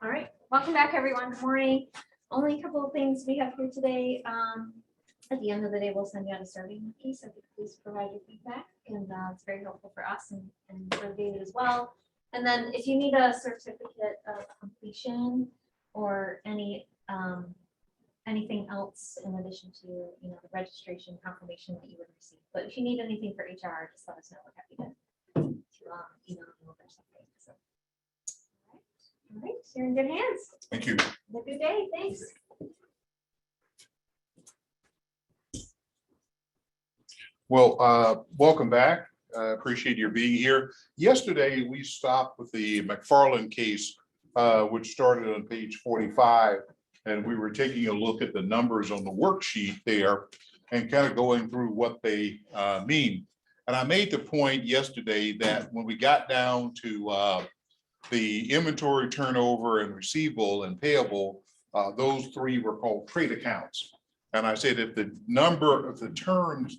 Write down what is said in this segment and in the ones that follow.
All right, welcome back, everyone. Good morning. Only a couple of things we have here today. At the end of the day, we'll send you out a survey piece. So please provide your feedback, and it's very helpful for us and for David as well. And then if you need a certificate of completion or anything else in addition to the registration confirmation that you would receive. But if you need anything for HR, just let us know. We're happy to email you or something. So. All right, you're in good hands. Thank you. Have a good day. Thanks. Well, welcome back. I appreciate your being here. Yesterday, we stopped with the McFarland case, which started on page 45, and we were taking a look at the numbers on the worksheet there and kind of going through what they mean. And I made the point yesterday that when we got down to the inventory turnover and receivable and payable, those three were called trade accounts. And I said if the number of the terms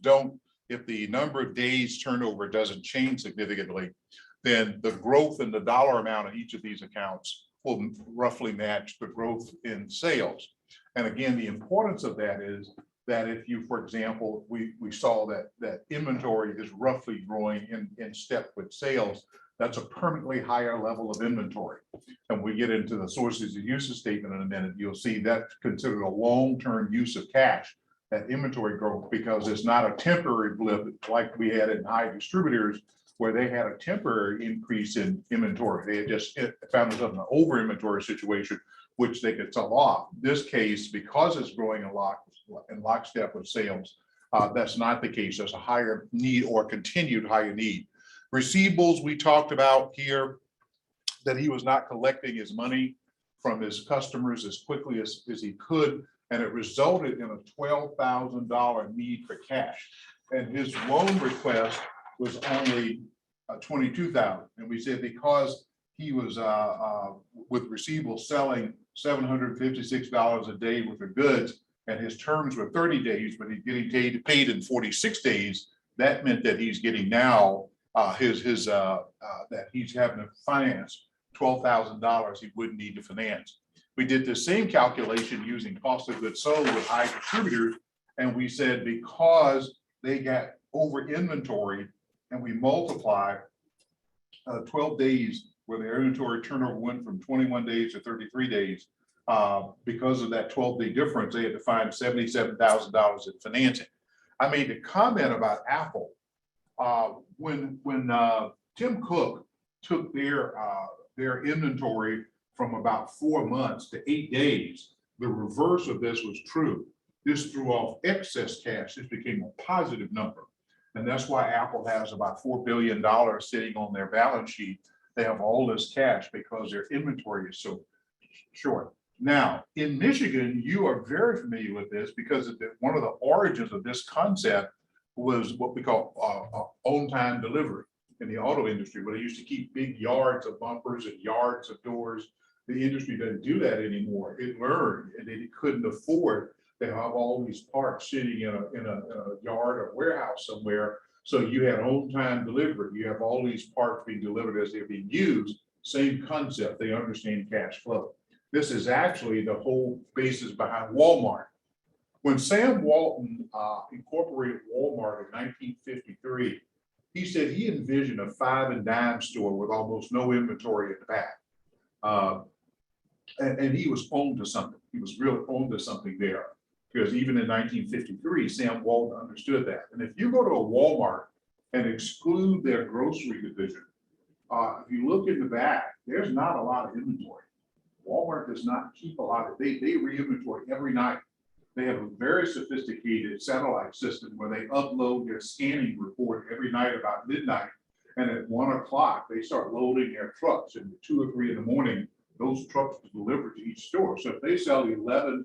if the number of days turnover doesn't change significantly, then the growth in the dollar amount of each of these accounts will roughly match the growth in sales. And again, the importance of that is that if you, for example, we saw that inventory is roughly growing in step with sales, that's a permanently higher level of inventory. And we get into the sources and uses statement in a minute, you'll see that's considered a long-term use of cash, that inventory growth, because it's not a temporary blip like we had in high distributors where they had a temporary increase in inventory. They had just found themselves in an over inventory situation, which they could sell off. This case, because it's growing in lockstep with sales, that's not the case. There's a higher need or continued higher need. Receivables, we talked about here, that he was not collecting his money from his customers as quickly as he could, and it resulted in a $12,000 need for cash. And his loan request was only $22,000. And we said because he was with receivables selling $756 a day worth of goods, and his terms were 30 days, but he's getting paid in 46 days, that meant that he's getting now that he's having to finance $12,000 he wouldn't need to finance. We did the same calculation using cost of goods sold with high distributors, and we said because they got over inventory, and we multiply 12 days where their inventory turnover went from 21 days to 33 days. Because of that 12-day difference, they had to find $77,000 in financing. I made a comment about Apple. When Tim Cook took their inventory from about 4 months to 8 days, the reverse of this was true. This threw off excess cash. This became a positive number. And that's why Apple has about $4 billion sitting on their balance sheet. They have all this cash because their inventory is so short. Now, in Michigan, you are very familiar with this because one of the origins of this concept was what we call on-time delivery in the auto industry, where they used to keep big yards of bumpers and yards of doors. The industry doesn't do that anymore. It learned, and it couldn't afford to have all these parts sitting in a yard or warehouse somewhere. So you had on-time delivery. You have all these parts being delivered as they're being used. Same concept. They understand cash flow. This is actually the whole basis behind Walmart. When Sam Walton incorporated Walmart in 1953, he said he envisioned a 5 and dime store with almost no inventory at the back. And he was owned to something. He was really owned to something there, because even in 1953, Sam Walton understood that. And if you go to a Walmart and exclude their grocery division, if you look in the back, there's not a lot of inventory. Walmart does not keep a lot of, they re-inventory every night. They have a very sophisticated satellite system where they upload their scanning report every night about midnight. And at 1 o'clock, they start loading their trucks. And at 2 or 3 in the morning, those trucks are delivered to each store. So if they sell 11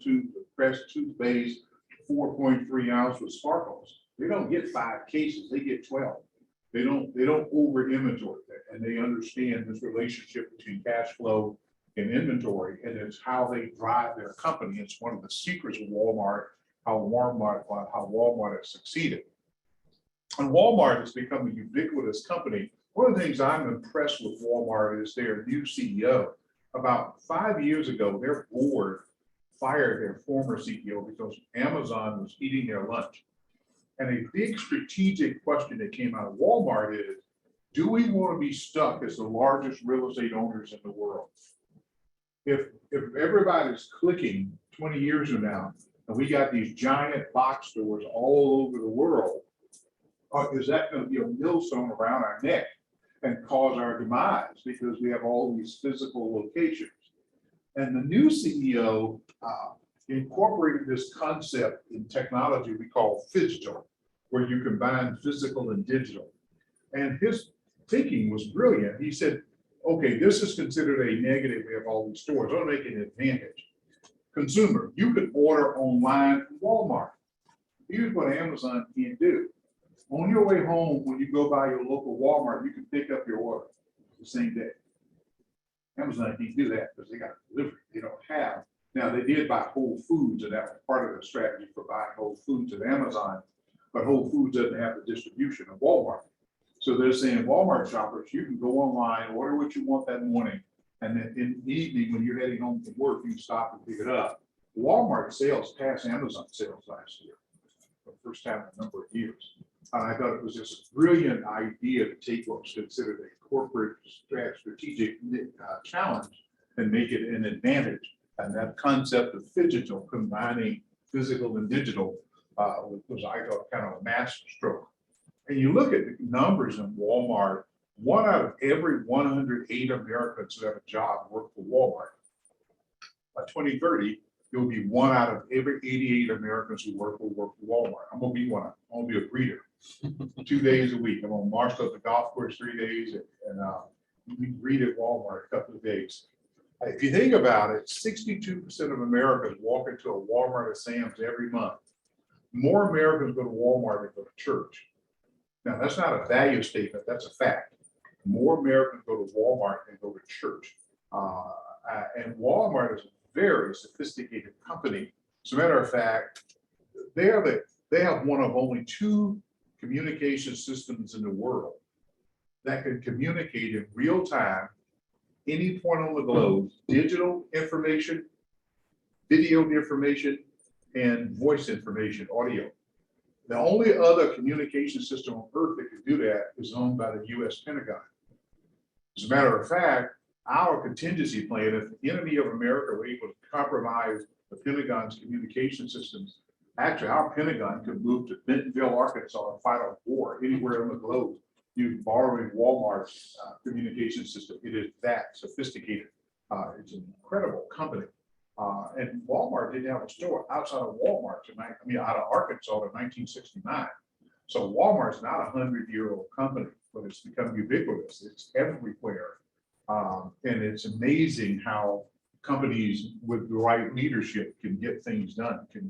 Crest toothpaste, 4.3 ounce with sparkles, they don't get 5 cases, they get 12. They don't over inventory that, and they understand this relationship between cash flow and inventory, and it's how they drive their company. It's one of the secrets of Walmart, how Walmart has succeeded. And Walmart has become a ubiquitous company. One of the things I'm impressed with Walmart is their new CEO. About 5 years ago, their board fired their former CEO because Amazon was eating their lunch. And a big strategic question that came out of Walmart is, do we want to be stuck as the largest real estate owners in the world? If everybody's clicking 20 years from now, and we got these giant box stores all over the world, is that going to be a millstone around our neck and cause our demise because we have all these physical locations? And the new CEO incorporated this concept in technology we call phygital, where you combine physical and digital. And his thinking was brilliant. He said, okay, this is considered a negative. We have all these stores. I'll make it an advantage. Consumer, you could order online from Walmart. Here's what Amazon can't do. On your way home, when you go by your local Walmart, you can pick up your order the same day. Amazon can't do that because they got delivery. They don't have. Now, they did buy Whole Foods, and that was part of the strategy for buying Whole Foods at Amazon, but Whole Foods doesn't have the distribution of Walmart. So they're saying, Walmart shoppers, you can go online, order what you want that morning, and then in the evening, when you're heading home from work, you can stop and pick it up. Walmart sales passed Amazon sales last year, for the first time in a number of years. I thought it was just a brilliant idea to take what was considered a corporate strategic challenge and make it an advantage. And that concept of phygital, combining physical and digital, was, I thought, kind of a master stroke. And you look at the numbers in Walmart, 1 out of every 108 Americans who have a job work for Walmart. By 2030, you'll be 1 out of every 88 Americans who work for Walmart. I'm gonna be one. I'm gonna be a greeter. 2 days a week. I'm gonna march up the golf course 3 days and we greet at Walmart a couple of days. If you think about it, 62% of Americans walk into a Walmart or Sam's every month. More Americans go to Walmart than go to church. Now, that's not a value statement, that's a fact. More Americans go to Walmart than go to church. And Walmart is a very sophisticated company. As a matter of fact, they have one of only 2 communication systems in the world that can communicate in real time, any point on the globe, digital information, video information, and voice information, audio. The only other communication system on earth that can do that is owned by the US Pentagon. As a matter of fact, our contingency plan, if the enemy of America were able to compromise the Pentagon's communication systems, actually our Pentagon could move to Bentonville, Arkansas and fight a war anywhere on the globe. You borrowing Walmart's communication system. It is that sophisticated. It's an incredible company. And Walmart didn't have a store outside of Walmart out of Arkansas in 1969. So Walmart's not a 100-year-old company, but it's become ubiquitous. It's everywhere. And it's amazing how companies with the right leadership can get things done, can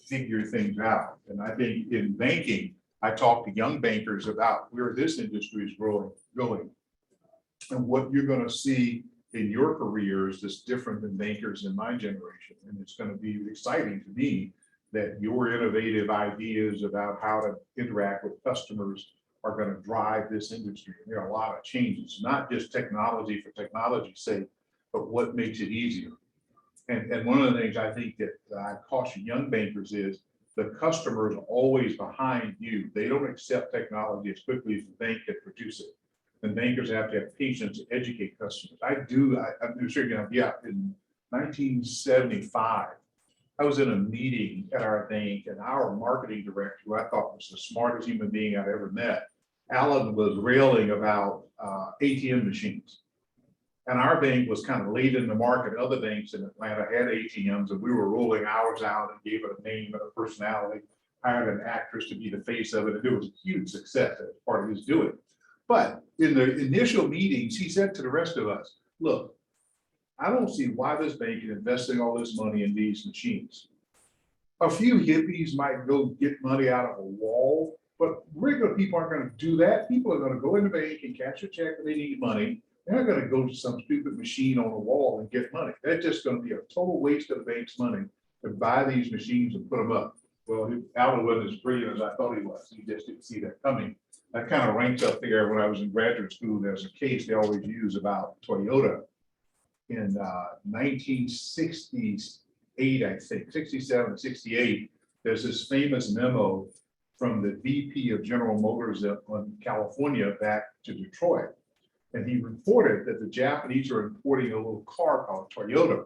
figure things out. And I think in banking, I talk to young bankers about where this industry is going. And what you're going to see in your careers that's different than bankers in my generation. And it's going to be exciting to me that your innovative ideas about how to interact with customers are going to drive this industry. And there are a lot of changes, not just technology for technology's sake, but what makes it easier. And one of the things I think that I caution young bankers is the customer is always behind you. They don't accept technology as quickly as the bank can produce it. And bankers have to have patience to educate customers. I'm sure you're gonna be out in 1975. I was in a meeting at our bank and our marketing director, who I thought was the smartest human being I've ever met, Alan, was railing about ATM machines. And our bank was kind of late in the market. Other banks in Atlanta had ATMs and we were rolling ours out and gave it a name and a personality, hired an actress to be the face of it. And it was a huge success as part of his doing. But in the initial meetings, he said to the rest of us, look, I don't see why this bank is investing all this money in these machines. A few hippies might go get money out of a wall, but regular people aren't going to do that. People are going to go in the bank and cash a check when they need money. They're not going to go to some stupid machine on a wall and get money. That's just going to be a total waste of the bank's money to buy these machines and put them up. Well, Alan wasn't as brilliant as I thought he was. He just didn't see that coming. That kind of ranks up there when I was in graduate school. There's a case they always use about Toyota. in 1968, I think, 67, 68, there's this famous memo from the VP of General Motors on California back to Detroit. And he reported that the Japanese are importing a little car called Toyota.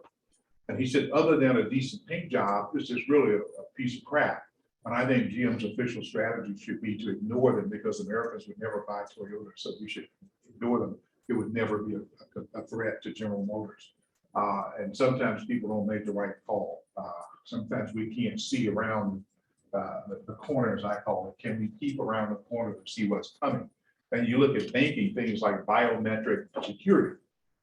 And he said, other than a decent paint job, this is really a piece of crap. And I think GM's official strategy should be to ignore them because Americans would never buy Toyota. So we should ignore them. It would never be a threat to General Motors. And sometimes people don't make the right call. Sometimes we can't see around the corners, I call it. Can we peep around the corner to see what's coming? And you look at banking, things like biometric security,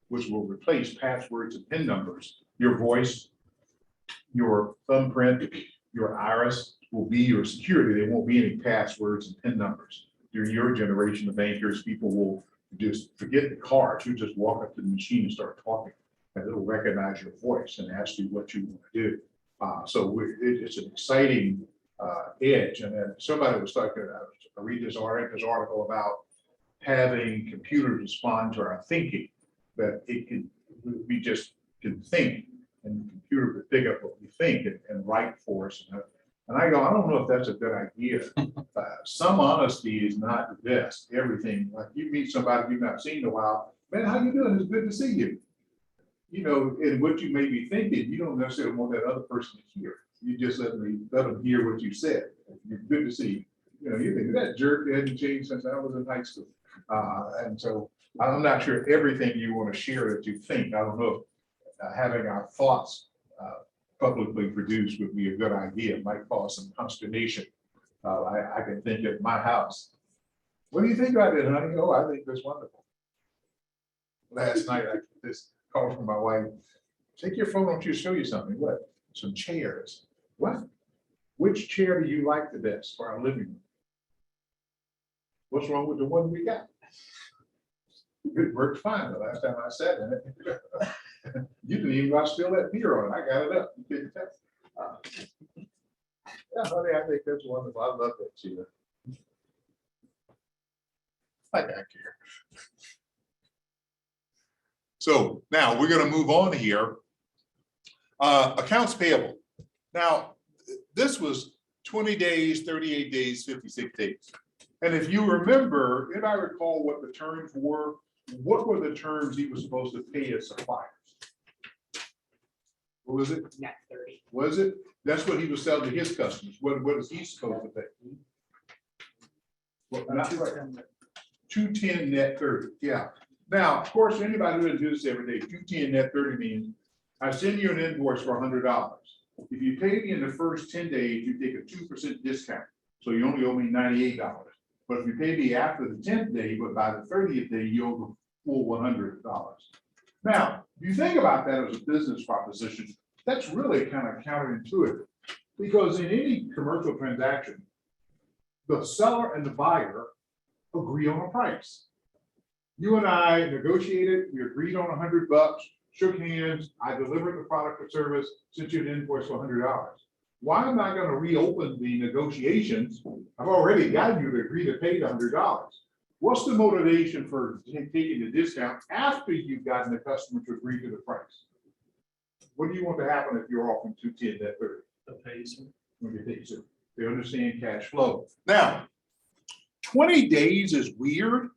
which will replace passwords and PIN numbers. Your voice, your thumbprint, your iris will be your security. There won't be any passwords and PIN numbers. During your generation of bankers, people will just forget the cards. You just walk up to the machine and start talking, and it'll recognize your voice and ask you what you want to do. So it's an exciting edge. And then somebody was talking, I read this article about having computers respond to our thinking, that we just can think, and the computer could pick up what we think and write for us. And I go, I don't know if that's a good idea. Some honesty is not the best. Everything, like you meet somebody you've not seen in a while, man, how you doing? It's good to see you. You know, and what you may be thinking, you don't necessarily want that other person to hear. You just let them hear what you said. It's good to see you. You know, you think that jerk hasn't changed since I was in high school. And so I'm not sure everything you want to share that you think. I don't know if having our thoughts publicly produced would be a good idea. It might cause some consternation. I can think at my house. What do you think about it, honey? Oh, I think that's wonderful. Last night I get this call from my wife. Take your phone, don't you show you something? What? Some chairs. What? Which chair do you like the best for our living room? What's wrong with the one we got? It worked fine the last time I sat in it. You didn't even got to spill that beer on it. I got it up. You couldn't tell. Yeah, honey, I think that's wonderful. I love that chair. I got care. So now we're going to move on here. Accounts payable. Now, this was 20 days, 38 days, 56 days. And if you remember, if I recall what the terms were, what were the terms he was supposed to pay his suppliers? What was it? Net 30. Was it? That's what he was selling to his customers. What is he supposed to pay? Well, not right. 210 net 30. Yeah. Now, of course, anybody who doesn't do this every day, 210 net 30 means I send you an invoice for $100. If you pay me in the first 10 days, you take a 2% discount. So you only owe me $98. But if you pay me after the 10th day, but by the 30th day, you owe the full $100. Now, if you think about that as a business proposition, that's really kind of counterintuitive, because in any commercial transaction, the seller and the buyer agree on a price. You and I negotiated, we agreed on $100, shook hands, I delivered the product or service, sent you an invoice for $100. Why am I going to reopen the negotiations? I've already gotten you to agree to pay the $100. What's the motivation for taking the discount after you've gotten the customer to agree to the price? What do you want to happen if you're offering 210 net 30? The pays. When you pay, so they understand cash flow. Now, 20 days is weird.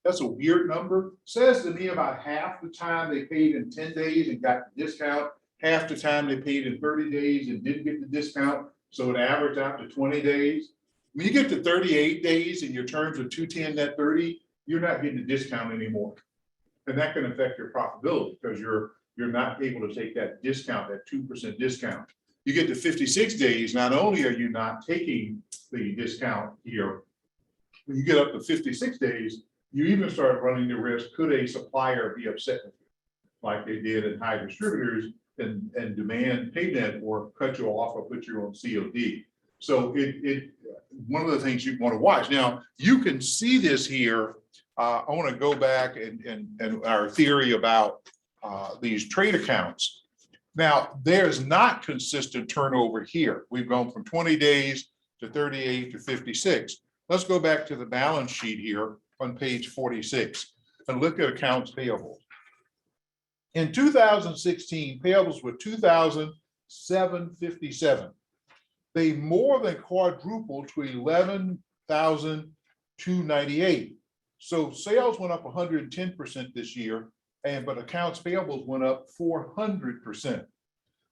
That's a weird number. Says to me about half the time they paid in 10 days and got the discount, half the time they paid in 30 days and didn't get the discount. So it averaged out to 20 days. When you get to 38 days and your terms are 210 net 30, you're not getting a discount anymore. And that can affect your profitability because you're not able to take that discount, that 2% discount. You get to 56 days, not only are you not taking the discount here, when you get up to 56 days, you even start running the risk, could a supplier be upset with you, like they did in high distributors, and demand payment or cut you off or put you on COD. So one of the things you want to watch. Now, you can see this here. I want to go back and our theory about these trade accounts. Now, there's not consistent turnover here. We've gone from 20 days to 38 to 56. Let's go back to the balance sheet here on page 46 and look at accounts payable. In 2016, payables were 2,757. They more than quadrupled to 11,298. So sales went up 110% this year, but accounts payables went up 400%.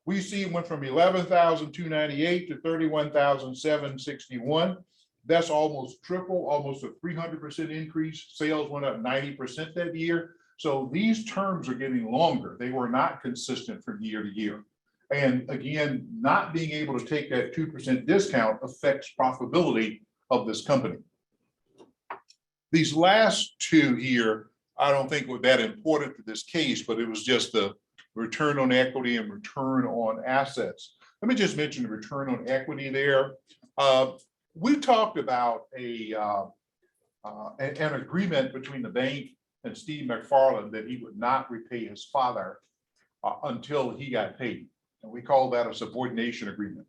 We see it went from 11,298 to 31,761. That's almost triple, almost a 300% increase. Sales went up 90% that year. So these terms are getting longer. They were not consistent from year to year. And again, not being able to take that 2% discount affects profitability of this company. These last two here, I don't think were that important to this case, but it was just the return on equity and return on assets. Let me just mention the return on equity there. We talked about an agreement between the bank and Steve McFarland that he would not repay his father until he got paid. And we call that a subordination agreement.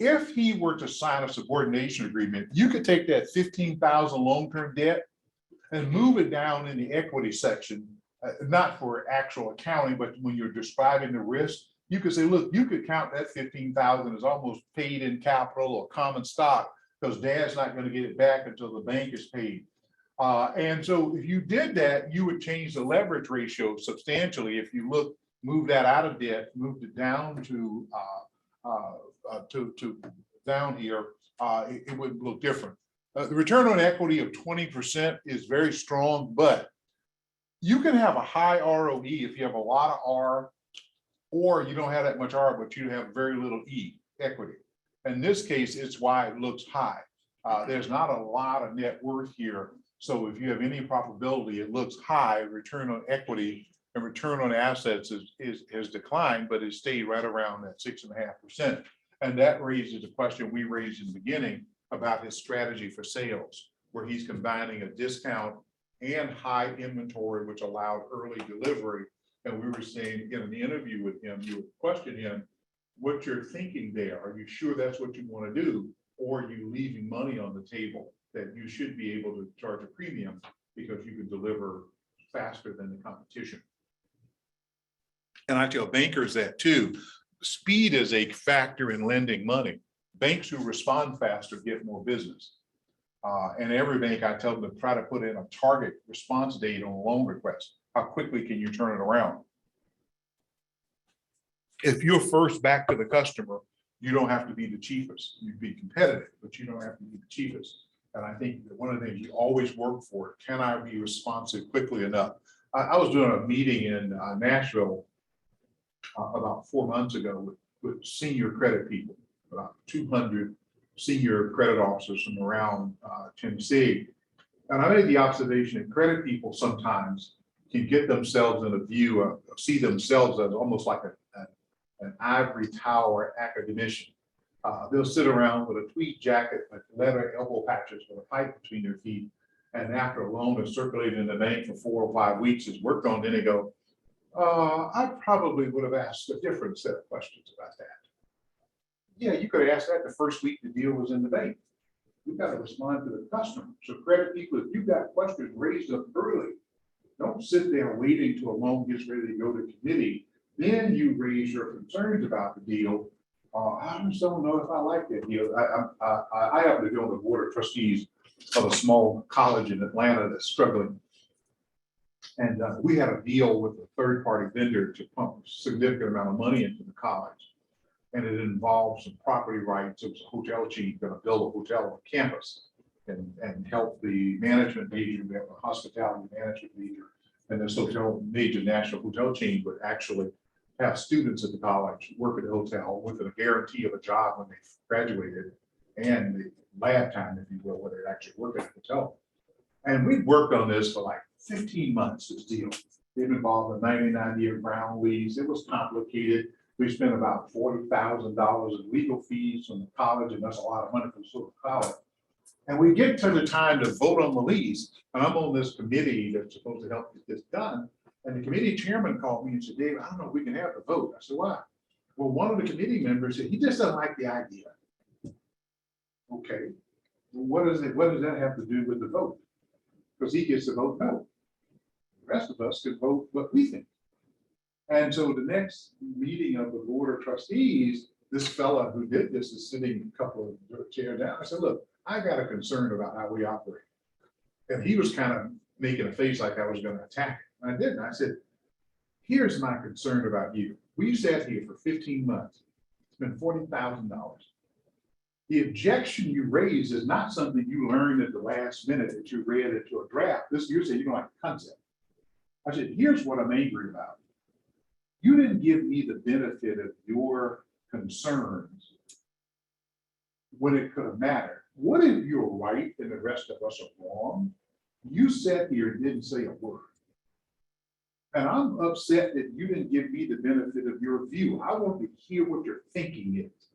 If he were to sign a subordination agreement, you could take that 15,000 long-term debt and move it down in the equity section, not for actual accounting, but when you're describing the risk, you could say, look, you could count that 15,000 as almost paid in capital or common stock because dad's not going to get it back until the bank is paid. And so if you did that, you would change the leverage ratio substantially. If you move that out of debt, moved it down to down here, it would look different. The return on equity of 20% is very strong, but you can have a high ROE if you have a lot of R, or you don't have that much R, but you have very little E, equity. In this case, it's why it looks high. There's not a lot of net worth here. So if you have any probability, it looks high. Return on equity and return on assets has declined, but it stayed right around that 6.5%. And that raises the question we raised in the beginning about his strategy for sales, where he's combining a discount and high inventory, which allowed early delivery. And we were saying in an interview with him, you would question him, what you're thinking there. Are you sure that's what you want to do? Or are you leaving money on the table that you should be able to charge a premium because you can deliver faster than the competition? And I tell bankers that too. Speed is a factor in lending money. Banks who respond faster get more business. And every bank, I tell them to try to put in a target response date on a loan request. How quickly can you turn it around? If you're first back to the customer, you don't have to be the cheapest. You'd be competitive, but you don't have to be the cheapest. And I think that one of the things you always work for, can I be responsive quickly enough? I was doing a meeting in Nashville about 4 months ago with senior credit people, about 200 senior credit officers from around Tennessee. And I made the observation that credit people sometimes can get themselves in a view see themselves as almost like an ivory tower academician. They'll sit around with a tweed jacket, like leather elbow patches with a pipe between their feet. And after a loan is circulated in the bank for 4 or 5 weeks is worked on, then they go, I probably would have asked a different set of questions about that. Yeah, you could have asked that the first week the deal was in the bank. You've got to respond to the customer. So credit people, if you've got questions, raise them early. Don't sit there waiting till a loan gets ready to go to committee. Then you raise your concerns about the deal. I just don't know if I like that deal. I happen to be on the board of trustees of a small college in Atlanta that's struggling. And we had a deal with a third-party vendor to pump a significant amount of money into the college. And it involved some property rights. It was a hotel chain going to build a hotel on campus and help the management major. We have a hospitality management major. And this hotel, major national hotel chain, would actually have students at the college work at the hotel with a guarantee of a job when they graduated and the lab time, if you will, where they actually work at the hotel. And we worked on this for like 15 months, this deal. It involved a 99-year ground lease. It was complicated. We spent about $40,000 in legal fees from the college, and that's a lot of money for sort of college. And we get to the time to vote on the lease, and I'm on this committee that's supposed to help get this done. And the committee chairman called me and said, Dave, I don't know if we can have the vote. I said, why? Well, one of the committee members said, he just doesn't like the idea. Okay, well, what does that have to do with the vote? Because he gets to vote no. The rest of us can vote what we think. And so the next meeting of the board of trustees, this fella who did this is sitting a couple of chairs down. I said, look, I got a concern about how we operate. And he was kind of making a face like I was going to attack him. And I didn't. I said, here's my concern about you. We sat here for 15 months. It's been $40,000. The objection you raise is not something you learned at the last minute that you read into a draft. This you're saying you don't like the concept. I said, here's what I'm angry about. You didn't give me the benefit of your concerns when it could have mattered. What if you're right and the rest of us are wrong? You sat here and didn't say a word. And I'm upset that you didn't give me the benefit of your view. I want to hear what your thinking is.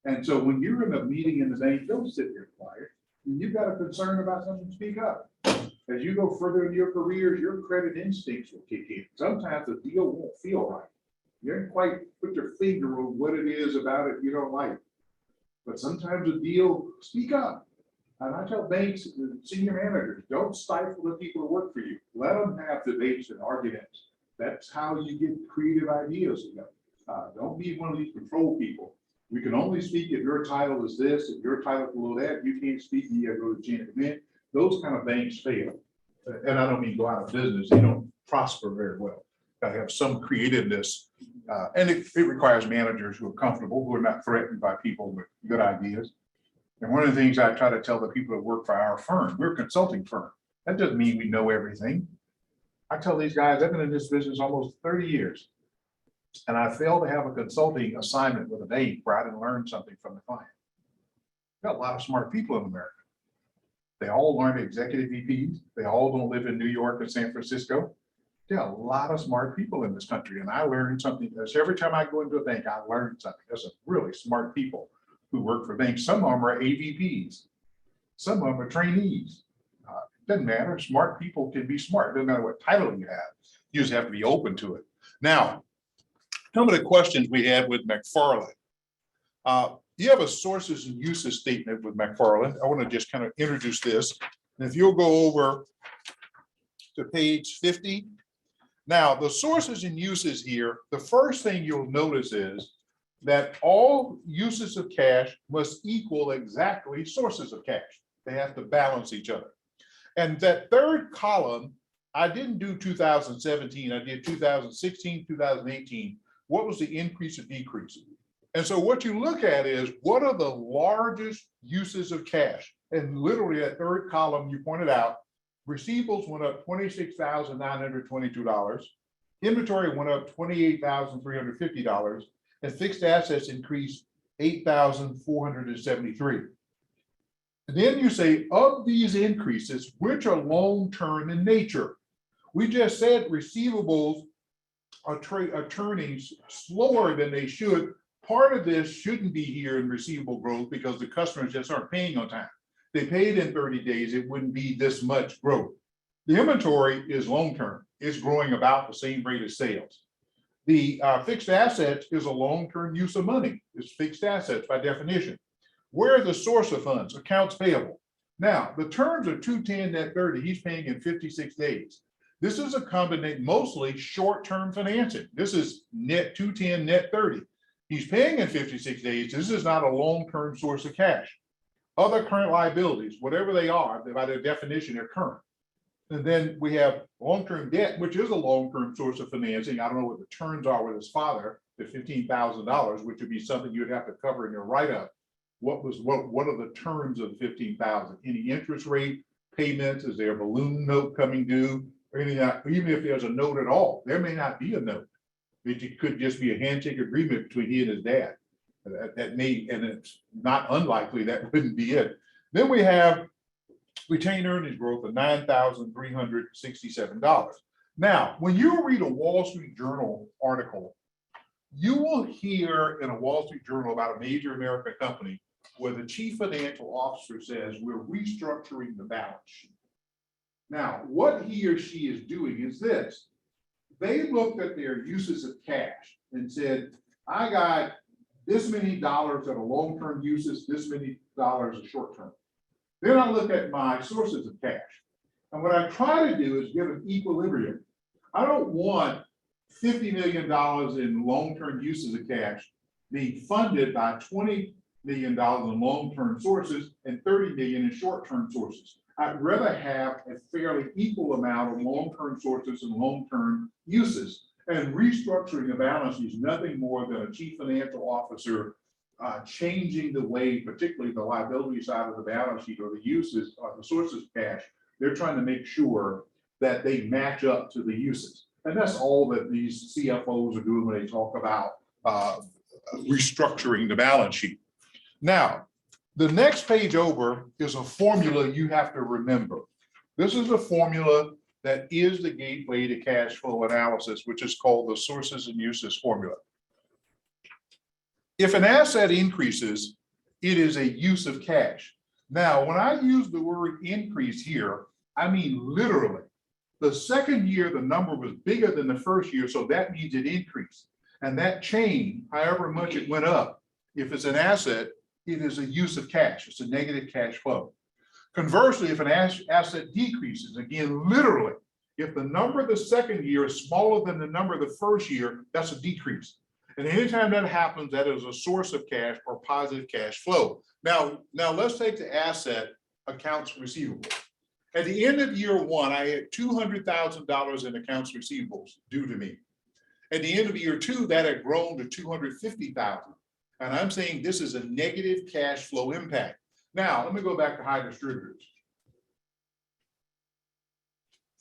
And so when you're in a meeting in the bank, don't sit there quiet. When you've got a concern about something, speak up. As you go further in your careers, your credit instincts will kick in. Sometimes the deal won't feel right. You didn't quite put your finger on what it is about it you don't like. But sometimes a deal, speak up. And I tell banks, senior managers, don't stifle the people who work for you. Let them have debates and arguments. That's how you get creative ideas. Don't be one of these control people. We can only speak if your title is this, if your title is below that. You can't speak, you gotta go to the chain of command. Those kind of banks fail. And I don't mean go out of business. They don't prosper very well. Gotta have some creativeness. And it requires managers who are comfortable, who are not threatened by people with good ideas. And one of the things I try to tell the people that work for our firm, we're a consulting firm. That doesn't mean we know everything. I tell these guys, I've been in this business almost 30 years. And I failed to have a consulting assignment with a bank where I didn't learn something from the client. Got a lot of smart people in America. They all learned executive VPs. They all don't live in New York or San Francisco. There are a lot of smart people in this country. And I learned something. So every time I go into a bank, I learn something. There's some really smart people who work for banks. Some of them are AVPs. Some of them are trainees. Doesn't matter. Smart people can be smart. Doesn't matter what title you have. You just have to be open to it. Now, some of the questions we had with McFarland. You have a sources and uses statement with McFarland. I want to just kind of introduce this. And if you'll go over to page 50. Now, the sources and uses here, the first thing you'll notice is that all uses of cash must equal exactly sources of cash. They have to balance each other. And that third column, I didn't do 2017, I did 2016, 2018. What was the increase or decrease? And so what you look at is what are the largest uses of cash? And literally that third column you pointed out, receivables went up $26,922. Inventory went up $28,350. And fixed assets increased $8,473. And then you say, of these increases, which are long-term in nature? We just said receivables are turning slower than they should. Part of this shouldn't be here in receivable growth because the customers just aren't paying on time. They paid in 30 days, it wouldn't be this much growth. The inventory is long-term. It's growing about the same rate as sales. The fixed assets is a long-term use of money. It's fixed assets by definition. Where are the source of funds? Accounts payable. Now, the terms are 210 net 30. He's paying in 56 days. This is a combination, mostly short-term financing. This is net 210 net 30. He's paying in 56 days. This is not a long-term source of cash. Other current liabilities, whatever they are, by their definition, they're current. And then we have long-term debt, which is a long-term source of financing. I don't know what the terms are with his father, the $15,000, which would be something you'd have to cover in your write-up. What are the terms of the $15,000? Any interest rate payments? Is there a balloon note coming due? Or anything? Even if there's a note at all, there may not be a note. It could just be a handshake agreement between he and his dad. That may, and it's not unlikely that wouldn't be it. Then we have retained earnings growth of $9,367. Now, when you read a Wall Street Journal article, you will hear in a Wall Street Journal about a major American company where the chief financial officer says we're restructuring the balance sheet. Now, what he or she is doing is this. They looked at their uses of cash and said, I got this many dollars that are long-term uses, this many dollars are short-term. Then I look at my sources of cash. And what I try to do is get an equilibrium. I don't want $50 million in long-term uses of cash being funded by $20 million in long-term sources and $30 million in short-term sources. I'd rather have a fairly equal amount of long-term sources and long-term uses. And restructuring the balance sheet is nothing more than a chief financial officer changing the way, particularly the liability side of the balance sheet or the uses or the sources of cash. They're trying to make sure that they match up to the uses. And that's all that these CFOs are doing when they talk about restructuring the balance sheet. Now, the next page over is a formula you have to remember. This is a formula that is the gateway to cash flow analysis, which is called the sources and uses formula. If an asset increases, it is a use of cash. Now, when I use the word increase here, I mean literally. The second year, the number was bigger than the first year, so that means it increased. And that chain, however much it went up, if it's an asset, it is a use of cash. It's a negative cash flow. Conversely, if an asset decreases, again, literally, if the number of the second year is smaller than the number of the first year, that's a decrease. And anytime that happens, that is a source of cash or positive cash flow. Now let's take the asset accounts receivable. At the end of year one, I had $200,000 in accounts receivables due to me. At the end of year two, that had grown to $250,000. And I'm saying this is a negative cash flow impact. Now, let me go back to high distributors.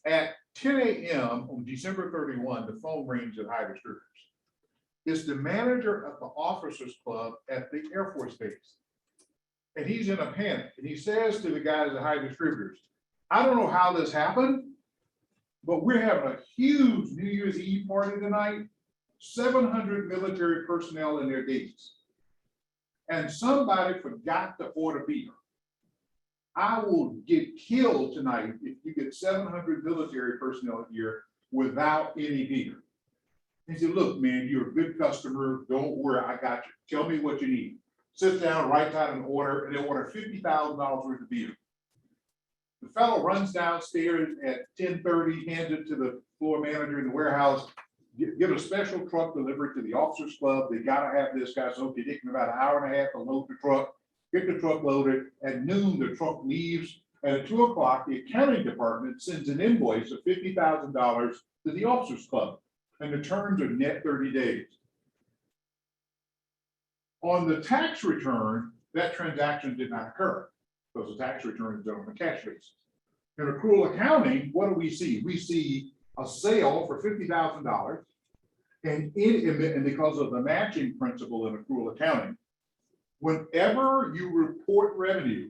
At 10 a.m. on December 31, the phone rings at high distributors. It's the manager of the officers club at the Air Force Base. And he's in a panic. And he says to the guys at high distributors, I don't know how this happened, but we're having a huge New Year's Eve party tonight, 700 military personnel in their gates. And somebody forgot to order beer. I will get killed tonight if you get 700 military personnel here without any beer. He said, look, man, you're a good customer. Don't worry, I got you. Tell me what you need. Sit down, write down an order, and they order $50,000 worth of beer. The fellow runs downstairs at 10:30, hands it to the floor manager in the warehouse, get a special truck delivered to the officers club. They gotta have this guy, so it's taking about an hour and a half to load the truck, get the truck loaded. At noon, the truck leaves, and at 2 o'clock, the accounting department sends an invoice of $50,000 to the officers club, and the terms are net 30 days. On the tax return, that transaction did not occur because the tax return is done on a cash basis. In accrual accounting, what do we see? We see a sale for $50,000, and because of the matching principle in accrual accounting, whenever you report revenue,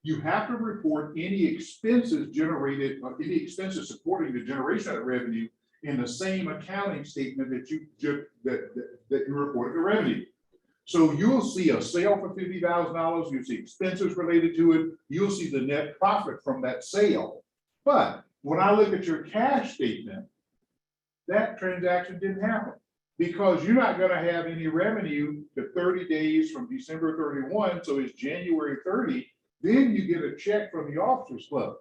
you have to report any expenses generated, or any expenses supporting the generation of revenue in the same accounting statement that you reported the revenue. So you'll see a sale for $50,000, you'll see expenses related to it, you'll see the net profit from that sale. But when I look at your cash statement, that transaction didn't happen because you're not going to have any revenue to 30 days from December 31, so it's January 30. Then you get a check from the officers club.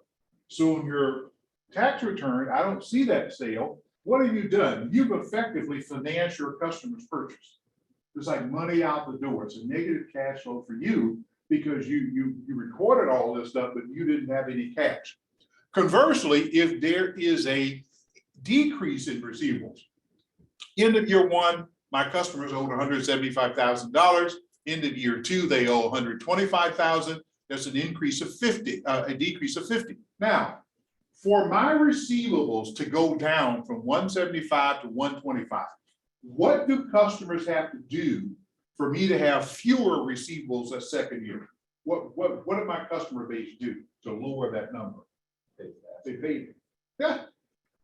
So in your tax return, I don't see that sale. What have you done? You've effectively financed your customer's purchase. It's like money out the door. It's a negative cash flow for you because you recorded all this stuff, but you didn't have any cash. Conversely, if there is a decrease in receivables, end of year one, my customers owed $175,000. End of year two, they owe $125,000. That's an increase of 50, a decrease of 50. Now, for my receivables to go down from 175 to 125, what do customers have to do for me to have fewer receivables that second year? What did my customer base do to lower that number? They paid me. Yeah.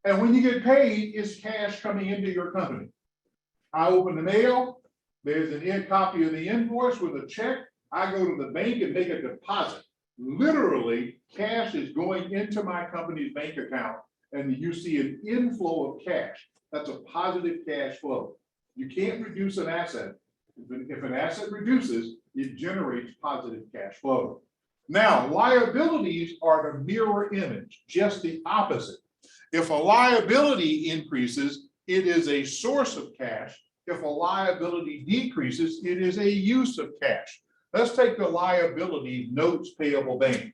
And when you get paid, it's cash coming into your company. I open the mail, there's a copy of the invoice with a check. I go to the bank and make a deposit. Literally, cash is going into my company's bank account, and you see an inflow of cash. That's a positive cash flow. You can't reduce an asset. If an asset reduces, it generates positive cash flow. Now, liabilities are the mirror image, just the opposite. If a liability increases, it is a source of cash. If a liability decreases, it is a use of cash. Let's take the liability notes payable bank.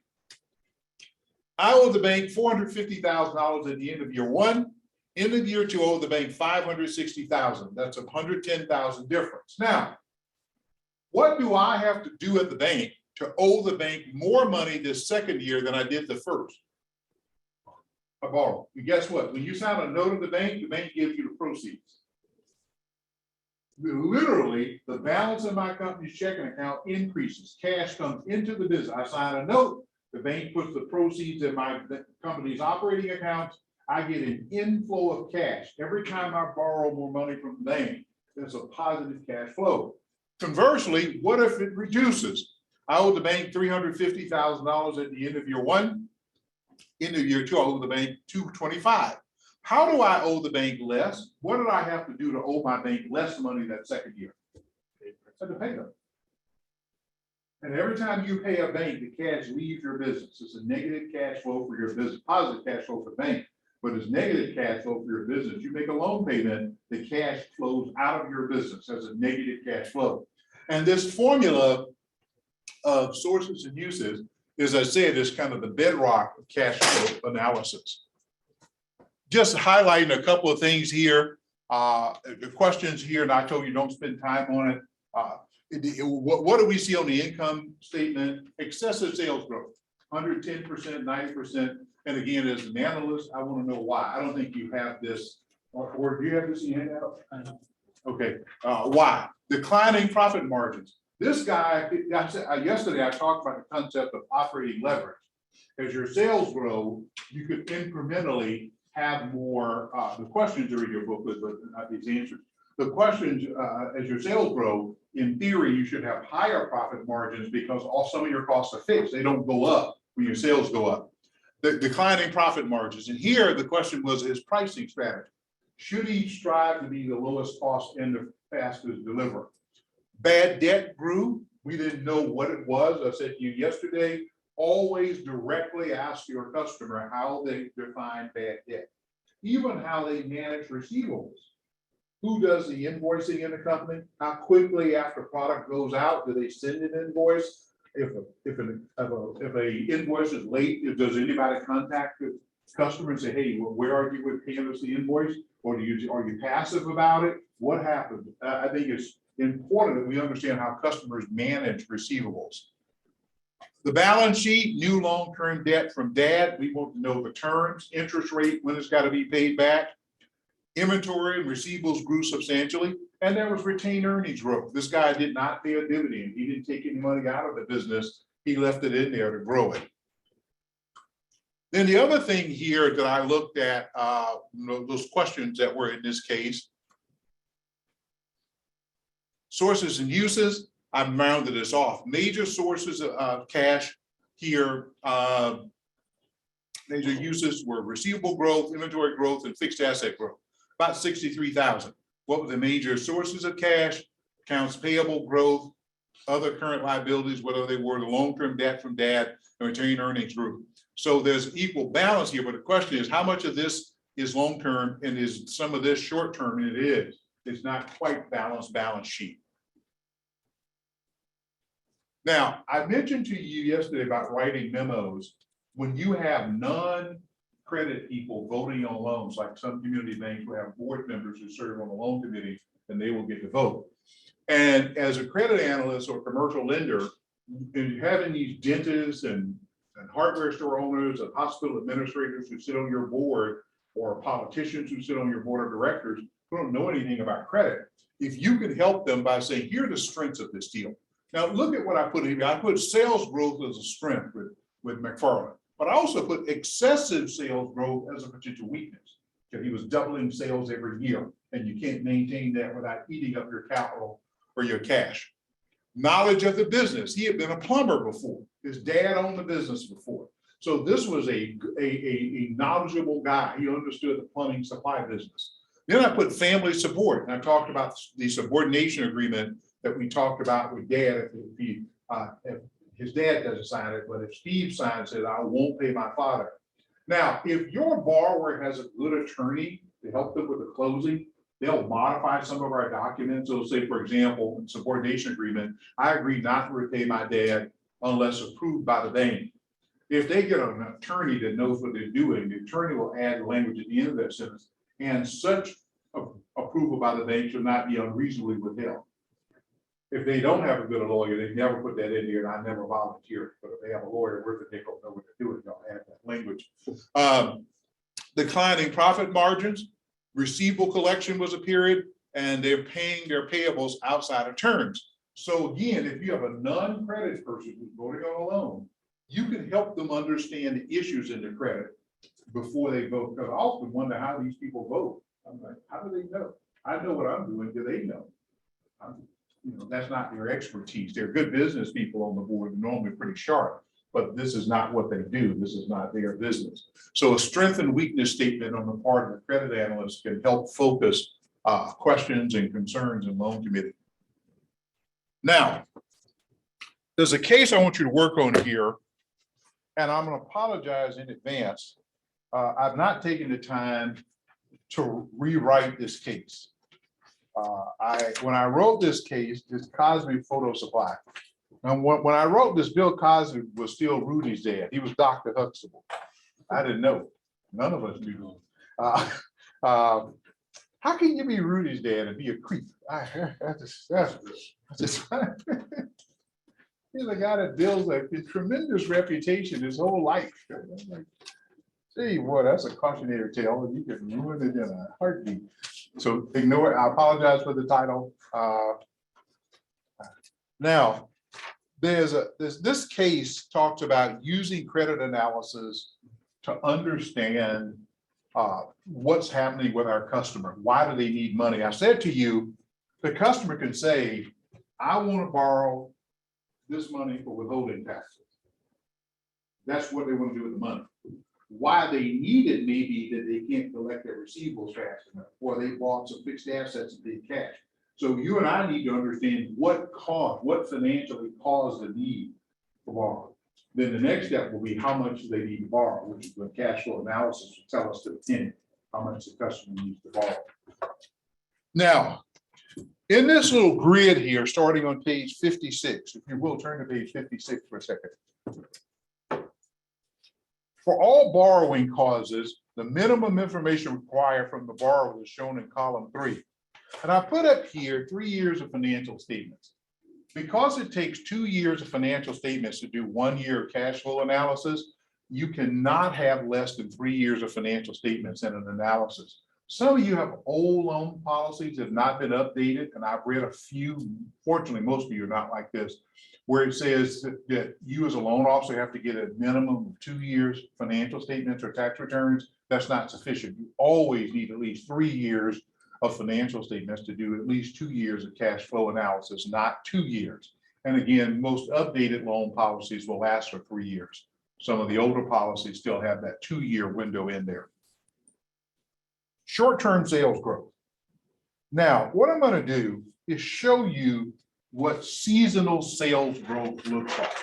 I owe the bank $450,000 at the end of year one. End of year two, owe the bank $560,000. That's a $110,000 difference. Now, what do I have to do at the bank to owe the bank more money this second year than I did the first? I borrow. And guess what? When you sign a note of the bank gives you the proceeds. Literally, the balance in my company's checking account increases. Cash comes into the business. I sign a note. The bank puts the proceeds in my company's operating accounts. I get an inflow of cash. Every time I borrow more money from the bank, there's a positive cash flow. Conversely, what if it reduces? I owe the bank $350,000 at the end of year one. End of year two, I owe the bank $225,000. How do I owe the bank less? What did I have to do to owe my bank less money that second year? I had to pay them. And every time you pay a bank, the cash leaves your business. It's a negative cash flow for your business, positive cash flow for the bank, but it's negative cash flow for your business. You make a loan payment, the cash flows out of your business as a negative cash flow. And this formula of sources and uses, as I said, is kind of the bedrock of cash flow analysis. Just highlighting a couple of things here, the questions here, and I told you don't spend time on it. What do we see on the income statement? Excessive sales growth, 110%, 90%. And again, as an analyst, I want to know why. I don't think you have this, or do you have this in your handout? Okay, why? Declining profit margins. This guy, yesterday I talked about the concept of operating leverage. As your sales grow, you could incrementally have more, the questions are in your booklet, but not these answers. The questions, as your sales grow, in theory, you should have higher profit margins because some of your costs are fixed. They don't go up when your sales go up. The declining profit margins. And here the question was his pricing strategy. Should he strive to be the lowest cost and the fastest deliverer? Bad debt grew. We didn't know what it was. I said to you yesterday, always directly ask your customer how they define bad debt, even how they manage receivables. Who does the invoicing in the company? How quickly after product goes out do they send an invoice? If a invoice is late, does anybody contact the customer and say, "Hey, well, where are you with paying us the invoice?" Or are you passive about it? What happened? I think it's important that we understand how customers manage receivables. The balance sheet, new long-term debt from dad. We want to know the terms, interest rate, when it's got to be paid back. Inventory and receivables grew substantially, and there was retained earnings growth. This guy did not pay a dividend. He didn't take any money out of the business. He left it in there to grow it. Then the other thing here that I looked at, those questions that were in this case, sources and uses, I've rounded this off. Major sources of cash here, major uses were receivable growth, inventory growth, and fixed asset growth, about 63,000. What were the major sources of cash? Accounts payable growth, other current liabilities, whether they were the long-term debt from dad, and retained earnings grew. So there's equal balance here, but the question is how much of this is long-term and is some of this short-term? And it is. It's not quite balanced balance sheet. Now, I mentioned to you yesterday about writing memos. When you have non-credit people voting on loans, like some community banks will have board members who serve on the loan committee, and they will get to vote. And as a credit analyst or commercial lender, and you're having these dentists and hardware store owners and hospital administrators who sit on your board, or politicians who sit on your board of directors who don't know anything about credit, if you could help them by saying, here are the strengths of this deal. Now, look at what I put here. I put sales growth as a strength with McFarland, but I also put excessive sales growth as a potential weakness. Because he was doubling sales every year, and you can't maintain that without eating up your capital or your cash. Knowledge of the business. He had been a plumber before. His dad owned the business before. So this was a knowledgeable guy. He understood the plumbing supply business. Then I put family support, and I talked about the subordination agreement that we talked about with dad. If his dad doesn't sign it, but if Steve signs it, I won't pay my father. Now, if your borrower has a good attorney, to help them with the closing. They'll modify some of our documents. So say, for example, in subordination agreement, I agree not to repay my dad unless approved by the bank. If they get an attorney that knows what they're doing, the attorney will add language at the end of that sentence, and such approval by the bank should not be unreasonably withheld. If they don't have a good lawyer, they never put that in here, and I never volunteer. But if they have a lawyer worth it, they don't know what to do, they'll add that language. Declining profit margins, receivable collection was a period, and they're paying their payables outside of terms. So again, if you have a non-credit person who's voting on a loan, you can help them understand the issues in their credit before they vote. Because I often wonder how these people vote. I'm like, how do they know? I know what I'm doing. Do they know? That's not their expertise. They're good business people on the board, normally pretty sharp, but this is not what they do. This is not their business. So a strength and weakness statement on the part of the credit analyst can help focus questions and concerns in loan committee. Now, there's a case I want you to work on here, and I'm going to apologize in advance. I've not taken the time to rewrite this case. When I wrote this case, this Cosby Photo Supply. And when I wrote this, Bill Cosby was still Rudy's dad. He was Dr. Huxtable. I didn't know. None of us knew. How can you be Rudy's dad and be a creep? He's a guy that builds a tremendous reputation his whole life. Gee, boy, that's a cautionary tale, and you can ruin it in a heartbeat. So ignore it. I apologize for the title. Now, this case talks about using credit analysis to understand what's happening with our customer. Why do they need money? I said to you, the customer can say, I want to borrow this money for withholding taxes. That's what they want to do with the money. Why they need it may be that they can't collect their receivables fast enough, or they bought some fixed assets and paid cash. So you and I need to understand what financially caused the need for borrowing. Then the next step will be how much do they need to borrow, which is when cash flow analysis will tell us to the penny how much the customer needs to borrow. Now, in this little grid here, starting on page 56, if you will turn to page 56 for a second. For all borrowing causes, the minimum information required from the borrower is shown in column 3. And I put up here 3 years of financial statements. Because it takes 2 years of financial statements to do 1 year of cash flow analysis, you cannot have less than 3 years of financial statements in an analysis. Some of you have old loan policies that have not been updated, and I've read a few, fortunately, most of you are not like this, where it says that you as a loan officer have to get a minimum of 2 years financial statements or tax returns. That's not sufficient. You always need at least 3 years of financial statements to do at least 2 years of cash flow analysis, not 2 years. And again, most updated loan policies will last for 3 years. Some of the older policies still have that 2 year window in there. Short-term sales growth. Now, what I'm going to do is show you what seasonal sales growth looks like.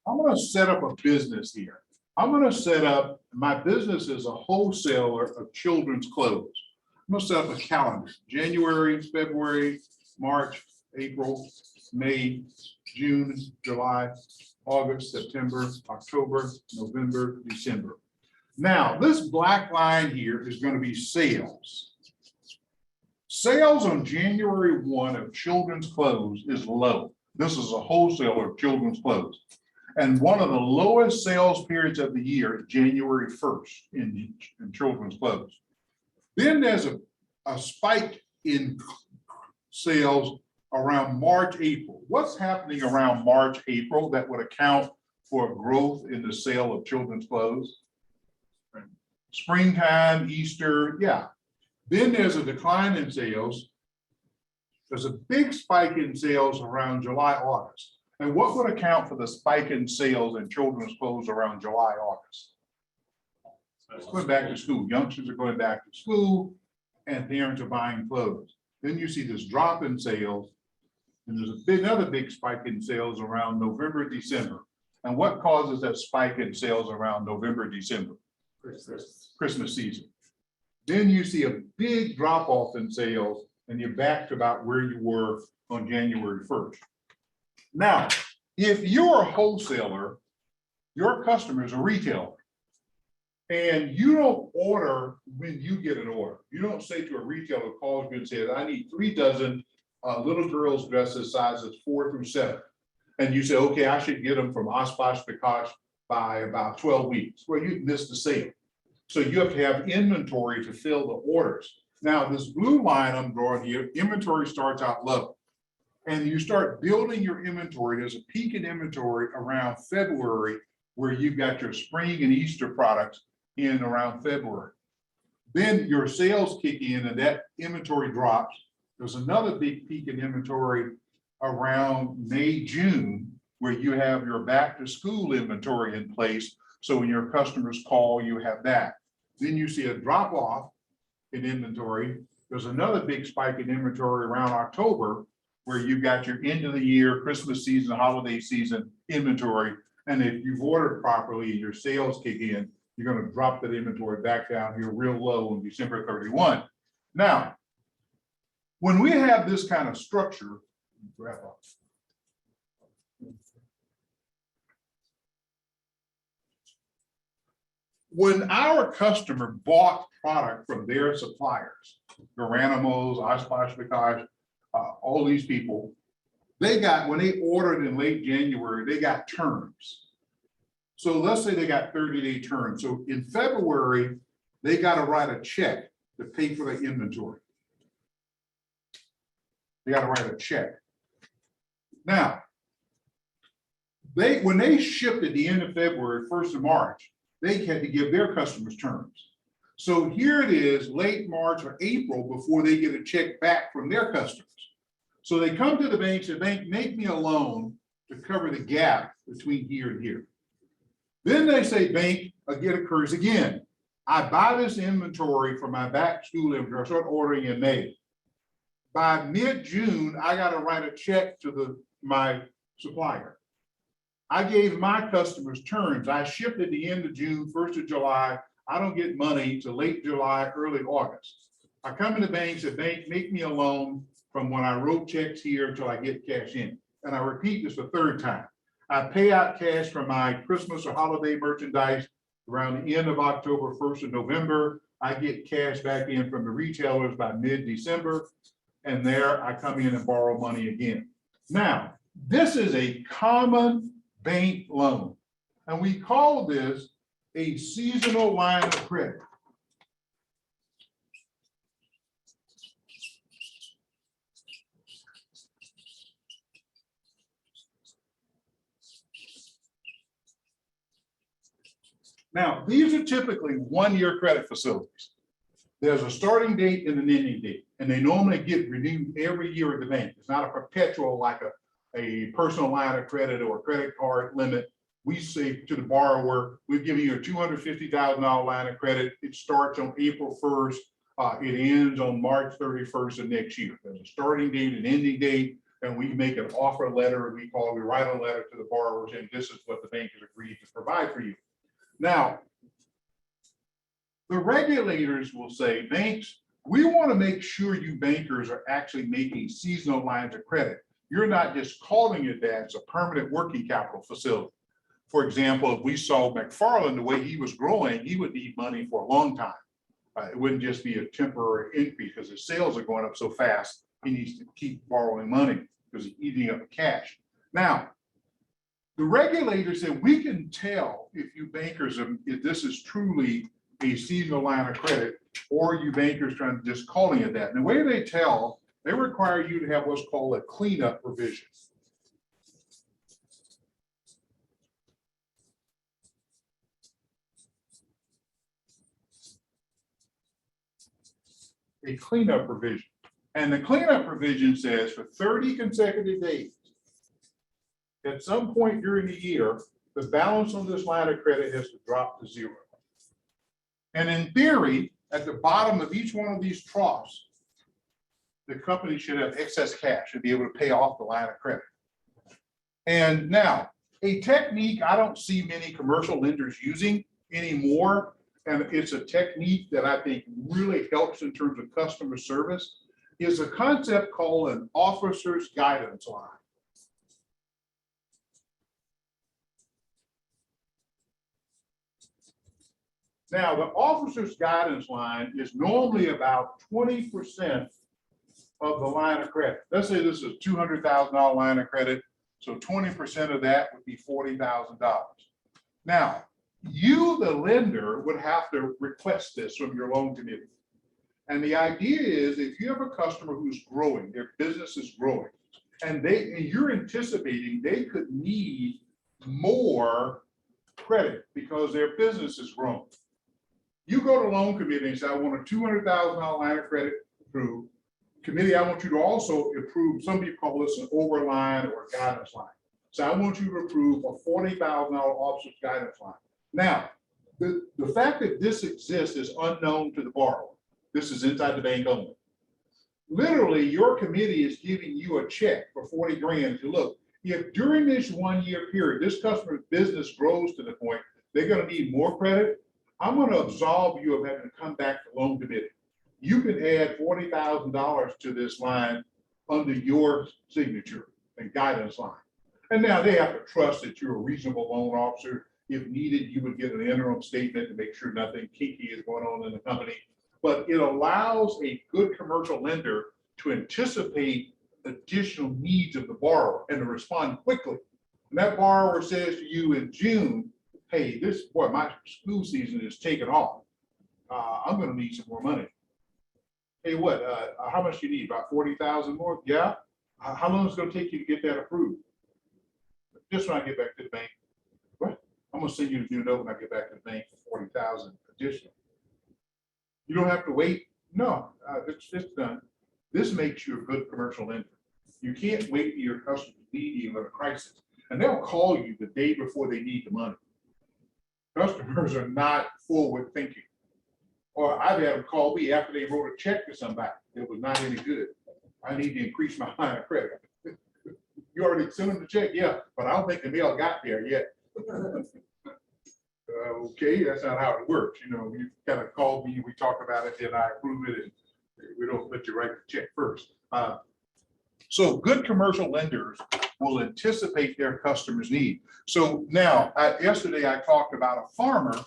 I'm going to set up a business here. I'm going to set up, my business is a wholesaler of children's clothes. I'm going to set up a calendar, January, February, March, April, May, June, July, August, September, October, November, December. Now, this black line here is going to be sales. Sales on January 1 of children's clothes is low. This is a wholesaler of children's clothes. And one of the lowest sales periods of the year is January 1st in children's clothes. Then there's a spike in sales around March, April. What's happening around March, April that would account for growth in the sale of children's clothes? Springtime, Easter, yeah. Then there's a decline in sales. There's a big spike in sales around July, August. And what would account for the spike in sales in children's clothes around July, August? It's going back to school. Youngsters are going back to school and parents are buying clothes. Then you see this drop in sales. And there's another big spike in sales around November, December. And what causes that spike in sales around November, December? Christmas season. Then you see a big drop off in sales and you're back to about where you were on January 1st. Now, if you're a wholesaler, your customer is a retailer. And you don't order when you get an order. You don't say to a retailer calls you and says, I need 3 dozen little girls' dresses sizes 4 through 7. And you say, okay, I should get them from Oshkosh B'gosh by about 12 weeks. Well, you missed the sale. So you have to have inventory to fill the orders. Now, this blue line I'm drawing here, inventory starts out low. And you start building your inventory. There's a peak in inventory around February where you've got your spring and Easter products in around February. Then your sales kick in and that inventory drops. There's another big peak in inventory around May, June, where you have your back to school inventory in place. So when your customers call, you have that. Then you see a drop off in inventory. There's another big spike in inventory around October, where you've got your end of the year, Christmas season, holiday season inventory. And if you've ordered properly, your sales kick in, you're going to drop that inventory back down here real low on December 31. Now, when we have this kind of structure, when our customer bought product from their suppliers, Garanimals, Oshkosh B'gosh, all these people, they got, when they ordered in late January, they got terms. So let's say they got 30-day terms. So in February, they got to write a check to pay for the inventory. They got to write a check. Now, when they shipped at the end of February, 1st of March, they had to give their customers terms. So here it is, late March or April before they get a check back from their customers. So they come to the bank and say, bank, make me a loan to cover the gap between here and here. Then they say, bank, again occurs again. I buy this inventory for my back to school inventory. I start ordering in May. By mid-June, I got to write a check to my supplier. I gave my customers terms. I shipped at the end of June, 1st of July. I don't get money till late July, early August. I come in the bank and say, bank, make me a loan from when I wrote checks here until I get cash in. And I repeat this a 3rd time. I pay out cash for my Christmas or holiday merchandise around the end of October, 1st of November. I get cash back in from the retailers by mid-December. And there I come in and borrow money again. Now, this is a common bank loan. And we call this a seasonal line of credit. Now, these are typically 1-year credit facilities. There's a starting date and an ending date, and they normally get renewed every year at the bank. It's not a perpetual like a personal line of credit or a credit card limit. We say to the borrower, we've given you a $250,000 line of credit. It starts on April 1st. It ends on March 31st of next year. There's a starting date and ending date, and we make an offer letter. We write a letter to the borrower saying this is what the bank has agreed to provide for you. Now, the regulators will say, banks, we want to make sure you bankers are actually making seasonal lines of credit. You're not just calling it that, it's a permanent working capital facility. For example, if we saw McFarland, the way he was growing, he would need money for a long time. It wouldn't just be a temporary increase because his sales are going up so fast, he needs to keep borrowing money because he's eating up the cash. Now, the regulators said, we can tell if you bankers, if this is truly a seasonal line of credit, or you bankers trying to just calling it that. And the way they tell, they require you to have what's called a cleanup provision. A cleanup provision. And the cleanup provision says for 30 consecutive days, at some point during the year, the balance on this line of credit has to drop to 0. And in theory, at the bottom of each one of these troughs, the company should have excess cash and be able to pay off the line of credit. And now, a technique I don't see many commercial lenders using anymore and it's a technique that I think really helps in terms of customer service, is a concept called an officer's guidance line. Now, the officer's guidance line is normally about 20% of the line of credit. Let's say this is a $200,000 line of credit, so 20% of that would be $40,000. Now, you, the lender, would have to request this from your loan committee. And the idea is, if you have a customer who's growing, their business is growing, and you're anticipating they could need more credit because their business is growing. You go to loan committee and say, I want a $200,000 line of credit approved. Committee, I want you to also approve, some people call this an overline or a guidance line. So I want you to approve a $40,000 officer's guidance line. Now, the fact that this exists is unknown to the borrower. This is inside the bank only. Literally, your committee is giving you a check for 40 grand to look. If during this 1 year period, this customer's business grows to the point they're going to need more credit, I'm going to absolve you of having to come back to loan committee. You can add $40,000 to this line under your signature and guidance line. And now they have to trust that you're a reasonable loan officer. If needed, you would get an interim statement to make sure nothing kinky is going on in the company. But it allows a good commercial lender to anticipate additional needs of the borrower and to respond quickly. And that borrower says to you in June, hey, my school season is taking off. I'm going to need some more money. Hey, how much do you need? About 40,000 more? Yeah. How long is it going to take you to get that approved? Just when I get back to the bank. What? I'm going to send you a new note when I get back to the bank for 40,000 additional. You don't have to wait. No, it's done. This makes you a good commercial lender. You can't wait for your customers to need you in a crisis. And they'll call you the day before they need the money. Customers are not forward thinking. Or I've had them call me after they wrote a check to somebody. It was not any good. I need to increase my line of credit. You already sent them the check? Yeah, but I don't think the mail got there yet. Okay, that's not how it works. You know, you kind of call me, we talk about it, then I approve it, and we don't let you write the check first. So good commercial lenders will anticipate their customers' need. So now, yesterday I talked about a farmer.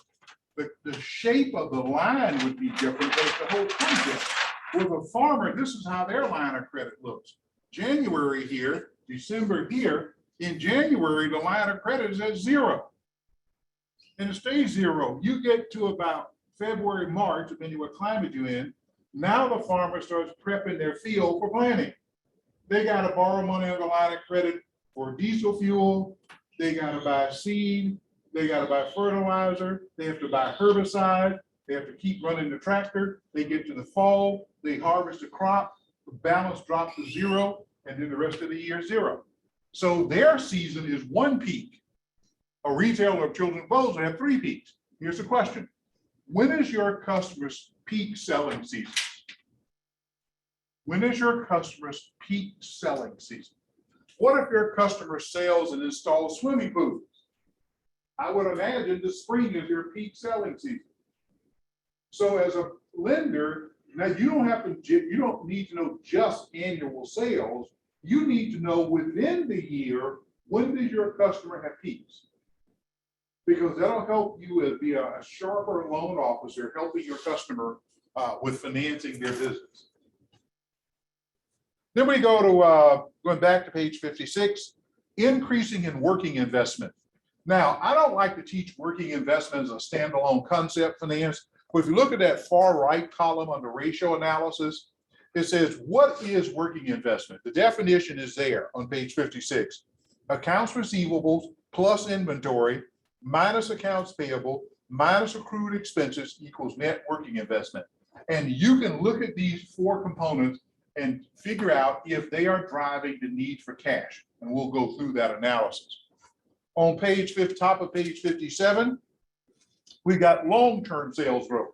The shape of the line would be different, but it's the whole concept. With a farmer, this is how their line of credit looks. January here, December here. In January, the line of credit is at 0. And it stays 0. You get to about February, March, depending what climate you're in. Now the farmer starts prepping their field for planting. They got to borrow money on the line of credit for diesel fuel. They got to buy seed. They got to buy fertilizer. They have to buy herbicide. They have to keep running the tractor. They get to the fall. They harvest the crop. The balance drops to 0. And then the rest of the year, 0. So their season is 1 peak. A retailer of children's clothes will have 3 peaks. Here's the question. When is your customer's peak selling season? When is your customer's peak selling season? What if your customer sells and installs swimming pools? I would imagine the spring is your peak selling season. So as a lender, now you don't need to know just annual sales. You need to know within the year, when does your customer have peaks? Because that'll help you be a sharper loan officer, helping your customer with financing their business. Then we go to, going back to page 56, increasing in working investment. Now, I don't like to teach working investment as a standalone concept finance, but if you look at that far right column on the ratio analysis, it says, what is working investment? The definition is there on page 56. Accounts receivables plus inventory minus accounts payable minus accrued expenses equals net working investment. And you can look at these 4 components and figure out if they are driving the need for cash. And we'll go through that analysis. On page 5, top of page 57, we got long-term sales growth.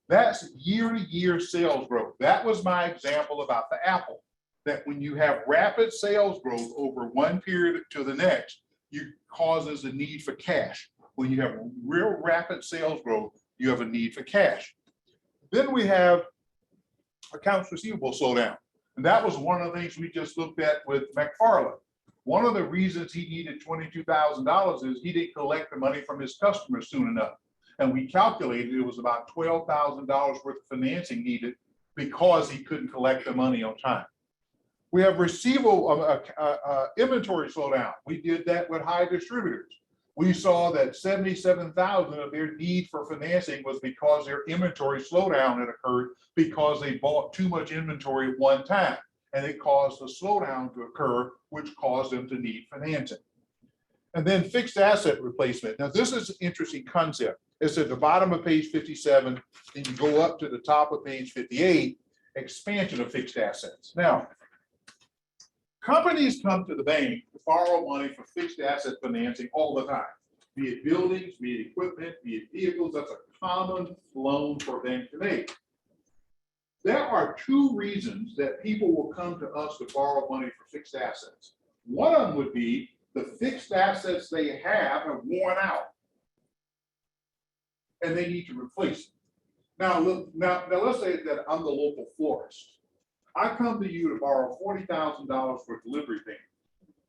That's year-to-year sales growth. That was my example about the Apple, that when you have rapid sales growth over one period to the next, it causes a need for cash. When you have real rapid sales growth, you have a need for cash. Then we have accounts receivable slow down. And that was one of the things we just looked at with McFarland. One of the reasons he needed $22,000 is he didn't collect the money from his customers soon enough. And we calculated it was about $12,000 worth of financing needed because he couldn't collect the money on time. We have receivable inventory slowdown. We did that with high distributors. We saw that 77,000 of their need for financing was because their inventory slowdown had occurred because they bought too much inventory at one time. And it caused a slowdown to occur, which caused them to need financing. And then fixed asset replacement. Now, this is an interesting concept. It's at the bottom of page 57, and you go up to the top of page 58, expansion of fixed assets. Now, companies come to the bank to borrow money for fixed asset financing all the time, be it buildings, be it equipment, be it vehicles. That's a common loan for a bank to make. There are two reasons that people will come to us to borrow money for fixed assets. One of them would be the fixed assets they have worn out and they need to replace them. Now let's say that I'm the local florist. I come to you to borrow $40,000 for delivery van.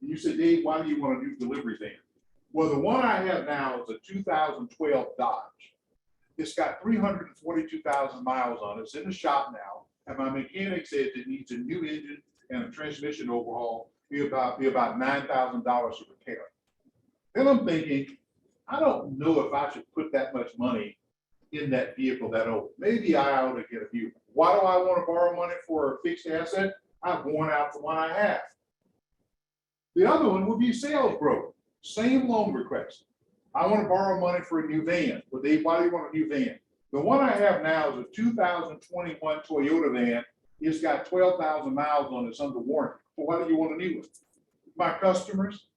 And you say, Dave, why do you want to do delivery van? Well, the one I have now is a 2012 Dodge. It's got 342,000 miles on it. It's in the shop now. And my mechanic says it needs a new engine and a transmission overhaul, be about $9,000 to repair. Then I'm thinking, I don't know if I should put that much money in that vehicle that old. Maybe I ought to get a vehicle. Why do I want to borrow money for a fixed asset? I've worn out the one I have. The other one would be sales growth. Same loan request. I want to borrow money for a new van. Well, Dave, why do you want a new van? The one I have now is a 2021 Toyota van. It's got 12,000 miles on it. It's under warranty. Well, why do you want a new one? My customers,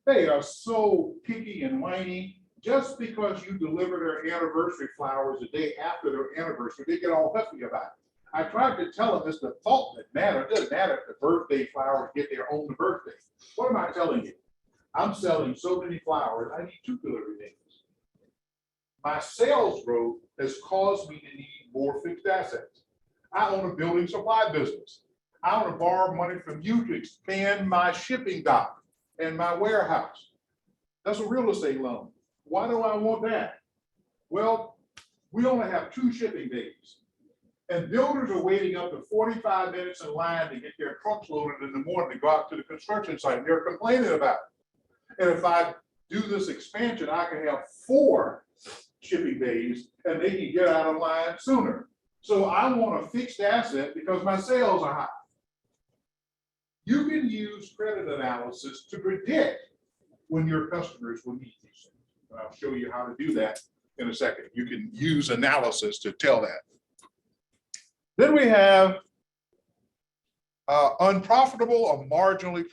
they are so picky and whiny. Just because you deliver their anniversary flowers the day after their anniversary, they get all huffy about it. I tried to tell them it's the thought that matters. It doesn't matter if the birthday flowers get their own birthday. What am I telling you? I'm selling so many flowers, I need 2 delivery days. My sales growth has caused me to need more fixed assets. I own a building supply business. I want to borrow money from you to expand my shipping dock and my warehouse. That's a real estate loan. Why do I want that? Well, we only have 2 shipping days. And builders are waiting up to 45 minutes in line to get their trucks loaded in the morning to go out to the construction site. They're complaining about it. And if I do this expansion, I can have 4 shipping days and they can get out of line sooner. So I want a fixed asset because my sales are high. You can use credit analysis to predict when your customers will need these things. And I'll show you how to do that in a second. You can use analysis to tell that. Then we have unprofitable or marginally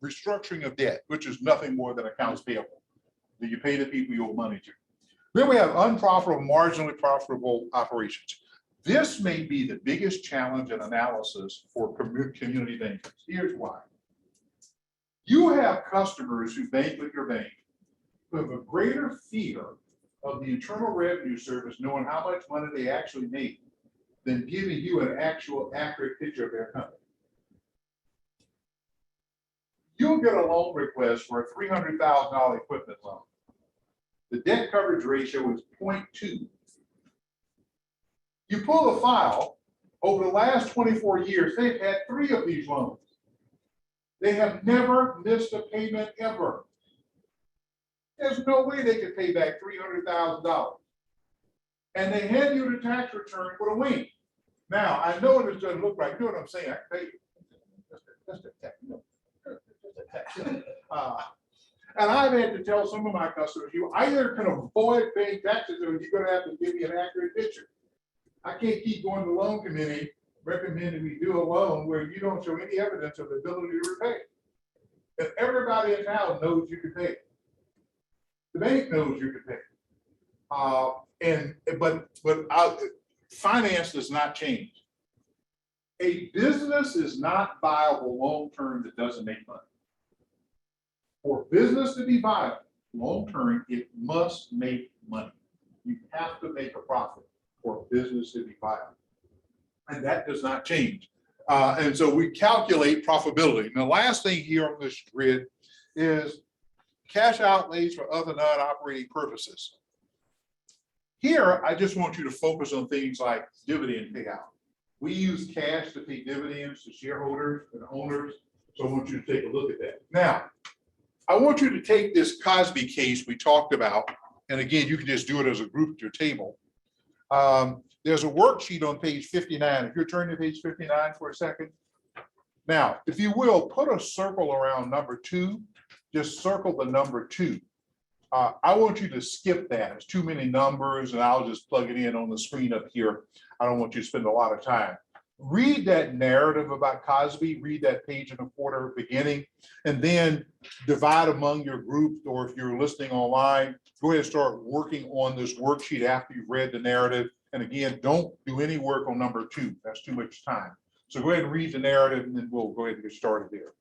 restructuring of debt, which is nothing more than accounts payable. Do you pay the people you owe money to? Then we have unprofitable, marginally profitable operations. This may be the biggest challenge in analysis for community bankers. Here's why. You have customers who bank with your bank who have a greater fear of the Internal Revenue Service knowing how much money they actually make than giving you an actual accurate picture of their company. You'll get a loan request for a $300,000 equipment loan. The debt coverage ratio is 0.2. You pull the file, over the last 24 years, they've had 3 of these loans. They have never missed a payment ever. There's no way they could pay back $300,000. And they hand you the tax return with a wink. Now, I know this doesn't look right. You know what I'm saying? I can pay you. Just a tax. And I've had to tell some of my customers, you either can avoid paying taxes or you're going to have to give me an accurate picture. I can't keep going to the loan committee recommending we do a loan where you don't show any evidence of the ability to repay. If everybody in town knows you can pay, the bank knows you can pay. But finance does not change. A business is not viable long-term that doesn't make money. For business to be viable long-term, it must make money. You have to make a profit for a business to be viable. And that does not change. And so we calculate profitability. And the last thing here on this grid is cash outlays for other non-operating purposes. Here, I just want you to focus on things like dividend payout. We use cash to pay dividends to shareholders and owners. So I want you to take a look at that. Now, I want you to take this Cosby case we talked about, and again, you can just do it as a group at your table. There's a worksheet on page 59. If you're turning to page 59 for a second. Now, if you will, put a circle around number 2. Just circle the number 2. I want you to skip that. It's too many numbers, and I'll just plug it in on the screen up here. I don't want you to spend a lot of time. Read that narrative about Cosby, read that page and a quarter beginning, and then divide among your group, or if you're listening online, go ahead and start working on this worksheet after you've read the narrative. And again, don't do any work on number 2. That's too much time. So go ahead and read the narrative, and then we'll go ahead and get started there.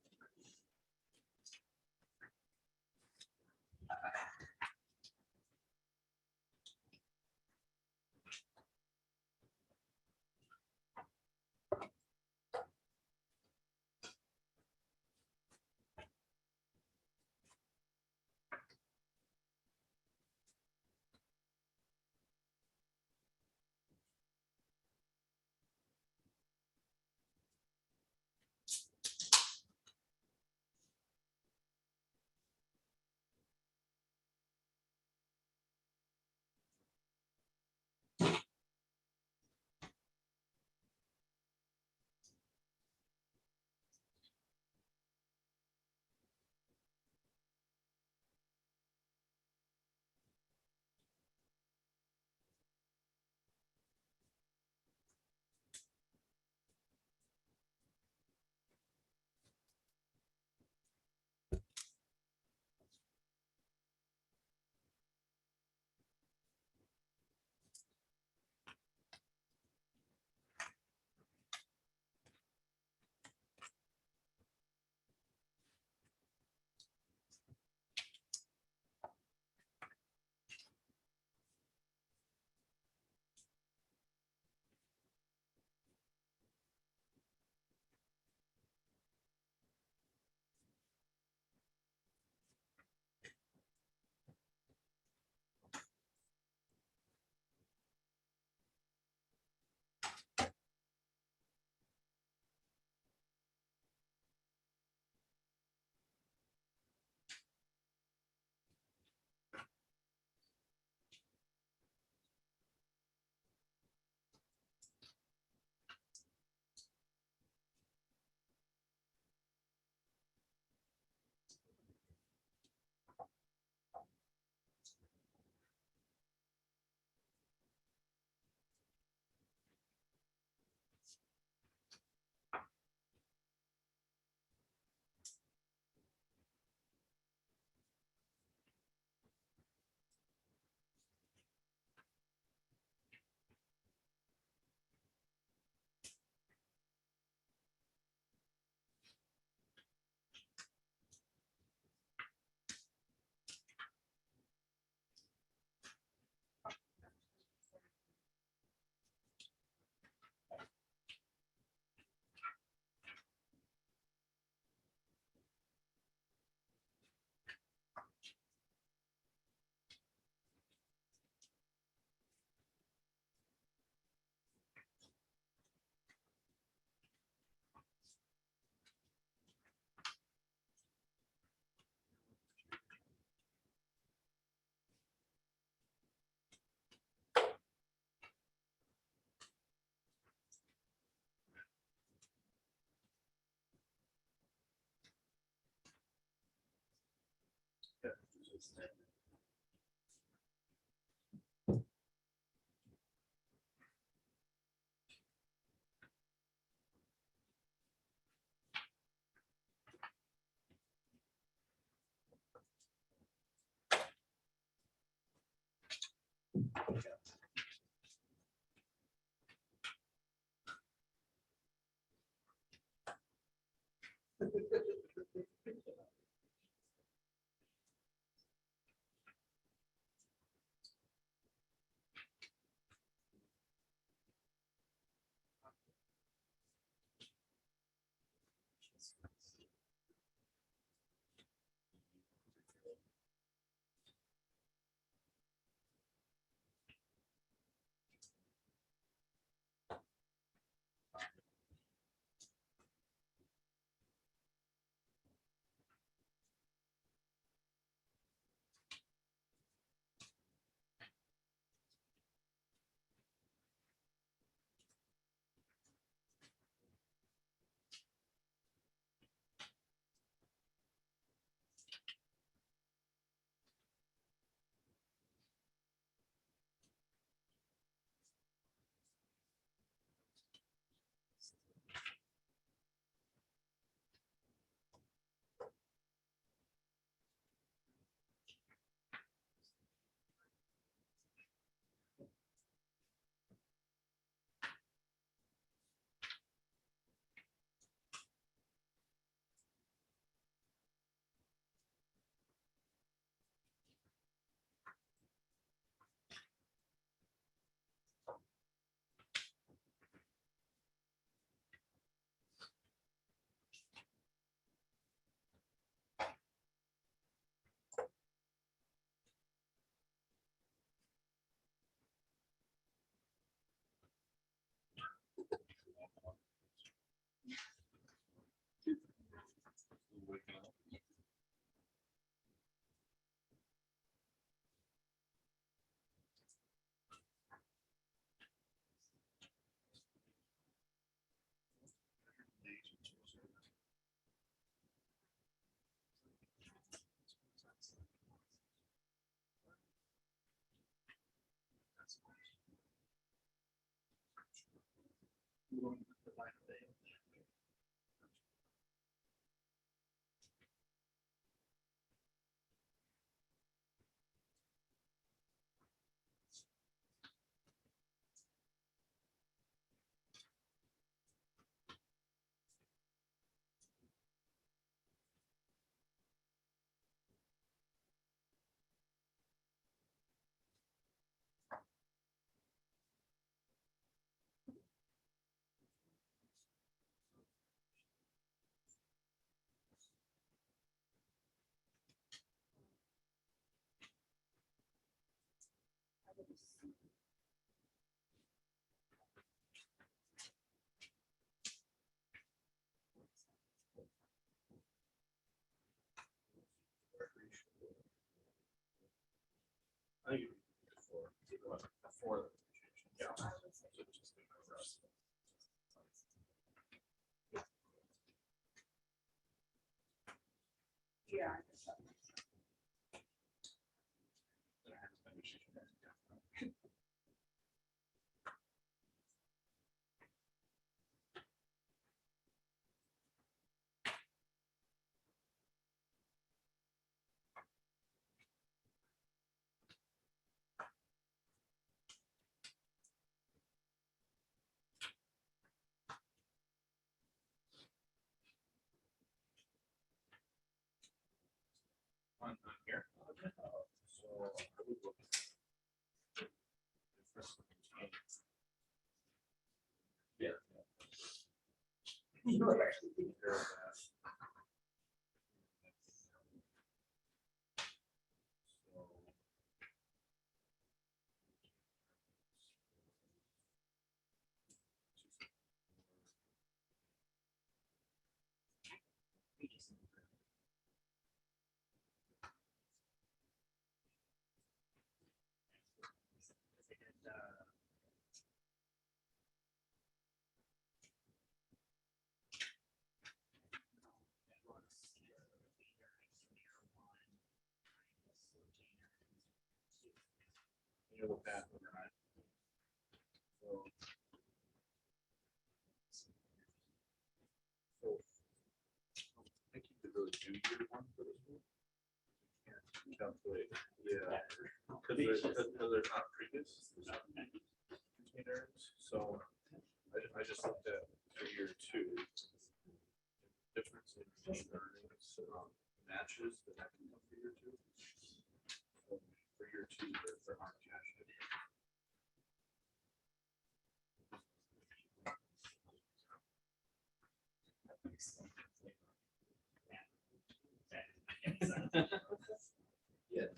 I think before, yeah. Yeah. On here. So I would look. Yeah. You were actually thinking. You know, that overnight. So I think you could really do year one for this one. You can't calculate, yeah, because there's not previous containers, so I just looked at for year two. Difference in earnings matches the next one for year two. So for year two, there aren't cash. Yeah.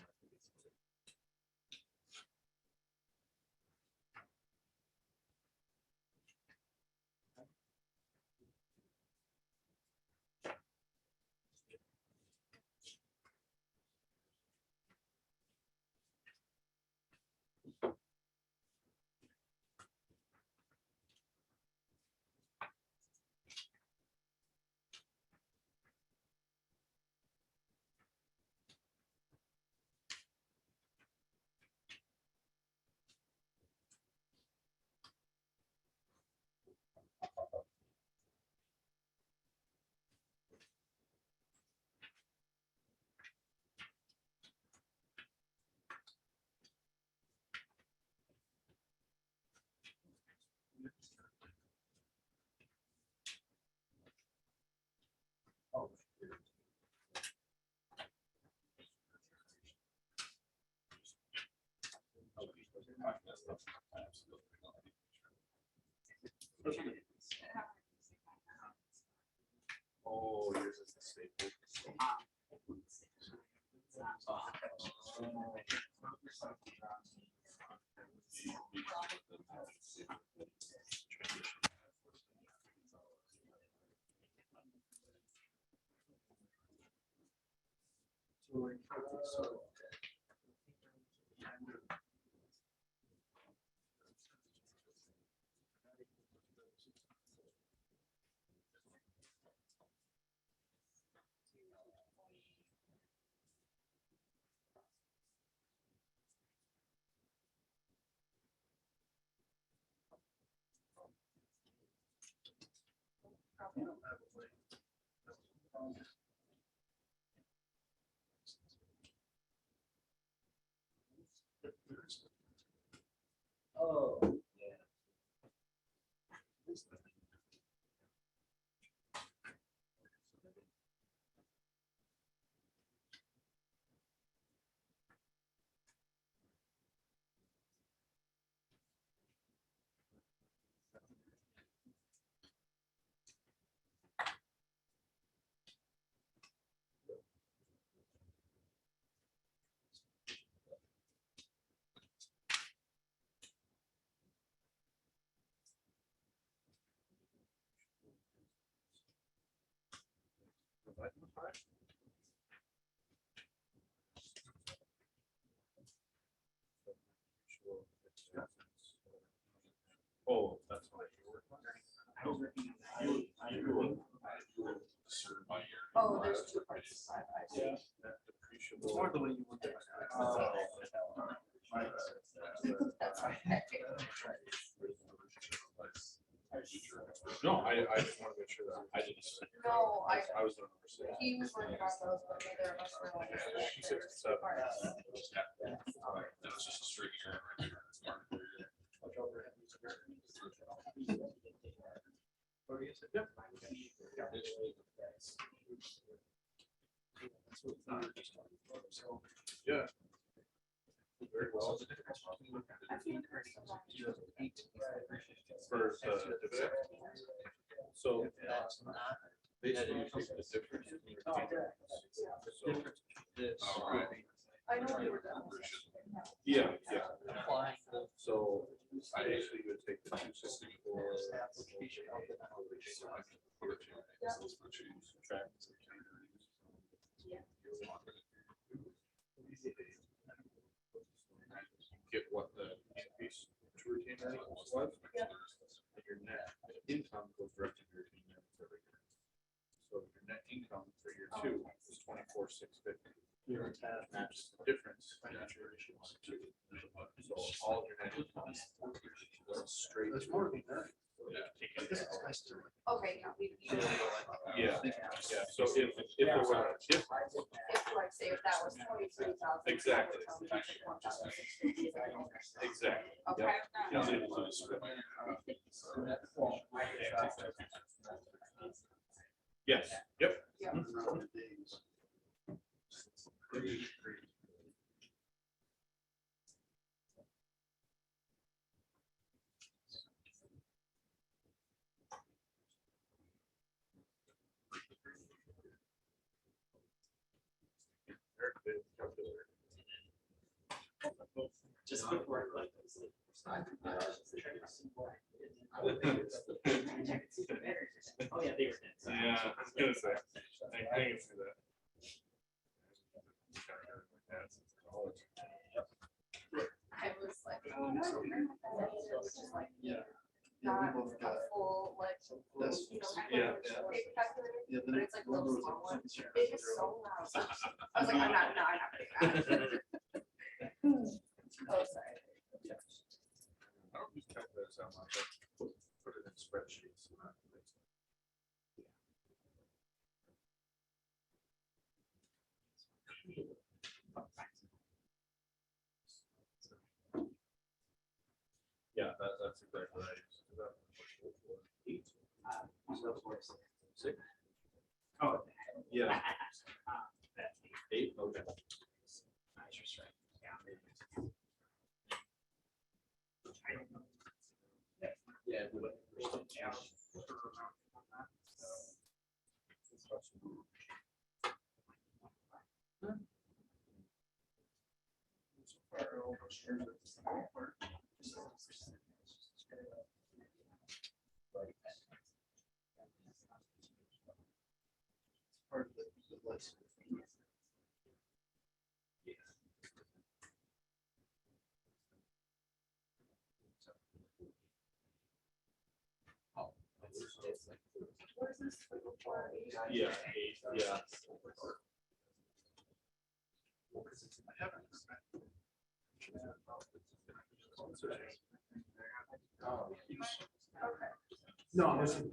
Oh, yours is the staple. Oh, yeah. Oh, that's why you were. I was working on that. Oh, there's two parts. Yeah. It's more the way you look at it. That's fine. No, I just want to make sure that I didn't. No, I was. Doing the He was working on those, but neither of us were like. She said it's up. parts. That was just a straight error right there. It's marked there. Yeah. Very well. For dividend. So basically, you take the difference. I know we were done. Yeah, yeah. So I basically would take the 264. Get what the increase to retain earnings was. And your net income goes direct to your retained earnings every year. So your net income for year 2 is 24,650. Matches the difference. So all of your net income goes straight. There's more to be done. Okay, yeah, we. Yeah, yeah. So if there was a difference. If like, say if that was 23,000. Exactly. Exactly. Okay. Yes, yep. Yeah. Just before I like this. Oh, yeah, they were dead. Yeah, I was gonna say. I can see that. I was like, oh, no, it was just like, Yeah. not We both a got full, like, this. you know, Yeah, paper calculator, Yeah, but it's like a little small one. Yeah. It is so loud. I was like, I'm not putting that. Oh, sorry. I don't use calculators that much. I put it in spreadsheets. Yeah, that's exactly right. Six? Oh. Yeah. That's 8, okay. just right. Yeah. I don't know. Yeah. We're still down. Part of the list. What is this? Yeah, yeah. Okay. No, this is.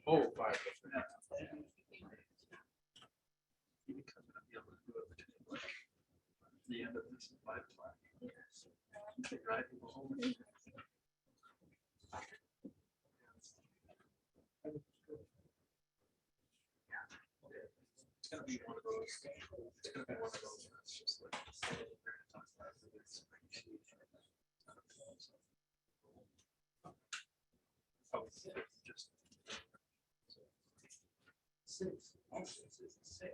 Oh, five. The end of this is 5 o'clock. Drive people home. It's gonna be one of those. It's gonna be one of those. It's just like. Oh, just. Six. Six.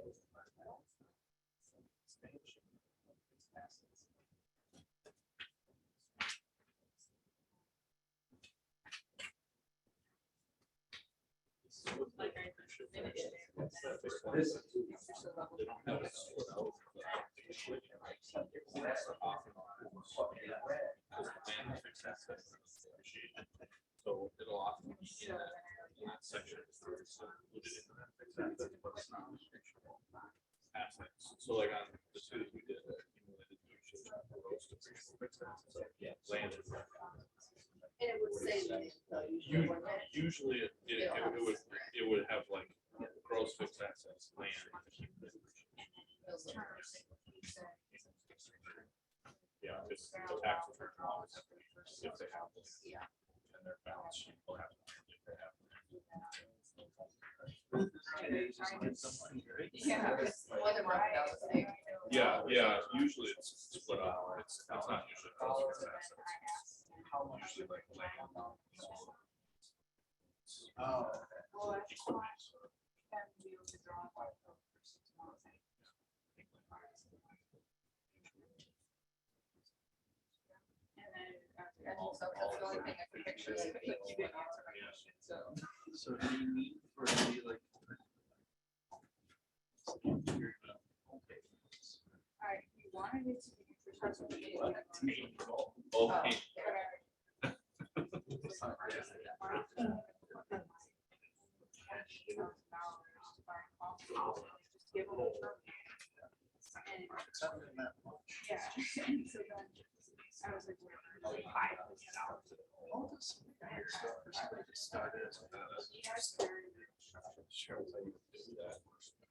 So it'll often be in that section. So included in that fixed assets, but it's not restrictional assets. So like on the two we did, accumulated depreciation, gross depreciation, fixed assets, so land is. And it would say. Usually it would have like gross fixed assets, land. Yeah, it's the tax return always have to be if they have this. Yeah. And their balance sheet will have. If they have. Yeah. Whether or not that was big. Yeah, usually it's split up, it's not usually gross fixed assets. Usually like land. Oh. Equipment. And so that's the only thing I could picture. Like, you didn't answer my question, so. So do you need for it to be like? Alright, you wanted it to be. Okay.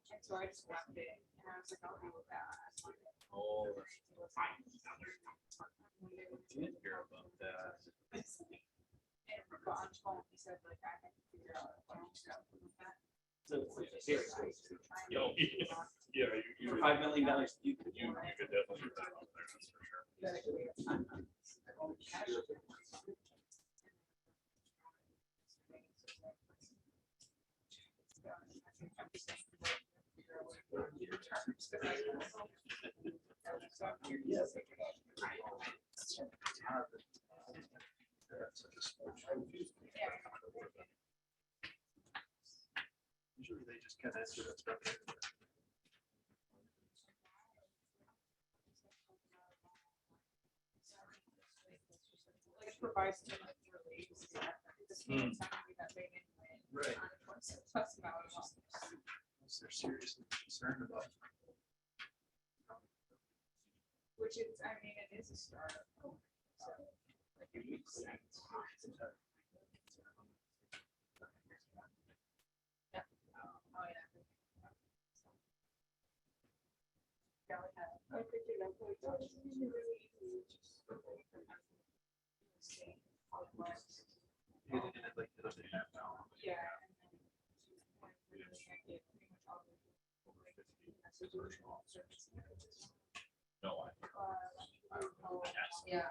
And so I just left it and I was like, I'll deal with that. Oh, did hear about that. And on phone, he said like, I had to figure out what I'm doing with that. Yo, yeah, you. For $5 million, you could. You could definitely get that out there, that's for sure. Usually they just kind of answer that stuff. Like it provides too much relief. This means something that they didn't win. Right. Plus about it. They're seriously concerned about. Which is, I mean, it is a startup. So, like, it makes sense. Yeah. Oh, yeah. Yeah, we have. I picked it up, like, oh, this is really easy, just for like, see how it works. Like the other day. Yeah. And then, like, really, I get pretty much all the, like, messages and all sorts of things. No, I. Yeah.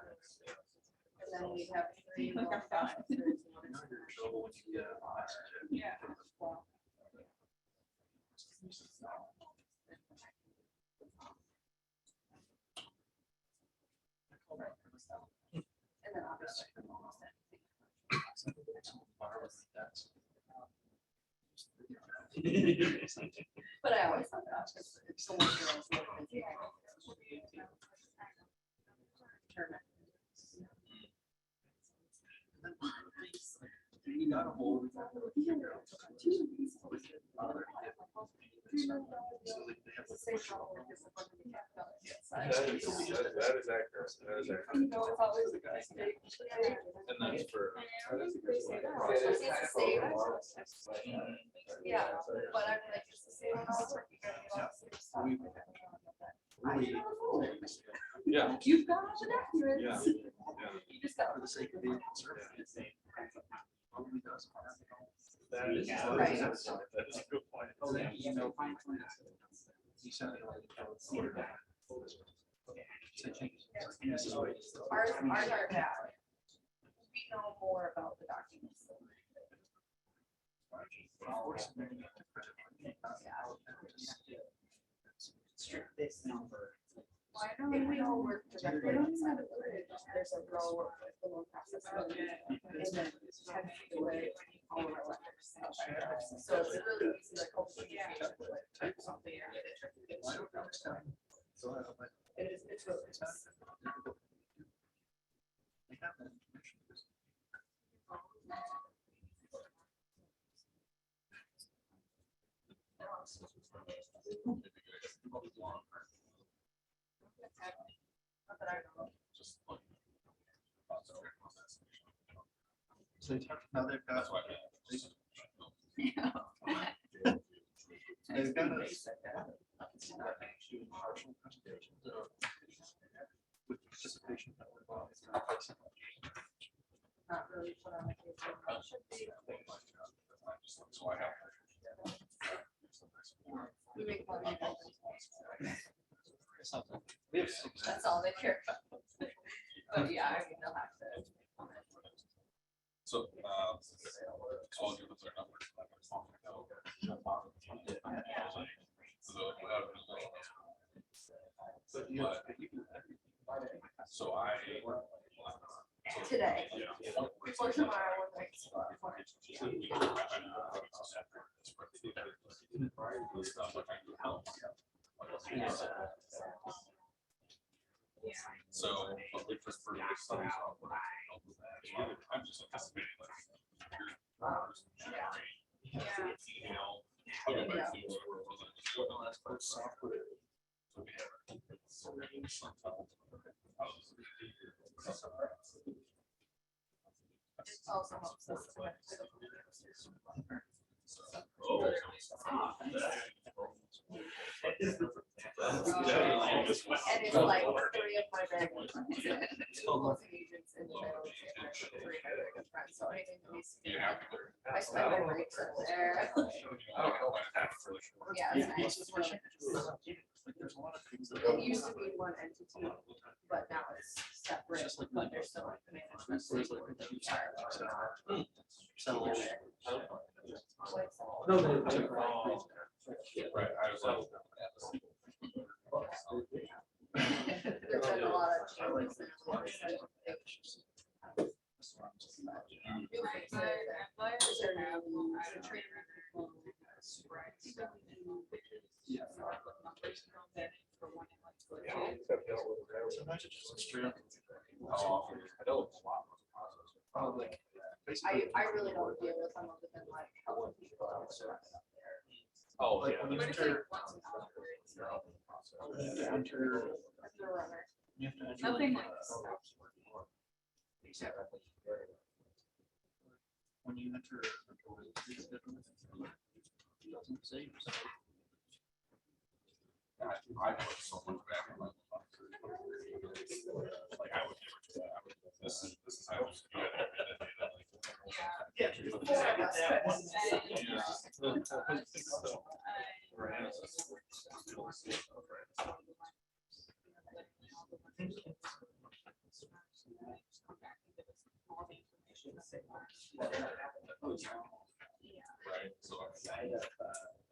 And then we have three. You know you're in trouble when you get a message. Yeah. And then obviously. But I always thought that was it's the one girl. You got a hold. It's the same problem with this one that we have done. That is accurate. That is accurate. You know, it's always the guy. And that's for. It's the same. Yeah, but I'm like, it's the same. You gotta get all the same stuff. I know. Yeah. You've got all the documents. Yeah. You just got. For the sake of being conservative. Probably doesn't. That is, Right. that's a good point. Oh, yeah, email. He sent it like. So change. This is what. Ours are bad. We know more about the documents. Strict this number. I know we all work together. There's a row of the loan process. And then 10 feet away, all of our letters. So it's really easy, like, hopefully, like, type something. So, It's really. Not that I know. So now they've got. They've got a. Partial presentations, with participation. Not really put on the case. It should be. We make money. We have 6. That's all they care about. But yeah, I mean, they'll have to. So, so I'll give us their numbers. So I. Today. Yeah. Before tomorrow, we're like. So, but we just for this stuff, I'm just anticipating like. Email. I'll go back to where was it? So we have. It also helps us. And it's like 3 of my very good friends. Closing agents in the middle. 3 of my very good friends. So anything that needs to be. I spend my breaks up there. Yeah, it's nice. It's really nice. It used to be one entity, but now it's separate, but there's still like management. Right, I was like. There's been a lot of changes. New faces. They're new. Sometimes it's just straight up. Like, I really don't deal with them other than like helping people out there. Oh, like when you enter, enter, The runner. you have to enter. Nothing like, nice. When you enter. It doesn't say. I put so much back in my. Like I would never do that. This is how. Yeah. Right, so.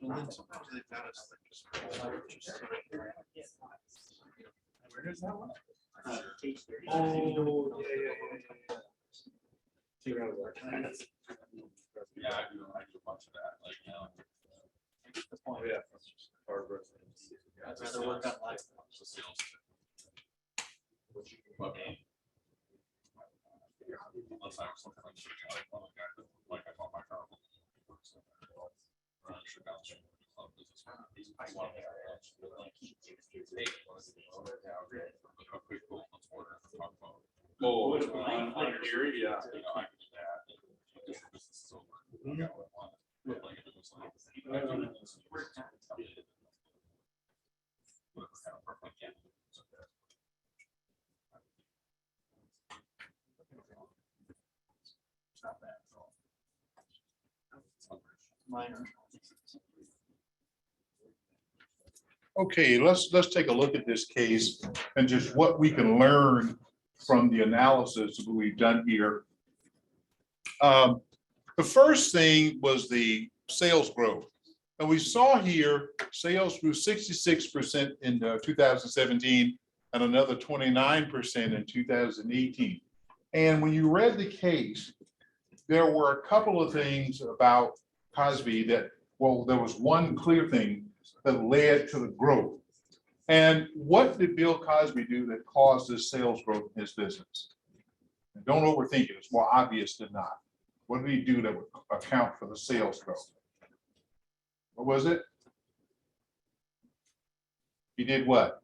And then sometimes they've got us like just. Where is that one? Oh, Yeah, I do a bunch of that, like, Oh, yeah. That's just Barbara. I'd rather work on live. it's a sales. But, unless I was looking like shooting, like one of the guys, that, like I bought my car. Shoot down the street. Oh, on Erie, yeah. Minor. Okay, let's take a look at this case and just what we can learn from the analysis that we've done here. The first thing was the sales growth. And we saw here, sales grew 66% in 2017 and another 29% in 2018. And when you read the case, there were a couple of things about Cosby that, well, there was one clear thing that led to the growth. And what did Bill Cosby do that caused this sales growth in his business? And don't overthink it, it's more obvious than not. What did he do that would account for the sales growth? What was it? He did what?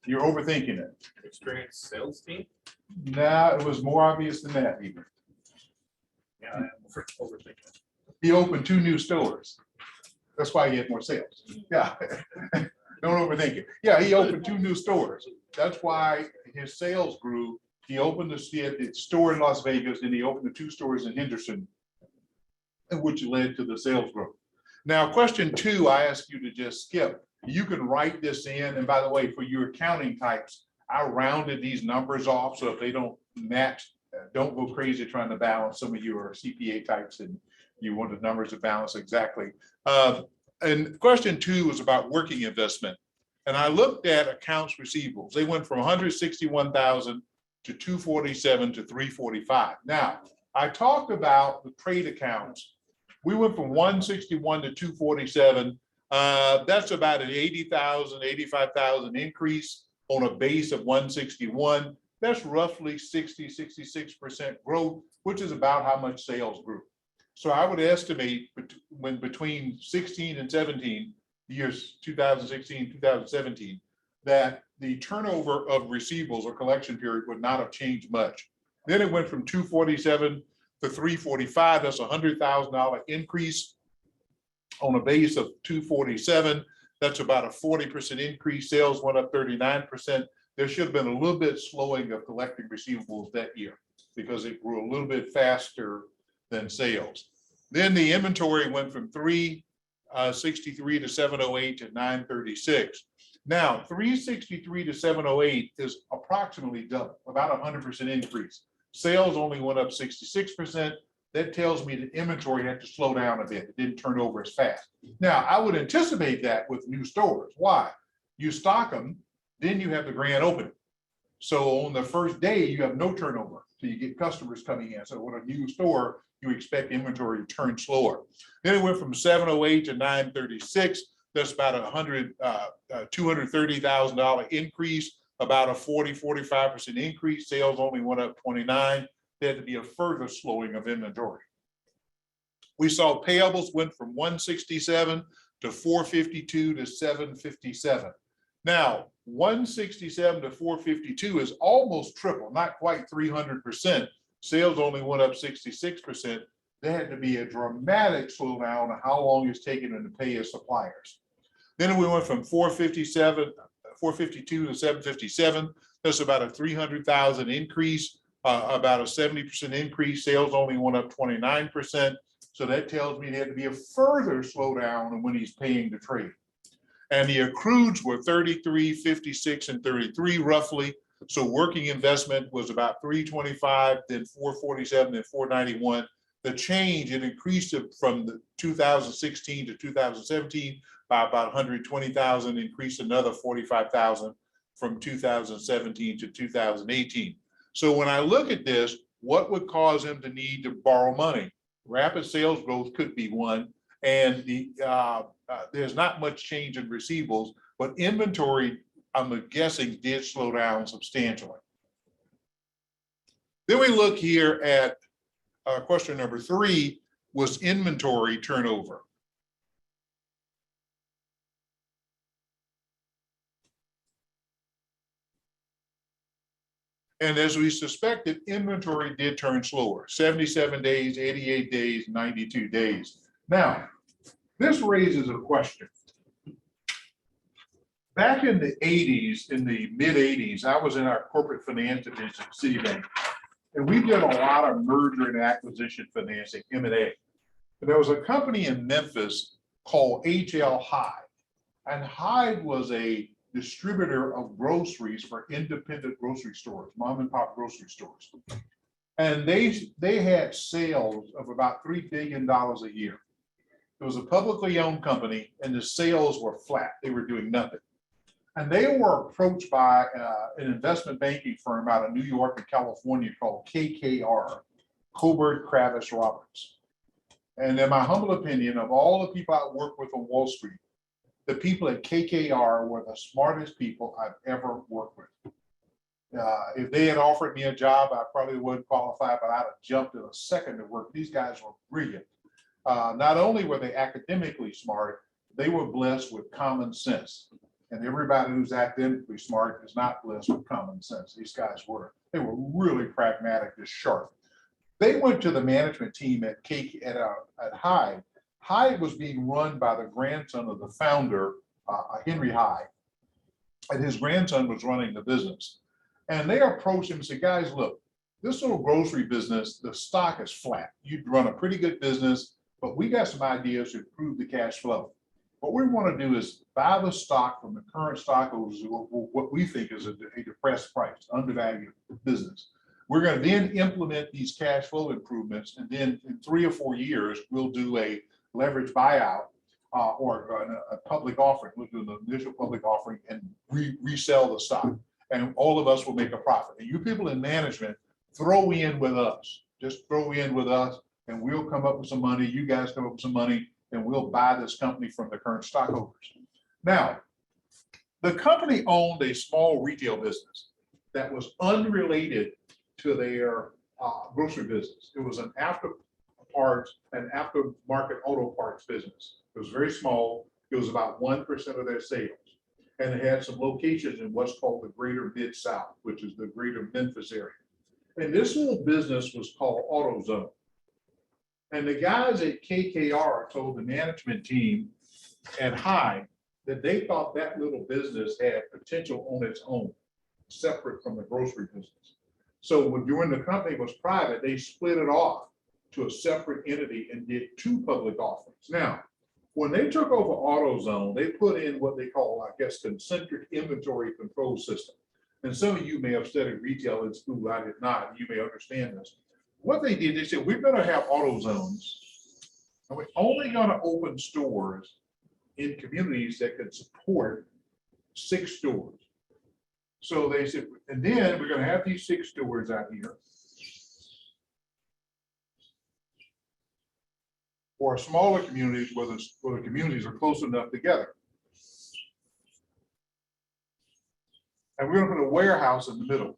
You're overthinking it. Experienced sales team? No, it was more obvious than that even. Yeah, I'm overthinking. He opened 2 new stores. That's why he had more sales. Yeah. Don't overthink it. Yeah, he opened 2 new stores. That's why his sales grew. He opened the store in Las Vegas, and he opened the 2 stores in Henderson, which led to the sales growth. Now, question 2, I ask you to just skip. You can write this in. And by the way, for your accounting types, I rounded these numbers off. So if they don't match, don't go crazy trying to balance. Some of you are CPA types and you want the numbers to balance exactly. And question 2 was about working investment. And I looked at accounts receivables. They went from 161,000 to 247 to 345. Now, I talked about the trade accounts. We went from 161 to 247. That's about an 80,000, 85,000 increase on a base of 161. That's roughly 60, 66% growth, which is about how much sales grew. So I would estimate when between 16 and 17, years 2016, 2017, that the turnover of receivables or collection period would not have changed much. Then it went from 247 to 345. That's a $100,000 increase on a base of 247. That's about a 40% increase. Sales went up 39%. There should have been a little bit slowing of collecting receivables that year because it grew a little bit faster than sales. Then the inventory went from 363 to 708 to 936. Now, 363 to 708 is approximately double, about 100% increase. Sales only went up 66%. That tells me that inventory had to slow down a bit. It didn't turn over as fast. Now, I would anticipate that with new stores. Why? You stock them, then you have the grand opening. So on the first day, you have no turnover. So you get customers coming in. So with a new store, you expect inventory to turn slower. Then it went from 708 to 936. That's about $230,000 increase, about a 40-45% increase. Sales only went up 29. There had to be a further slowing of inventory. We saw payables went from 167 to 452 to 757. Now, 167 to 452 is almost triple, not quite 300%. Sales only went up 66%. There had to be a dramatic slowdown on how long it's taken them to pay his suppliers. Then we went from 452 to 757. That's about a 300,000 increase, about a 70% increase. Sales only went up 29%. So that tells me there had to be a further slowdown when he's paying the trade. And the accrueds were 33, 56, and 33 roughly. So working investment was about 325, then 447, then 491. The change, it increased it from the 2016 to 2017 by about 120,000, increased another 45,000 from 2017 to 2018. So when I look at this, what would cause him to need to borrow money? Rapid sales growth could be one, and there's not much change in receivables, but inventory, I'm guessing, did slow down substantially. Then we look here at Question number 3 was inventory turnover. And as we suspected, inventory did turn slower, 77 days, 88 days, 92 days. Now, this raises a question. Back in the 80s, in the mid 80s, I was in our corporate finance division at Citibank. And we did a lot of merger and acquisition financing, M&A. And there was a company in Memphis called HL Hyde. And Hyde was a distributor of groceries for independent grocery stores, mom and pop grocery stores. And they had sales of about $3 billion a year. It was a publicly owned company and the sales were flat. They were doing nothing. And they were approached by an investment banking firm out of New York and California called KKR, Colbert Kravis Roberts. And in my humble opinion, of all the people I work with on Wall Street, the people at KKR were the smartest people I've ever worked with. If they had offered me a job, I probably wouldn't qualify, but I'd have jumped in a second to work. These guys were brilliant. Not only were they academically smart, they were blessed with common sense. And everybody who's academically smart is not blessed with common sense. These guys were. They were really pragmatic, just sharp. They went to the management team at Hyde. Hyde was being run by the grandson of the founder, Henry Hyde. And his grandson was running the business. And they approached him and said, guys, look, this little grocery business, the stock is flat. You run a pretty good business, but we got some ideas to improve the cash flow. What we want to do is buy the stock from the current stockholders, what we think is a depressed price, undervalued business. We're going to then implement these cash flow improvements, and then in 3 or 4 years, we'll do a leverage buyout or a public offering. We'll do an initial public offering and resell the stock, and all of us will make a profit. And you people in management, throw in with us. Just throw in with us, and we'll come up with some money. You guys come up with some money, and we'll buy this company from the current stockholders. Now, the company owned a small retail business that was unrelated to their grocery business. It was an aftermarket auto parts business. It was very small. It was about 1% of their sales. And it had some locations in what's called the Greater Mid-South, which is the greater Memphis area. And this little business was called AutoZone. And the guys at KKR told the management team at Hyde that they thought that little business had potential on its own, separate from the grocery business. So when the company was private, they split it off to a separate entity and did 2 public offerings. Now, when they took over AutoZone, they put in what they call, I guess, concentric inventory control system. And some of you may have studied retail in school. I did not. You may understand this. What they did, they said, we're going to have AutoZones, and we're only going to open stores in communities that can support 6 stores. So they said, and then we're going to have these 6 stores out here for smaller communities where the communities are close enough together. And we're going to put a warehouse in the middle.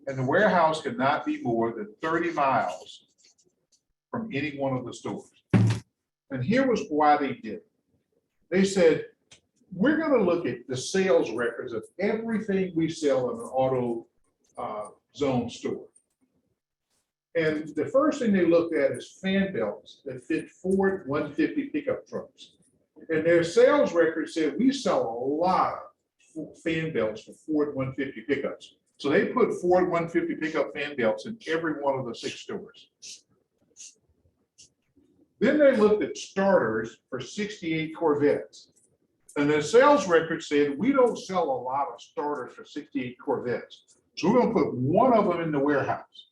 And the warehouse cannot be more than 30 miles from any one of the stores. And here was why they did it. They said, we're going to look at the sales records of everything we sell in an auto zone store. And the first thing they looked at is fan belts that fit Ford 150 pickup trucks. And their sales record said we sell a lot of fan belts for Ford 150 pickups. So they put Ford 150 pickup fan belts in every one of the 6 stores. Then they looked at starters for 68 Corvettes. And the sales record said, we don't sell a lot of starters for 68 Corvettes. So we're going to put one of them in the warehouse.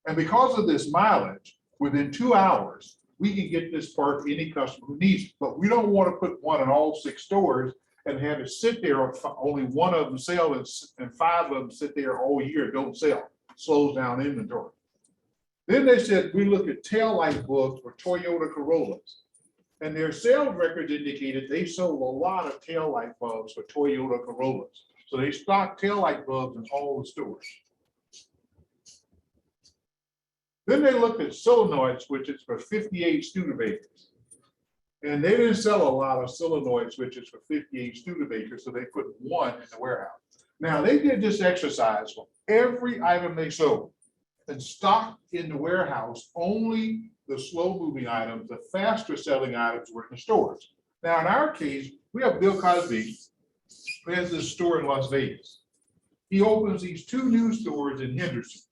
And because of this mileage, within 2 hours, we can get this part to any customer who needs it. But we don't want to put one in all 6 stores and have it sit there, only one of them sell and 5 of them sit there all year, don't sell, slows down inventory. Then they said, we look at taillight bulbs for Toyota Corollas. And their sales records indicated they sold a lot of taillight bulbs for Toyota Corollas. So they stocked taillight bulbs in all the stores. Then they looked at solenoid switches for 58 Studebakers. And they didn't sell a lot of solenoid switches for 58 Studebakers, so they put one in the warehouse. Now, they did this exercise for every item they sold and stocked in the warehouse only the slow-moving items, the faster-selling items were in the stores. Now, in our case, we have Bill Cosby, who has this store in Las Vegas. He opens these 2 new stores in Henderson.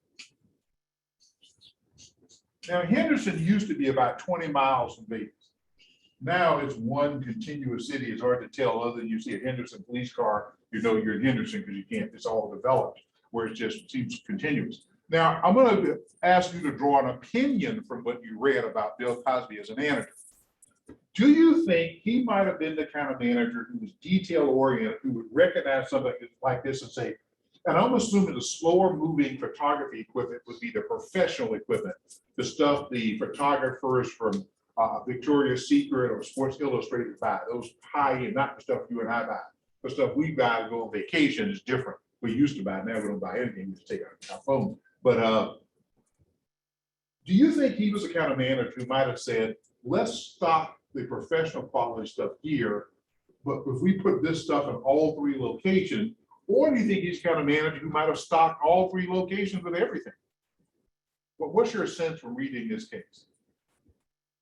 Now, Henderson used to be about 20 miles from Vegas. Now it's one continuous city. It's hard to tell other than you see a Henderson police car, you know you're in Henderson because you can't, it's all developed, where it just seems continuous. Now, I'm going to ask you to draw an opinion from what you read about Bill Cosby as a manager. Do you think he might have been the kind of manager who was detail oriented, who would recognize something like this and say, and I'm assuming the slower moving photography equipment would be the professional equipment, the stuff the photographers from Victoria's Secret or Sports Illustrated buy, those high end, not the stuff you and I buy. The stuff we buy to go on vacation is different. We used to buy, now we don't buy anything, we just take our phone. But do you think he was the kind of manager who might have said, let's stock the professional quality stuff here, but if we put this stuff in all 3 locations, or do you think he's the kind of manager who might have stocked all 3 locations with everything? Well, what's your sense from reading this case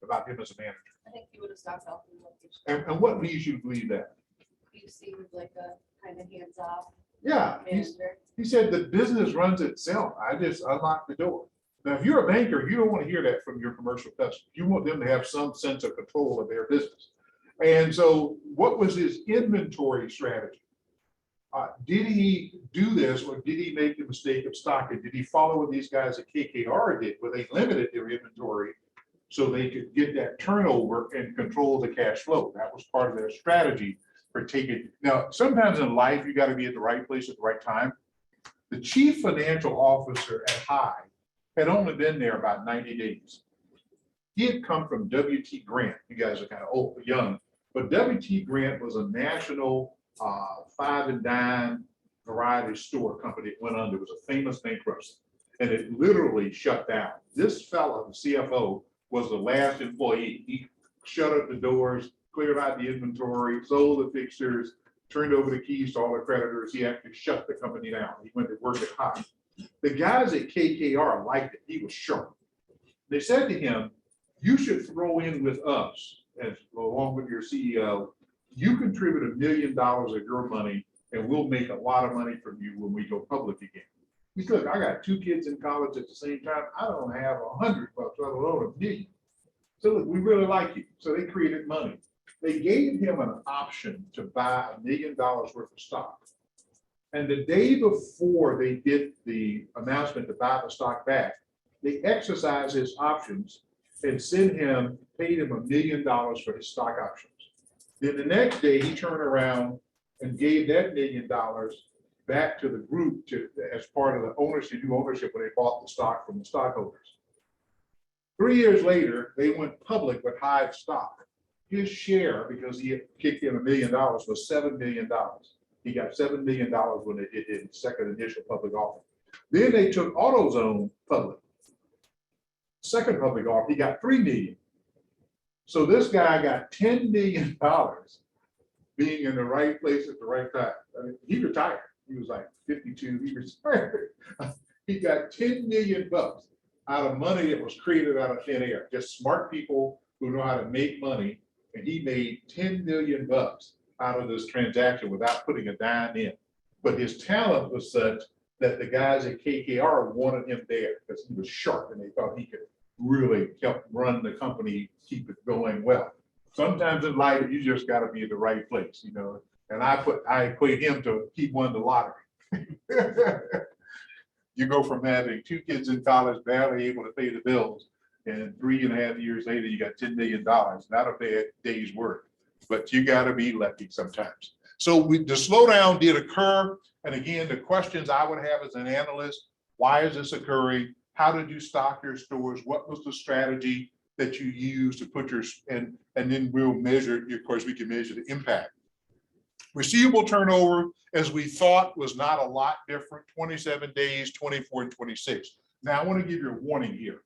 about him as a manager? I think he would have stopped off in location. And what leads you to believe that? He seemed like a kind of hands-off Yeah, manager. he said the business runs itself. I just unlock the door. Now, if you're a banker, you don't want to hear that from your commercial customers. You want them to have some sense of control of their business. And so what was his inventory strategy? Did he do this, or did he make the mistake of stocking? Did he follow what these guys at KKR did, where they limited their inventory so they could get that turnover and control the cash flow? That was part of their strategy for taking. Now, sometimes in life, you got to be at the right place at the right time. The chief financial officer at High had only been there about 90 days. He had come from W.T. Grant. You guys are kind of old, young, but W.T. Grant was a national 5 and dime variety store company. It went under. It was a famous bankruptcy, and it literally shut down. This fellow, the CFO, was the last employee. He shut up the doors, cleared out the inventory, sold the fixtures, turned over the keys to all the creditors. He actually shut the company down. He went to work at High. The guys at KKR liked it. He was sharp. They said to him, you should throw in with us, as along with your CEO, you contribute $1 million of your money and we'll make a lot of money from you when we go public again. He said, look, I got 2 kids in college at the same time. I don't have $100, let alone $1 million. So look, we really like you. So they created money. They gave him an option to buy $1 million worth of stock. And the day before they did the announcement to buy the stock back, they exercised his options and paid him $1 million for his stock options. Then the next day he turned around and gave that $1 million back to the group as part of the ownership, new ownership, when they bought the stock from the stockholders. 3 years later, they went public with Hive stock. His share, because he had kicked in $1 million, was $7 million. He got $7 million when they did his second initial public offering. Then they took AutoZone public. Second public offering, he got $3 million. So this guy got $10 million being in the right place at the right time. I mean, he retired. He was like 52, he retired. He got $10 million out of money that was created out of thin air. Just smart people who know how to make money. And he made $10 million out of this transaction without putting a dime in. But his talent was such that the guys at KKR wanted him there because he was sharp and they thought he could really help run the company, keep it going well. Sometimes in life, you just got to be in the right place, you know. And I equate him to he won the lottery. You go from having 2 kids in college, barely able to pay the bills, and 3.5 years later, you got $10 million. Not a bad day's work, but you got to be lucky sometimes. So the slowdown did occur. And again, the questions I would have as an analyst, why is this occurring? How did you stock your stores? What was the strategy that you used to put your, and then we'll measure, of course, we can measure the impact. Receivable turnover, as we thought, was not a lot different, 27 days, 24 and 26. Now I want to give you a warning here.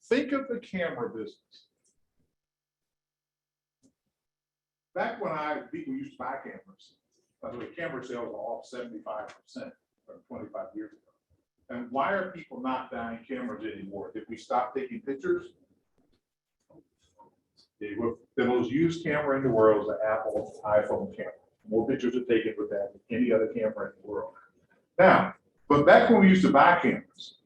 think of the camera business. Back when people used to buy cameras, by the way, camera sales are off 75% from 25 years ago. And why are people not buying cameras anymore? Did we stop taking pictures? The most used camera in the world is the Apple iPhone camera. More pictures are taken with that than any other camera in the world. Now, but back when we used to buy cameras,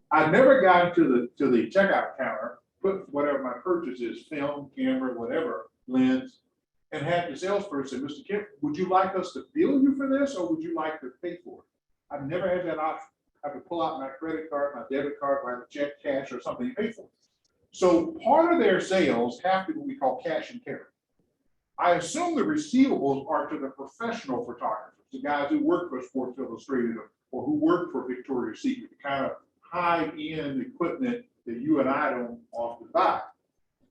I never got to the checkout counter, put whatever my purchase is, film, camera, whatever, lens, and had the salesperson, Mr. Kemp, would you like us to bill you for this, or would you like to pay for it? I've never had that option. I have to pull out my credit card, my debit card, write a check, cash, or something, pay for it. So part of their sales have to be what we call cash and carry. I assume the receivables are to the professional photographers, the guys who work for Sports Illustrated or who work for Victoria's Secret, the kind of high-end equipment that you and I don't often buy.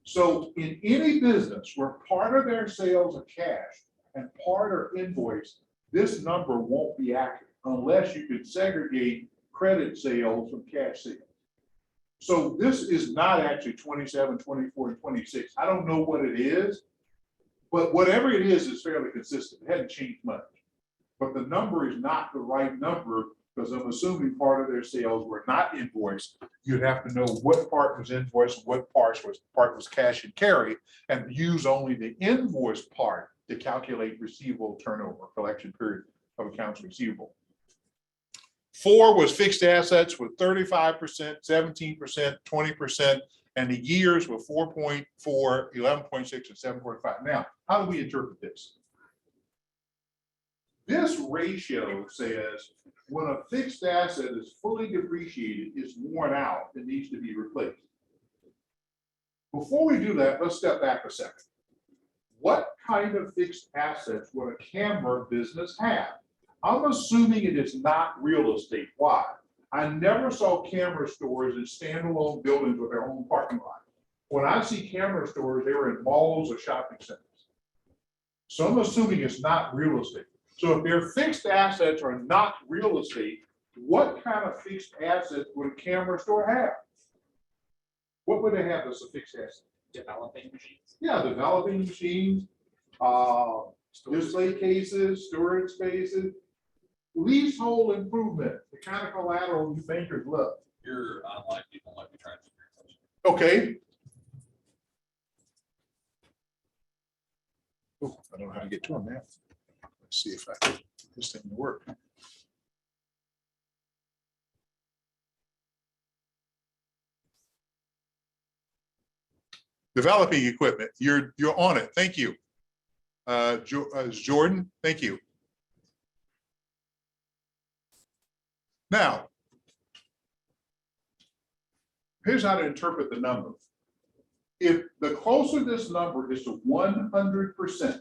So in any business where part of their sales are cash and part are invoice, this number won't be accurate unless you can segregate credit sales from cash sales. So this is not actually 27, 24, and 26. I don't know what it is, but whatever it is fairly consistent. It hasn't changed much. But the number is not the right number because I'm assuming part of their sales were not invoiced. You'd have to know what part was invoiced, what part was cash and carry, and use only the invoice part to calculate receivable turnover, collection period of accounts receivable. 4 was fixed assets with 35%, 17%, 20%, and the years were 4.4, 11.6, and 7.5. Now, how do we interpret this? This ratio says when a fixed asset is fully depreciated, it's worn out, it needs to be replaced. Before we do that, let's step back a second. What kind of fixed assets would a camera business have? I'm assuming it is not real estate. Why? I never saw camera stores in standalone buildings with their own parking lot. When I see camera stores, they were in malls or shopping centers. So I'm assuming it's not real estate. So if their fixed assets are not real estate, what kind of fixed assets would a camera store have? What would they have as a fixed asset? Developing machines. Yeah, developing machines, display cases, storage spaces, leasehold improvement, the kind of collateral you bankers love. Your online people might be trying to figure it out. Okay. Oh, I don't know how to get to them now. Let's see if I can, this thing will work. Developing equipment, you're on it. Thank you. Jordan, thank you. Now, here's how to interpret the number. If the closer this number is to 100%,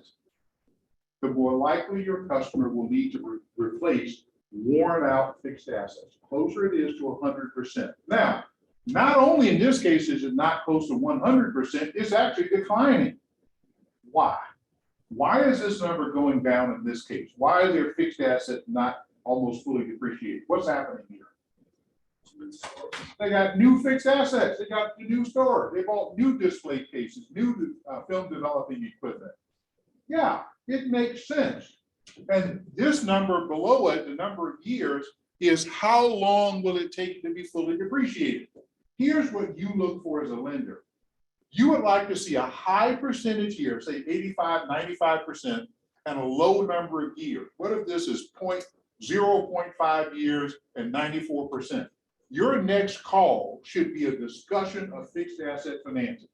the more likely your customer will need to replace worn out fixed assets. The closer it is to 100%. Now, not only in this case is it not close to 100%, it's actually declining. Why? Why is this number going down in this case? Why is their fixed asset not almost fully depreciated? What's happening here? They got new fixed assets. They got the new store. They bought new display cases, new film developing equipment. Yeah, it makes sense. And this number below it, the number of years, is how long will it take to be fully depreciated? Here's what you look for as a lender. You would like to see a high percentage here, say 85, 95%, and a low number of years. What if this is 0.5 years and 94%? Your next call should be a discussion of fixed asset financing.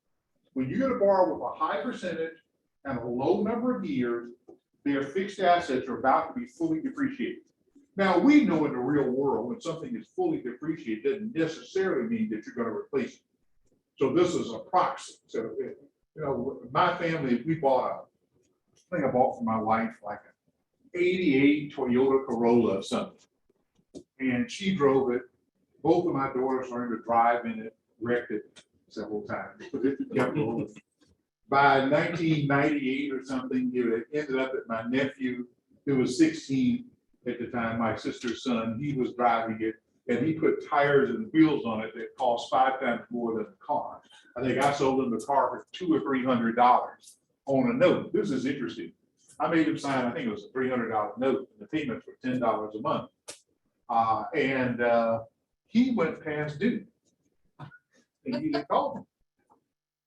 When you're going to borrow with a high percentage and a low number of years, their fixed assets are about to be fully depreciated. Now, we know in the real world, when something is fully depreciated, it doesn't necessarily mean that you're going to replace it. So this is a proxy. So, you know, my family, we bought I think I bought for my wife like an 88 Toyota Corolla or something. And she drove it. Both of my daughters learned to drive in it, wrecked it several times. But it kept rolling. By 1998 or something, it ended up at my nephew, who was 16 at the time, my sister's son. He was driving it. and he put tires and wheels on it that cost 5 times more than the car. I think I sold him the car for $200 or $300 on a note. This is interesting. I made him sign, I think it was a $300 note, and the payments were $10 a month. He went past due. And he didn't call me.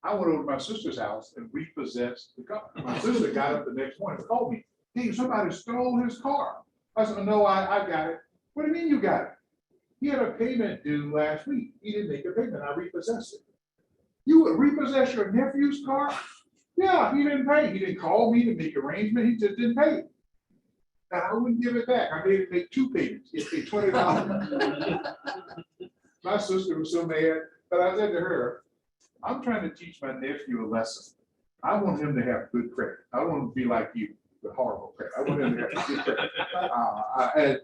I went over to my sister's house and repossessed the car. My sister got up the next morning and called me. Hey, somebody stole his car. I said, no, I got it. What do you mean you got it? He had a payment due last week. He didn't make a payment. I repossessed it. You would repossess your nephew's car? Yeah, he didn't pay. He didn't call me to make arrangement. He just didn't pay. And I wouldn't give it back. I made him make 2 payments. He paid $20. My sister was so mad, but I said to her, I'm trying to teach my nephew a lesson. I want him to have good credit. I don't want him to be like you, the horrible credit. I want him to have good credit.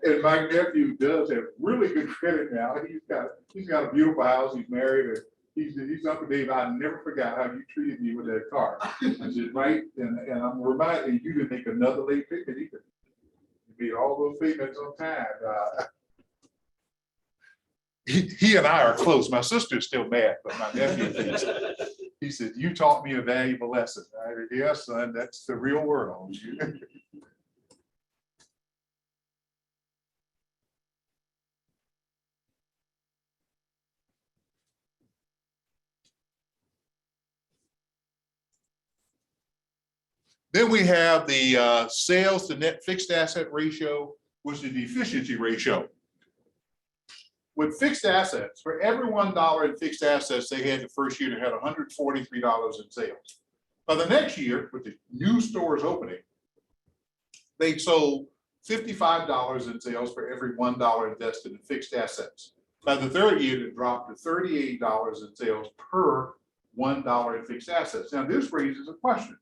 And my nephew does have really good credit now. He's got a beautiful house. He's married. And he's up to date. I never forgot how you treated me with that car. I said, right, and I'm reminded you didn't make another late payment either. You made all those payments on time. He and I are close. My sister's still mad, but my nephew thinks, he said, you taught me a valuable lesson. I said, yes, son, that's the real world. Then we have the sales to net fixed asset ratio, which is the efficiency ratio. With fixed assets, for every $1 in fixed assets they had the first year, they had $143 in sales. By the next year, with the new stores opening, they sold $55 in sales for every $1 invested in fixed assets. By the third year, it dropped to $38 in sales per $1 in fixed assets. Now, this raises a question.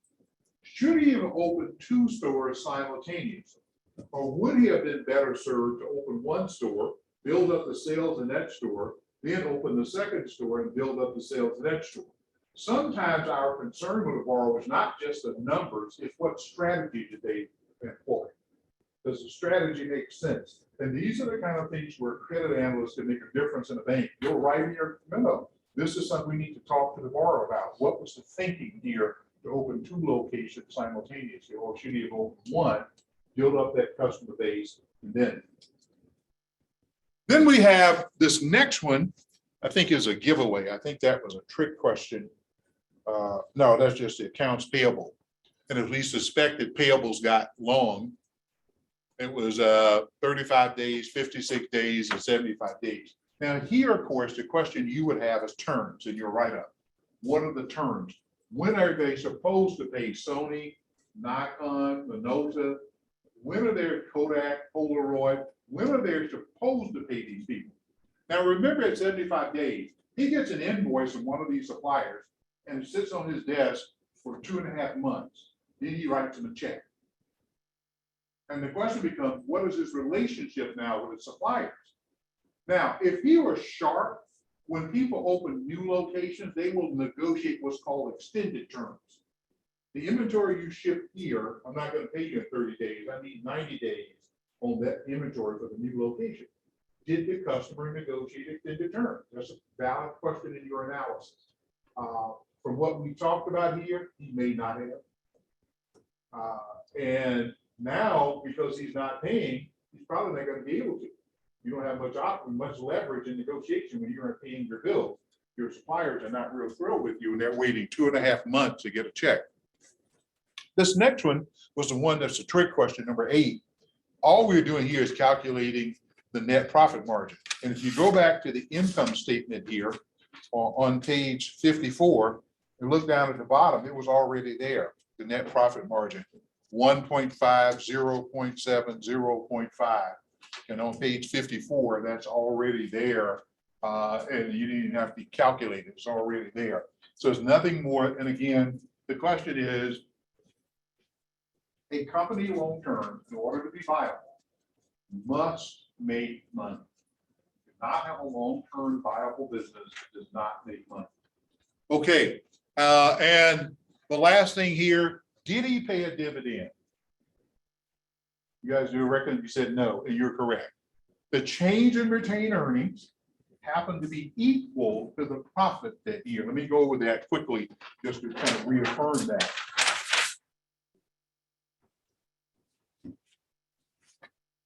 Should he have opened 2 stores simultaneously? Or would he have been better served to open 1 store, build up the sales in that store, then open the second store and build up the sales in that store? Sometimes our concern with the borrower is not just the numbers, it's what strategy did they employ. Does the strategy make sense? And these are the kind of things where credit analysts can make a difference in a bank. You'll write in your memo. This is something we need to talk to the borrower about. What was the thinking here to open 2 locations simultaneously, or should he have opened 1, build up that customer base, and then we have this next one, I think is a giveaway. I think that was a trick question. No, that's just the accounts payable. And if we suspect that payables got long, it was 35 days, 56 days, and 75 days. Now here, of course, the question you would have is terms in your write-up. What are the terms? When are they supposed to pay Sony, Nikon, Minolta? When are they Kodak, Polaroid? When are they supposed to pay these people? Now, remember at 75 days, he gets an invoice from one of these suppliers and it sits on his desk for 2.5 months. Then he writes him a check. And the question becomes, what is his relationship now with the suppliers? Now, if he were sharp, when people open new locations, they will negotiate what's called extended terms. The inventory you ship here, I'm not going to pay you in 30 days. I need 90 days on that inventory for the new location. Did the customer negotiate extended terms? That's a valid question in your analysis. From what we talked about here, he may not have. And now, because he's not paying, he's probably not going to be able to. You don't have much leverage in negotiation when you're paying your bills. Your suppliers are not real thrilled with you, and they're waiting 2.5 months to get a check. This next one was the one that's a trick question, number 8. All we're doing here is calculating the net profit margin. And if you go back to the income statement here on page 54 and look down at the bottom, it was already there, the net profit margin, 1.5, 0.7, 0.5. And on page 54, that's already there. And you didn't even have to calculate it, it's already there. So it's nothing more. And again, the question is, a company long-term, in order to be viable, must make money. Do not have a long-term viable business that does not make money. Okay, and the last thing here, did he pay a dividend? You guys do reckon? You said no, and you're correct. The change in retained earnings happened to be equal to the profit that year. Let me go over that quickly, just to kind of reaffirm that.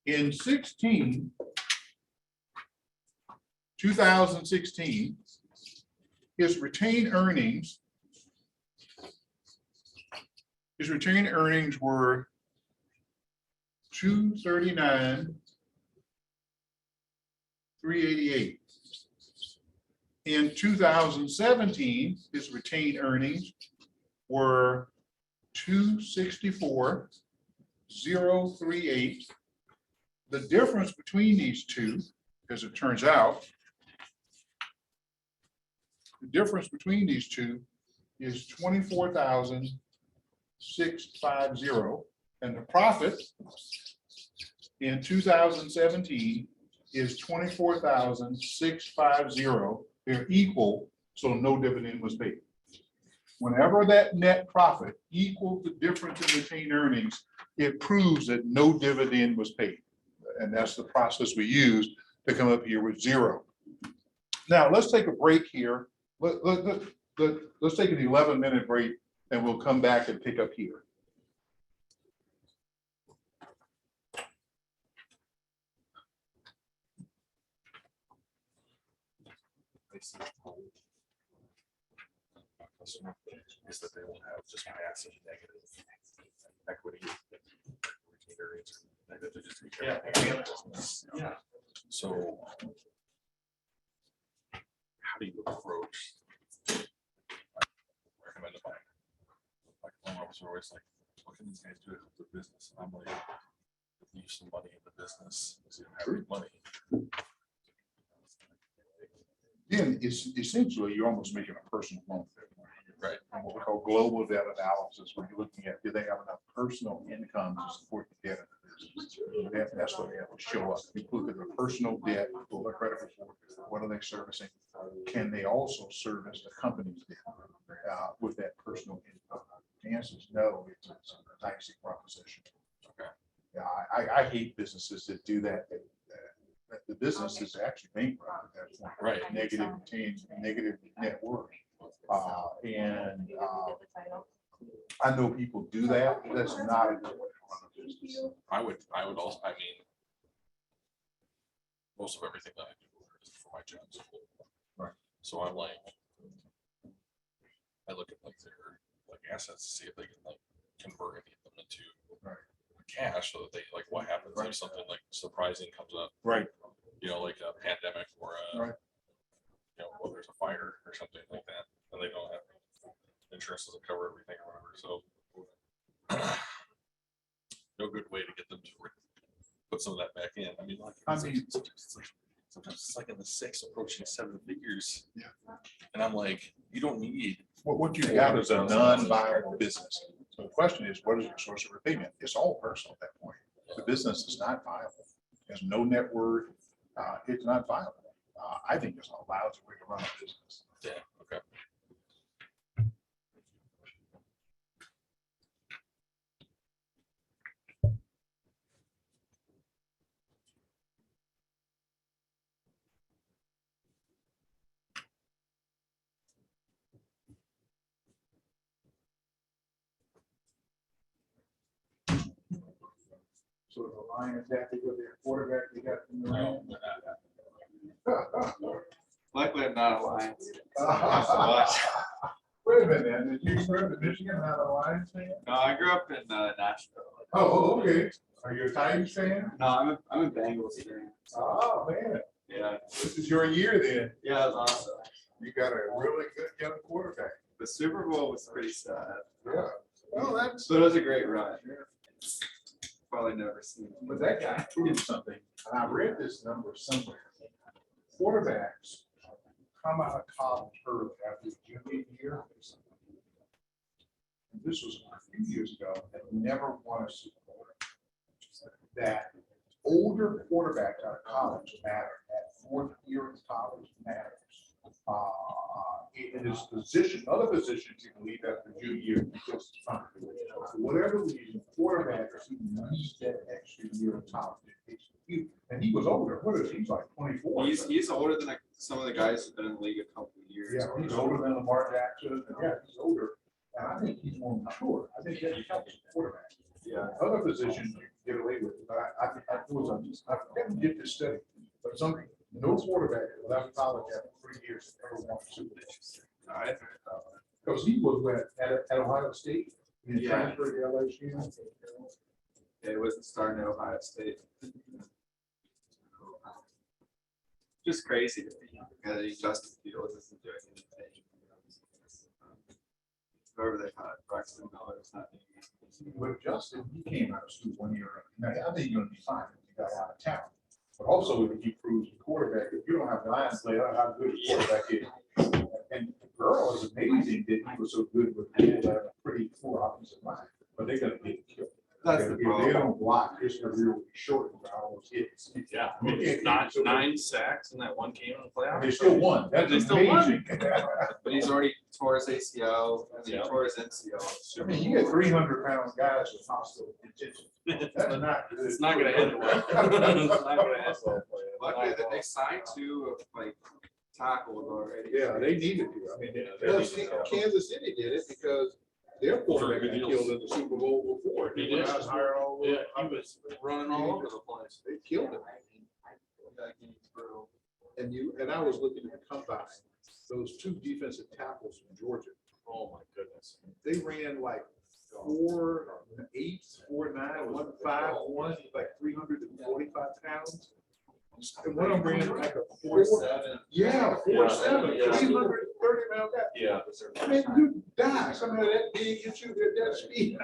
In 2016, his retained earnings were 239,388. In 2017, his retained earnings were 264,038. The difference between these two, as it turns out, the difference between these two is 24,650, and the profit in 2017 is 24,650. They're equal, so no dividend was paid. Whenever that net profit equals the difference in retained earnings, it proves that no dividend was paid. And that's the process we use to come up here with zero. Now, let's take a break here. Let's take an 11-minute break, and we'll come back and pick up here. Is that they will have just massive negative equity. Yeah. So how do you approach? Recommend a bank. Like loan officer always like, what can these guys do to help the business? And I'm like, leave some money in the business. So you don't have any money. Then it's essentially, you're almost making a personal loan. Right. What we call global debt analysis, where you're looking at, do they have enough personal income to support the debt of the business? That's what they have to show up. You look at their personal debt, pull their credit report, what are they servicing? Can they also service the company's debt with that personal income? The answer is no, it's a dicey proposition. Okay. Yeah, I hate businesses that do that. The business is actually bankrupt at that point. Right. Negative change, negative net worth. I know people do that. But that's not a good way to run a business. I would also, I mean, most of everything that I do is for my job. Right. So I'm like, I look at like their like assets to see if they can like convert any of them into cash, so that they like what happens if something like surprising comes up. Right. You know, like a pandemic or a, you know, well, there's a fire or something like that, and they don't have insurance doesn't cover everything or whatever. So no good way to get them to put some of that back in. I mean, like, sometimes it's like in the 6 approaching 7 figures. Yeah. And I'm like, you don't need. What you got is a non-viable business. So the question is, what is your source of repayment? It's all personal at that point. The business is not viable. It has no net worth. It's not viable. I think it's a lousy way to run a business. Yeah. Okay. So the Lions happy with their quarterback they got from the No, Rams. Luckily, I'm not a Lions. Wait a minute, man. Did you grow up in Michigan, not a Lions fan? No, I grew up in Nashville. Oh, okay. Are you a Titans fan? No, I'm a Bengals fan. Oh, man. Yeah, This is your year then. yeah, it was awesome. You got a really good young quarterback. The Super Bowl was pretty sad, Yeah. Well, that's. but it was a great run. Probably never seen it. But that guy proved something, and I read this number somewhere. Quarterbacks come out of college early after the junior year. And this was a few years ago, and never won a Super Bowl. That older quarterbacks out of college matter. That 4th year of college matters. In his position, other positions, you can leave after junior year just fine. For whatever reason, quarterbacks who need that extra year of college education. And he was older. What is he? He's like 24. He's older than like, some of the guys who've been in the league a couple of years. Yeah, he's older than Lamar Jackson. And yeah, he's older. And I think he's more mature. I think that helps the quarterback. Yeah. Other positions you get away with, it, but I didn't get this study, but no quarterback without college after 3 years ever won a Super Bowl. I- Because he was at Ohio State, he Yeah. transferred to LSU. It wasn't starting at Ohio State. Just crazy to me, because Justin Fields isn't doing anything. Whoever they had, Braxton Miller is not doing anything. But Justin, he came out of school 1 year. Now, I think you're gonna be fine if you got a lot of talent. But also if he proves the quarterback, if you don't have lines play, I don't know how good the quarterback is. And Burrow is amazing that he was so good with people that have a pretty poor offensive line, but they're gonna get killed. That's the If they problem. don't block, his career will be short and almost hits. Yeah, I mean, not 9 sacks in that one game in the playoffs. They still won. That's They still won. amazing. But he's already tore his ACL and he Yeah. tore his NCL. I mean, you get 300-pound guys with hospital conditions. That's not good. It's not gonna end well. It's not gonna end well. Luckily that they signed two like tackles already. Yeah, they needed to. I mean, Yeah, they because needed to. Kansas City did it because their quarterback got killed in the Super Bowl before. He He went did. out and hired all those- Yeah, he was running all over the place. They killed him. And I was looking at the combine, those two defensive tackles from Georgia, Oh, my goodness. they ran like 4'8", 4'9", 151, like 345 pounds. And one of them ran like a 4'7". Yeah, 4'7", Yeah. 330-pound guy. Yeah. I mean, you die, somehow that big gets you at that speed.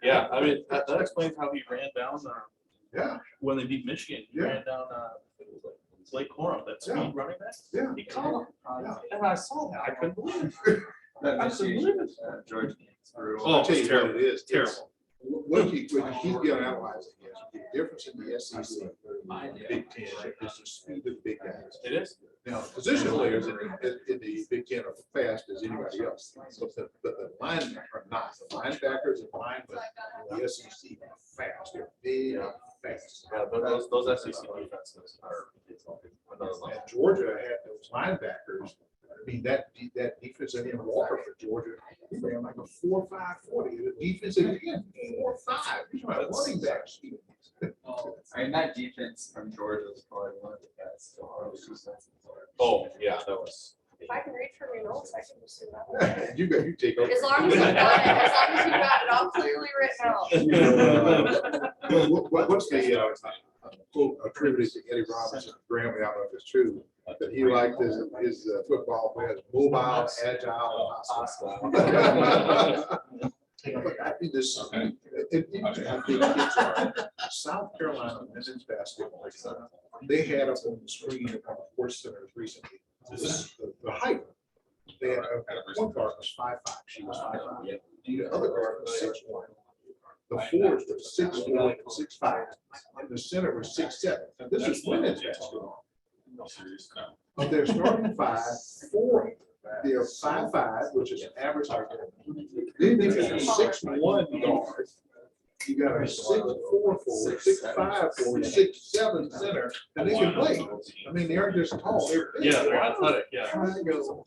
Yeah, I mean, that explains how he ran down, Yeah, when they beat Michigan, he Yeah. ran down, Lake Corum, that Yeah. speed running back. yeah. He caught him. Yeah. And I saw that, I couldn't believe it. That I couldn't Michigan, believe it. Georgia. Oh, I'll tell you it's what terrible. it is. Terrible. What he's going to analyze it is the difference in the SEC, and the Big Ten, is the speed of the big guys. It is. Now, position players in the Big Ten are fast as anybody else, but the linemen are not. The linebackers and linemen in the SEC are fast. They're big, and fast. Yeah, but those SEC defenses are another level. And Georgia had those linebackers. I mean, that defense in Walker for Georgia, he ran like a 4.5 40. The defense again, 4.5. He's my running back speed. I mean, that defense from Georgia is probably one of the best. Oh, yeah, that was. If I can read from your notes, I can just do that. You take over. As long as you've got it all clearly written out. What's the quote attributed to Eddie Robinson, Graham, I don't know if it's true, that he liked his football players mobile, agile, and hostile. I think this, I think it's South Carolina men's basketball, they had up on the screen at one of the sports centers recently, the height. They had, one guard was 5'5", she was 5'5". The other guard was 6'1". The forwards were 6'4" and 6'5", and the center was 6'7". And this is women's basketball. Of their starting five, 4, they're 5'5", which is an average height. Then you got a 6'1" guard. You got a 6'4" forward, 6'5" forward, 6'7" center, and they can play. I mean, they aren't just tall, they're big. Yeah, they're athletic, yeah. Trying to go,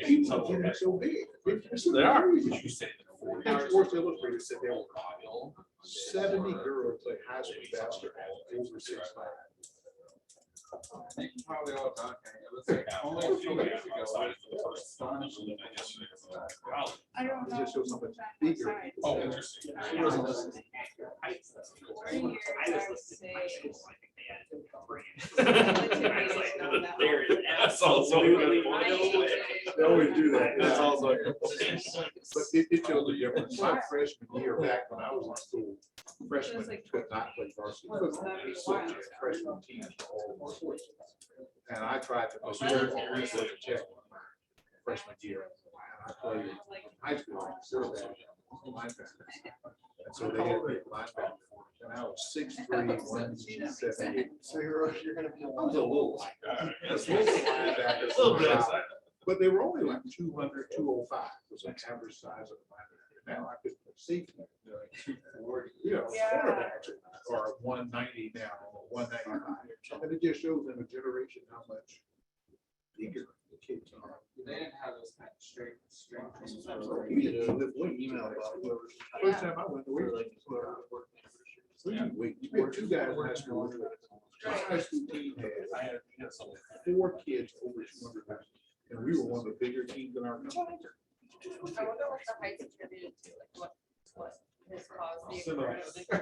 people are getting so big. They are. And Sports Illustrated said there were 70 girls play high school basketball over 6'5". I think probably all done. It was like only a few weeks ago. Astonishing. I don't It know. just shows how much bigger. Oh, interesting. I was listening. That's also a good point. They always do that. That's also a good But it shows the difference. My freshman year back when I was in school, freshmen could not play varsity football. So we had freshman teams for all of our sports. And I tried to prepare for Georgia Tech my freshman year. And I played high school, quarterback, linebacker. And so they had me at linebacker. And I was 6'3", 178. So you're gonna be. I was a little. A little bit. But they were only like 200, 205 was an average size of the linebacker. Now I could see, 240, Yeah. quarterbacks are are 190 now, or 195. And it just shows in a generation how much bigger the kids are. They didn't have those kind of straight. So we did this one email about whoever. First time I went to work. We had two guys in high school. The high school team had 4 kids over 200 pounds. And we were one of the bigger teams in our country. I wonder what the heights attributed to, like what has caused the. Similar. Yeah.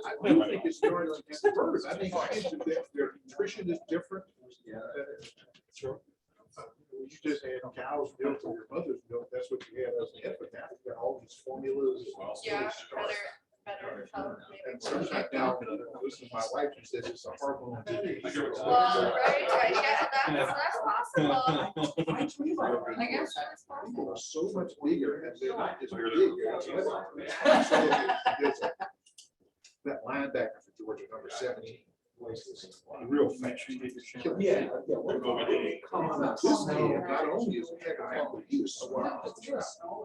I do think it's starting to get worse. I think kids, their nutrition is different. You just had cow's milk or your mother's milk, that's what you had as an infant. Now you got all these formulas. Yeah, better health. And sometimes now, this is my wife, she says it's a hormone disease. Well, right, yeah, that's possible. I guess that's possible. People are so much bigger and they're not just big. That linebacker for Georgia, number 17. Real fast. Yeah. This man, not only is a heck of an athlete, he was smart.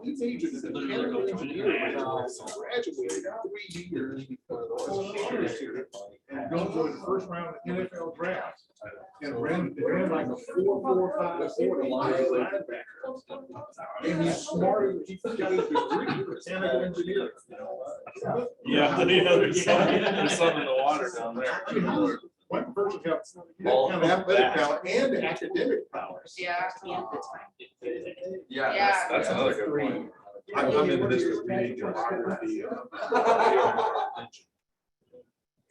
He majored in mechanical engineering, graduated 3 years. And goes to the first round of the NFL draft and ran like a 4.45 40 linebacker. And he's smart, he got his degree in mechanical engineering. Yeah, there's some in the water down there. One person got kind of athletic power and academic powers. Yeah. Yeah, that's another good point. I'm in this reading geography.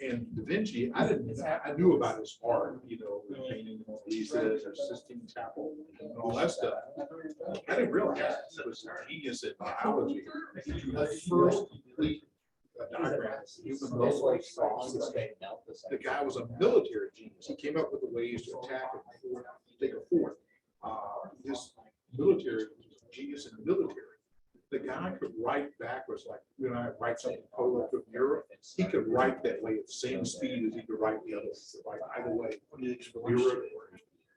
And Da Vinci, I knew about his art, you know, the painting Mona Lisa, or Sistine Chapel, and all that stuff. I didn't realize he was a genius in biology. The first complete diagram, human muscle. The guy was a military genius. He came up with the ways to attack and take a fort. This military genius in the military. The guy could write backwards, like when I write something Polo to Europe, he could write that way at the same speed as he could write the other, like either way. Europe.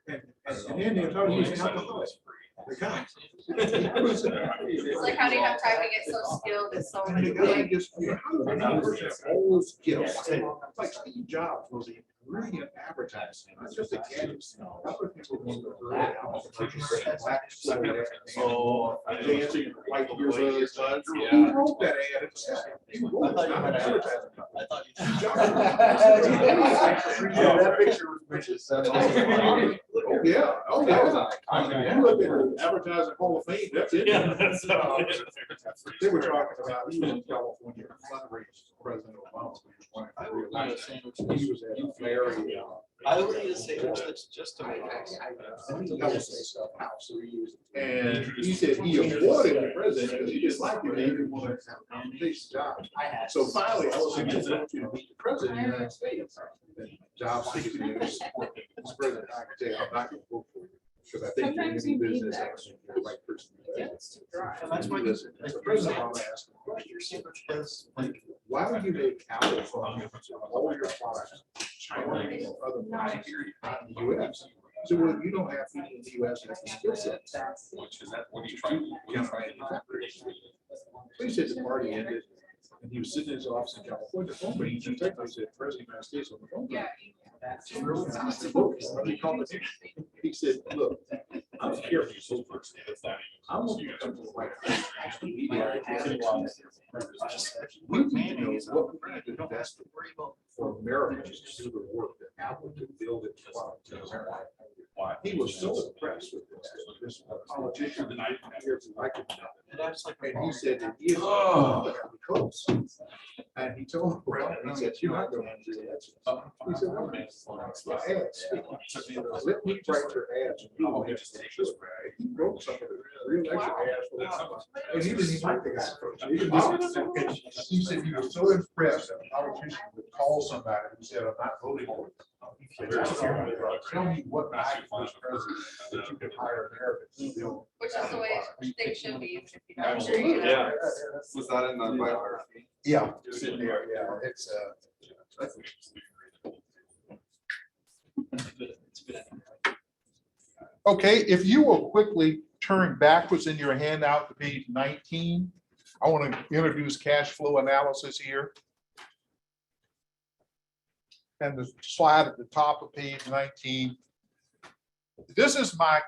And then they told me he's an alcoholic. The guy. It's like, how do you have time to get so skilled at so And many the guy things? just, you know, how did that person have all those skills? Like Steve Jobs was a brilliant advertising, not just a gadget. Other people want to early Oh, dancing, white earbuds. Yeah. He wrote that ad himself. He wrote it, not an advertising company. Yeah, that picture was vicious. Oh, yeah, oh, yeah. You look at the advertising Hall of Fame, that's it. Yeah, that's. They were talking about, he was in California, fundraising for President Obama. He was at a very. I would need a sandwich just to make it. House. And he said he avoided the president because he just liked him. He didn't want to have a conversation job. So finally, I was like, I want you to meet the president of the United States. Jobs, this president, I can tell you, I'm not going to vote for you. Because I think you're in the business. I think you're the right person. It's too dry. And that's why this, as a president, I'm asking, why would you make Apple from all your products, China and other markets, not in the US? So, well, you don't have people in the US that have the skill set. Which is that, what are you trying? So he said the party ended, and he was sitting in his office in California, the phone rang, he said, President of the United States on the phone. Yeah. He called me. He said, look, I'm here. I want you to come to the White House. We need to know what we need to invest for Americans to do the work that Apple could build it to America. He was so impressed with this politician that I could. And he said that he is the coast. And he told Brown, he said, you're not going to do that. He said, no, man, my ads. Let me write your ads. And you will have to take this. He wrote some of the real extra ads. And he didn't even like the guy. He said he was so impressed that a politician would call somebody who said, I'm not voting for it. Tell me what I was president that you could hire Americans to build. Which is the way things should be, even if you don't Absolutely, agree. yeah. Was that in the biography? Yeah, sitting there, yeah, it's, okay, if you will quickly turn backwards in your handout to page 19, I want to introduce cash flow analysis here. And the slide at the top of page 19. This is my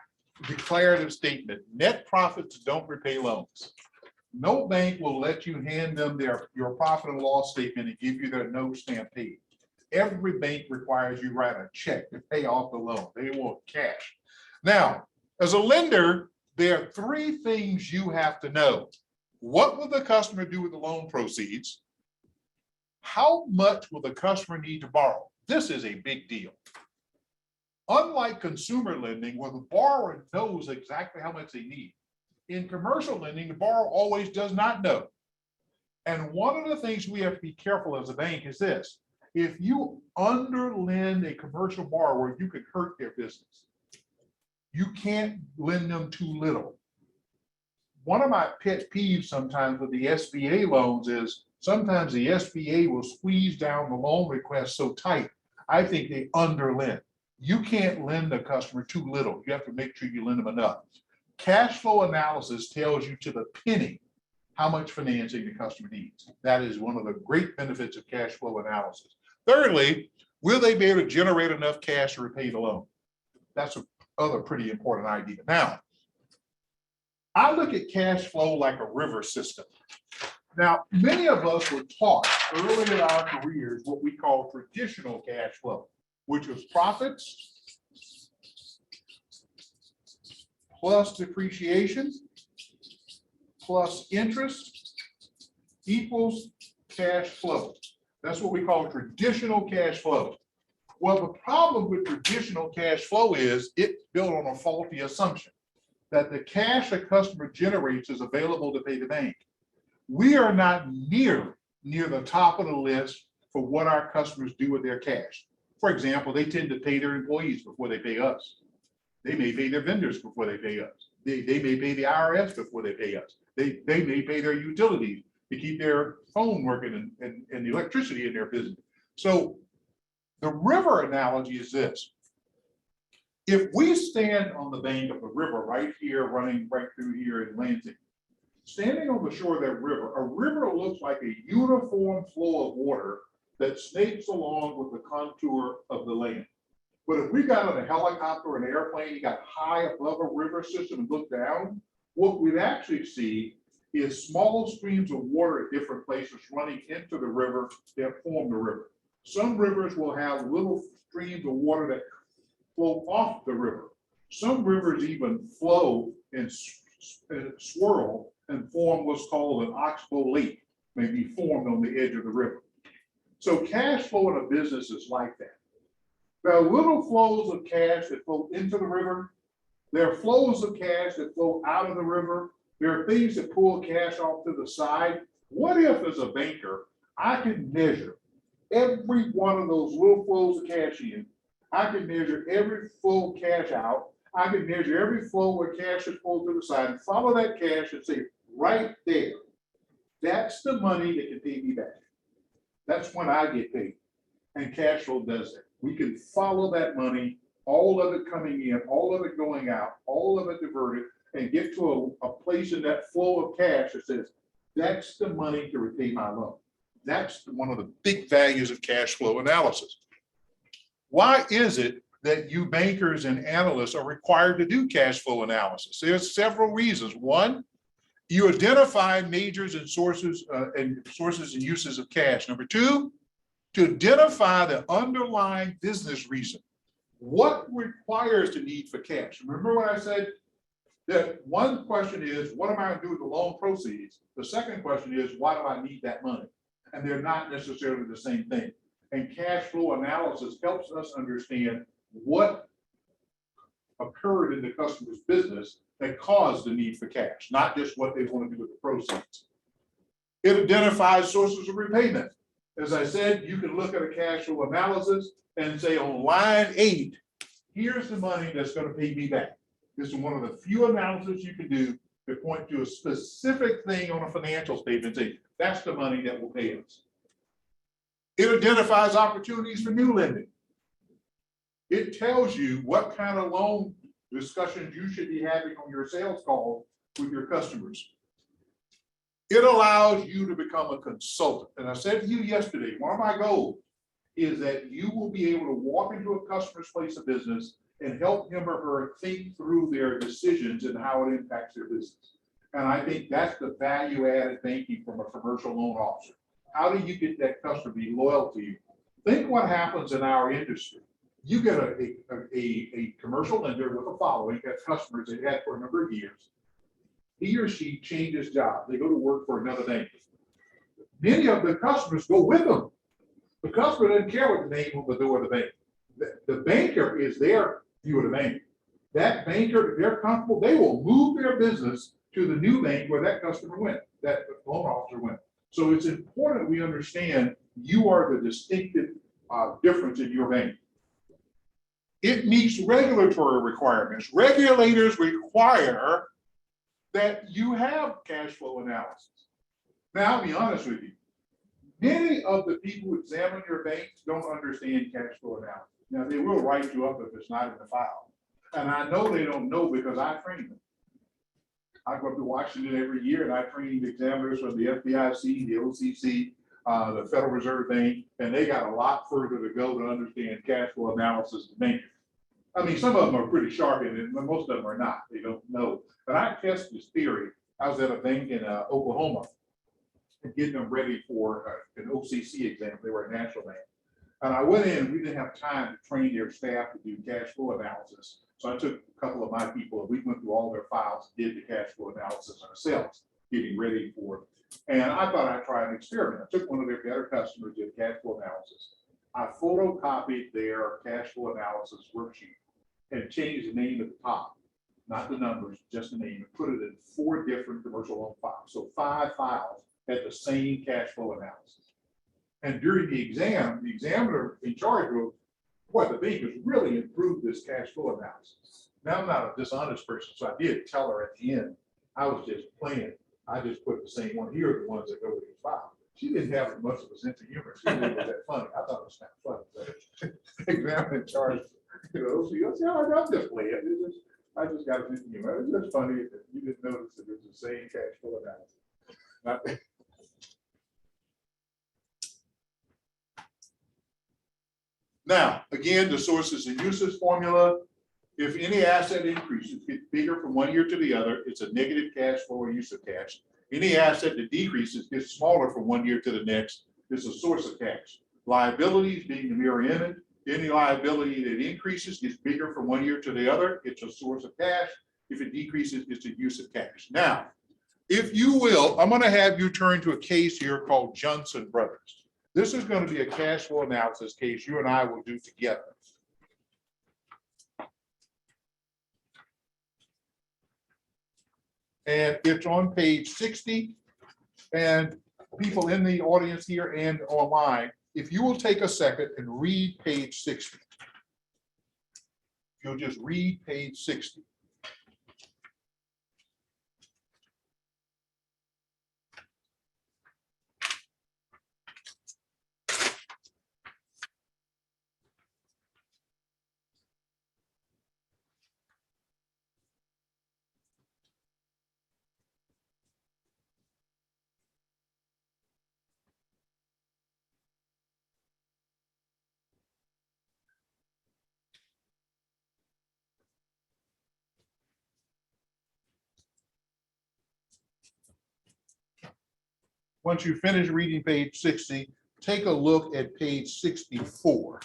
declarative statement. Net profits don't repay loans. No bank will let you hand them your profit and loss statement and give you their note stamp paid. Every bank requires you write a check to pay off the loan. They want cash. Now, as a lender, there are three things you have to know. What will the customer do with the loan proceeds? How much will the customer need to borrow? This is a big deal. Unlike consumer lending, where the borrower knows exactly how much they need, in commercial lending, the borrower always does not know. And one of the things we have to be careful as a bank is this: if you underlend a commercial borrower, you could hurt their business. You can't lend them too little. One of my pet peeves sometimes with the SBA loans is sometimes the SBA will squeeze down the loan request so tight, I think they underlend. You can't lend a customer too little. You have to make sure you lend them enough. Cash flow analysis tells you to the penny how much financing the customer needs. That is one of the great benefits of cash flow analysis. Thirdly, will they be able to generate enough cash to repay the loan? That's another pretty important idea. Now, I look at cash flow like a river system. Now, many of us were taught early in our careers what we call traditional cash flow, which was profits plus depreciation plus interest equals cash flow. That's what we call traditional cash flow. Well, the problem with traditional cash flow is it's built on a faulty assumption that the cash a customer generates is available to pay the bank. We are not near the top of the list for what our customers do with their cash. For example, they tend to pay their employees before they pay us. They may pay their vendors before they pay us. They may pay the IRS before they pay us. They may pay their utilities to keep their phone working and the electricity in their business. So the river analogy is this. If we stand on the bank of the river right here, running right through here in Lansing, standing on the shore of that river, a river looks like a uniform flow of water that snakes along with the contour of the land. But if we got on a helicopter or an airplane, you got high above a river system and look down, what we'd actually see is small streams of water at different places running into the river that form the river. Some rivers will have little streams of water that flow off the river. Some rivers even flow and swirl and form what's called an oxbow lake, may be formed on the edge of the river. So cash flow in a business is like that. There are little flows of cash that flow into the river. There are flows of cash that flow out of the river. There are things that pull cash off to the side. What if, as a banker, I could measure every one of those little flows of cash in? I could measure every flow of cash out. I could measure every flow where cash is pulled to the side and follow that cash and say, right there, that's the money that can pay me back. That's when I get paid. And cash flow does that. We can follow that money, all of it coming in, all of it going out, all of it diverted, and get to a place in that flow of cash that says, that's the money to repay my loan. That's one of the big values of cash flow analysis. Why is it that you bankers and analysts are required to do cash flow analysis? There's several reasons. One, you identify majors and sources and uses of cash. Number two, to identify the underlying business reason. What requires the need for cash? Remember when I said that one question is, what am I going to do with the loan proceeds? The second question is, why do I need that money? And they're not necessarily the same thing. And cash flow analysis helps us understand what occurred in the customer's business that caused the need for cash, not just what they want to do with the proceeds. It identifies sources of repayment. As I said, you can look at a cash flow analysis and say on line 8, here's the money that's going to pay me back. This is one of the few analyses you can do to point to a specific thing on a financial statement and say, that's the money that will pay us. It identifies opportunities for new lending. It tells you what kind of loan discussions you should be having on your sales call with your customers. It allows you to become a consultant. And I said to you yesterday, one of my goals is that you will be able to walk into a customer's place of business and help him or her think through their decisions and how it impacts their business. And I think that's the value added banking from a commercial loan officer. How do you get that customer to be loyal to you? Think what happens in our industry. You get a commercial lender with a following, that's customers they've had for a number of years. He or she changes jobs. They go to work for another bank. Many of the customers go with them. The customer doesn't care what the name of the door of the bank. The banker is their view of the bank. That banker, if they're comfortable, they will move their business to the new bank where that customer went, that loan officer went. So it's important we understand you are the distinctive difference in your bank. It meets regulatory requirements. Regulators require that you have cash flow analysis. Now, I'll be honest with you. Many of the people who examine your banks don't understand cash flow analysis. Now, they will write you up if it's not in the file. And I know they don't know because I train them. I go up to Washington every year and I train examiners from the FDIC, the OCC, the Federal Reserve Bank, and they got a lot further to go to understand cash flow analysis than me. I mean, some of them are pretty sharp in it, but most of them are not. They don't know. But I test this theory. I was at a bank in Oklahoma and getting them ready for an OCC exam. They were a national bank. And I went in, we didn't have time to train their staff to do cash flow analysis. So I took a couple of my people and we went through all their files, did the cash flow analysis ourselves, getting ready for it. And I thought I'd try an experiment. I took one of their better customers, did cash flow analysis. I photocopied their cash flow analysis worksheet and changed the name at the top, not the numbers, just the name, and put it in 4 different commercial loan files. So 5 files had the same cash flow analysis. And during the exam, the examiner in charge wrote, boy, the bank has really improved this cash flow analysis. Now, I'm not a dishonest person, so I did tell her at the end, I was just playing. I just put the same one. Here are the ones that go with the file. She didn't have much of a sense of humor. She didn't think it was that funny. I thought it was kind of funny. But the examiner in charge, she goes, yeah, I'm just playing. I just got a sense of humor. It's just funny that you didn't notice that it's the same cash flow analysis. Not Now, again, the sources and uses formula, if any asset increases, gets bigger from one year to the other, it's a negative cash flow or use of cash. Any asset that decreases gets smaller from one year to the next, it's a source of cash. Liabilities being the mirror image, any liability that increases gets bigger from one year to the other, it's a source of cash. If it decreases, it's a use of cash. Now, if you will, I'm going to have you turn to a case here called Johnson Brothers. This is going to be a cash flow analysis case you and I will do together. And it's on page 60. And people in the audience here and online, if you will take a second and read page 60. You'll just read page 60. Once you finish reading page 60, take a look at page 64.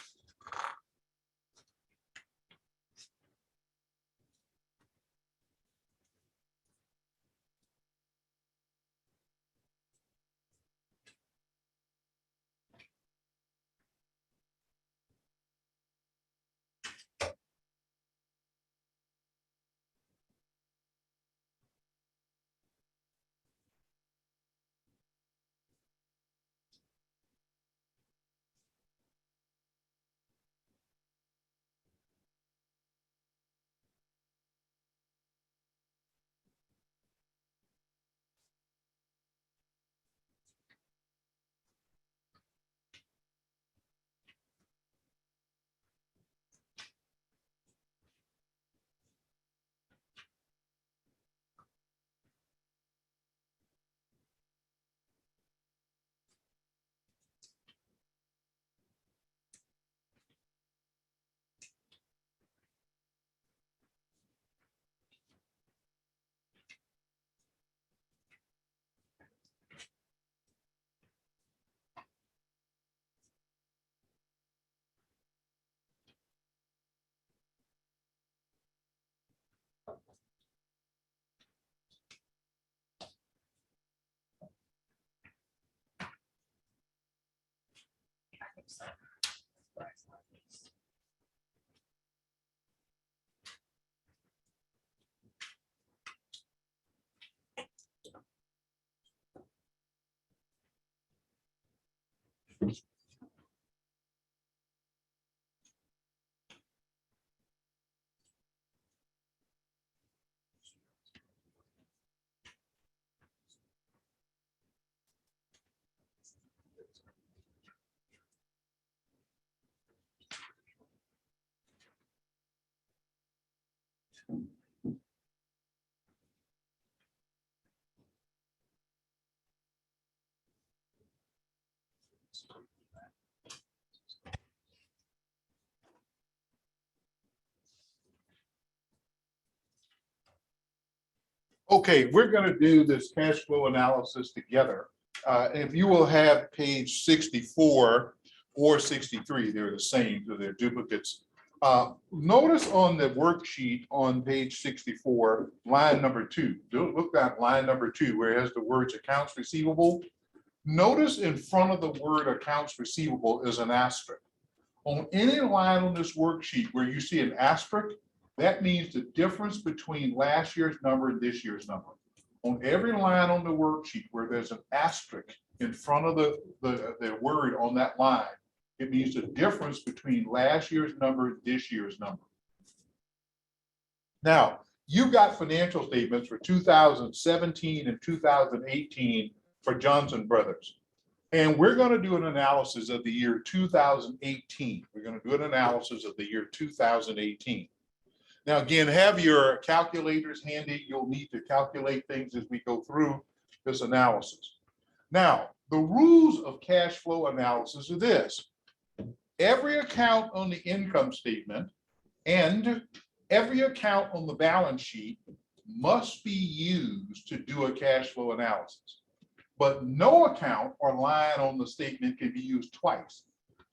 Okay, we're gonna do this cash flow analysis together. If you will have page 64 or 63, they're the same, so they're duplicates. Notice on the worksheet on page 64, line number 2, look at line number 2, where it has the words accounts receivable. Notice in front of the word accounts receivable is an asterisk. On any line on this worksheet where you see an asterisk, that means the difference between last year's number and this year's number. On every line on the worksheet where there's an asterisk in front of the word on that line, it means the difference between last year's number and this year's number. Now, you got financial statements for 2017 and 2018 for Johnson Brothers. And we're going to do an analysis of the year 2018. We're going to do an analysis of the year 2018. Now, again, have your calculators handy. You'll need to calculate things as we go through this analysis. Now, the rules of cash flow analysis are this. Every account on the income statement and every account on the balance sheet must be used to do a cash flow analysis. But no account or line on the statement can be used twice.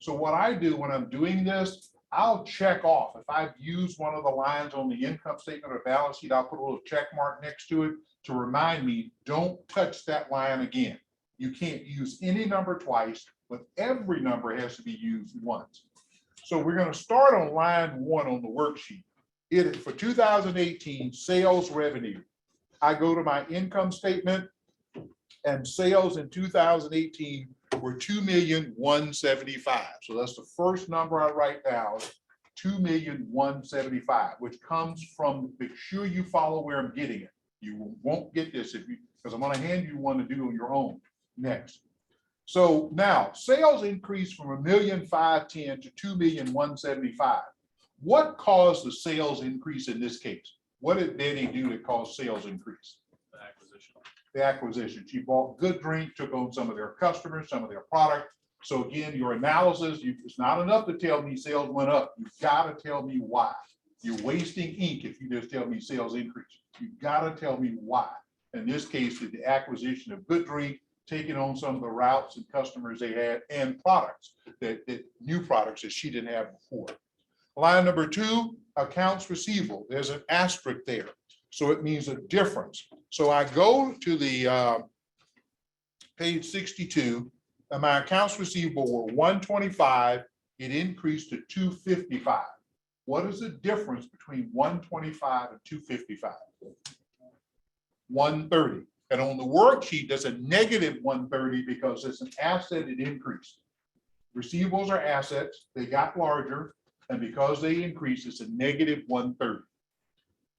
So what I do when I'm doing this, I'll check off. If I've used one of the lines on the income statement or balance sheet, I'll put a little check mark next to it to remind me, don't touch that line again. You can't use any number twice, but every number has to be used once. So we're going to start on line 1 on the worksheet. It is for 2018 sales revenue. I go to my income statement and sales in 2018 were 2,175,000. So that's the first number I write down, 2,175,000, which comes from, make sure you follow where I'm getting it. You won't get this if you, because I'm going to hand you one to do on your own next. So now sales increased from 1,510,000 to 2,175,000. What caused the sales increase in this case? What did Betty do to cause sales increase? The acquisition. She bought Good Drink, took on some of their customers, some of their product. So again, your analysis, it's not enough to tell me sales went up. You've got to tell me why. You're wasting ink if you just tell me sales increase. You've got to tell me why. In this case, the acquisition of Good Drink, taking on some of the routes and customers they had and products, that new products that she didn't have before. Line number 2, accounts receivable. There's an asterisk there. So it means a difference. So I go to the page 62, and my accounts receivable were 125. It increased to 255. What is the difference between 125 and 255? 130. And on the worksheet, there's a negative 130 because it's an asset, it increased. Receivables are assets, they got larger, and because they increased, it's a negative 130.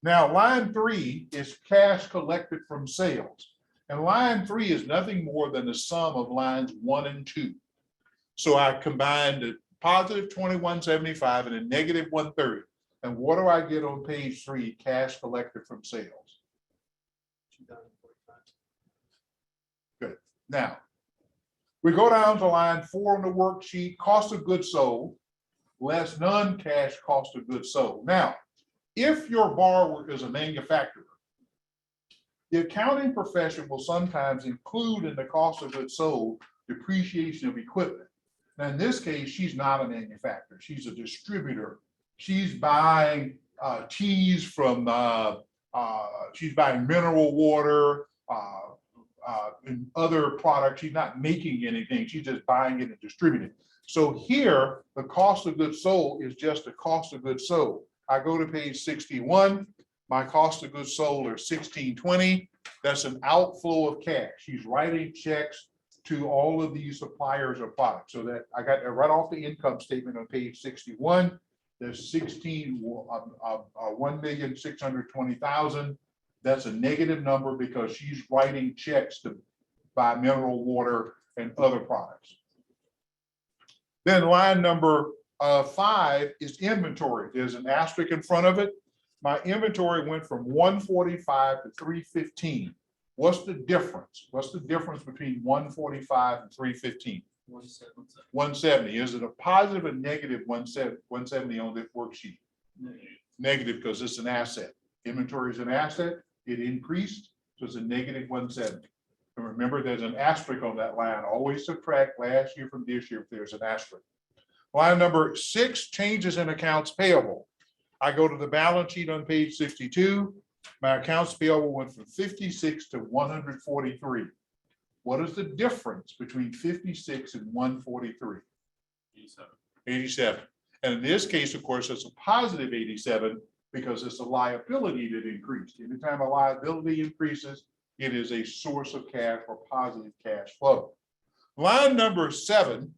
Now, line 3 is cash collected from sales. And line 3 is nothing more than the sum of lines 1 and 2. So I combined a positive 2175 and a negative 130. And what do I get on page 3? Cash collected from sales. Good. Now, we go down to line 4 on the worksheet, cost of goods sold, less non-cash cost of goods sold. Now, if your borrower is a manufacturer, the accounting profession will sometimes include in the cost of goods sold depreciation of equipment. Now, in this case, she's not a manufacturer. She's a distributor. She's buying cheese from, she's buying mineral water, in other products. She's not making anything. She's just buying it and distributing it. So here, the cost of goods sold is just the cost of goods sold. I go to page 61, my cost of goods sold are 1620. That's an outflow of cash. She's writing checks to all of these suppliers of products. So that I got that right off the income statement on page 61. There's 1,620,000. That's a negative number because she's writing checks to buy mineral water and other products. Then line number 5 is inventory. There's an asterisk in front of it. My inventory went from 145 to 315. What's the difference? What's the difference between 145 and 315? 170. Is it a positive or negative 170 on that worksheet? Negative, because it's an asset. Inventory is an asset. It increased, so it's a negative 170. And remember, there's an asterisk on that line. Always subtract last year from this year if there's an asterisk. Line number 6, changes in accounts payable. I go to the balance sheet on page 62. My accounts payable went from 56 to 143. What is the difference between 56 and 143? 87. And in this case, of course, it's a positive 87 because it's a liability that increased. Anytime a liability increases, it is a source of cash or positive cash flow. Line number 7,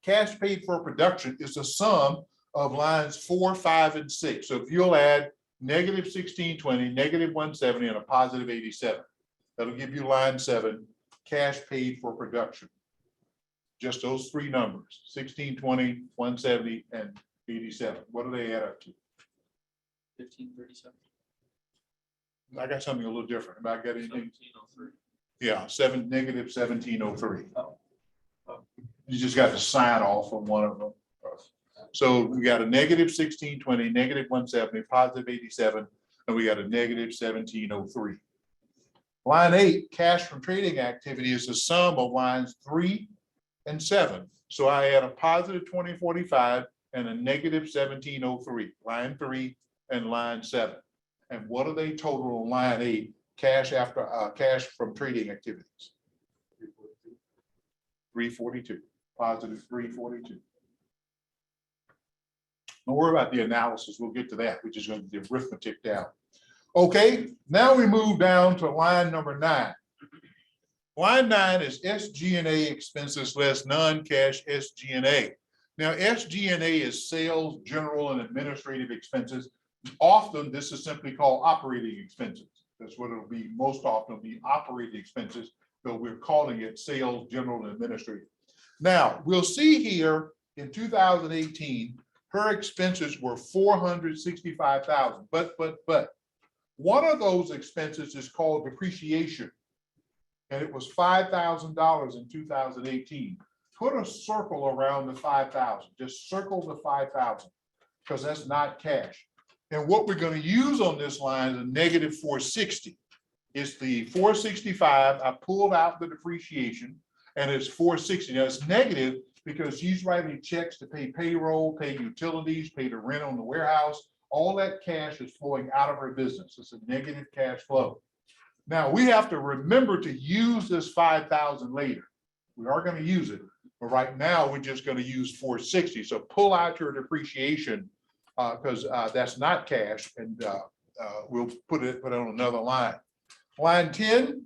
cash paid for production, is the sum of lines 4, 5, and 6. So if you'll add negative 1620, negative 170, and a positive 87, that'll give you line 7, cash paid for production. Just those 3 numbers, 1620, 170, and 87. What do they add up to? 1537. I got something a little different. Have I got anything? 1703. Yeah, negative 1703. Oh. You just got to sign off on one of them. So we got a negative 1620, negative 170, positive 87, and we got a negative 1703. Line 8, cash from trading activity, is the sum of lines 3 and 7. So I add a positive 2045 and a negative 1703, line 3 and line 7. And what are they total on line 8? Cash after cash from trading activities. 342, positive 342. Don't worry about the analysis. We'll get to that. We're just going to do the arithmetic down. Okay, now we move down to line number 9. Line 9 is SG&A expenses less non-cash SG&A. Now, SG&A is sales, general, and administrative expenses. Often, this is simply called operating expenses. That's what it'll be most often, be operating expenses, but we're calling it sales, general, and administrative. Now, we'll see here in 2018, her expenses were $465,000, but one of those expenses is called depreciation, and it was $5,000 in 2018. Put a circle around the 5,000. Just circle the 5,000 because that's not cash. And what we're going to use on this line is a negative 460. It's the 465. I pulled out the depreciation, and it's 460. Now it's negative because she's writing checks to pay payroll, pay utilities, pay the rent on the warehouse. All that cash is flowing out of her business. It's a negative cash flow. Now we have to remember to use this 5,000 later. We are going to use it, but right now we're just going to use 460. So pull out your depreciation because that's not cash, and we'll put it on another line. Line 10,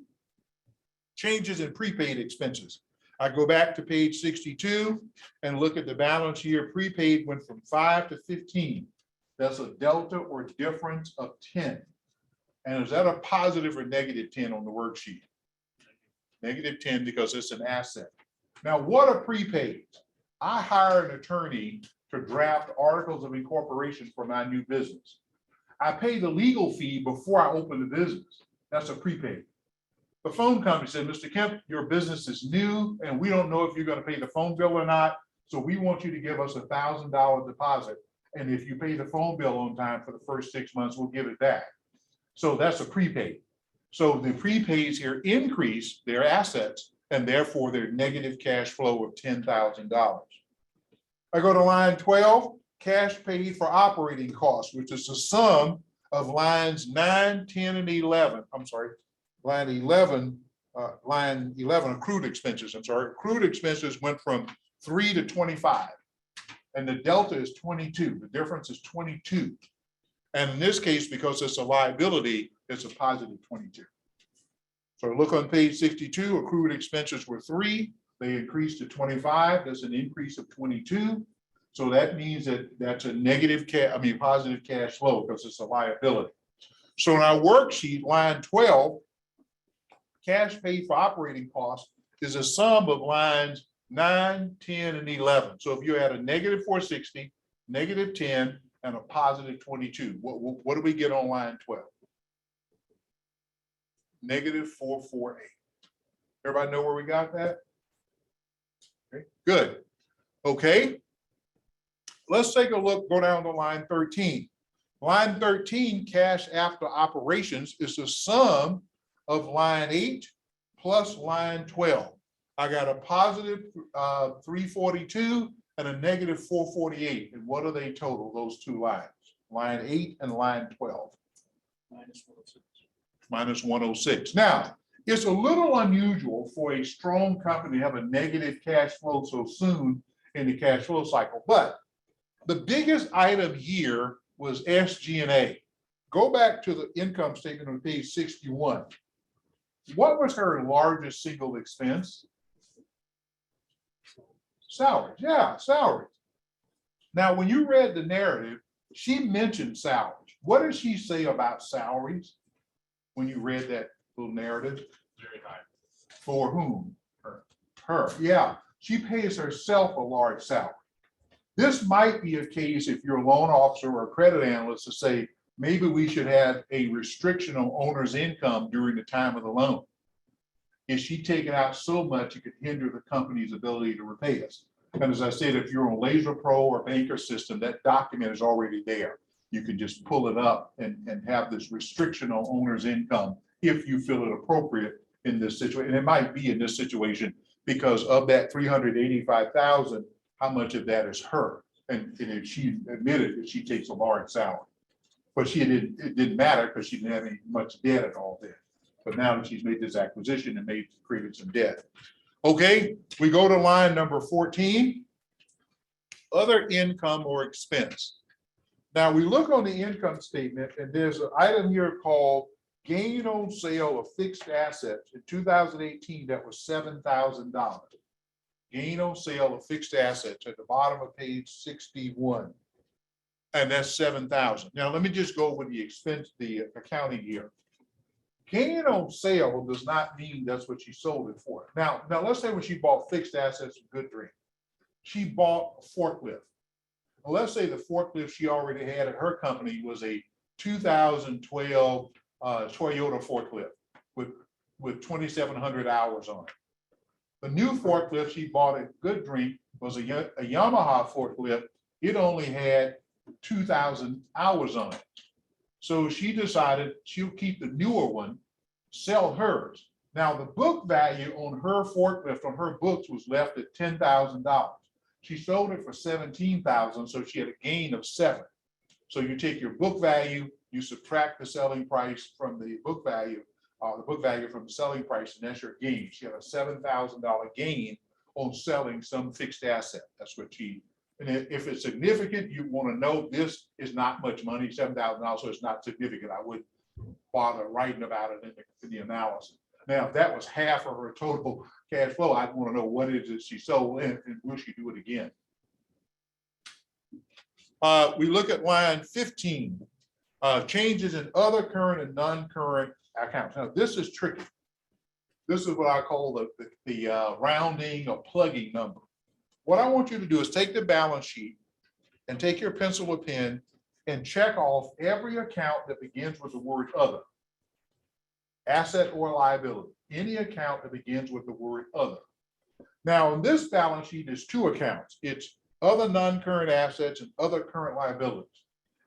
changes in prepaid expenses. I go back to page 62 and look at the balance here. Prepaid went from 5 to 15. That's a delta or difference of 10. And is that a positive or negative 10 on the worksheet? Negative 10 because it's an asset. Now, what are prepaids? I hire an attorney to draft articles of incorporation for my new business. I pay the legal fee before I open the business. That's a prepaid. The phone company said, Mr. Kemp, your business is new and we don't know if you're going to pay the phone bill or not. So we want you to give us $1,000 deposit. And if you pay the phone bill on time for the first 6 months, we'll give it back. So that's a prepaid. So the prepaids here increase their assets and therefore their negative cash flow of $10,000. I go to line 12, cash paid for operating costs, which is the sum of lines 9, 10, and 11. I'm sorry, line 11 line 11, accrued expenses, I'm sorry, accrued expenses went from 3 to 25. And the delta is 22, the difference is 22. And in this case, because it's a liability, it's a positive 22. So look on page 62, accrued expenses were 3, they increased to 25, that's an increase of 22. So that means that that's a negative positive cash flow because it's a liability. So in our worksheet, line 12, cash paid for operating costs is a sum of lines 9, 10, and 11. So if you had a negative 460, negative 10, and a positive 22, what do we get on line 12? Negative 448. Everybody know where we got that? Okay, good. Okay. Let's take a look, go down to line 13. Line 13, cash after operations, is the sum of line 8 plus line 12. I got a positive 342 and a negative 448. And what are they total, those two lines? Line 8 and line 12. Minus 106. Now, it's a little unusual for a strong company to have a negative cash flow so soon in the cash flow cycle, but the biggest item here was SG&A. Go back to the income statement on page 61. What was her largest single expense? Salaries, yeah, salaries. Now, when you read the narrative, she mentioned salaries. What did she say about salaries when you read that little narrative? Very high. For whom? Her, yeah. She pays herself a large salary. This might be a case if you're a loan officer or a credit analyst to say, maybe we should have a restriction on owner's income during the time of the loan. Is she taking out so much it could hinder the company's ability to repay us? And as I said, if you're on Laser Pro or Banker System, that document is already there. You can just pull it up and have this restriction on owner's income if you feel it appropriate in this situation. And it might be in this situation because of that 385,000, how much of that is her? And if she admitted that she takes a large salary, but it didn't matter because she didn't have any much debt at all then. But now that she's made this acquisition and created some debt. Okay, we go to line number 14, other income or expense. Now we look on the income statement and there's an item here called gain on sale of fixed assets. In 2018, that was $7,000. Gain on sale of fixed assets at the bottom of page 61. And that's 7,000. Now, let me just go with the expense, the accounting here. Gain on sale does not mean that's what she sold it for. Now let's say when she bought fixed assets of Good Dream, she bought a forklift. Well, let's say the forklift she already had at her company was a 2012 Toyota forklift with 2,700 hours on it. The new forklift she bought at Good Dream was a Yamaha forklift. It only had 2,000 hours on it. So she decided she'll keep the newer one, sell hers. Now the book value on her forklift on her books was left at $10,000. She sold it for $17,000, so she had a gain of $7,000. So you take your book value, you subtract the selling price from the book value from the selling price, and that's your gain. She had a $7,000 gain on selling some fixed asset. That's what she, and if it's significant, you want to know this is not much money, $7,000, so it's not significant. I wouldn't bother writing about it in the analysis. Now, if that was half of her total cash flow, I'd want to know what is it she sold and will she do it again? We look at line 15, changes in other current and non-current accounts. Now, this is tricky. This is what I call the rounding or plugging number. What I want you to do is take the balance sheet and take your pencil or pen and check off every account that begins with the word other. Asset or liability, any account that begins with the word other. Now, on this balance sheet, there's two accounts. It's other non-current assets and other current liabilities.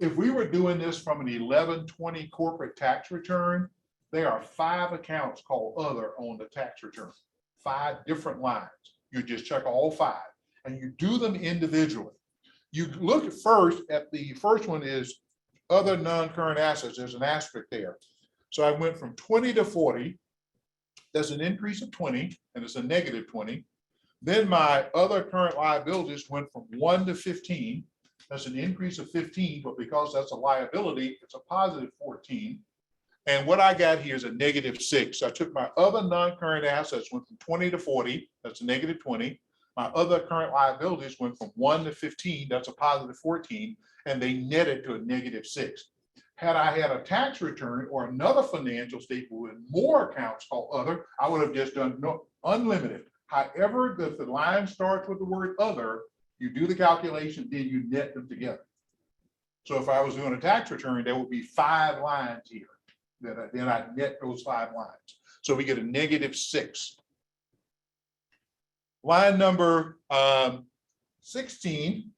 If we were doing this from an 1120 corporate tax return, there are 5 accounts called other on the tax return, 5 different lines. You just check all 5 and you do them individually. You look at the first one is other non-current assets. There's an asterisk there. So I went from 20 to 40, That's an increase of 20, and it's a negative 20. Then my other current liabilities went from 1 to 15. That's an increase of 15, but because that's a liability, it's a positive 14. And what I got here is a negative 6. I took my other non-current assets, went from 20 to 40, that's a negative 20. My other current liabilities went from 1 to 15, that's a positive 14, and they netted to a negative 6. Had I had a tax return or another financial statement with more accounts called other, I would have just done unlimited. However, if the line starts with the word other, you do the calculation, then you net them together. So if I was doing a tax return, there would be 5 lines here. Then I net those 5 lines. So we get a negative 6. Line number 16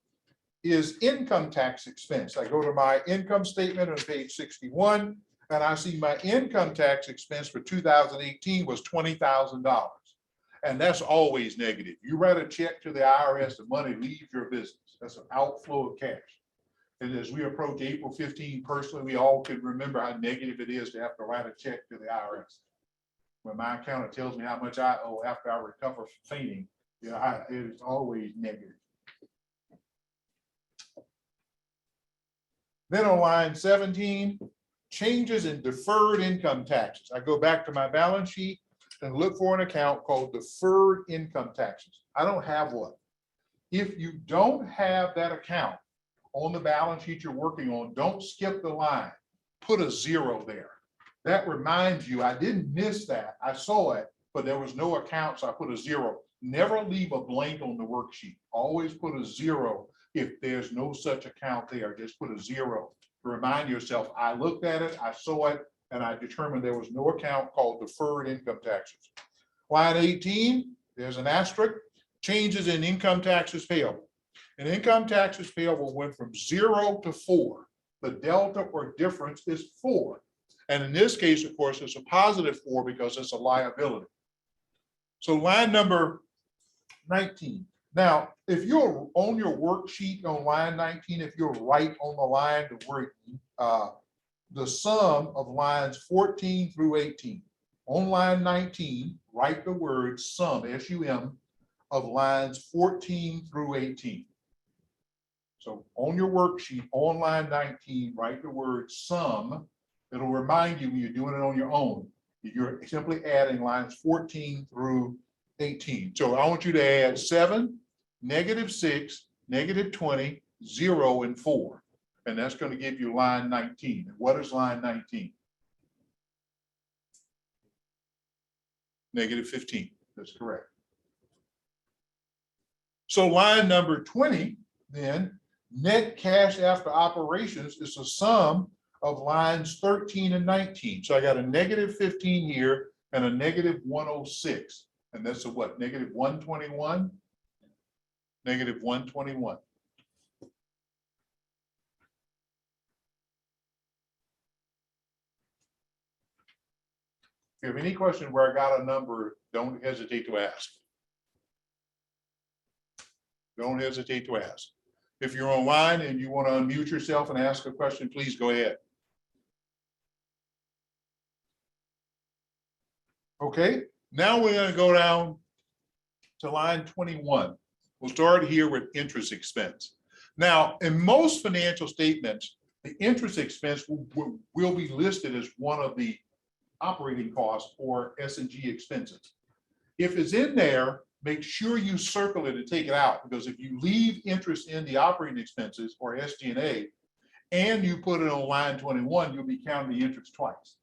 is income tax expense. I go to my income statement on page 61, and I see my income tax expense for 2018 was $20,000. And that's always negative. You write a check to the IRS, the money leaves your business. That's an outflow of cash. And as we approach April 15, personally, we all can remember how negative it is to have to write a check to the IRS. When my accountant tells me how much I owe after I recover from fainting, it is always negative. Then on line 17, changes in deferred income taxes. I go back to my balance sheet and look for an account called deferred income taxes. I don't have one. If you don't have that account on the balance sheet you're working on, don't skip the line. Put a 0 there. That reminds you, I didn't miss that. I saw it, but there was no account, so I put a 0. Never leave a blank on the worksheet. Always put a 0 if there's no such account there. Just put a 0 to remind yourself, I looked at it, I saw it, and I determined there was no account called deferred income taxes. Line 18, there's an asterisk, changes in income taxes payable. And income taxes payable went from 0 to 4. The delta or difference is 4. And in this case, of course, it's a positive 4 because it's a liability. So line number 19. Now, if you're on your worksheet on line 19, if you're right on the line to where the sum of lines 14 through 18. On line 19, write the word sum, S-U-M, of lines 14 through 18. So on your worksheet, on line 19, write the word sum. It'll remind you when you're doing it on your own. You're simply adding lines 14 through 18. So I want you to add 7, negative 6, negative 20, 0, and 4. And that's going to give you line 19. And what is line 19? Negative 15. That's correct. So line number 20, then, net cash after operations is the sum of lines 13 and 19. So I got a negative 15 here and a negative 106. And that's a what? Negative 121? Negative 121. If you have any question where I got a number, don't hesitate to ask. Don't hesitate to ask. If you're online and you want to unmute yourself and ask a question, please go ahead. Okay, now we're going to go down to line 21. We'll start here with interest expense. Now, in most financial statements, the interest expense will be listed as one of the operating costs or S&G expenses. If it's in there, make sure you circle it and take it out, because if you leave interest in the operating expenses or SG&A and you put it on line 21, you'll be counting the interest twice.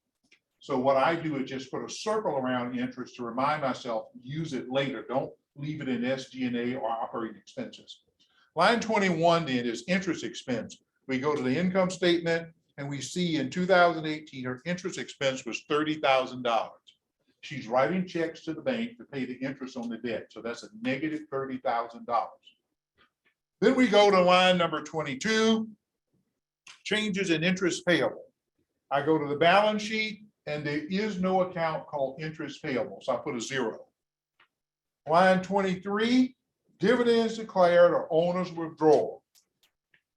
So what I do is just put a circle around interest to remind myself, use it later. Don't leave it in SG&A or operating expenses. Line 21 then is interest expense. We go to the income statement and we see in 2018, her interest expense was $30,000. She's writing checks to the bank to pay the interest on the debt. So that's a negative $30,000. Then we go to line number 22, changes in interest payable. I go to the balance sheet and there is no account called interest payable. So I put a 0. Line 23, dividends declared or owner's withdrawal.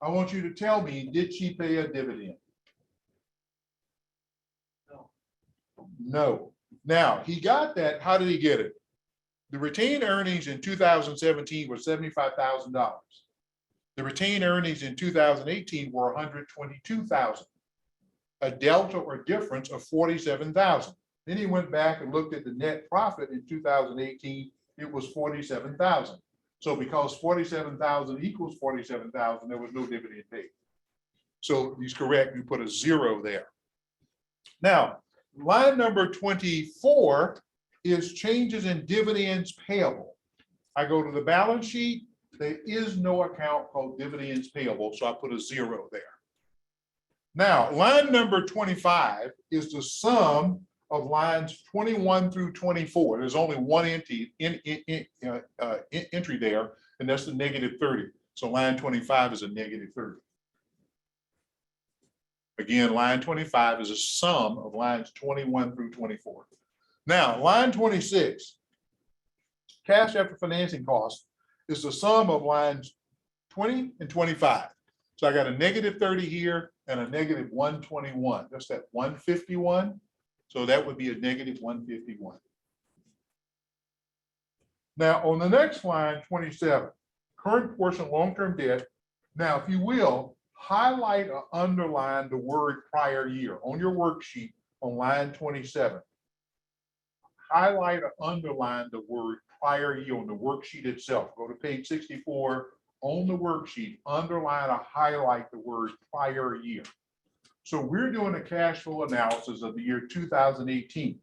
I want you to tell me, did she pay a dividend? No. Now, he got that. How did he get it? The retained earnings in 2017 were $75,000. The retained earnings in 2018 were $122,000. A delta or difference of $47,000. Then he went back and looked at the net profit in 2018. It was $47,000. So because 47,000 equals 47,000, there was no dividend paid. So he's correct. You put a 0 there. Now, line number 24 is changes in dividends payable. I go to the balance sheet. There is no account called dividends payable, so I put a 0 there. Now, line number 25 is the sum of lines 21 through 24. There's only one entry there, and that's the -30. So line 25 is a -30. Again, line 25 is a sum of lines 21 through 24. Now, line 26, cash after financing costs, is the sum of lines 20 and 25. So I got a -30 here and a -121. That's that 151. So that would be a -151. Now, on the next line, 27, current portion long-term debt. Now, if you will, highlight or underline the word prior year on your worksheet on line 27. Highlight or underline the word prior year on the worksheet itself. Go to page 64 on the worksheet, underline or highlight the word prior year. So we're doing a cash flow analysis of the year 2018.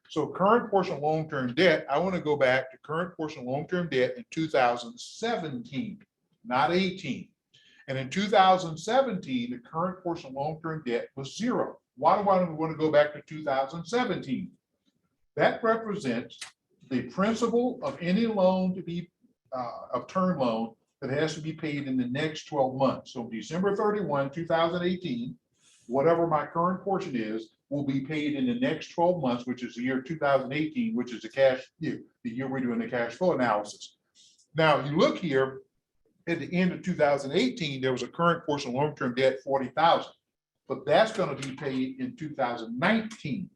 So current portion long-term debt, I want to go back to current portion long-term debt in 2017, not 18. And in 2017, the current portion long-term debt was 0. Why do I want to go back to 2017? That represents the principal of any loan to be a term loan that has to be paid in the next 12 months. So December 31, 2018, whatever my current portion is, will be paid in the next 12 months, which is the year 2018, which is the cash year, the year we're doing the cash flow analysis. Now, you look here at the end of 2018, there was a current portion long-term debt, 40,000, but that's going to be paid in 2019,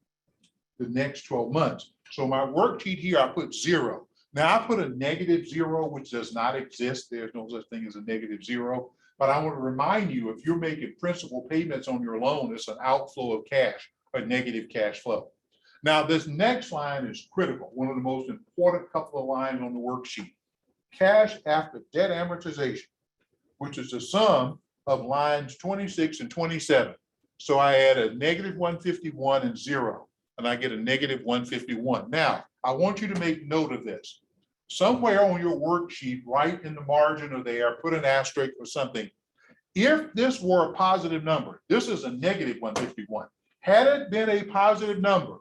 the next 12 months. So my worksheet here, I put 0. Now I put a -0, which does not exist. There's no such thing as a -0. But I want to remind you, if you're making principal payments on your loan, it's an outflow of cash, a negative cash flow. Now, this next line is critical, one of the most important couple of lines on the worksheet. Cash after debt amortization, which is the sum of lines 26 and 27. So I add a -151 and 0, and I get a -151. Now, I want you to make note of this. Somewhere on your worksheet, right in the margin of there, put an asterisk or something. If this were a positive number, this is a -151. Had it been a positive number,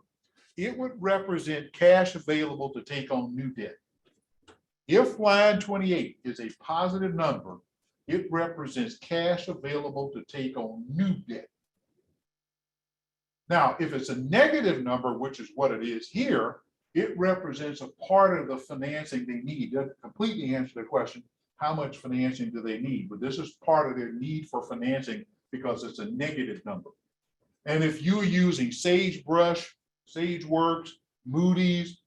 it would represent cash available to take on new debt. If line 28 is a positive number, it represents cash available to take on new debt. Now, if it's a negative number, which is what it is here, it represents a part of the financing they need. It doesn't completely answer the question, how much financing do they need? But this is part of their need for financing because it's a negative number. And if you're using SageBrush, SageWorks, Moody's,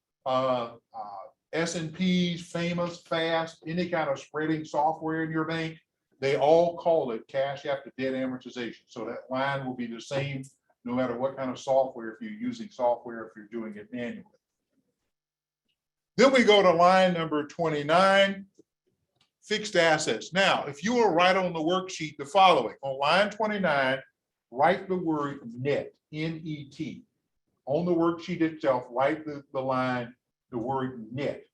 S&P's, Famous, Fast, any kind of spreading software in your bank, they all call it cash after debt amortization. So that line will be the same no matter what kind of software, if you're using software, if you're doing it manually. Then we go to line number 29, fixed assets. Now, if you will write on the worksheet the following, on line 29, write the word net, N-E-T. On the worksheet itself, write the line, the word net.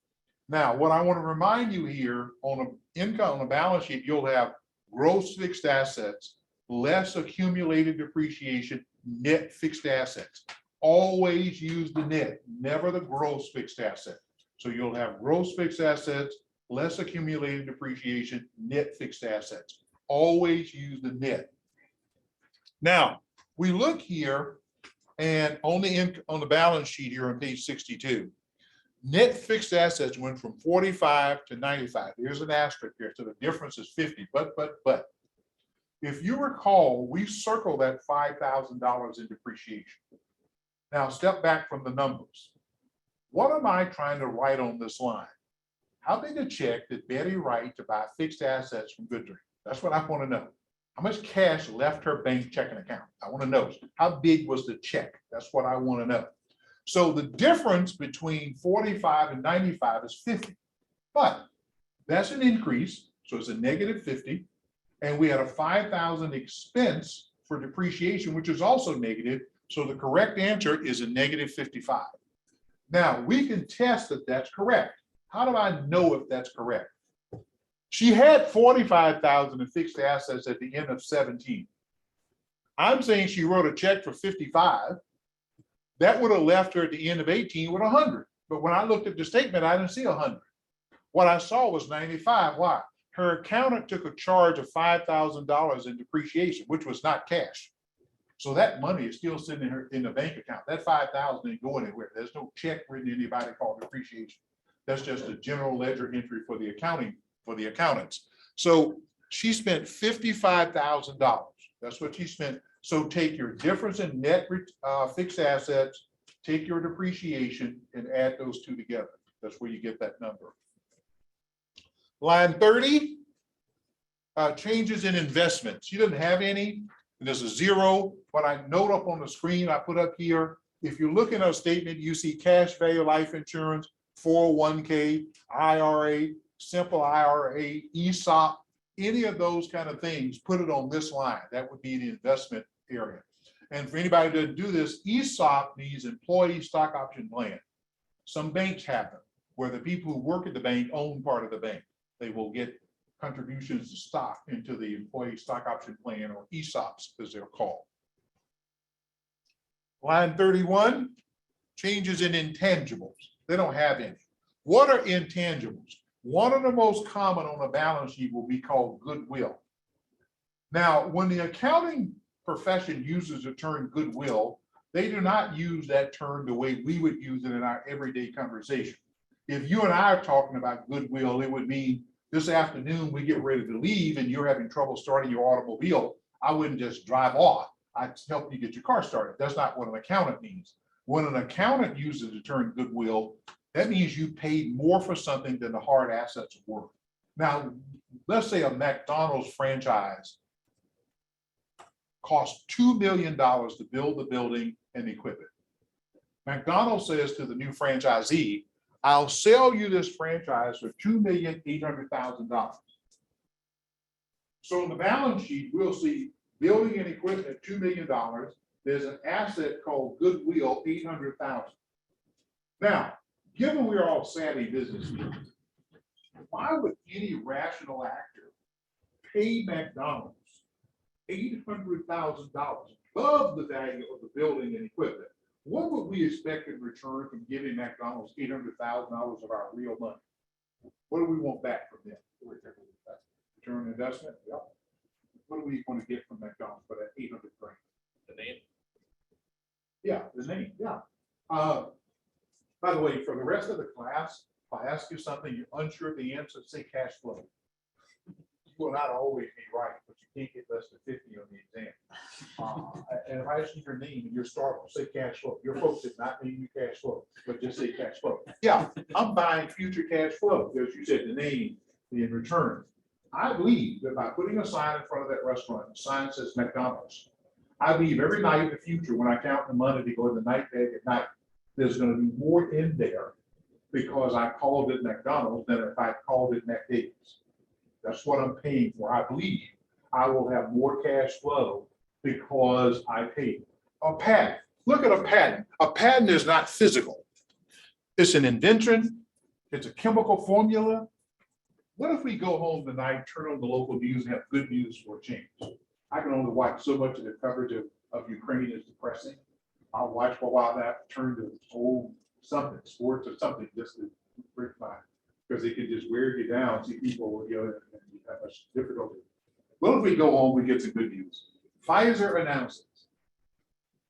Now, what I want to remind you here, on an income, on a balance sheet, you'll have gross fixed assets, less accumulated depreciation, net fixed assets. Always use the net, never the gross fixed asset. So you'll have gross fixed assets, less accumulated depreciation, net fixed assets. Always use the net. Now, we look here and on the balance sheet here on page 62, net fixed assets went from 45 to 95. There's an asterisk here, so the difference is 50, but. If you recall, we circled that $5,000 in depreciation. Now step back from the numbers. What am I trying to write on this line? How big a check did Betty write to buy fixed assets from Goodrich? That's what I want to know. How much cash left her bank checking account? I want to know. How big was the check? That's what I want to know. So the difference between 45 and 95 is 50. But that's an increase. So it's a negative 50. And we had a 5,000 expense for depreciation, which is also negative. So the correct answer is a negative 55. Now we can test that that's correct. How do I know if that's correct? She had 45,000 in fixed assets at the end of 17. I'm saying she wrote a check for 55. That would have left her at the end of 18 with 100. But when I looked at the statement, I didn't see 100. What I saw was 95. Why? Her accountant took a charge of $5,000 in depreciation, which was not cash. So that money is still sitting in the bank account. That 5,000 ain't going anywhere. There's no check written to anybody called depreciation. That's just a general ledger entry for the accounting, for the accountants. So she spent $55,000. That's what she spent. So take your difference in net fixed assets, take your depreciation and add those two together. That's where you get that number. Line 30, changes in investments. She doesn't have any. There's a zero. What I note up on the screen, I put up here, if you look in our statement, you see cash value life insurance, 401k, IRA, simple IRA, ESOP, any of those kind of things, put it on this line. That would be the investment area. And for anybody who doesn't do this, ESOP means employee stock option plan. Some banks have them, where the people who work at the bank own part of the bank. They will get contributions to stock into the employee stock option plan, or ESOPs as they're called. Line 31, changes in intangibles. They don't have any. What are intangibles? One of the most common on a balance sheet will be called goodwill. Now, when the accounting profession uses the term goodwill, they do not use that term the way we would use it in our everyday conversation. If you and I are talking about goodwill, it would mean this afternoon we get ready to leave and you're having trouble starting your automobile. I wouldn't just drive off. I'd help you get your car started. That's not what an accountant means. When an accountant uses the term goodwill, that means you paid more for something than the hard assets are worth. Now, let's say a McDonald's franchise cost $2 million to build the building and equip it. McDonald's says to the new franchisee, I'll sell you this franchise for $2,800,000. So on the balance sheet, we'll see building and equipment, $2 million. There's an asset called goodwill, $800,000. Now, given we're all savvy business people, why would any rational actor pay McDonald's $800,000 above the value of the building and equipment? What would we expect in return from giving McDonald's $800,000 of our real money? What do we want back from them? Return on investment? Yeah. What do we want to get from McDonald's for that $800,000? The name. Yeah, the name. Yeah. By the way, for the rest of the class, if I ask you something you're unsure of the answer, say cash flow. You will not always be right, but you can't get less than 50 on the exam. And if I ask you your name and you're startled, say cash flow. Your folks did not name you cash flow, but just say cash flow. Yeah, I'm buying future cash flow because you said the name in return. I believe that by putting a sign in front of that restaurant, the sign says McDonald's. I believe every night in the future, when I count the money to go in the night bag at night, there's going to be more in there because I called it McDonald's than if I called it McDavid's. That's what I'm paying for. I believe I will have more cash flow because I paid. A patent. Look at a patent. A patent is not physical. It's an invention. It's a chemical formula. What if we go home tonight, turn on the local news, and have good news for a change? I can only watch so much of the coverage of Ukraine is depressing. I'll watch for a while, that turn to something, sports or something, just to break my, because it can just wear you down. See people, you know, and have much difficulty. Well, if we go home, we get some good news. Pfizer announces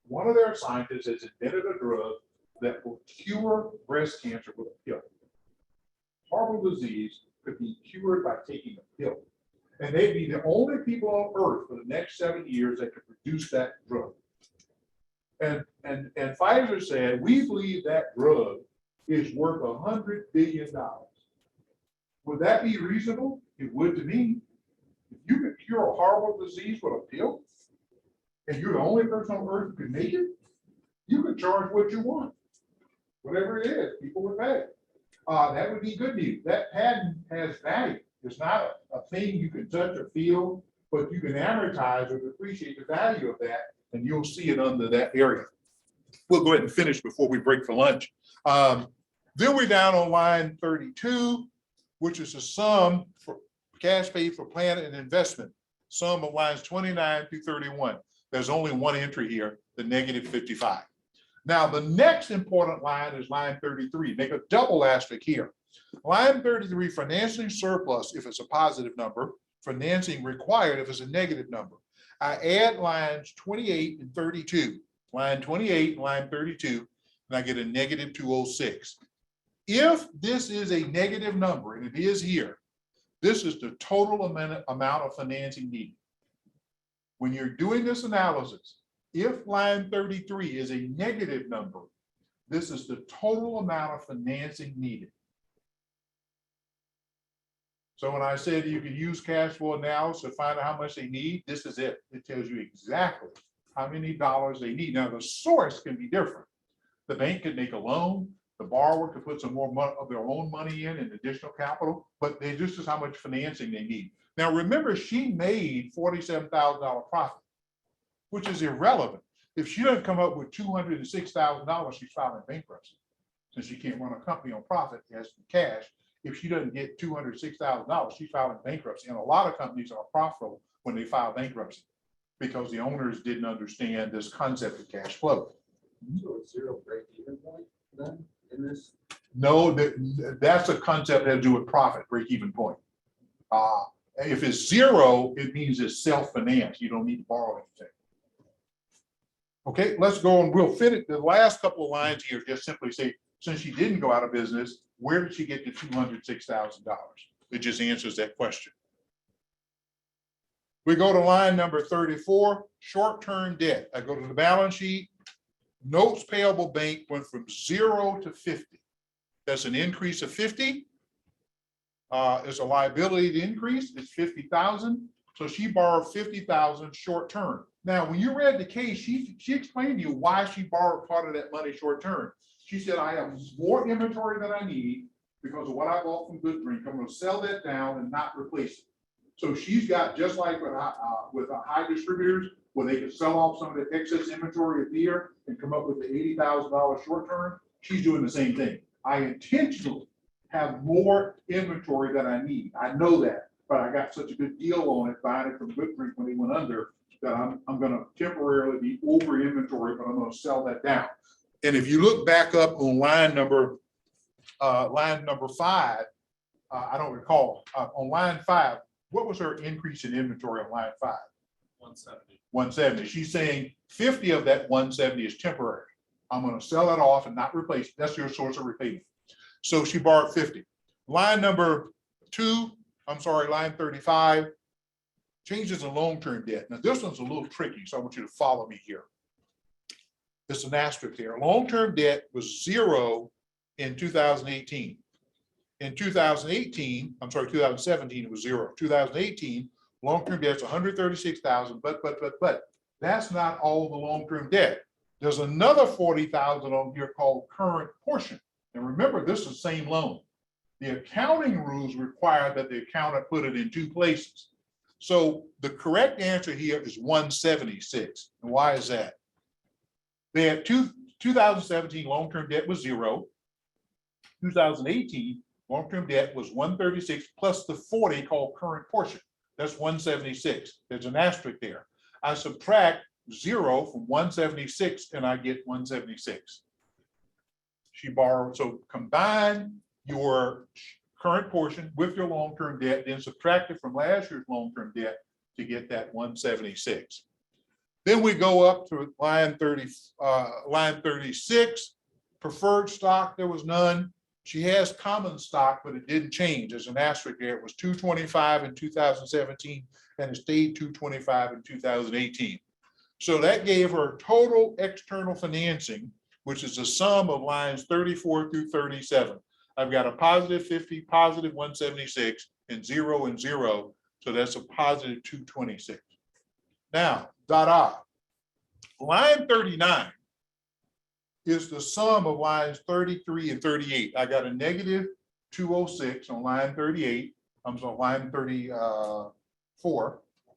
one of their scientists has invented a drug that will cure breast cancer with a pill. Horrible disease could be cured by taking a pill. And they'd be the only people on earth for the next 7 years that could produce that drug. And Pfizer said, we believe that drug is worth $100 billion. Would that be reasonable? It would to me. If you could cure a horrible disease with a pill, and you're the only person on earth who can make it, you could charge what you want. Whatever it is, people would pay. That would be good news. That patent has value. It's not a thing you can touch or feel, but you can amortize or appreciate the value of that, and you'll see it under that area. We'll go ahead and finish before we break for lunch. Then we're down on line 32, which is a sum for cash paid for plan and investment. Sum of lines 29 through 31. There's only one entry here, the negative 55. Now, the next important line is line 33. Make a double asterisk here. Line 33, financing surplus if it's a positive number, financing required if it's a negative number. I add lines 28 and 32, line 28 and line 32, and I get a negative 206. If this is a negative number, and it is here, this is the total amount of financing needed. When you're doing this analysis, if line 33 is a negative number, this is the total amount of financing needed. So when I said you can use cash flow analysis to find out how much they need, this is it. It tells you exactly how many dollars they need. Now the source can be different. The bank could make a loan. The borrower could put some more of their own money in and additional capital, but this is how much financing they need. Now remember, she made $47,000 profit, which is irrelevant. If she doesn't come up with $206,000, she's filing bankruptcy. Since she can't run a company on profit, it has to be cash. If she doesn't get $206,000, she's filing bankruptcy. And a lot of companies are profitable when they file bankruptcy because the owners didn't understand this concept of cash flow. So it's zero break even point then in this? No, that's a concept that has to do with profit, break even point. If it's zero, it means it's self-financed. You don't need to borrow anything. Okay, let's go and we'll finish the last couple of lines here. Just simply say, since she didn't go out of business, where did she get the $206,000? It just answers that question. We go to line number 34, short-term debt. I go to the balance sheet. Notes payable bank went from 0 to 50. That's an increase of 50. It's a liability increase. It's 50,000. So she borrowed 50,000 short-term. Now, when you read the case, she explained to you why she borrowed part of that money short-term. She said, I have more inventory than I need because of what I bought from Good Drink. I'm going to sell that down and not replace it. So she's got, just like with high distributors, where they can sell off some of the excess inventory of beer and come up with the $80,000 short-term, she's doing the same thing. I intentionally have more inventory than I need. I know that, but I got such a good deal on it, buying it from Good Drink when they went under, that I'm going to temporarily be over inventory, but I'm going to sell that down. And if you look back up on line number 5, I don't recall, on line 5, what was her increase in inventory on line 5? 170. 170. She's saying 50 of that 170 is temporary. I'm going to sell it off and not replace it. That's your source of repayment. So she borrowed 50. Line number 2, line 35, changes in long-term debt. Now this one's a little tricky, so I want you to follow me here. There's an asterisk here. Long-term debt was 0 in 2018. In 2017, it was 0. 2018, long-term debt's 136,000, but that's not all the long-term debt. There's another 40,000 on here called current portion. And remember, this is the same loan. The accounting rules require that the accountant put it in 2 places. So the correct answer here is 176. And why is that? They had 2017 long-term debt was 0. 2018 long-term debt was 136 plus the 40 called current portion. That's 176. There's an asterisk there. I subtract 0 from 176 and I get 176. She borrowed, so combine your current portion with your long-term debt, then subtract it from last year's long-term debt to get that 176. Then we go up to line 36, preferred stock, there was none. She has common stock, but it didn't change. There's an asterisk there. It was 225 in 2017 and it stayed 225 in 2018. So that gave her total external financing, which is the sum of lines 34 through 37. I've got a positive 50, positive 176, and 0. So that's a positive 226. Now, line 39 is the sum of lines 33 and 38. I got a negative 206 on line 38. I'm on line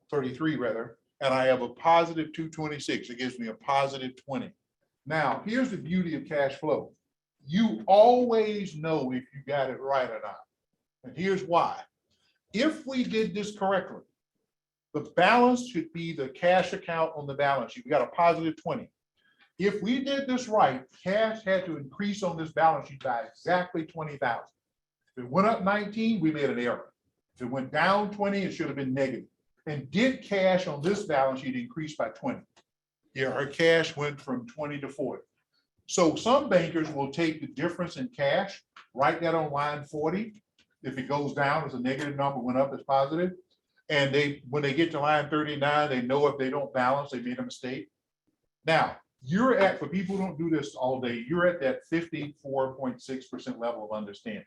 33 rather, and I have a positive 226. It gives me a positive 20. Now, here's the beauty of cash flow. You always know if you got it right or not. And here's why. If we did this correctly, the balance should be the cash account on the balance sheet. We got a positive 20. If we did this right, cash had to increase on this balance sheet by exactly 20,000. If it went up 19, we made an error. If it went down 20, it should have been negative. And did cash on this balance sheet increase by 20? Yeah, our cash went from 20 to 40. So some bankers will take the difference in cash, write that on line 40. If it goes down, it's a negative number, went up, it's positive. And when they get to line 39, they know if they don't balance, they made a mistake. Now, you're at, for people who don't do this all day, you're at that 54.6% level of understanding,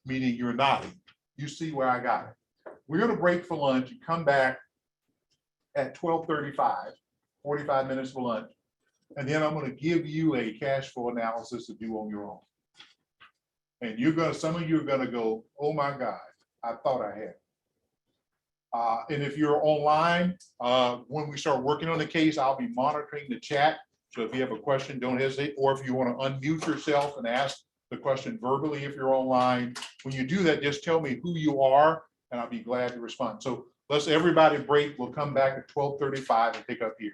meaning you're nodding. You see where I got it. We're going to break for lunch and come back at 12:35, 45 minutes for lunch. And then I'm going to give you a cash flow analysis to do on your own. And some of you are going to go, oh my God, I thought I had. And if you're online, when we start working on the case, I'll be monitoring the chat. So if you have a question, don't hesitate. Or if you want to unmute yourself and ask the question verbally, if you're online, when you do that, just tell me who you are and I'll be glad to respond. So let's everybody break. We'll come back at 12:35 and pick up here.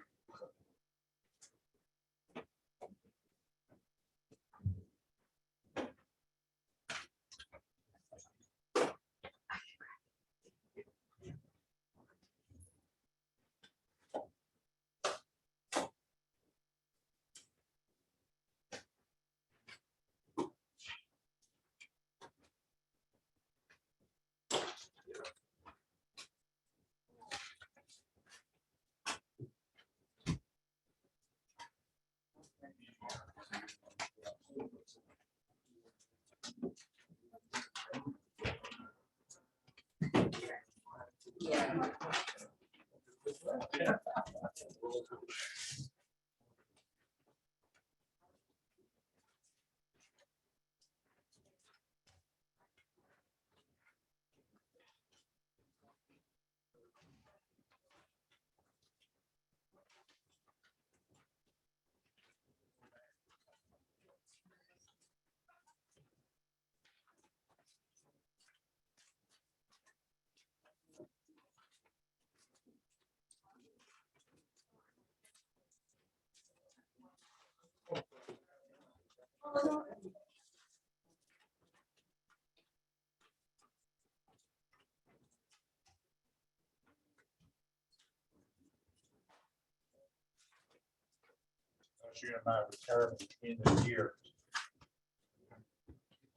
Share my retirement in the year.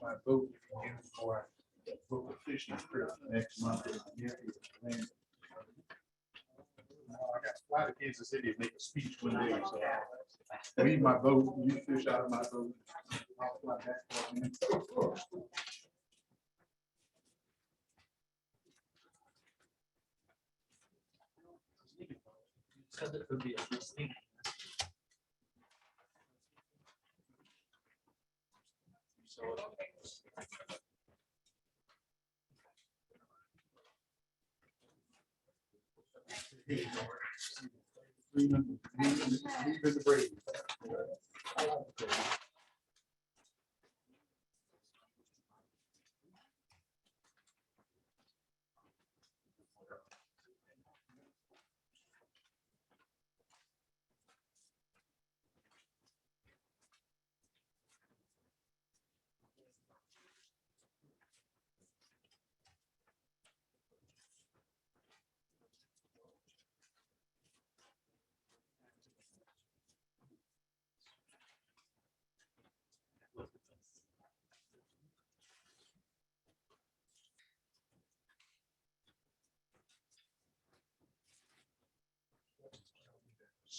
My vote again for book a fishing trip next month. I got to fly to Kansas City and make a speech one day. So leave my boat, you fish out of my boat. I'll fly back. Because it would be a thing. So Leaving the break.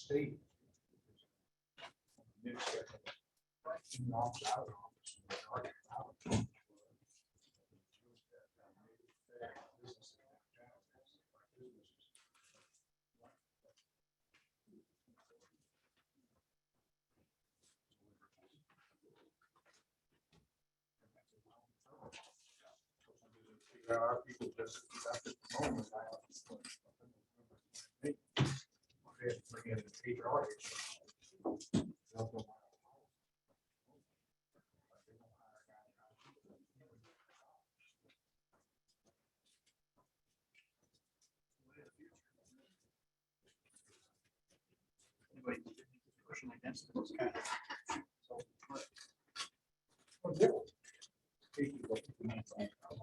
state. Next second, he knocks out of office, and they're already out. There are people just at the moment. They have to bring in an HR issue.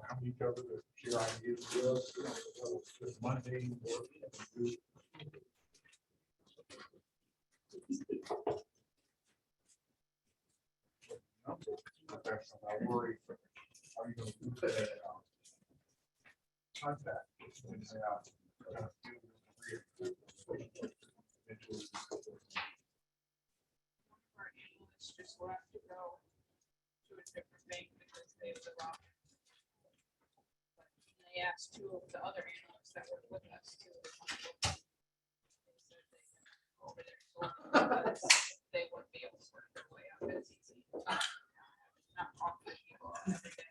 How many cover the share ideas with Monday? I worry, are you going to do that? Contact. Our analysts just will have to go to a different bank because they live off. They asked two of the other analysts that were with us to. Over there. They wouldn't be able to work their way out as easy. Not talk to people every day.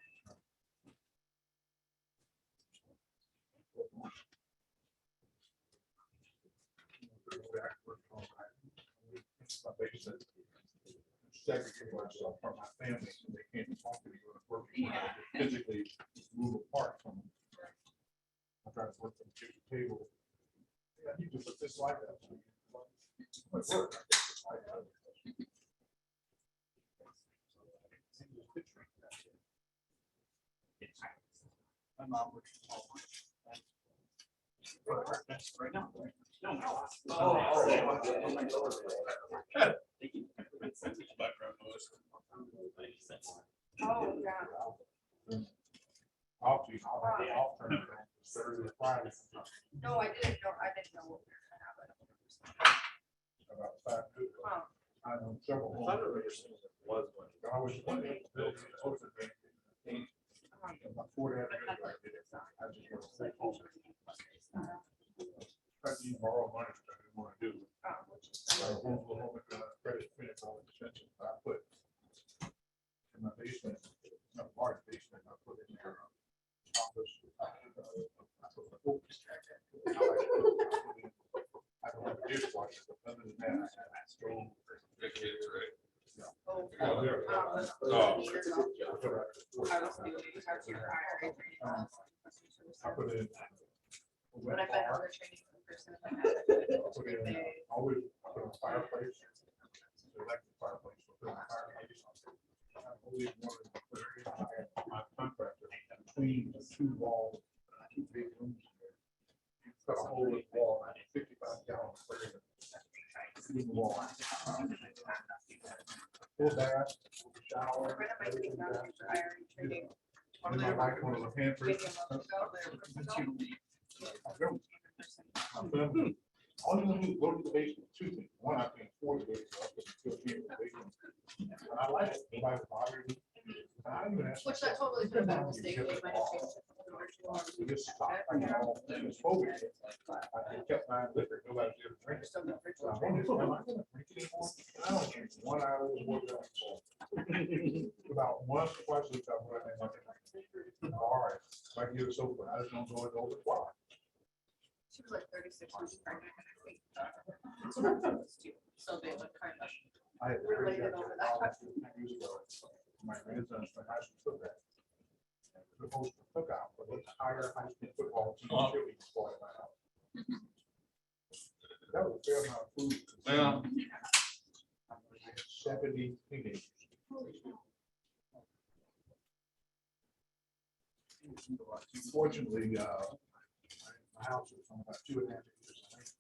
Segregate myself from my family, so they can't talk to me when I'm working, physically move apart from them. I try to work from table to table. Yeah, you just put this like that. My work, I guess it's like that. My mom works from home. That's right now. No, no. Background noise. Oh, yeah. I'll turn it on Thursday, Friday. No, I didn't know what we were gonna have. About 5 minutes. I know several. I thought it was one. I was wondering, closer to about 4 days. I just want to say, I need borrow money, which I didn't want to do. I was going to home and credit finish all the extensions I put in my basement, not large basement, I put in their office. I put my books. I don't have a dishwasher, but other than that, I have a stove. Big kids, right? Oh, there. Oh. I put it in. But I've been over training for the person. I put it in, always, I put in a fireplace. Electric fireplace. I put in a fireplace. I always wanted to put it in my contractor between the two walls, 2 big rooms. You cut a hole in the wall, 55 gallons. In the wall. Full bath, shower. everything done. And my wife wanted a pantry. All you want to do is go to the basement, 2 things. One, I can afford to go, so I can still be in the basement. And I like it, nobody bothers me. And I even asked Which that totally could have been a mistake. They might have changed it from the original. We just stopped, I got all this COVID. I kept buying liquor, nobody ever drank it. So I wondered, am I gonna drink anymore? And I don't drink 1 hour before that. About once, twice a week, I'm running like all right, if I get it sober, I just don't go it over twice. She was like 36 months pregnant. And I think, so they would kind of. I had Related over that. My grandson's from high school football. The host of cookout for the entire high school football team. Chili squad in my house. That was a fair amount of food. Yeah. 70 teenagers. Fortunately, my house was on about 2.5 acres.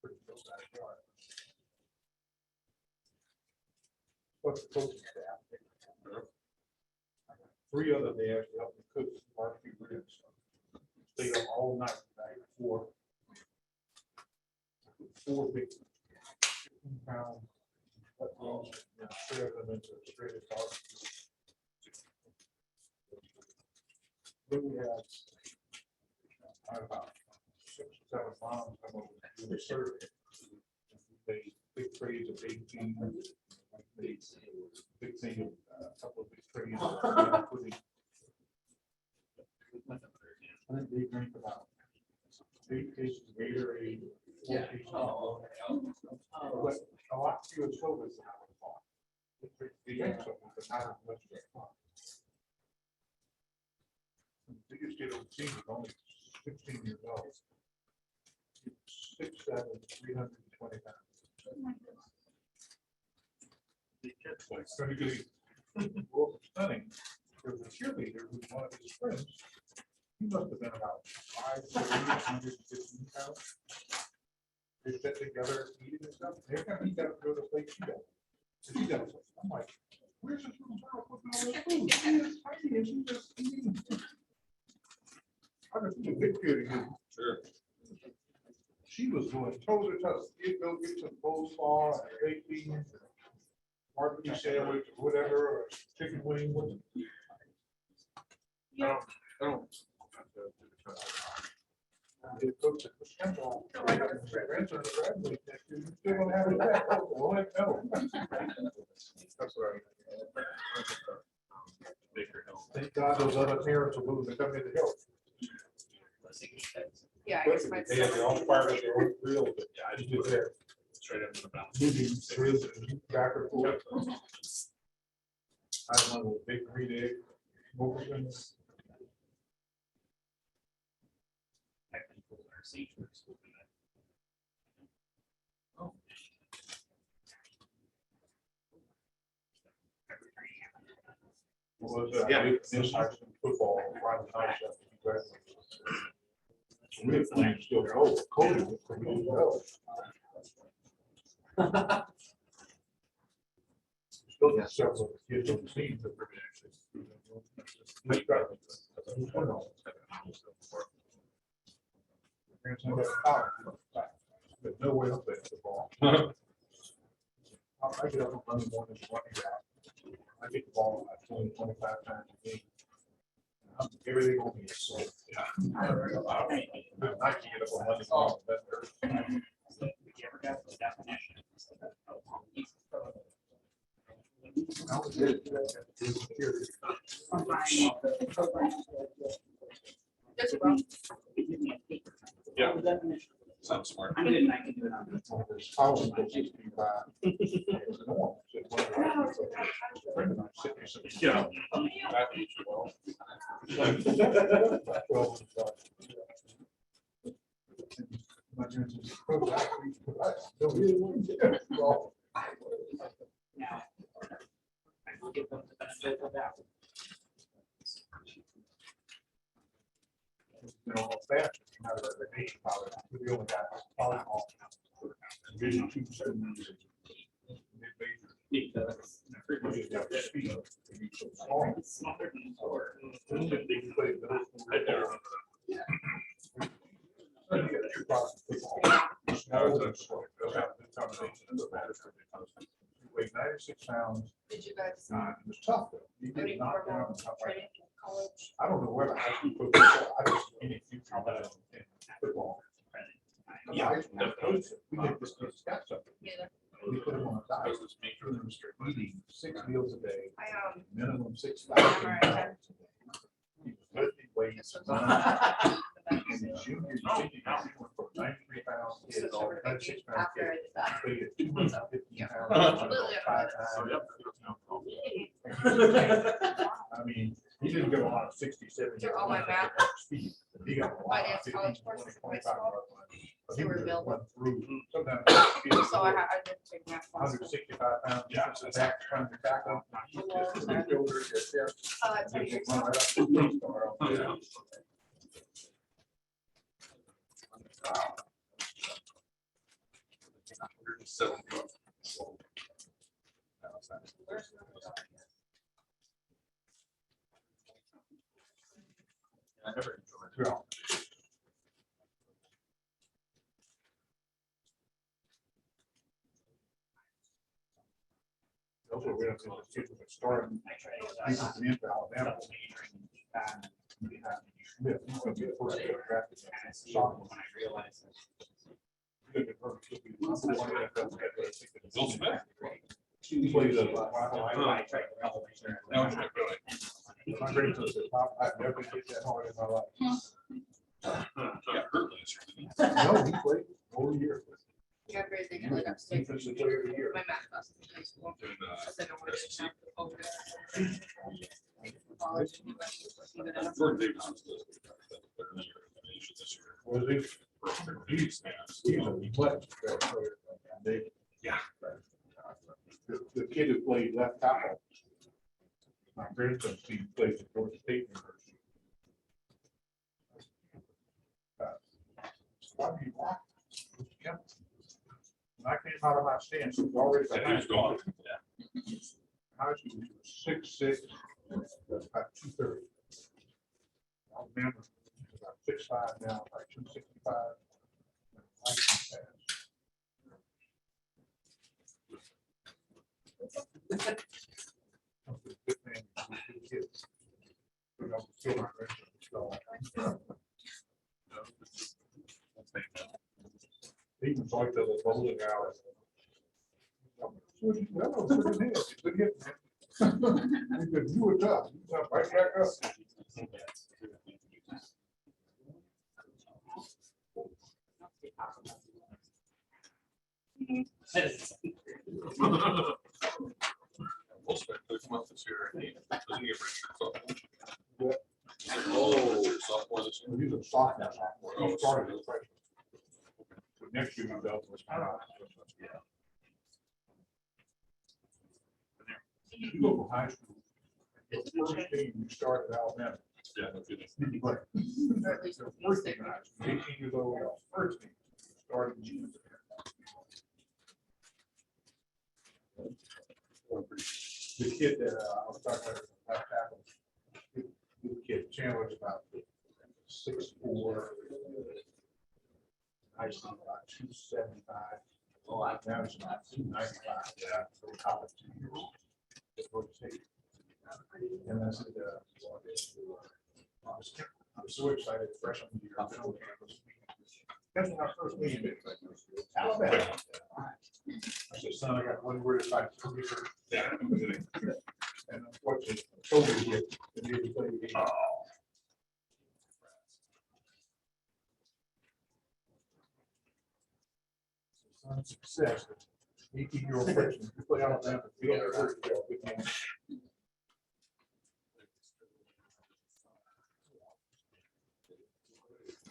Pretty close backyard. But the coaching staff. 3 other they actually helped me cook barbecue ribs. Stayed up all night, night 4 big pound. Shred them into shredded carbon. Then we had about 6 or 7 moms come over and do a survey. They big trays of 18, they big thing, a couple of big trays. of pudding. I think they drink about 8 cases of Gatorade, 4 cases of but a lot fewer sodas than I would have thought. They drink something, but not as much as I thought. The biggest kid on the team is only 16 years old. 6'7", 320 pounds. It's going to be stunning. There was a cheerleader who's one of his friends. He must have been about 5'115 pounds. They sit together eating and stuff. They're going to eat that go to plate she does. So she does. I'm like, where's this little girl putting all this food? She is tiny and she's just eating. I just see a big kid again. Sure. She was doing toe to toe. You'd go get some coleslaw, and baked beans, barbecue sandwich, or whatever, or chicken wing. I don't. It cooked at the temple. Grandson, graduated next year, you still don't have it back. Oh, heck no. That's right. Thank God those other parents are willing to come in to help. Yeah, I guess my. They have their own fire, their own grill, but I just did that. Straight up to the mountain. Moving grills and back and forth. I have one with big green egg. Motions. Was this high school football right nice after he graduated. We had plans still go. Cody was pretty well. Still got several kids on the team that were actually. There's no way up there the ball. I get up on Monday morning, running out. I get the ball like 20, 25 times a game. Everything will be so. Yeah. I can get up on Monday morning. That hurts. Just wrong. Yeah. Sounds smart. I didn't, I can do it on. There's thousands of these people by. It's normal. So one of our friend of mine sent me some- Yeah. Well, my parents said, "Oh, I don't really want to get it." Well, Now. I will give them the benefit of that. you know, fast, you have a vacation college, we only got volleyball. Division II students, mid-major. We just got the speed. We so small. They play middle school. So you got two problems with football. Snow and slow. They'll have the combination of the matters. He weighed 96 pounds. Did you guys? It was tough though. He Any did knock down. formal Stuff like training in college? I don't know where the high school football, I just see any future in football. Yeah. We did this, got something. Neither. We put him on a diet. Eating 6 meals a day, I, minimum 6 Alright. pounds. He was lifting weights. In his junior year, he went from 93 pounds to 96 pounds. after I did that. He weighed 250 pounds, Completely. 5 times. I mean, he didn't get a lot of 60, 70. Through all my math. Speed. He got a lot of Finance 15, college 20, courses, 25 high school. yard line. But So he we're would available. went through sometimes. So I did take math classes. 165 pounds. Yeah. Back, trying to back up. Your shoulders, your chest. That's what you're Just run right up to the star. I never enjoyed it. Yeah. Those were really the kids that started. This is in Alabama. And Smith, he's gonna be the first to get drafted. Sophomore. Bill Smith? He played a. No, really. My grandson said, "Pop, I've never hit that hard in my life." Got hurt last year. No, he played all year. You have great thing, like upstate. Defensive player of the year. My math class in high school. And, I said, I want to get focus. College, even in a- Jordan Davis was the usually this year. Was he? He's a much better player than Dave. Yeah. The kid who played left tackle. My grandson's team plays at Georgia State University. Why do you walk? When I came out of my stance, it was already. And he was gone. Yeah. High school, he was 6'6", about 230. I remember, he was about 6'5" now, like 265. Good man, good kid. You know, still my grandson, so. He was like the bowling alley. No, good hit, good hit, man. He said, "You were tough, you jumped right back up." Will Smith took him up this year. And he doesn't get rich. Yeah. Oh, sophomore this year. He's a sophomore. He started as a freshman. But next year, he dealt with. You go to high school. The first team you start at Alabama. Yeah, no kidding. Right. Or at least The first team, 18 years old, first team, started in junior. The kid that I was talking about, left tackle, the kid Chandler's about 6'4". I see about 275. Oh, I now it's about 295. Yeah, for college 2 years. And I said, I was so excited, freshman year. I've been on campus. That's when I first meeting it. Alabama. I said, son, I got one word if I come here. Yeah. And unfortunately, COVID hit. And he didn't play the game. Son, success. 18-year-old freshman, you play Alabama, you don't have to go. Good game.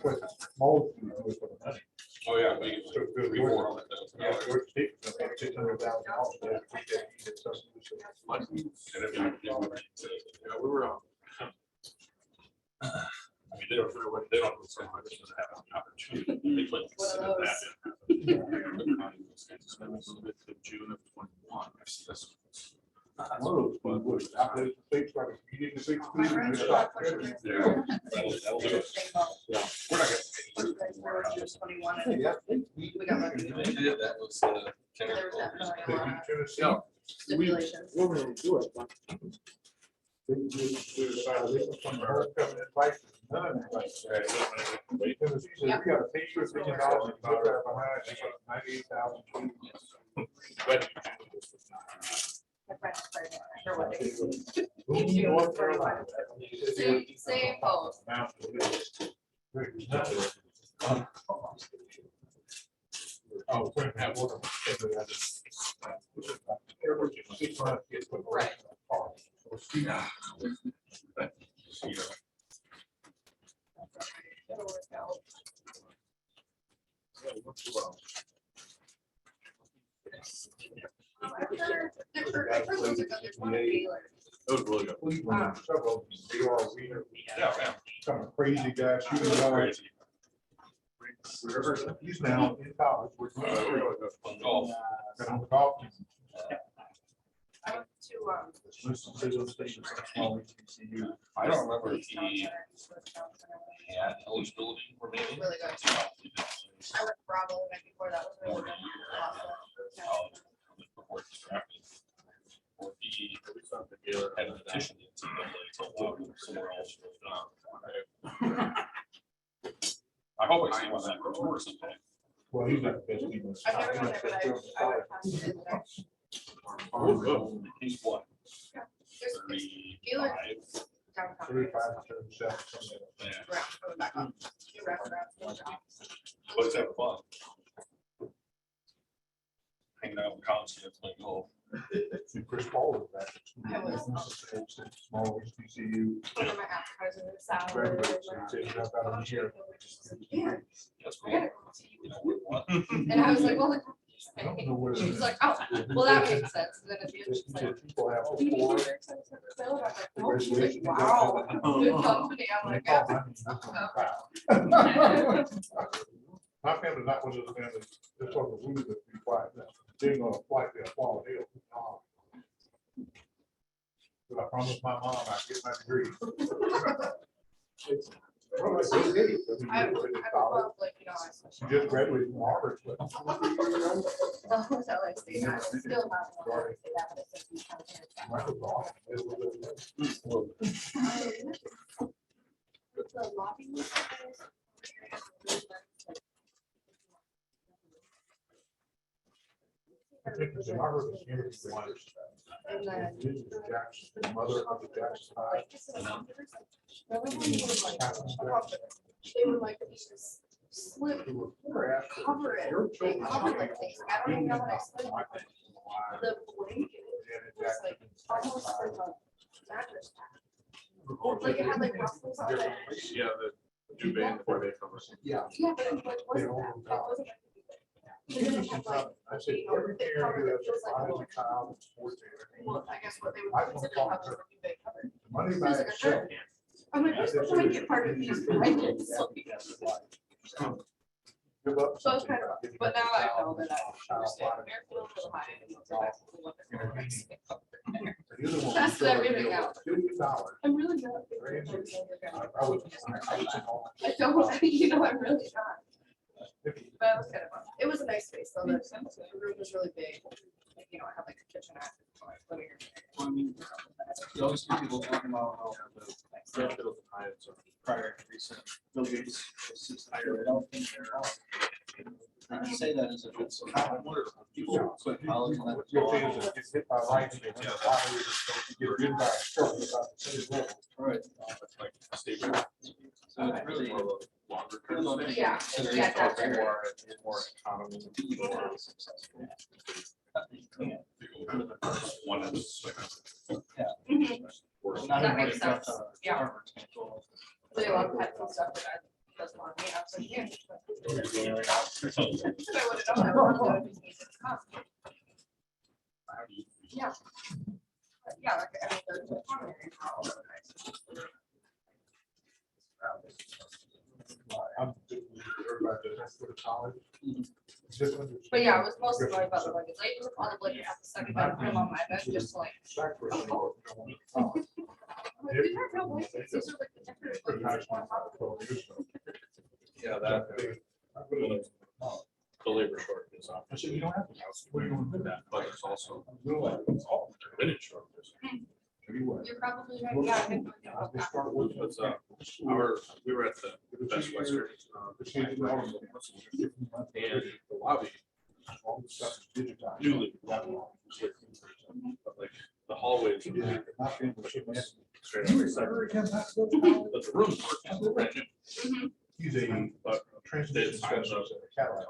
But Mold, you know, was for the money. Oh, yeah. We So good. reward on it. Yeah, Georgia State, $600,000. They had to take that, he did something. Yeah, we were on. I mean, they don't so much as have an opportunity. They played consider that in June of 21. This One of those ones was after the state started beating the 6-3, and they stopped there. Yeah. That'll do it. Yeah. We're not gonna. You guys were just 21 Hey, and yeah, they beat- we got lucky. They did, that was There was definitely they a beat lot Tennessee. Yeah. of stipulations. We're gonna do it. They violation from the whole covenant fight. None of that. Tennessee said, we got a Patriots $1 million and put that behind, they got 98,000. My friends played it. Sure what they do. Boone, North Carolina. Same both. Oh, we're gonna have one. Every 6 months gets put Right. Yeah. It'll work out. I've heard those are good. There's one in Baylor. That was really good. Cleveland, several, they are, we are Yeah, some crazy guys shooting yards. He's now in college. We're doing Golf. Got on the golf team. I went to, Listen to those things, it's a small HBCU. I don't remember if Town he Center, had eligibility remaining. Really good. I went to Bravo the night before. That was really good. Awesome. Before he was drafted. he had a petition to allow somewhere else. I hope I see one that tour sometime. Well, he's not the best. He was- I've never done it, but I would pass it in there. He's what? There's 35? downtown. 35, 37, something like that. Yeah, Around, going back up. Two restaurants, one shop. but it's having fun. Hanging out with college kids playing golf. See, Chris Paul was back. I was. Small HBCU. Over my appetizer, salad. Graduated, so he said, "You got out of here." Yeah. That's I cool. gotta go to You know, what? And I was like, well, like, I don't know where it she's is. like, oh, well, that makes sense. And then at the end, He she's like, said, people have do you four. think you're excited to sell it? I'm like, no. She's like, wow, good company. I'm like, yeah. My family, not one of the families, just sort of rooted to be quiet. They're gonna fight their fall hill. But I promised my mom I'd get my degree. Well, it's okay. I I mean, would it's college. love, like, you know, I She just graduated from Harvard. but- the hotel I stayed at, I still have one. I stayed at, but it's in town. Mine was awesome. It was- The lobby was I think it's in Harvard, it's University of Washington. And then. This is Jackson, the mother of the Jackson Five. They were like, just slip, Who were poor ass for- cover it, Your they children- covered like things, like, I don't even know what I explained. The blanket was like almost like a mattress pad. Like it had like ruffles on it. Yeah, the duvet before they come. Yeah. Yeah, but it like wasn't that, it wasn't. And then it had like, I said, you know, every they parent covered who it, has it was a like, private child in sports area, well, I guess what they I would don't consider talk covers to- what they covered. money He by was like, itself. I'm like, where's the blanket part of these blankets? Give up So I was something kind of, about getting but now I know child- that I child understand. body. They're a little high. And it's exactly what they're doing. The other one Tested was everything out. $50. I'm really not. I was. I don't, you know, I'm really not. But I was kind of, it was a nice space though. The room was really big. Like, you know, I had like a kitchenette. living room. You always hear people talking about how the Yeah, Bill Hyatt's are- prior recent Bill Gates was his higher health in there. I say that as if it's people quit college and What you're saying is it gets hit by lightning, they win the lottery, you get hit by a truck, it's about the same level. right. like state rep. So it's really More of a longer term. Yeah, yeah, that's right. More economy. One is like. Mhm. Not That everybody makes got sense. the Yeah. Harvard's control. So a lot of pets and stuff that I doesn't want me. I was like, yeah. So I would have known. I would have known if he needed to come. Yeah. Yeah, like, I mean, there's a primary problem. I'm just, everybody does go to college. Just understand. But yeah, I was mostly going about the blankets. I even called the blanket at the second time, put them on my bed, just like. Sacrifice. I'm like, these aren't real blankets. These are like the decorative blankets. on top of it. Yeah, that, the labor shortage is off. I said, you don't have to. What are you doing with that? But it's also. You know what? It's all- Linen shortage. Tell you what. You're probably right. Yeah, I didn't know They about that. start with- What's up? We were at the Best Western. And the lobby, All the stuff is digitized. newly, but like the hallways. are My family should have- straight You up separate. remember him not to go to college? But the rooms were brand new. Mhm. He's a But transmission it's times specialist up. at a Cadillac.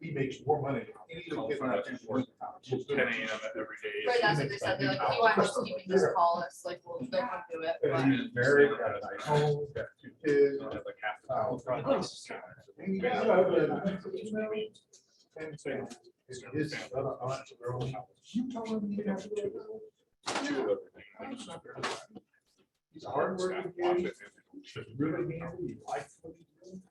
He makes more money than any little kid that has worked in college. 10 a.m. every day. Right, that's what they said. They're like, if you want us, you can just call us, like, we'll still come do it. And But he's married, got a nice home, got 2 kids. Like half the Oh, time. And his other aunts are growing up. You told him you didn't have to do it. He's a hardworking kid. Really handy. He likes what he's doing.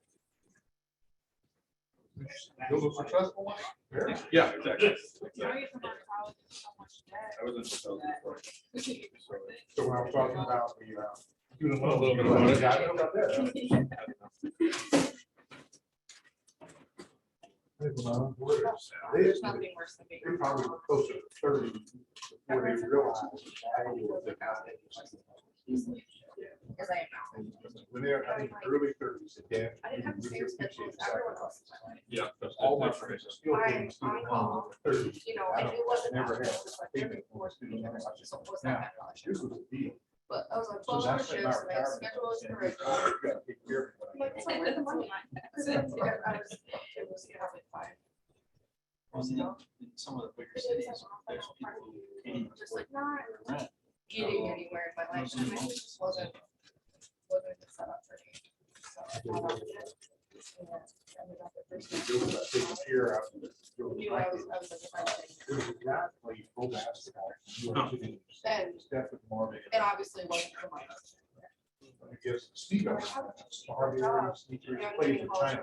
Build a successful one. Very. Yeah, exactly. now you come out of college with so much debt. I was in Chicago before. So when I was talking about the, doing A little bit about it. Yeah, I know about that. There's nothing worse than being. They're probably closer to 30 before they realize the value of the house. Because I am now. When they're, I think, early 30s, again. I didn't have the same schedule as everyone else in my life. Yeah. All my friends are still getting student loans at 30. You know, I and don't- it wasn't. never that, had it was like payment 34 for student loans. so it was not that much. This was a deal. But I was on So 12-hour that's shifts, my my retirement. schedule was You irregular. gotta take care of it. Like, so where's the money? Because it was probably 5. Wasn't it in some of the bigger cities, there's people who can't Just like not rent. getting anywhere in my life. And it just wasn't set up for me. So I loved it. And ended up at first. It was like taking care of it. Knew I was a different thing. There was a guy that played pro basketball. And- Stephen Marvin. It obviously wasn't for my. I guess Steve, Harvey, sneakers, played in China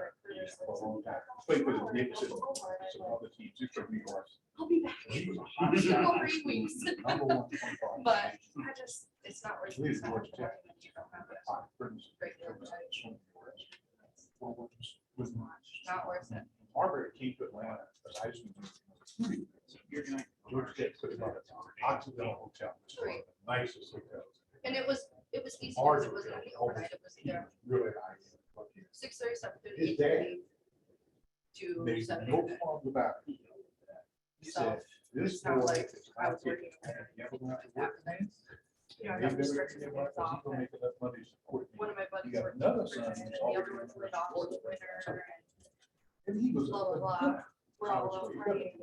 for a long time. Played for the Knicks and some other teams, he's from New York. I'll be back. He was a hot Two shot. or 3 weeks. Number one point guard. But I just, it's not worth it. Please, It's not worth Georgia it when you don't have it. Hot friends. Great deal of time. Was Not worth it. Margaret came to Atlanta as I used to. You're going to Georgia Tech put him up at Occidental Hotel. It's one of the nicest hotels. And it was easy. Because Margaret it wasn't was any overnight. It was either really high. 6:30, 7:30, His dad. 8:30 to There's 7. no qualms about it. He So, said, this it's not boy like is I not was getting, working and you ever went out to work, man? You know, I And got they better restrictions get and him things up, 'cause off. he's gonna make enough money to support me. One of my buddies You got worked another for son and who's the already other ones were off in the winter And he was. blah, blah, blah. We're all out partying.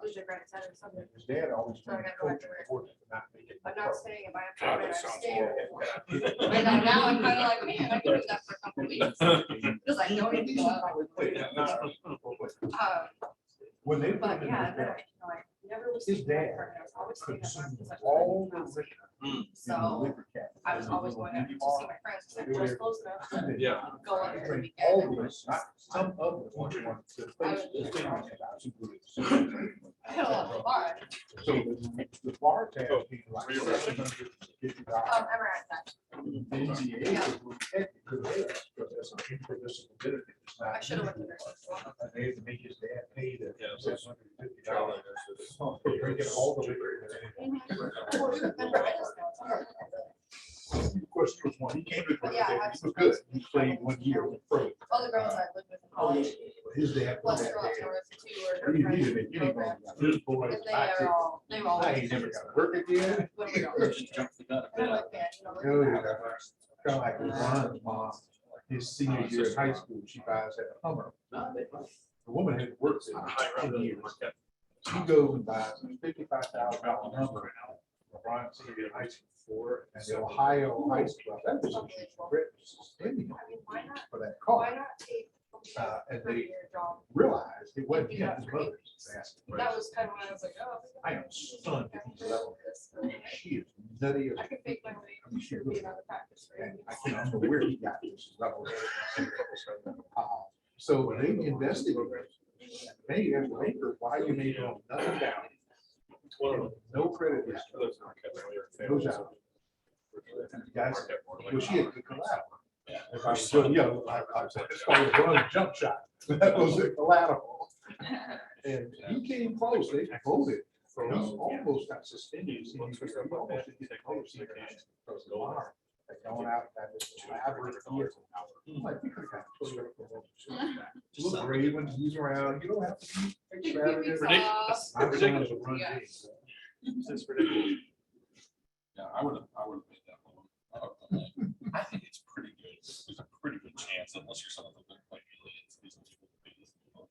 Lose your grandson or something. His dad always. So I gotta go back to work. Not making. I'm not staying in my God, apartment. that I'm sounds staying. horrible. I know, now I'm kind of like, man, I can do that for a couple of weeks. Because I don't need to go out. When they. But yeah, and then I never was. His staying in my dad apartment. I was always staying at my consumed because I all the was liquor in the So liquor cabinet. I was always going out to see my friends. Because I was close enough. to Yeah. Go out every Drink weekend. all of it, not some of it, one, the place, the thing was about to do it. I had a lot of fun. So the bar tab, people like $750. Ever had that. I should have went to nursing school. And they had to make his dad pay the Yeah. $750. For drinking all the liquor. Of course, he was one, he came to, he was good, he played 1 year with pro. All the girls I lived with in college, His dad. plus girls, there was 2 or He 3 didn't friends make in the any program. money. His boy, And they are all, they were all. I ain't never got to work again. When we were. Just jump the gun. And I'm like, man, you know. Oh, yeah. Kind of like Ron's mom, his senior year in high school, she buys that Hummer. The woman had worked in 10 years. She goes and buys a $55,000 Hummer. LeBron senior year in high school and the Ohio high school. That was spending I mean, why not, for that why car. not take And a they year job? realized it wasn't him, his mother's. That was kind of when I was like, oh. I am stunned at these levels. this. She is nutty as. I could fake my way to be another practice. And I can't remember where he got this level. So they investigated. They asked the maker, why you made nothing down? No credit history. No job. Guys, well, she had the collateral. If I was still young, I said, it's called a run jump shot. That was the collateral. And he came close, they voted. He almost got suspended. He almost didn't get close. He was alarmed. Like going out at this elaborate theater. I'm like, we could have got little gray when he's around. You don't have to be extravagant. Ridiculous. My son was a run Yeah. James. It's ridiculous. Yeah, I would have made that one. I think it's pretty good. There's a pretty good chance, unless you're some of them like aliens. These people would be this people.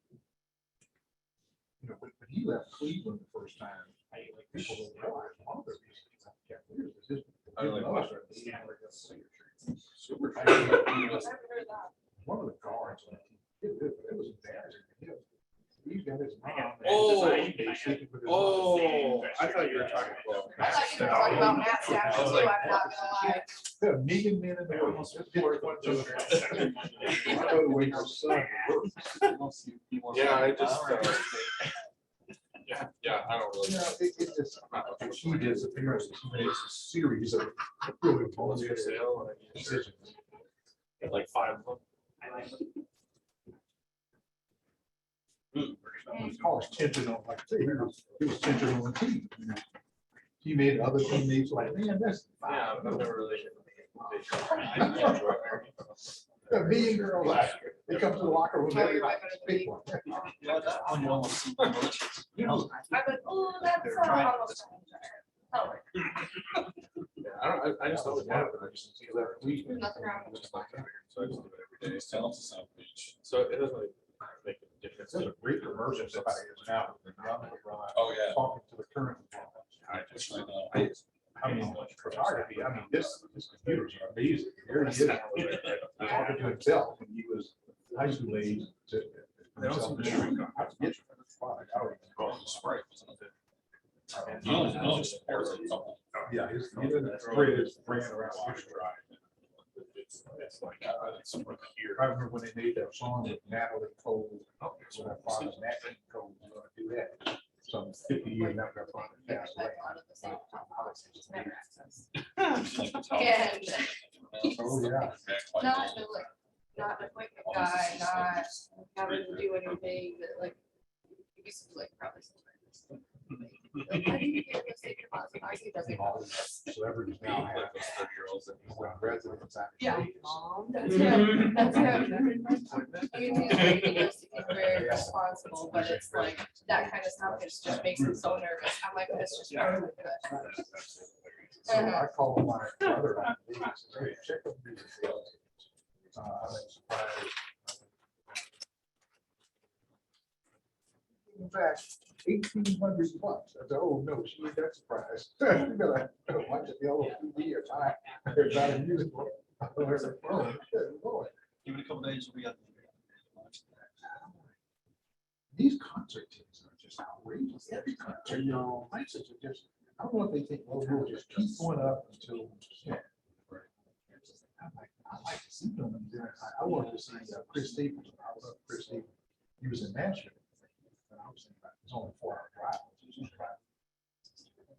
You know, when he left Cleveland the first time, like people don't realize one of the reasons I kept weird was just. I like Super. I haven't heard that. One of the guards, it was embarrassing. He's got his mom. Oh. Sleeping with his Oh, mom. I thought you were talking about. I thought you were talking about Matt Stafford too, I'm not gonna lie. There are a million men in the world. Just get one joke. By the way, your son works. Yeah, I just, yeah, I don't You really. know, it just, she disappears. She makes a series of really positive decisions. Like 5 of them. caused tension on, like, I say, it was tension on the team. You know. He made other teammates like, man, that's. Yeah, I've never really. A million girls, like, they come to the locker room. Oh, every you're night, right. speak one. Yeah, that one you almost see malicious. You know, I went, oh, that's They're trying. almost. Oh, Yeah, I just always have it. I just see that. there's nothing wrong with Just like that. So I just do it every day. It's telling us the South Beach. So it doesn't really make a difference. It's a great commercial somebody is now. Oh, yeah. Talking to the current. I just right now. I mean, photography, I mean, this computers are amazing. There he is. Talking to himself when he was high school age. They don't seem to shrink on. Oh, the spray, wasn't it? You only supports it. Something. Yeah, his, the greatest brand around. It's like, it's somewhere here. I remember when they made that song with Natalie Cole. So my father's Natalie Cole was gonna do that. Some 50 years after my father passed away. Just never access. And. Oh, yeah. Not the like, not an appointment guy, not having to do anything that like, you used to like probably. Like, how do you get this in your closet? I do doesn't. All these celebrities now have 30-year-olds that. when residents out of Yeah. Vegas. That's him, that's him. YouTube's making us to be very responsible, but it's like, that kind of stuff, it just makes him so nervous. I'm like, it's just. part of it. So I called my brother out in Vegas and said, hey, check on these. I was surprised. In fact, $1,800. I said, oh, no, she ain't that surprised. You gotta watch the yellow TV or time. They're trying to use it. There's a phone. Good Lord. give it a couple days, we got. These concert tickets are just outrageous. Every concert, you know, prices are just, I don't know if they think, well, we'll just keep going up until. Yeah. I like to see them. I wanted to see Chris Staples. I love Chris Staples. He was in Nashville. And I was thinking about, it's only 4-hour drive.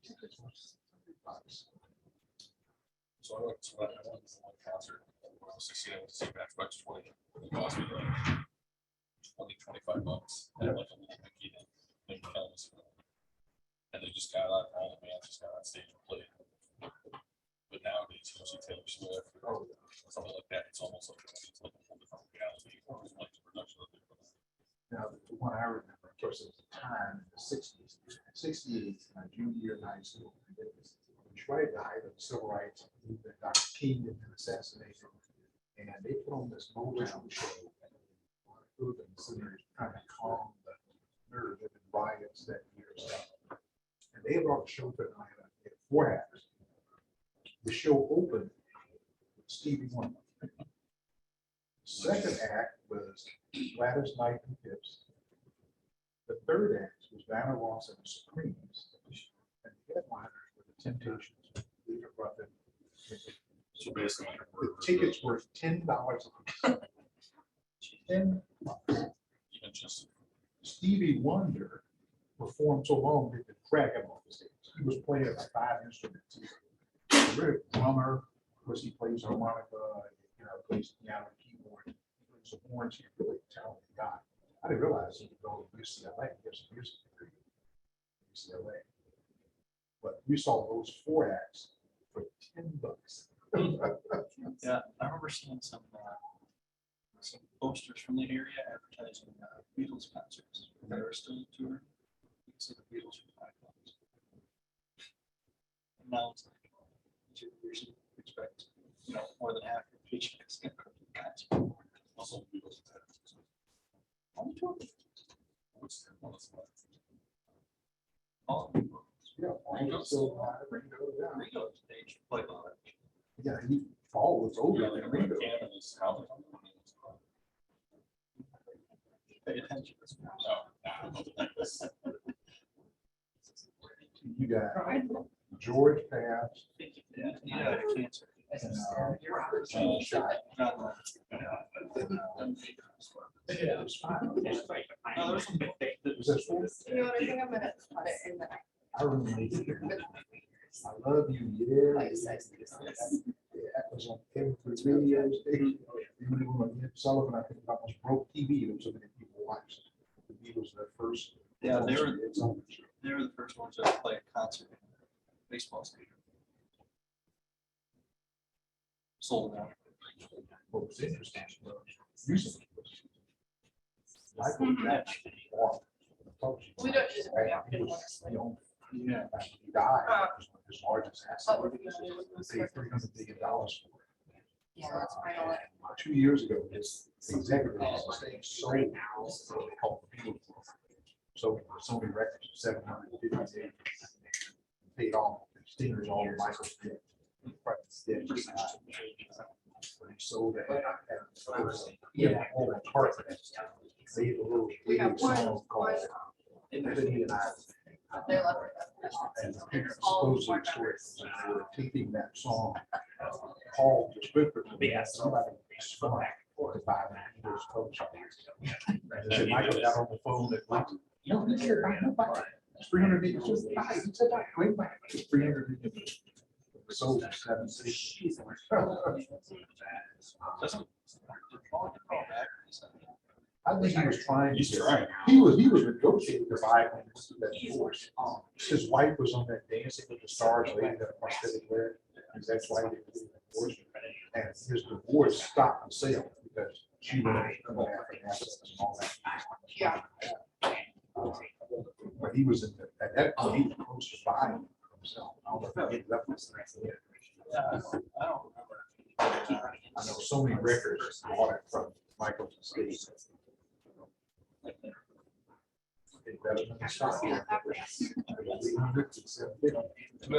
Tickets were $100. So I went to one concert. When I was 16, I went to see Match Box 20. It cost me like 25 bucks. And like a little Mickey named Elvis. And they just got on, all the bands just got on stage and played. But nowadays, you see Taylor Swift or something like that. It's almost like it's like a whole different reality. Like the production of it. Now, the one I remember, of course, it was a time in the 60s, 68, my junior year in high school. And it was right at the height of the civil rights movement. Dr. King had been assassinated. And they put on this Motown show. Urban Center trying to calm the nerves of the riots that year. And they brought the show to Atlanta. They had 4 acts. The show opened with Stevie Wonder. Second act was Gladys Knight and Pips. The third act was Diana Ross and the Supremes. And the headliners were the Temptations, Luther Ruffin. So basically, The tickets were $10 a piece. $10. even just Stevie Wonder performed so long that the crack him off the stage. He was playing like 5 instruments. He's a really drummer, of course, he plays harmonica, you know, plays piano, keyboard, he plays some horns. He's a really talented guy. I didn't realize he could go to UCLA, get some music degree at UCLA. But we saw those 4 acts for $10. Yeah, I remember seeing some posters from the area advertising Beatles concerts. They were still touring. You can see the Beatles for $5. And now it's like, you should expect, you know, more than half your paychecks to go to the concert. also Beatles. On the tour. What's the one that's left? All Yeah, Ringo. Ringo stage play on it. yeah, he fall was over. Yeah, like Ringo. Canada's how. Pay attention. No, You got George passed. Yeah, yeah, cancer. And shot. It was fine. No, there was some big things. Was that school? You know what, I think I'm gonna put it in the. I remember. I love you, yeah. Like, size this. That was on every radio station. Even when Sullivan, I think, almost broke TV. There was so many people watched. The Beatles, their first Yeah, they were the first ones to play a concert in baseball stadium. Sold out. What was interesting, recently. Michael Jackson bought the Tulsa. We don't use it very He often. was, you know, he died, it was his largest asset. But He we don't use paid it. $300 million for it. Yeah, that's kind of like. 2 years ago, his executive sold called the Beatles. So Sony Records, 750. Paid off, Stingers all of Michael's debt. When he sold it. Yeah. All the parts. They had a little. We have one, song called one, Ebony and I. they left it. And the parents supposedly they were taping that song. Paul just whispered to me, somebody smart to buy that. He was coach. And then Michael got on the phone and went, no, he's here, I know, buy it. It's 300 million. It's just buy it. He said, "I wait back." It's 300 million. Sold for 7 cities. Doesn't. I think he was trying. He's trying. He was negotiating to buy it when he was that divorce. His wife was on that Dancing with the Stars lady that prosthetic leg. His ex-wife didn't do the divorce. And his divorce stopped the sale because she went after assets and all that. Yeah. But he was at that point, he was close to buying himself. I don't know if he ended up with that. Yeah, I don't remember. I know so many records bought it from Michael's estate. Too bad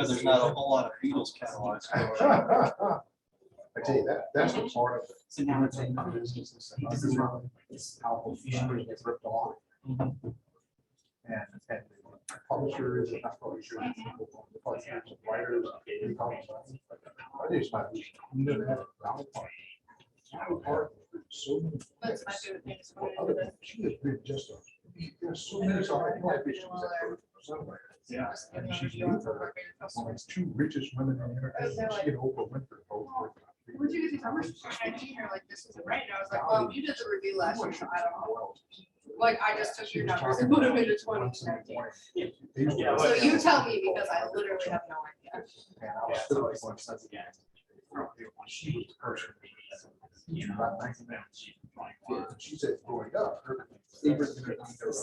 there's not a whole lot of Beatles catalogs. I tell you, that's the part of the entertainment business. How consumers get ripped off. And publishers, and not publishers, publishers, writers, they call them. I just might be. So many. That's my favorite thing. is when I do Other this. than she has been just a, there's so many, so I know I wish she was at first somewhere. Yeah. Just give And them she's a feeling for leaving. our favorite One of customers. the two richest women in entertainment, she and Oprah Winfrey both. Where'd you get these numbers? You're like, this isn't right. And I was like, well, you did the review last year, so I don't know. Like, I just took your numbers and put them into 2019. So you tell me because I literally have no idea. And I was still like, she was the person. About 99. She said, growing up, her favorite entertainer of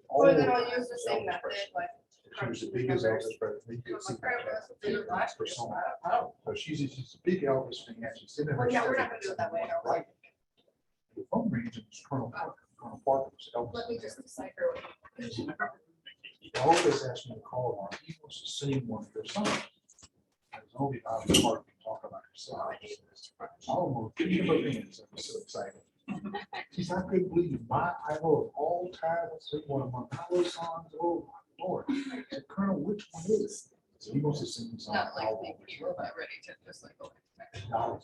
all Or then I'll time use the same method, like. She was the biggest Elvis, but they could see that persona. So she's a big Elvis fan. She's sitting in her. Well, yeah, we're not gonna do it that way, no. Right. The phone rings and it's Colonel Parker was Elvis. Let me just decipher what. Elvis asked me to call on. He wants to sing one of their songs. I was only about to talk about herself. Oh, give me my hands. I'm so excited. She said, I couldn't believe my idol of all time would sing one of my power songs. Oh, my Lord. I said, Colonel, which one is it? So he wants to sing the song. Not like you were about ready to just like go. Oh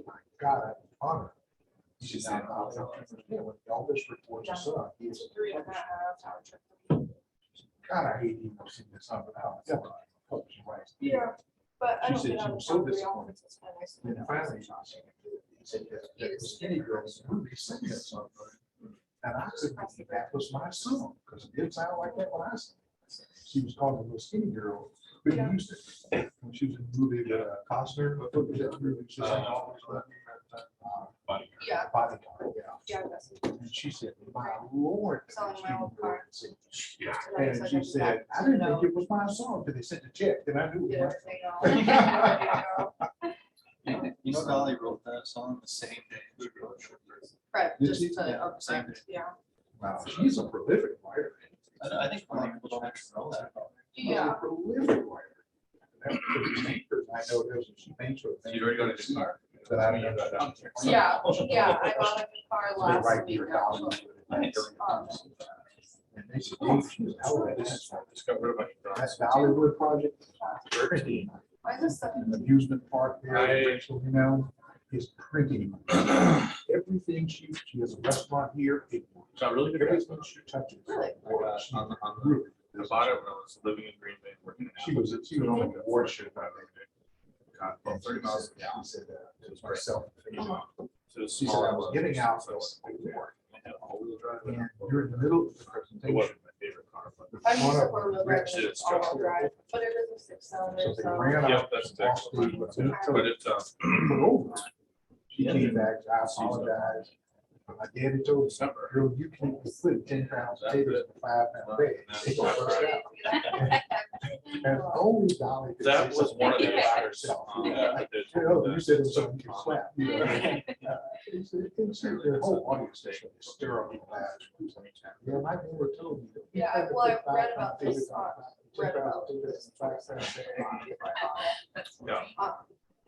my God, I'm honored. She said, when Elvis reports a son, he is. 3.5 hour trip. God, I hate even seeing this song, but how. Yeah, but I She don't said get she out was of so the disappointed. office. It's kind of nice. And then finally, he said that the skinny girl in the movie sang that song. And I said, that was my song, because it didn't sound like that when I sang. She was called the little skinny girl, who used it. When she was in the movie, Costner, what was that movie? She sang all those, Yeah, Bodyguard, yeah. yeah, that's. And she said, my Lord. that Selling was my old skinny girl car. could sing. And she said, I didn't think it was my song, until they sent the check, then I knew Get it was everything all. You know, Dolly wrote that song the same day. Right, Did just she? to, Yeah, same day. yeah. mine. Wow, she's a prolific writer. I think a lot of people don't actually know that. Yeah. Prolific writer. That's what she painted. I know this, she paints with. You already got a new car? That I don't know. Yeah, yeah, I bought a new car They last write week. your dollars. actually. And they said, "Dave, she's out of this." Just got rid of my. That's the Hollywood project. Everything. Why is this stuff? An amusement park there, Right. Rachel, you know, is printing. Everything she has a restaurant here. It's not really good. Everything she touches. Really? She On the grew it. I bought it when I was living in Green Bay. working in She was on like the award show. God, And about she 30 miles. said, she said, it was myself. So it's She said, I was small, getting out for this award. I had all-wheel drive. And you're in the middle of the It presentation. wasn't my favorite car, but The I'm used to four-wheel drive, It's and it's all-wheel drive, but it is a six-cylinder, So they so. ran Yep, out. that's exactly. But But it's, over. She came back, I apologize. My daddy told me, girl, you can't put 10 pounds of potatoes in a 5 pound bag. They gonna burst out. And only Dolly. could that say was one of the something matters. herself. That did- You know, you said it was something you slap. You know. The whole audience station is hysterical. Yeah, my neighbor told me. that he Yeah, had to well, I put 5 read pound about this, potatoes in a 5 read 10 pound about potatoes this. in a 5 pound bag. Yeah.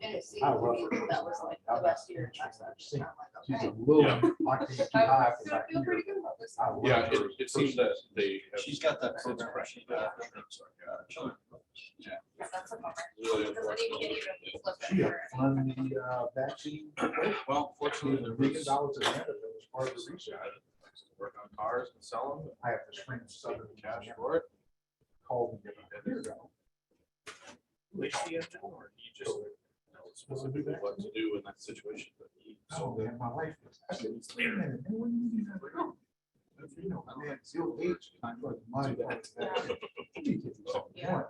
And it seemed I to love me her. that was like the best year in Texas. She's I'm a like, okay. little, Yeah. I think too I high was for gonna that feel pretty year. good about this. I love Yeah, her. it seems that they have. She's got that program. She got. Yeah, that's a bummer. Really Because I didn't get even flip it She here. fund the vaccine. Well, Fortunately, fortunately, $1 million in Canada was part of the research. work on cars and sell them. I have to screen Southern Cash Cash for it. called me a year ago. Least he had to, or he just knows specifically what to do in that situation. But he- Oh, man, my life. I said, wait a minute, man, what do you mean? You know, I mean, Bill Gates, I thought money. Yeah.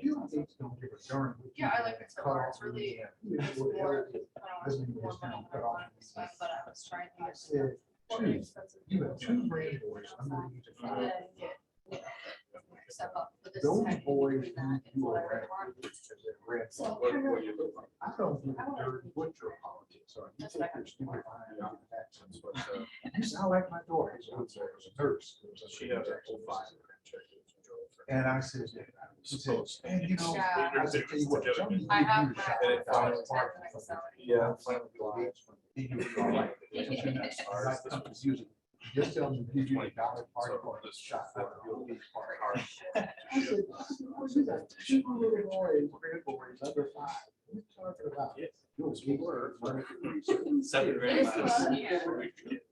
Bill Gates don't give a darn. what you Yeah, I do. like it so Cut far. off It's really, your hand. it's You know, more, whatever. I don't Doesn't want mean more it's money gonna than cut I off wanted to spend, but I was trying to I get said, more "Gee, expensive. you have tools two and grand things boys outside, under the age of and 5. then get, you know, step up. But this is Those kind of boys doing that is you what I are really at. want. Red. So What, kind what of, do you look like? I don't give a dirt what your politics are. You That's take what I your stupid Yeah. mind accents. But, You sound like my daughter. She was a nurse. she had a whole file. And I said, she said, and you know, Yeah. I said, tell you what, some of you I have do my shot own at photos Donald Park. and I can sell it. Yeah. He knew it all right. Like, I'm confusing. Just tell me, give you a dollar party or this shot at the Bill Gates party. I said, "Well, you got two little boys, grandboys, under 5. What are you talking about? Bill Gates. Seven grand This less. one, yeah.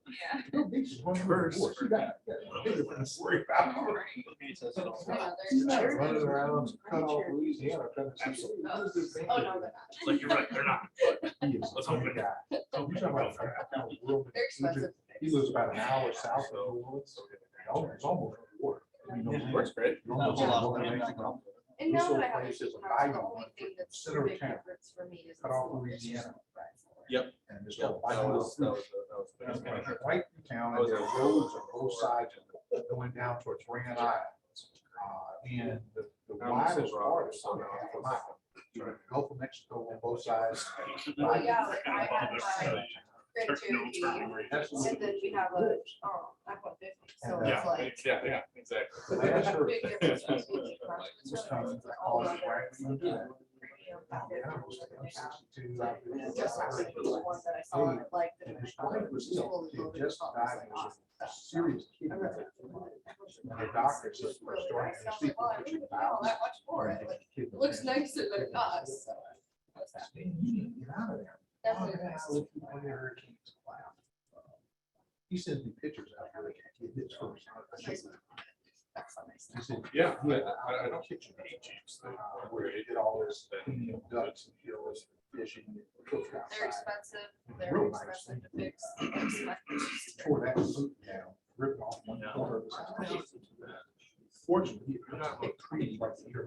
Yeah. Bill Gates is one of the worst. You got bigger things to worry about. He's not running around cut off Louisiana trying to see. Oh, no, they're not. Like, you're right, they're not. He is a funny guy. You talking about that kind of world. They're expensive. He lives about an hour south of New Orleans. It's almost war. Works great. That was a lot of money. And This now whole that I have a place is huge a house, the value only thing that's the center of big town. difference for me is. Cut off Louisiana. Yep. And this Yep, whole. that was, that was. Right in town, and there are roads on both sides going down towards Grand Island. And the widest part is only half a mile. You know, Gulf of Mexico on both sides. Well, yeah, like I had my Grand Cherokee, and then we have a, F-150, so And, it's like. Yeah, exactly. So they asked her. Big difference between This commercial time, and I all called the her, why other, are you doing that? you know, Yeah, I was like, I'm 62, I've been- and just like the ones that I saw, and like. And his wife was ill, she had just died of a serious kidney infection. And the doctor said, we're starting to see. Well, I really don't know that much for it, like, it looks nicer than it does, so. What's that? Man, you need to get out of there. Definitely Oh, nice. yeah, look, one of the hurricanes. Wow. He sends me pictures out here. He hits first. That's not nice. He said, Yeah, yeah, I don't think you hate Jeeps. where they did all this, cleaning of ducks and gills, fishing. cooked They're outside. expensive, they're Real nice expensive to thing. fix. they're expensive. Tore that suit down, ripped off one corner of the house. Fortunately, it was a tree right here.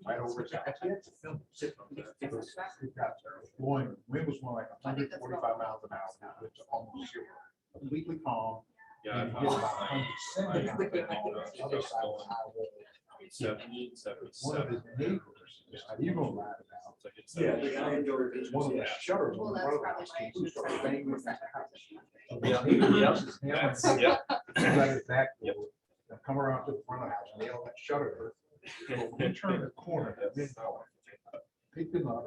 Right over his house. He had to film it, sitting on that. It got blowing, wind was more like 145 miles an hour, which is almost zero. Completely calm. Yeah. And you get about 170 miles an hour on the other side of the highway. 70, One of his 77. neighbors, you gonna ride it out. It's like it's Yeah, 70. the guy enjoyed it. One of the shutters Well, on the that's road. probably why. He started banging against the house. Yeah, He yeah, uses his hammer and that's- nail. yeah. Got his back. Yep. Now come around to the front of the house, nail that shutter. When we turned the corner, that wind picked him up,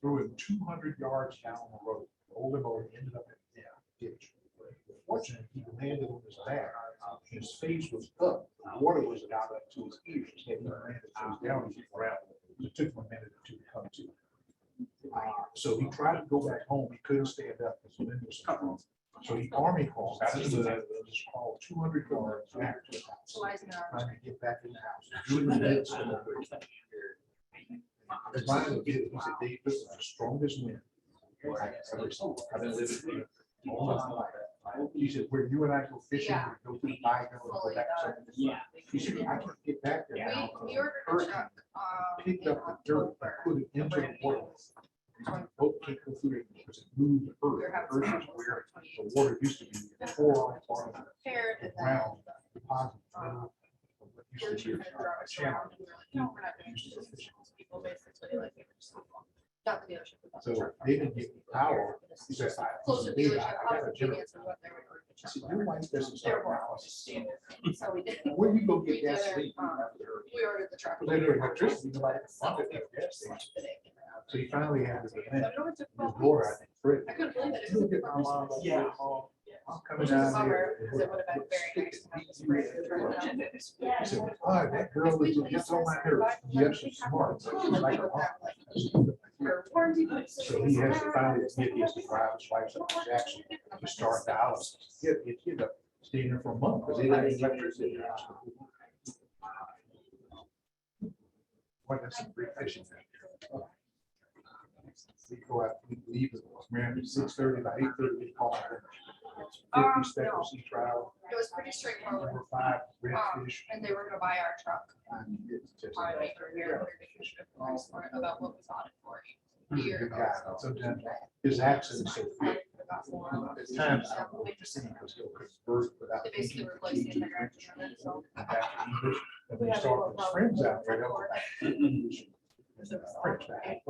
threw him 200 yards down the road, rolled him over, ended up in a ditch. Fortunately, he landed on his back. His face was up. Water was out up to his ears. He had landed, so he was down, he grabbed. It took him a minute or two to come to. So he tried to go back home. He couldn't stand up because the wind was coming. So he army called, got into the, was called 200 yards back to the house. So I know. Trying to get back in the house. Doing the midst of it. His mind was getting, he said, Dave, this is the strongest wind I've ever seen. I've been living here all my life. He said, where you and I go fishing, Yeah. we go through the bike and we'll go back. Yeah. He said, I can't get back there now. We ordered a truck, Picked in up the dirt, October. put it into the water. Boat can't go through it because it moved the We were earth. having Earth some is where trouble the water used to be. Before I bought it, repaired and then ground deposit. Middle of what used to George be had a brought us channel. around. And we were like, no, we're not doing this. People basically like, they were just not the dealership. but So the truck. they didn't get the power. He said, Closer I dealership, got a probably general. answer what they were. doing the I truck said, for. your wife doesn't They're start more analysis. So we did. Where you go We get did, gasoline? We ordered the truck. Well, they do electricity, nobody can fund it at gas station. So he finally had to I admit, know it took his 12 daughter, weeks. I think, Fred. I couldn't believe it. It "You was get my mom, Yeah. I'm coming Which is a down bummer, here. because it would have been very nice to have this brand new truck. He said, oh, that girl is just on my nerves. Yes, she's smart. She's like a mom. So he has to finally admit he has to drive his wife up to Jackson to start dialysis. He ended up staying there for a month because they didn't have electricity. in the house. Boy, that's some great fishing. We go out, we leave at around 6:30, by 8:30, we call it. 50 stacker sea trout, It was pretty straightforward. over 5 redfish. And they were gonna buy our truck. And it's just- Probably make a very price for it about what we bought it for. He's a good guy. Sometimes his accent is so thick. At times, I don't know what to say because he'll convert without. They basically thinking. replaced the integration of it, so. Back to English, and when he started with his friends out there, they'll go back to English. French back.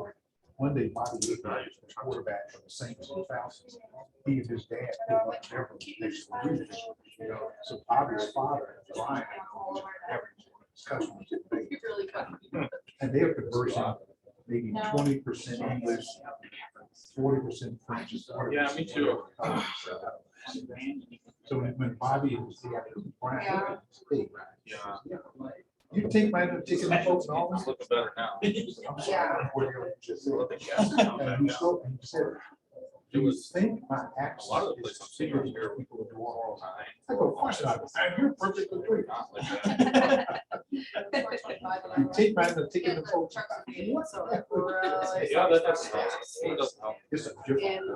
One day, Bobby Lee was the quarterback for the Saints in thousands. He and his dad. Never next to the British, you know. So Bobby's father, Brian, customers. You really couldn't. And they're conversing maybe 20% English, 40% French. Yeah, me too. So when Bobby was the actor, Brian, Yeah. hey, Yeah. you take my ticket and folks and all It's this. looking better now. Yeah. And he spoke and he said, do you think my A accent lot of the is places I'm seeing secret here. to people who do all the time? I go, of course not. And you're perfectly great. Not like that. You take my ticket and folks. Yeah, Yeah, that's. It doesn't help. It's a different.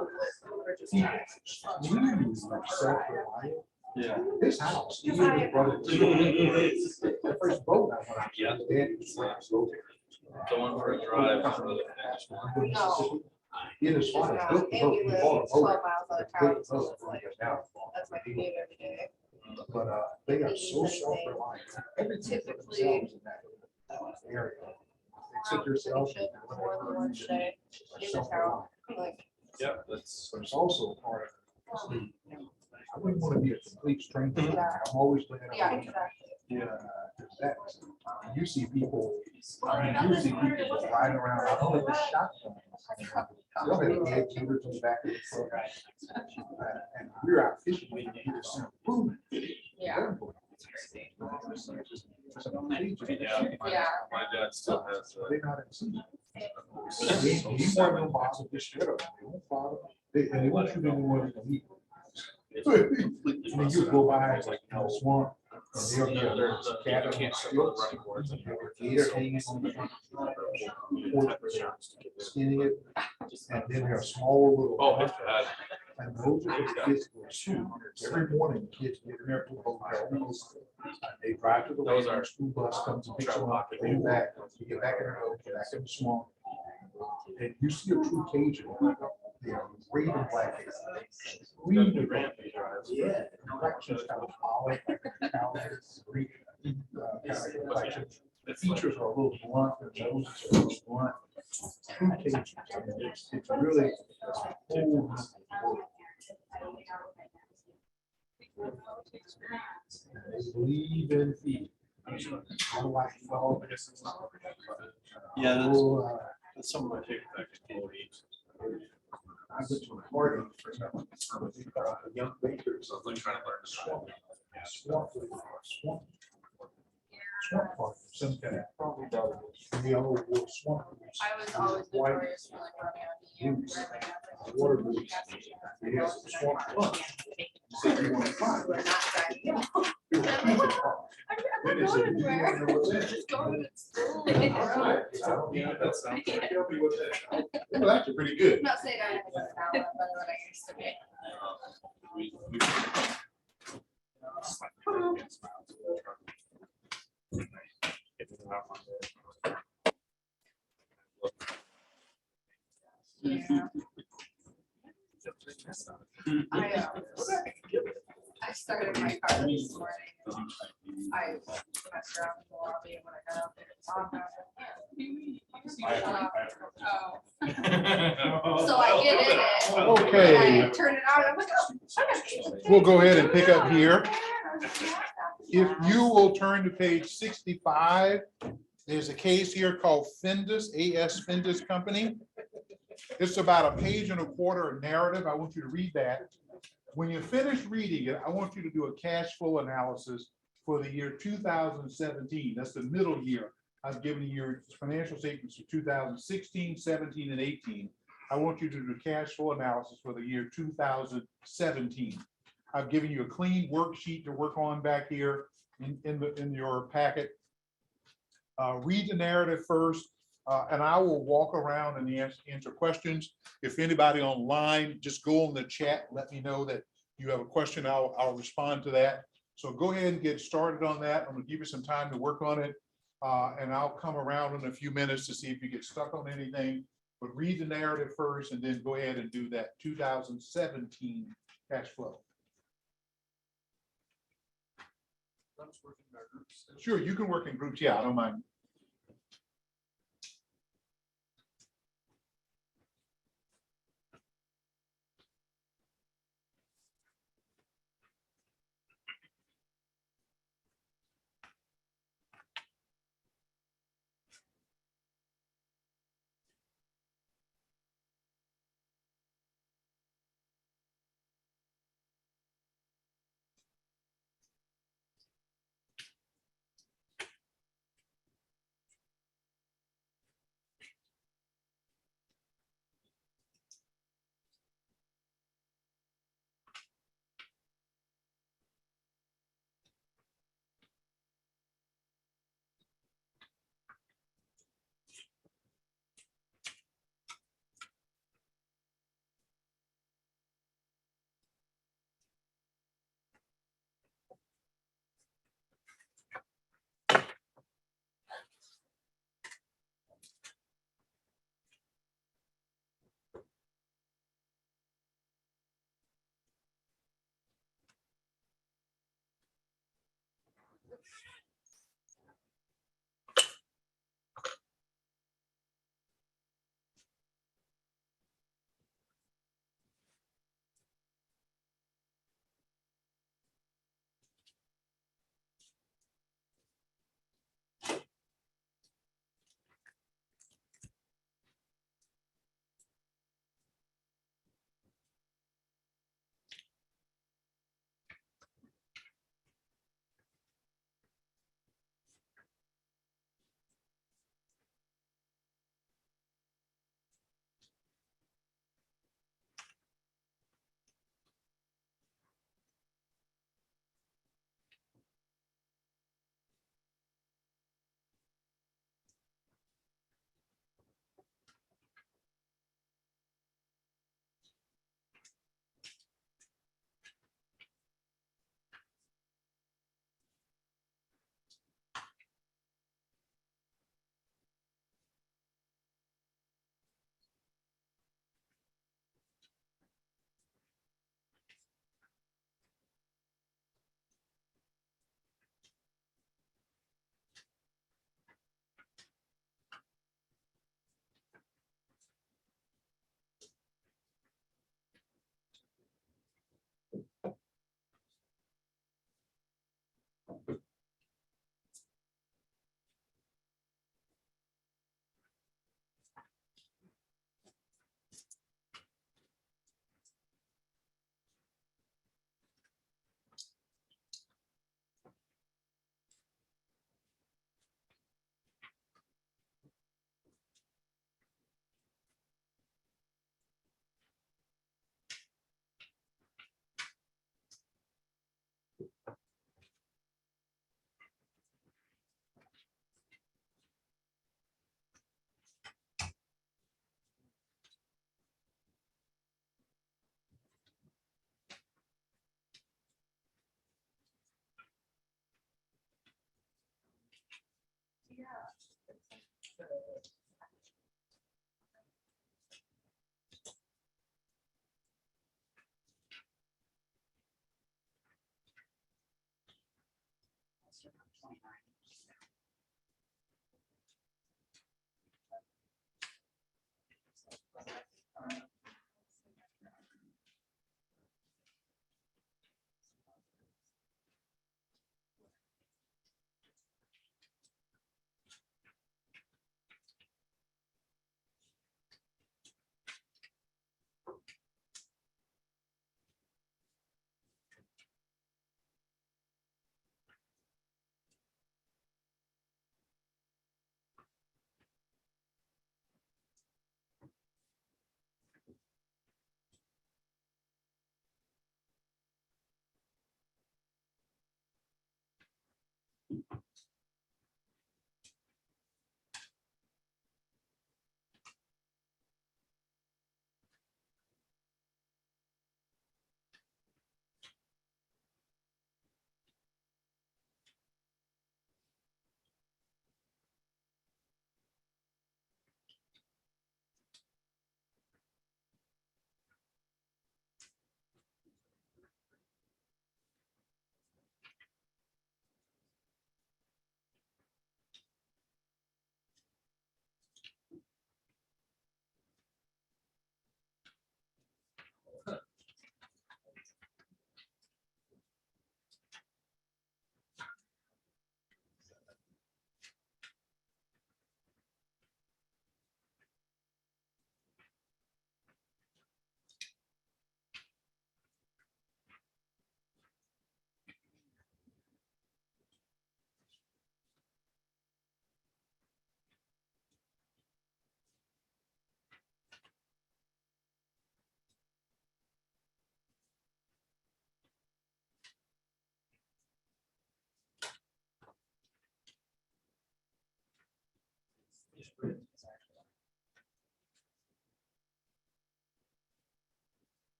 Self-reliant. Yeah. This house. he and his brother- The first boat I went on, Yeah. his dad was running slow. Going for a drive. He and his father built the boat. He bought a boat. 12 miles out of town, Built the so boat. it's like, Now, that's my commute every day. but they are so self-reliant. Everything for themselves in that area. They sit themselves. Shit, more than one today. In the town. I'm like, Yeah, that's. But it's also part of. I wouldn't want to be a complete stranger. Yeah. I'm always glad. yeah, exactly. That, you see people, I mean, you see people just riding around, I don't know, with shotguns. They'll have dead cougars in the back of the truck. And we're out fishing, we just send boom. Yeah. Yeah, my dad still has. They're not in sea. You want to bother this shit up. They won't bother. And they won't shoot anyone in the heat. I mean, you go by like in the swamp. And they're cat on the stilts, gator hanging on the front, skinning it, and then there are small little. Oh, it's bad. And those are the kids go to. Every morning, the kids get in there to the hotel. They drive to the. Those lake, are- School bus comes and picks them up, they go back, you get back in the road, get back in the swamp. And you see a true Cajun, they are red and black. Green and black. Yeah. Complexions kind of olive, cowboys, green, kind of complexion. The features are a little blunt, their noses are a little blunt. True Cajun, I mean, it's really. a whole They believe in feet. I like all this. Yeah, that's- Oh, That's some of my favorite. I went to a party for example, with young bakers. I'm trying to learn to swim. Swamp party, some kind of, probably does. And they all wore swamp. boots. I was always White notorious for like running out of boots, the water boots. They had some swamp punch. So you want to fly. We're not driving. It was a pizza party. Then they said, "You don't know what's in it." Just going to school. All right. So, yeah, that sounds like- tell me what's in it. Well, actually pretty good. Not saying I was better than I used to be. We started my car this morning. I messed around in the lobby and when I got out there, it's on. So I get in it. Okay. And I turn it on. I'm like, oh. okay. We'll go ahead and pick up here. If you will turn to page 65, there's a case here called Findus, AS Findus Company. It's about a page and a quarter of narrative. I want you to read that. When you finish reading it, I want you to do a cash flow analysis for the year 2017. That's the middle year. I've given you your financial statements for 2016, 17, and 18. I want you to do cash flow analysis for the year 2017. I've given you a clean worksheet to work on back here in your packet. Read the narrative first, and I will walk around and answer questions. If anybody online, just go on the chat, let me know that you have a question. I'll respond to that. So go ahead and get started on that. I'm gonna give you some time to work on it. And I'll come around in a few minutes to see if you get stuck on anything. But read the narrative first and then go ahead and do that 2017 cash flow. Sure, you can work in groups. Yeah, I don't mind.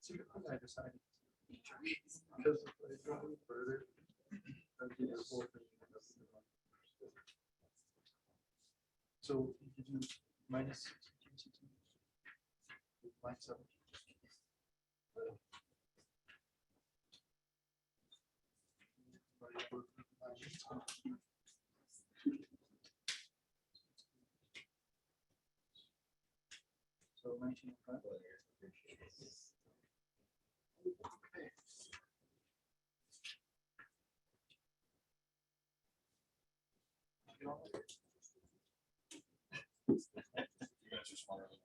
See, I decided. Because if I go any further, I'd get the whole thing. So if you do minus 16, minus 7. So 19. Okay. You guys are smarter than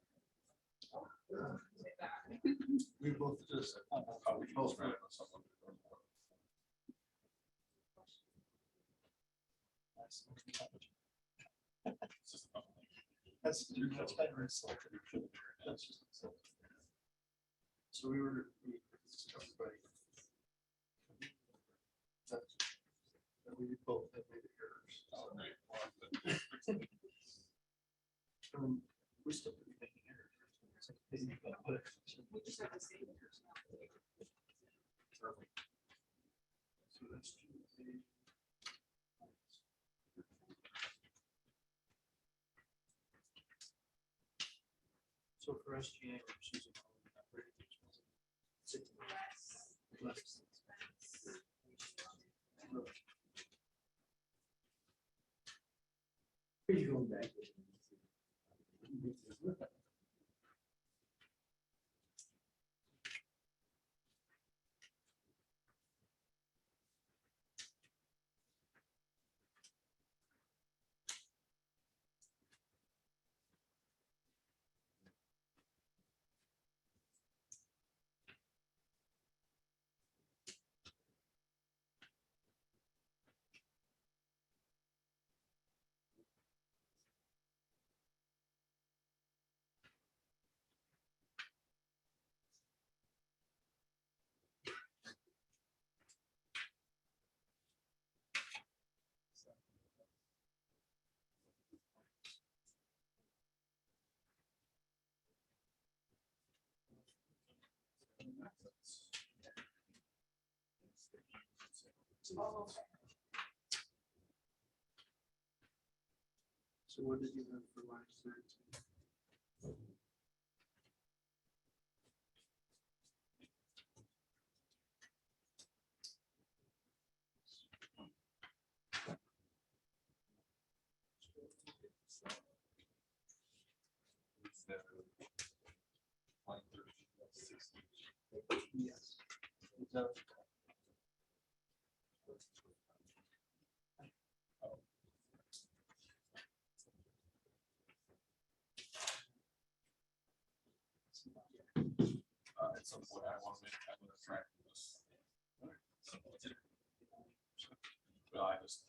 We both just. we both read it on someone. That's kind of insulting. So we were, everybody. That we both have made errors. We still be making errors. We just have to see. So that's Tuesday. So for SGA, we're choosing. Are you going back? Oh, okay. So what did you have for last night? Yes. Is that- At some point, I want to make, I'm gonna try this. Well, I just.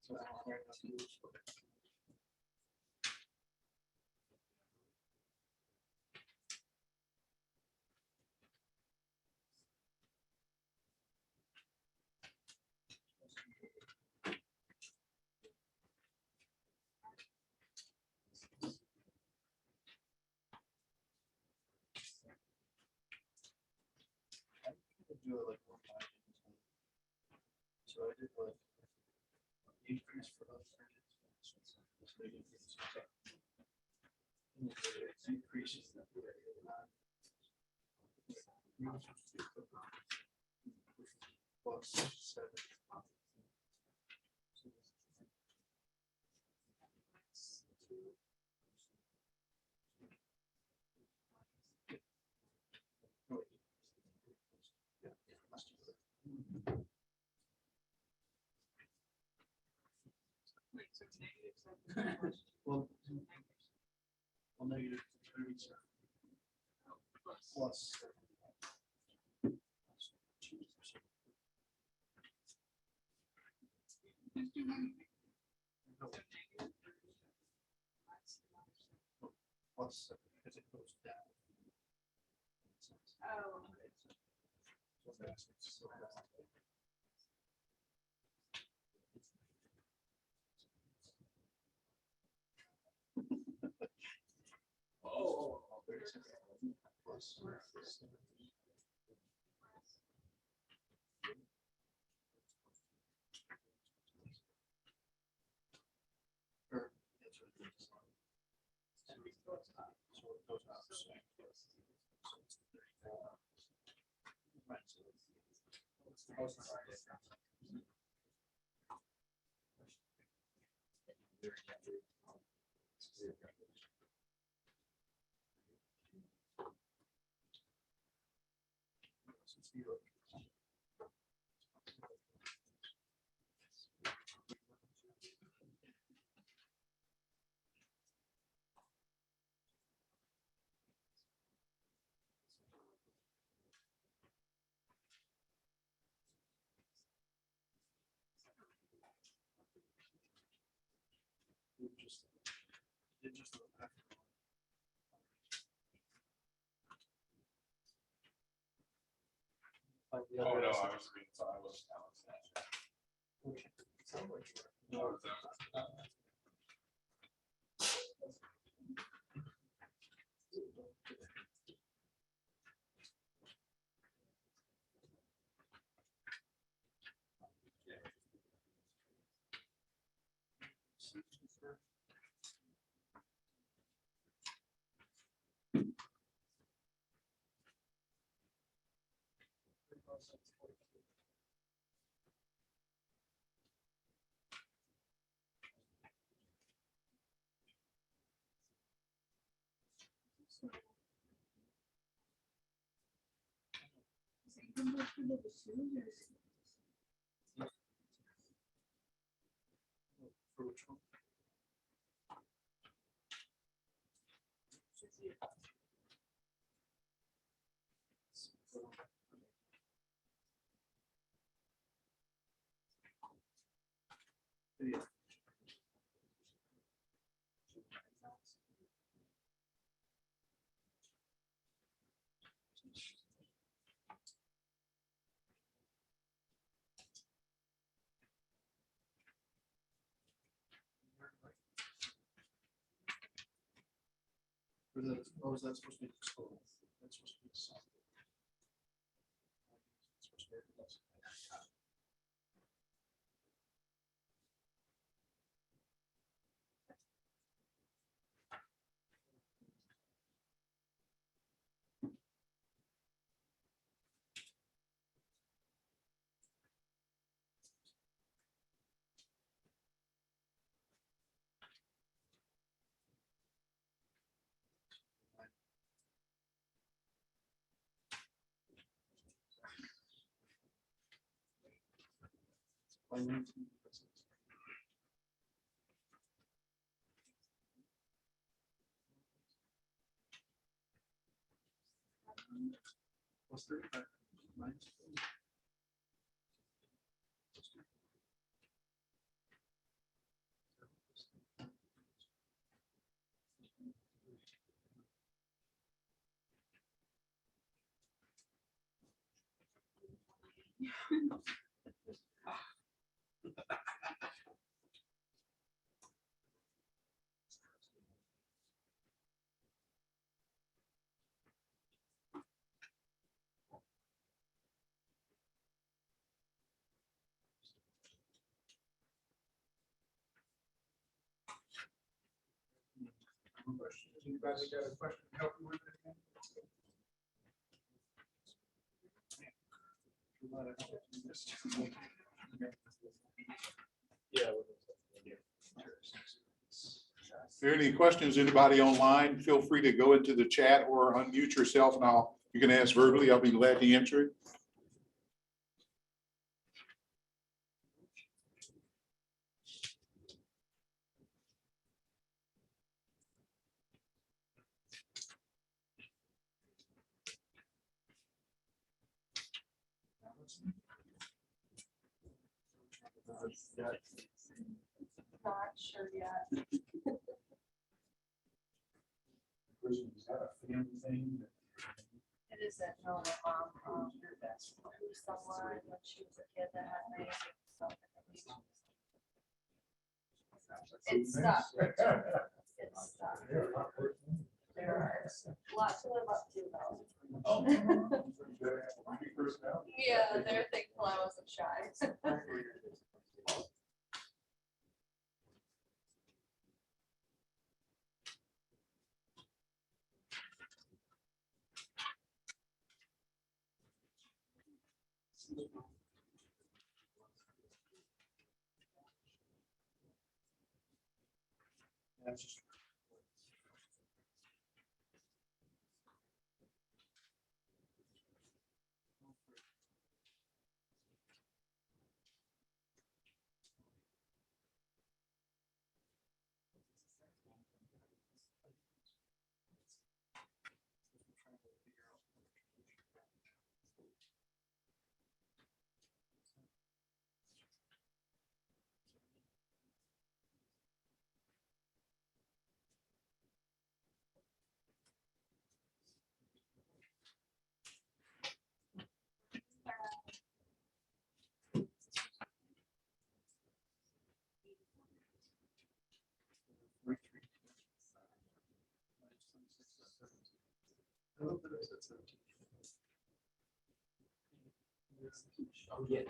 So I don't have to use for it. I could do it like one time. So I did like increase for us. Increases. Plus 7. Well, negative 37. Plus. Plus, because it goes down. Oh. So that's- so that's- Oh, no, I was reading, so I was. Or is that supposed to be school? That's supposed to be. What's 35? Anybody got a question? Help you with it? If there are any questions, anybody online, feel free to go into the chat or unmute yourself and you can ask verbally. I'll be glad to answer it. Not sure yet. Is that a family thing? It isn't, no, knew someone when she was a kid that had made stuff. It's stuck. It's stuck. There are lots to live up to though. Oh. Yeah, they're thankful I wasn't shy. Oh, yeah.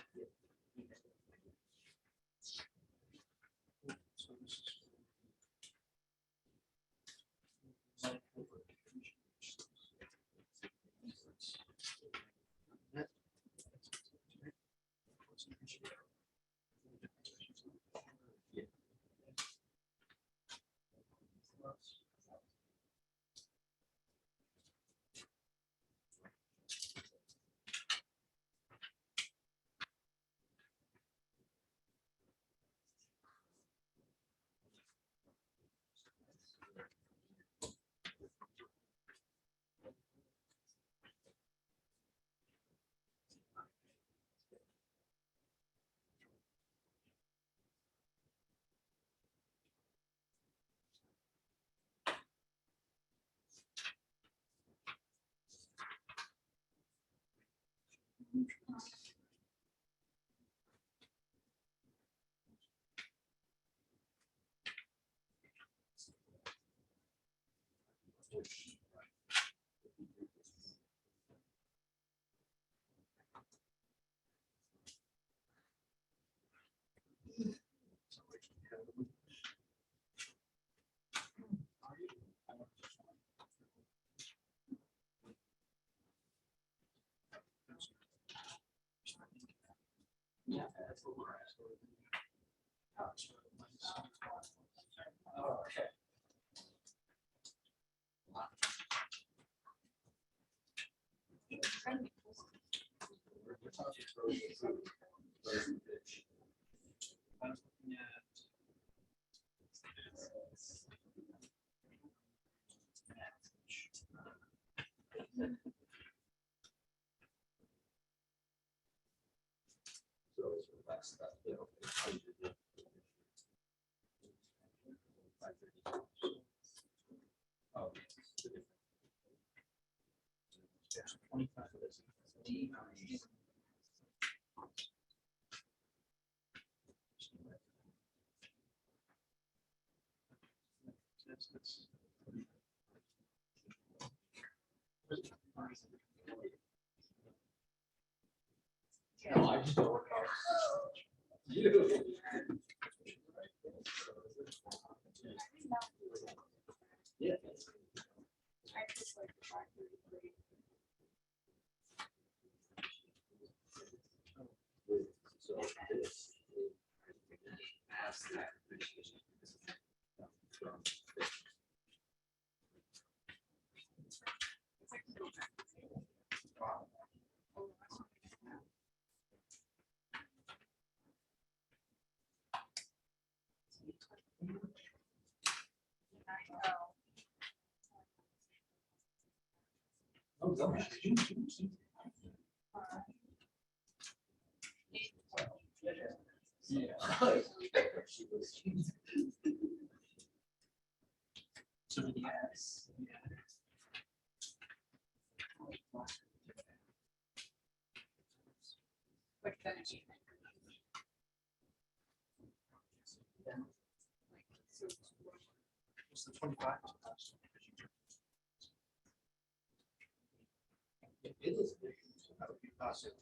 Yeah. Okay. No, I just don't work out. You. Yeah. Oh, gosh. Yeah. So yes. What's the 25? It is. That would be possible.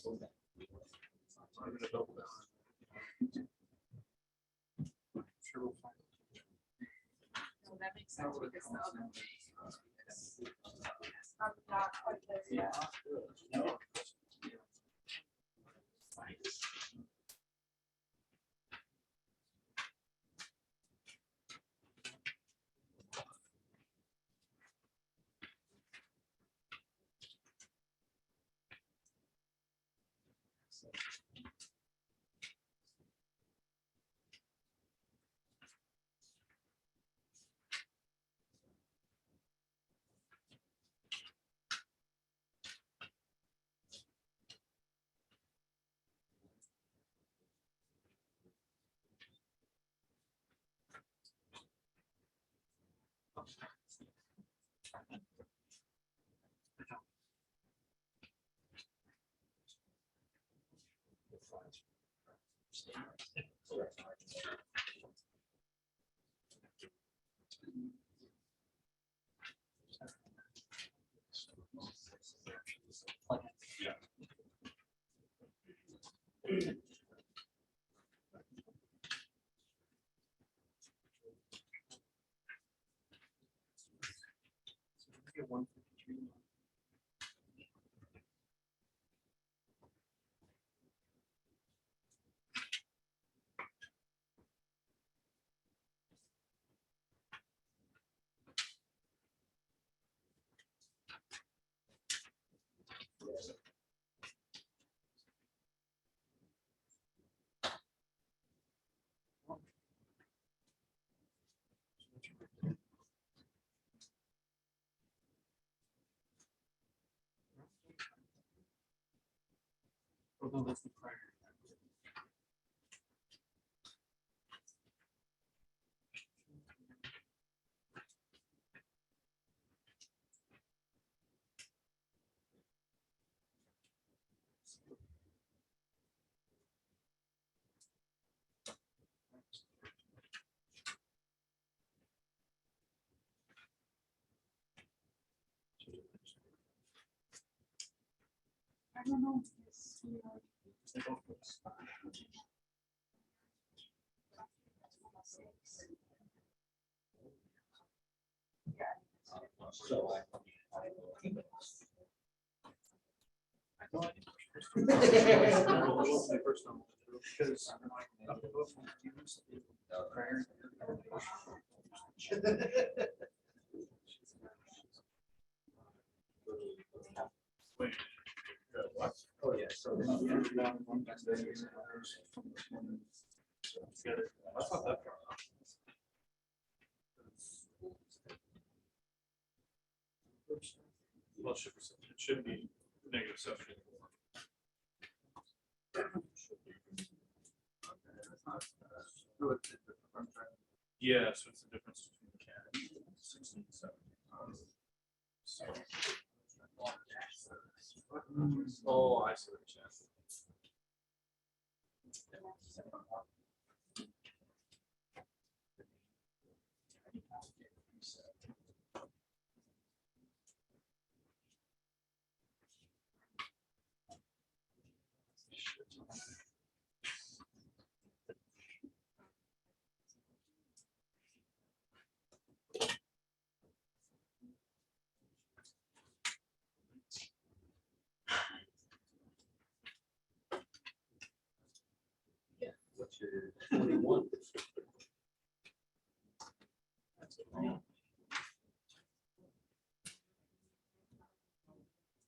I'm gonna double down. Sure we'll find it. So that makes sense because the other. Not quite there yet. Get 153. Although that's the prior. I don't know. Because Oh, yeah, so. I thought that. Well, it should be negative 7. Yeah, so it's the difference between the cat 16 and 7. Oh, I see what you're saying. What's your 21? That's it.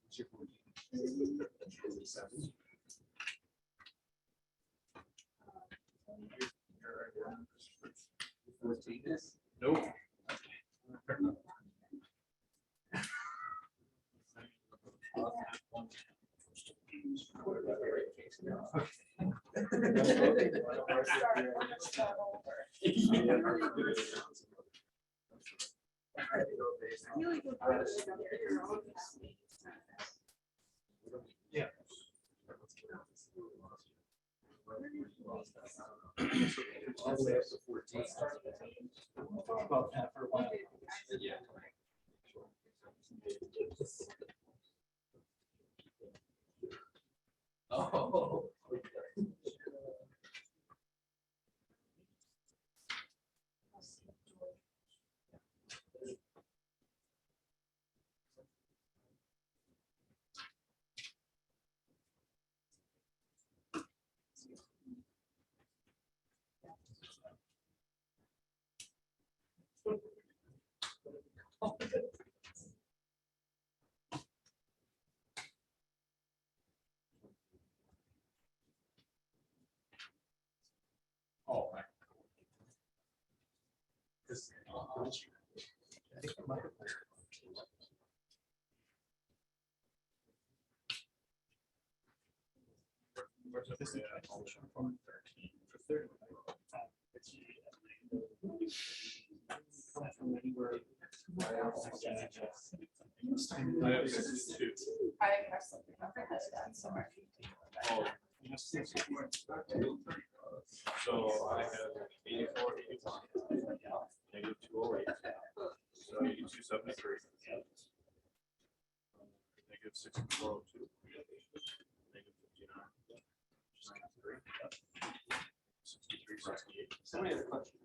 What's your 47? Nope. Yeah. All the way up to 14. About that for a while. Oh. Oh, This is a motion for 13 for 30. I have 62. I have something up my head, that's so much. Oh, so I have 84, 81, negative 208, so 82, 73. Negative 6402. Negative 59. 63, 68. Somebody has a question.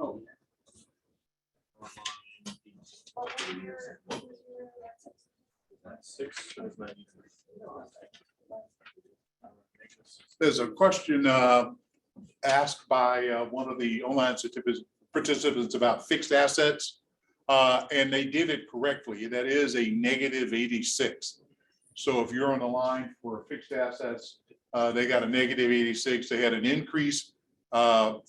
Oh. Six is 93. There's a question asked by one of the online participants about fixed assets. And they did it correctly. That is a negative 86. So if you're on the line for fixed assets, they got a negative 86. They had an increase, a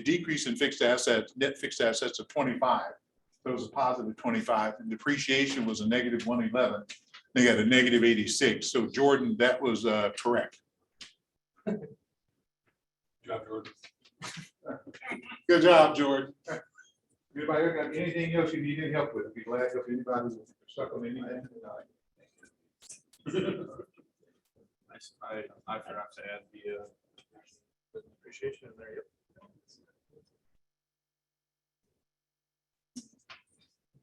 decrease in fixed assets, net fixed assets of 25. So it was a positive 25, and depreciation was a negative 111. They got a negative 86. So Jordan, that was correct. job, Jordan. Good job, Jordan. Anybody got anything else you need any help with? Be glad if anybody who's stuck on anything. I forgot to add the depreciation in there. Yep.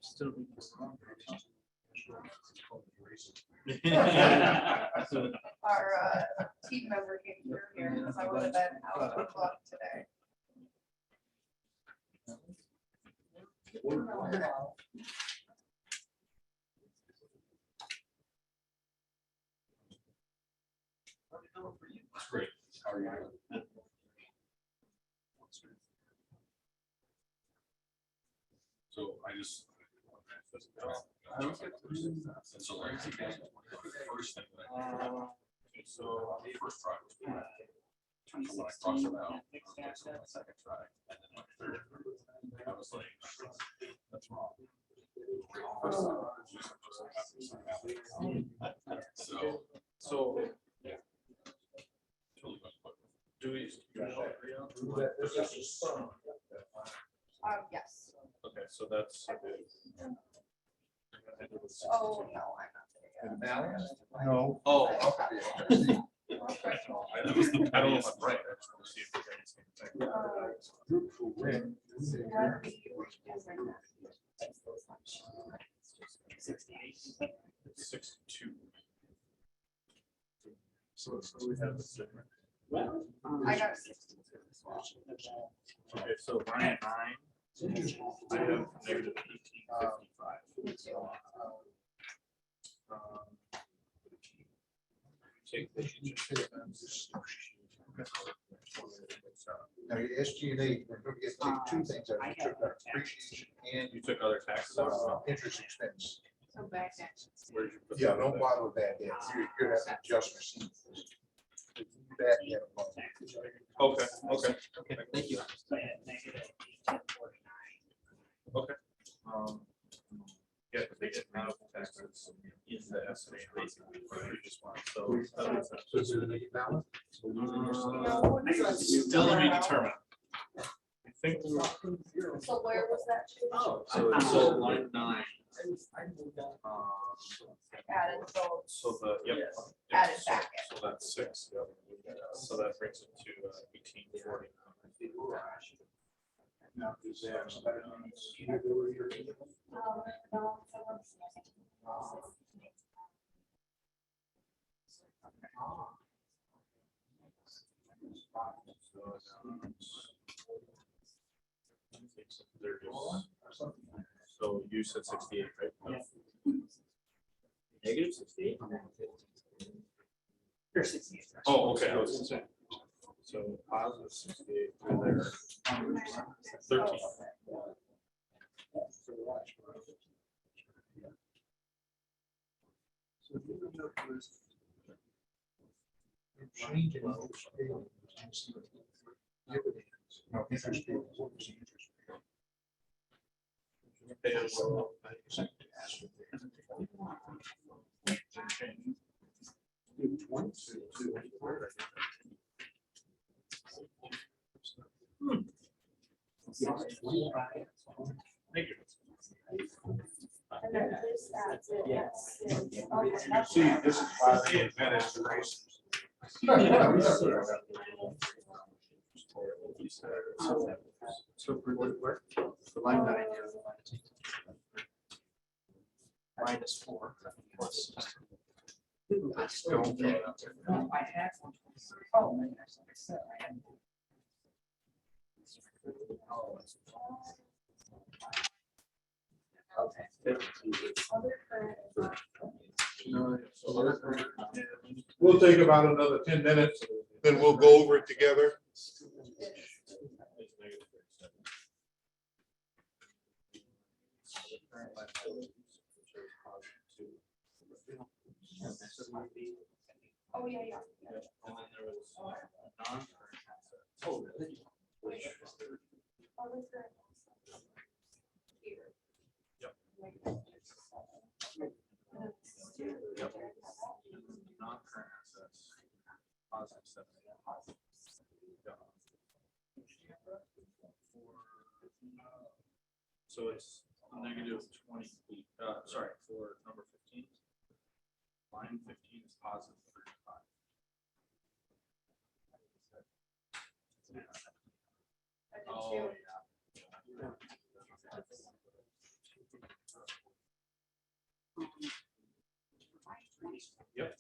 Still. Our team member came through here, because I would have been out of luck today. That's great. How are you doing? So I just. So like, first thing that so the first try was when I crossed it out, my second try, and then my third, I was like, that's wrong. So yeah. Totally. do we? Yes. Okay, so that's. Oh, no, I'm not there yet. No. Oh. Okay. That was the, I don't know if I'm right. I just want to see if there's anything. It's 62. So we have this different. I got 60 as well. Okay, so line 9. I have negative 1855. Me too. Take the Now, your SG&A, we're going to take two things out. You took out depreciation and you took other taxes out. interest expense. So back next. Where'd you put Yeah, that? don't bother with that. You're gonna have adjustments. That, yeah. Okay, okay. Thank you. Okay. Yeah, but they get out of taxes in the estimate basically for the previous one, so. that makes sense. So is it a balance? Still to be determined. I think we were. So where was that? So line 9. Added, so So the, yep. Added back in. So that's 6, yep. So that brings it to 1840. Now, is that category or? So you said 68, right? Negative 68? Or 68. Oh, okay, I was gonna say. So positive 68 through there. 13. Changing interest rate. No, interest rate, what was the interest rate? Thank you. And then this adds it. Yes. You see, this is why they invented the race. So for where, for line 9, minus 4 plus. I just don't get it. No, I had one. Oh, maybe that's what I said. I had- Okay. Other current. We'll take about another 10 minutes, then we'll go over it together. Oh, yeah, yeah. And then there was non-current assets. Oh, really? Other current. Here. Yep. Non-current assets. Positive 7. So it's negative 20, sorry, for number 15. Line 15 is positive 35. Oh, yeah. Yep.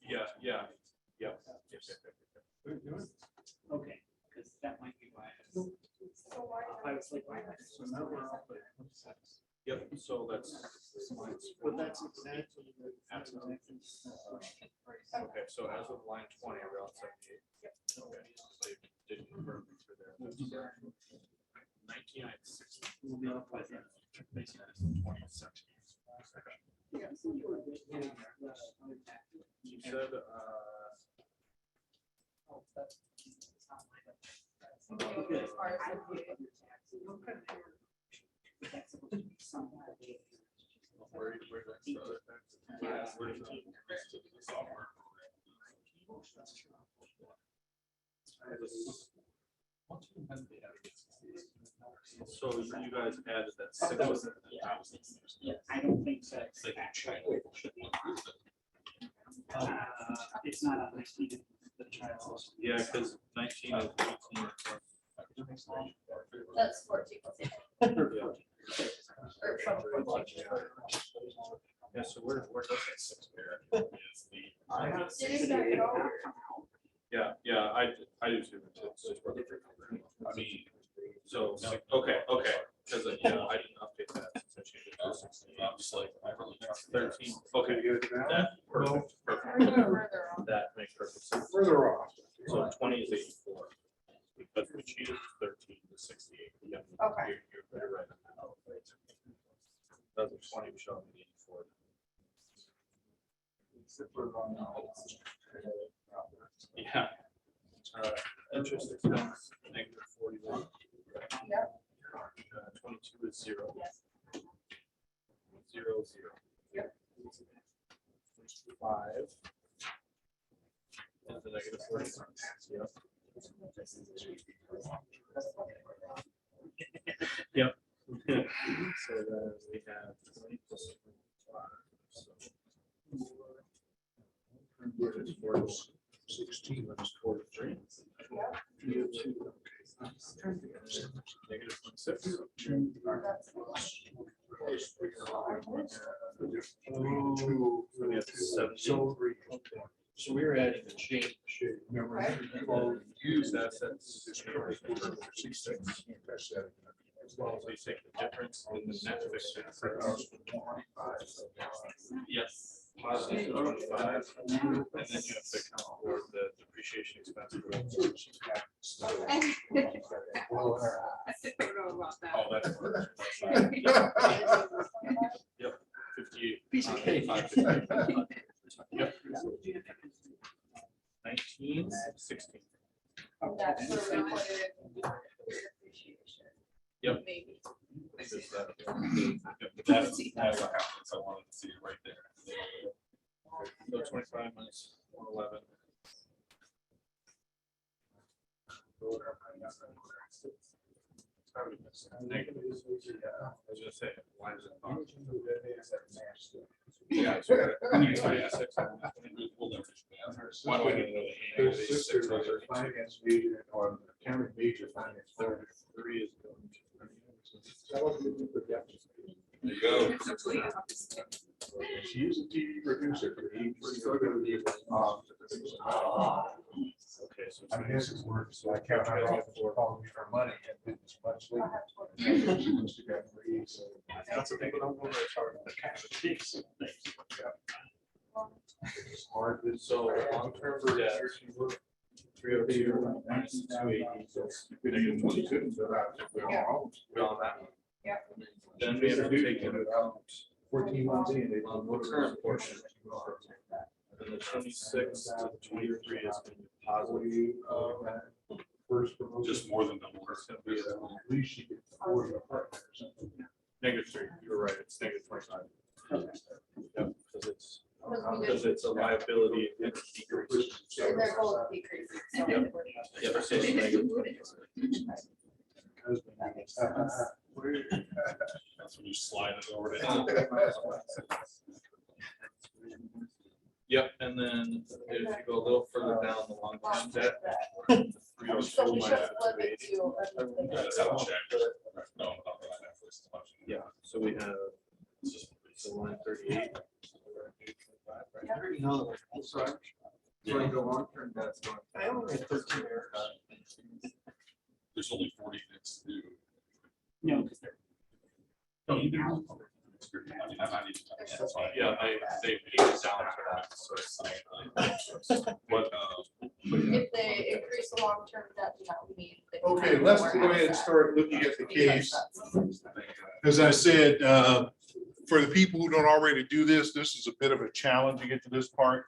Yeah, yeah, yep. Okay, because that might be why. So why? I was like, why? So now we're off at 26. Yep, so that's. But that's exactly. Okay, so as of line 20, we're on 78. Okay, so you did confirm for there. 19, I had 60. We'll be off by then. 27. Yeah, so you were getting there. You said, As far as where that's the other tax? Where did the software? So you guys added that 6. Yeah, I don't think so. They can check. It's not on 19. The trial. Yeah, because 19 is 18. That's 14. Yeah. Or from 14. Yeah, so where does that 6 there? Did you start it over? Yeah, I do too. It's just really freaking. I mean, so, okay, because, yeah, I didn't update that. Since I changed it to 16. Obviously, I really trust 13, okay, that, perfect, Further on. that makes perfect sense. Further off. So 20 is 84, because we cheated 13 to 68. Yeah, Okay. you're right. Doesn't 20 show me 84. Yeah. Interest expense, negative 41. Yep. 22 is 0. Yes. 0, 0. Yep. 5. Is the negative 46. Yep. Yep. So then we have 20 plus 25. So it's for 16, but it's 43. So we were adding the change. Used assets. As well as we take the difference in the net fixed assets. Yes. Positive 25, and then you have to account for the depreciation expense. I don't know about that. Oh, that's. Yep, 58. Piece of cake. 55. Yep. 19, 16. That's the reported Yep. maybe. This is, That's what happens. I wanted to see it right there. So 25 minus 111. Negative. I was gonna say, why is it not? Yeah. So We'll leverage that. why do I need to know the His sister's a finance major or accounting major finance. Lawyer. 3 is going There you go. She is a TV producer for the. okay. So I guess it's work, so I count her off for calling me for money and it's much later. She must have gotten raised, so. that's a big one. It's hard to- So long-term debt, 302 minus 280, so negative 22. We on that one. Yep. Then we have to take into account 14 months in. they- the current portion. And the 26 to the 23 is going to be positive. First promotion. Just more than double. It's going to be At least she could afford an apartment or something. -3. You're right, it's negative 25. Yep, Because because it's a liability. It decreases. they're both decreasing. So Yep. Yep, so it's negative. That's when you slide it over to. Yep, and then if you go a little further down the long-term debt. So we should flip it to. That's how check. No, not that first. Yeah, so we have, so line 38. You know, I'm sorry. So I go long-term debt's going. I only had 13 years. There's only 40 things to do. No, because they're. No, you do. I mean, I might need to- that's fine. Yeah, they paid it down to that, so it's like. But, If they increase the long-term debt, that would mean. Okay, let's go ahead and start looking at the case. As I said, for the people who don't already do this, this is a bit of a challenge to get to this part.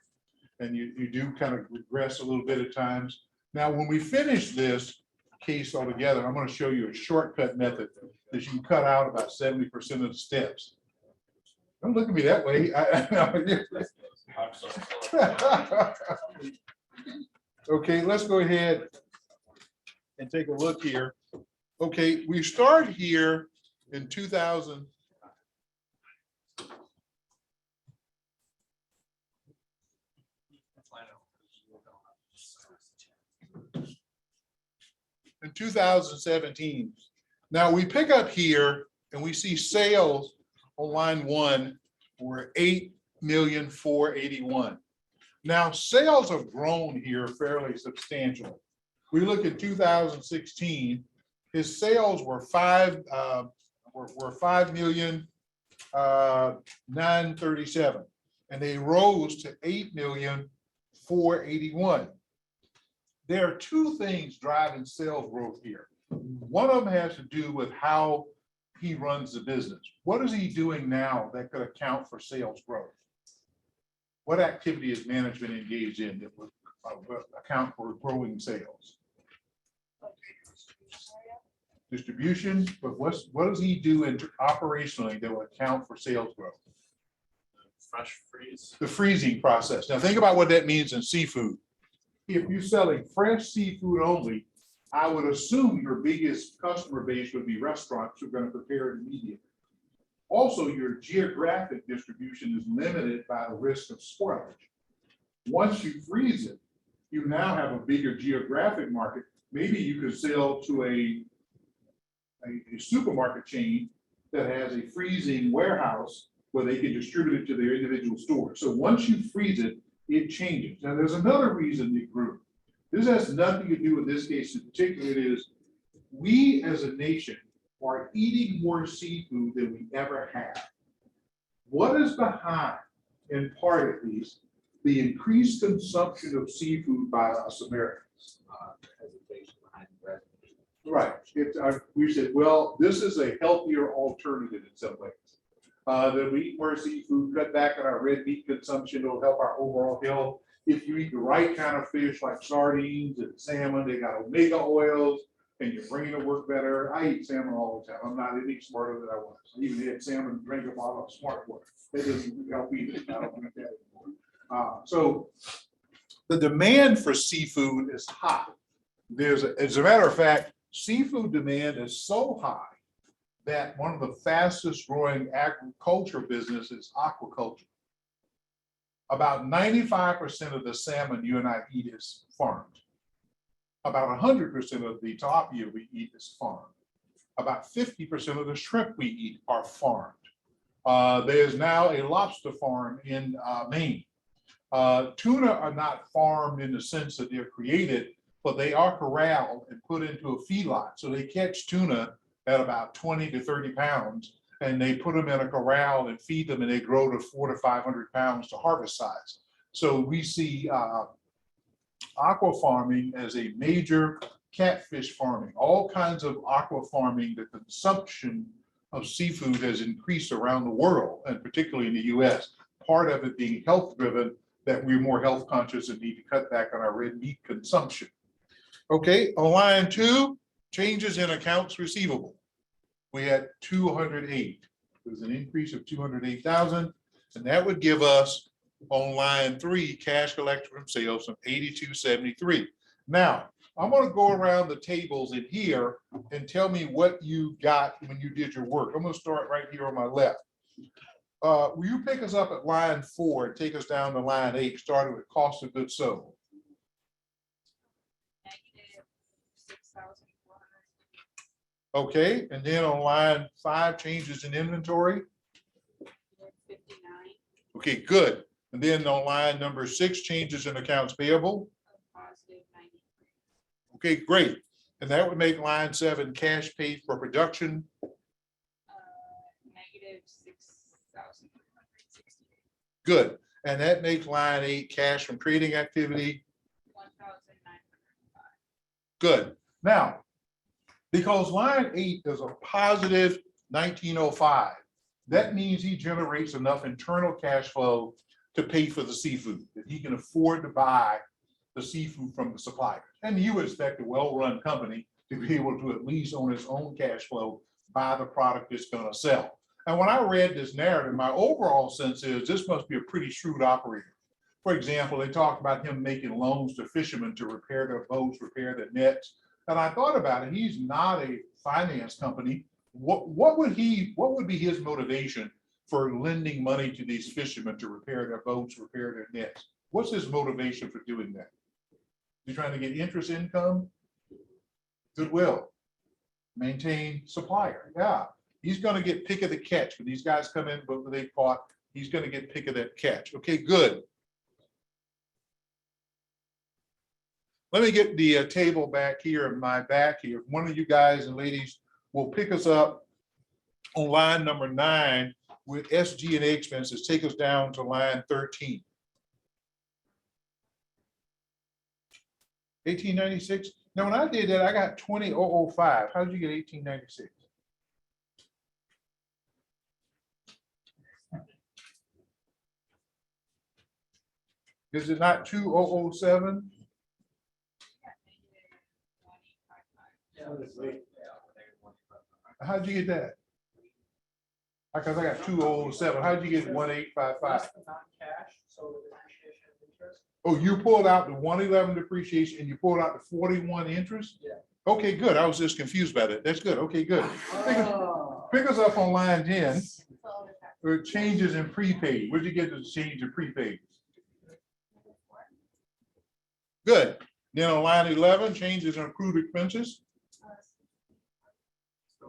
And you do kind of regress a little bit at times. Now, when we finish this case altogether, I'm going to show you a shortcut method that you can cut out about 70% of the steps. Don't look at me that way. I'm sorry. Okay, let's go ahead and take a look here. Okay, we start here in 2000. In 2017. Now we pick up here and we see sales on line 1 were 8,481,000. Now sales have grown here fairly substantially. We look at 2016, his sales were 5,937,000, and they rose to 8,481,000. There are two things driving sales growth here. One of them has to do with how he runs the business. What is he doing now that could account for sales growth? What activity is management engaged in that would account for growing sales? Distribution, but what does he do operationally that will account for sales growth? Fresh freeze. The freezing process. Now think about what that means in seafood. If you're selling fresh seafood only, I would assume your biggest customer base would be restaurants who are going to prepare it immediately. Also, your geographic distribution is limited by the risk of spoilage. Once you freeze it, you now have a bigger geographic market. Maybe you could sell to a supermarket chain that has a freezing warehouse where they can distribute it to their individual stores. So once you freeze it, it changes. Now, there's another reason it grew. This has nothing to do with this case in particular. It is we as a nation are eating more seafood than we ever have. What is behind, in part at least, the increased consumption of seafood by us Americans? Hesitation behind the president. Right. We said, well, this is a healthier alternative in some ways. That we eat more seafood, cut back on our red meat consumption, it'll help our overall health. If you eat the right kind of fish like sardines and salmon, they got omega oils and your brain will work better. I eat salmon all the time. I'm not any smarter than I was. I even had salmon, drink a bottle of smart water. That doesn't help either. I don't drink that anymore. So the demand for seafood is high. As a matter of fact, seafood demand is so high that one of the fastest growing agriculture businesses is aquaculture. About 95% of the salmon you and I eat is farmed. About 100% of the tilapia we eat is farmed. About 50% of the shrimp we eat are farmed. There's now a lobster farm in Maine. Tuna are not farmed in the sense that they're created, but they are corralled and put into a feedlot. So they catch tuna at about 20 to 30 pounds, and they put them in a corral and feed them, and they grow to 400 to 500 pounds to harvest size. So we see aqua farming as a major catfish farming, all kinds of aqua farming. The consumption of seafood has increased around the world, and particularly in the US, part of it being health driven, that we're more health conscious and need to cut back on our red meat consumption. Okay, on line 2, changes in accounts receivable. We had 208. There's an increase of 208,000, and that would give us on line 3 cash collected from sales of 8273. Now, I'm going to go around the tables in here and tell me what you got when you did your work. I'm going to start right here on my left. Will you pick us up at line 4 and take us down to line 8, starting with cost of goods sold? Okay, and then on line 5, changes in inventory. 59. Okay, good. And then on line number 6, changes in accounts payable. Positive 93. Okay, great. And that would make line 7, cash paid for production. Negative 6,360. Good. And that makes line 8, cash from trading activity. 1,905. Good. Now, because line 8 is a positive 1905, that means he generates enough internal cash flow to pay for the seafood, that he can afford to buy the seafood from the supplier. And you would expect a well-run company to be able to at least on its own cash flow buy the product it's going to sell. And when I read this narrative, my overall sense is this must be a pretty shrewd operator. For example, they talked about him making loans to fishermen to repair their boats, repair their nets. And I thought about it, he's not a finance company. What would be his motivation for lending money to these fishermen to repair their boats, repair their nets? What's his motivation for doing that? He's trying to get interest income, goodwill, maintain supplier. Yeah, he's going to get pick of the catch when these guys come in, but they caught, he's going to get pick of that catch. Okay, good. Let me get the table back here in my back here. One of you guys and ladies will pick us up on line number 9 with SG&A expenses. Take us down to line 13. 1896. Now, when I did that, I got 20005. How did you get 1896? Is it not 2007? How'd you get that? Because I got 2007. How'd you get 1855? Oh, you pulled out the 111 depreciation and you pulled out the 41 interest? Yeah. Okay, good. I was just confused about it. That's good. Okay, good. Pick us up on line 10. Changes in prepaid. Where'd you get the change in prepaid? Good. Then on line 11, changes in accrued expenses.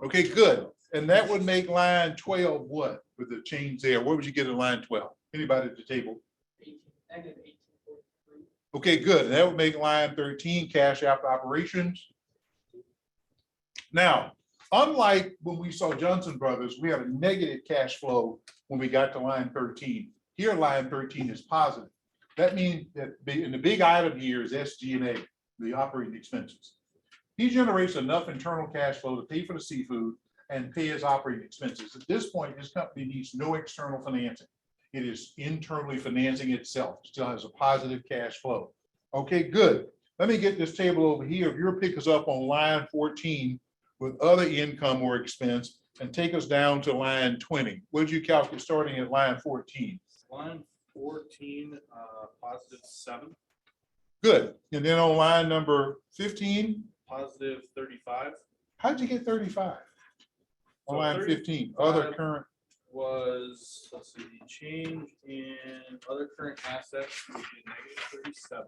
Okay, good. And that would make line 12 what with the change there? What would you get in line 12? Anybody at the table? Okay, good. That would make line 13 cash after operations. Now, unlike when we saw Johnson Brothers, we had a negative cash flow when we got to line 13. Here, line 13 is positive. That means that in the big item here is SG&A, the operating expenses. He generates enough internal cash flow to pay for the seafood and pay his operating expenses. At this point, his company needs no external financing. It is internally financing itself, still has a positive cash flow. Okay, good. Let me get this table over here. If you'll pick us up on line 14 with other income or expense and take us down to line 20. What did you calculate starting at line 14? Line 14, positive 7, Good. And then on line number 15, positive 35 how'd you get 35? On So line 15, other 35 current, was, let's see, the change in other current assets would be -37.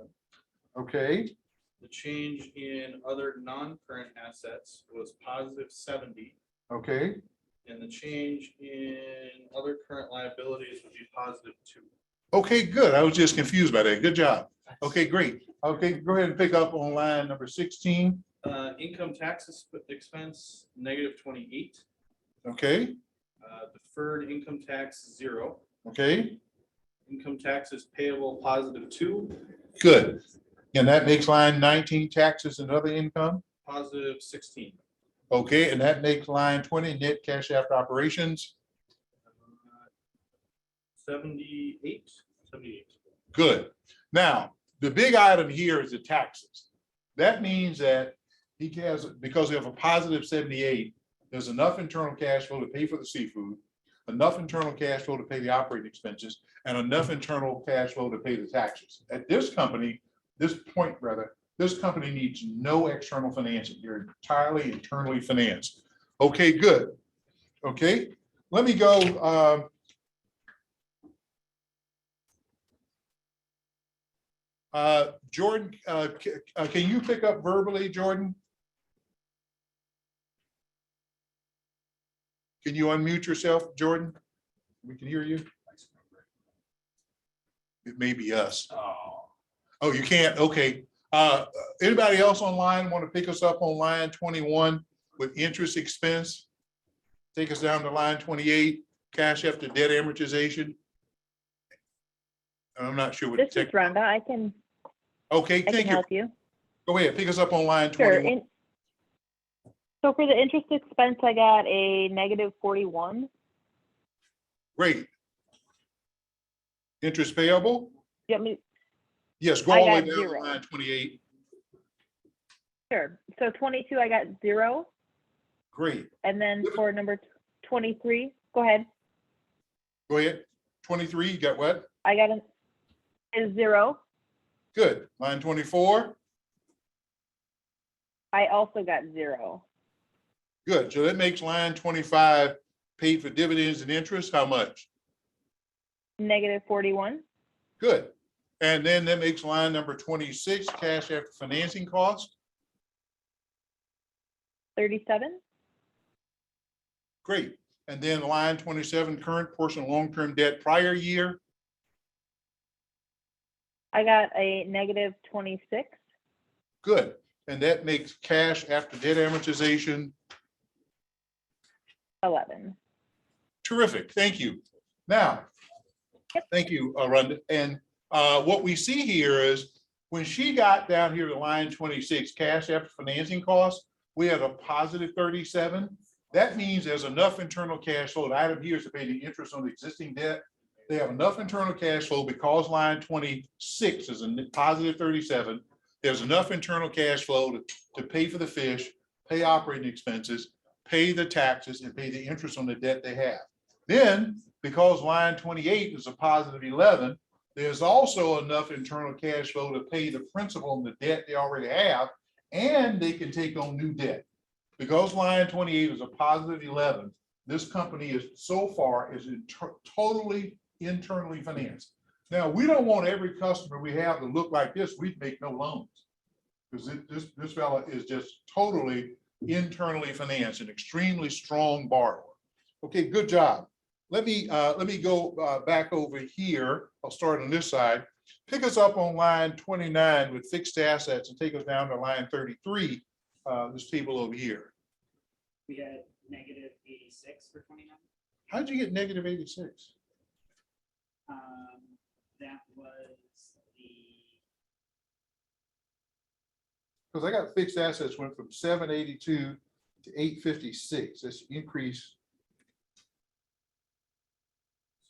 okay, The change in other non-current assets was positive 70. okay, And the change in other current liabilities would be positive 2. okay, good. I was just confused by that. Good job. Okay, great. Okay, go ahead and pick up on line number 16. Income taxes expense, -28. Okay, Deferred income tax, 0. okay, Income taxes payable, positive 2, good. And that makes line 19 taxes and other income. positive 16. Okay, and that makes line 20 net cash after operations. 78. Good. Now, the big item here is the taxes. That means that he has, because we have a positive 78, there's enough internal cash flow to pay for the seafood, enough internal cash flow to pay the operating expenses, and enough internal cash flow to pay the taxes. At this company, this point rather, this company needs no external financing. They're entirely internally financed. Okay, good. Okay, let me go. Jordan, can you pick up verbally, Jordan? Can you unmute yourself, Jordan? We can hear you. It may be us. Oh, you can't? Okay. Anybody else online want to pick us up on line 21 with interest expense? Take us down to line 28, cash after debt amortization. I'm not sure what. This is Rhonda. I can Okay, thank you. help you. Go ahead, pick us up on line Sure. 21. So for the interest expense, I got a -41. Great. Interest payable? You want me? Yes, go I all the way got down to 0. line 28. Sure. So 22, I got 0. Great. And then for number 23, go ahead. Go ahead. 23, you got what? I got a 0. Good. Line 24. I also got 0. Good. So that makes line 25 paid for dividends and interest. How much? -41. Good. And then that makes line number 26 cash after financing cost. 37. Great. And then line 27 current portion of long-term debt prior year. I got a -26. Good. And that makes cash after debt amortization. 11. Terrific. Thank you. Now, thank you, Rhonda. And what we see here is when she got down here to line 26, cash after financing costs, we had a positive 37. That means there's enough internal cash flow. The item here is to pay the interest on the existing debt. They have enough internal cash flow because line 26 is a positive 37. There's enough internal cash flow to pay for the fish, pay operating expenses, pay the taxes, and pay the interest on the debt they have. Then, because line 28 is a positive 11, there's also enough internal cash flow to pay the principal on the debt they already have, and they can take on new debt. Because line 28 is a positive 11, this company is so far is totally internally financed. Now, we don't want every customer we have to look like this. We'd make no loans. Because this fella is just totally internally financed, an extremely strong borrower. Okay, good job. Let me go back over here. I'll start on this side. Pick us up on line 29 with fixed assets and take us down to line 33, this table over here. We had negative 86 for 29. How'd you get negative 86? That was the, Because I got fixed assets went from 782 to 856. That's increase.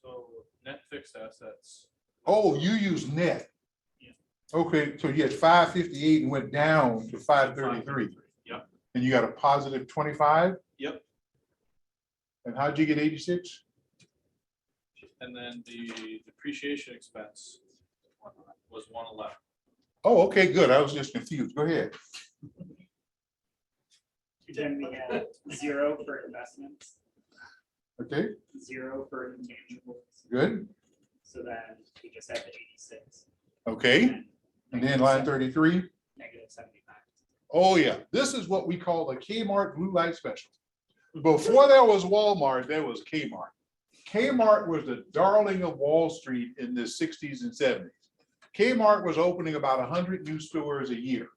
So net fixed assets. Oh, you use net. Yeah. Okay, so you had 558 and went down to 533. Yep. And you got a positive 25? Yep. And how'd you get 86? And then the depreciation expense was 111. Oh, okay, good. I was just confused. Go ahead. then we had 0 for investments, Okay, 0 for intangibles. good. So then we just had the 86. Okay, and then line 33. Negative 75. Oh, yeah. This is what we call the Kmart blue light special. Before there was Walmart, there was Kmart. Kmart was the darling of Wall Street in the 60s and 70s. Kmart was opening about 100 new stores a year.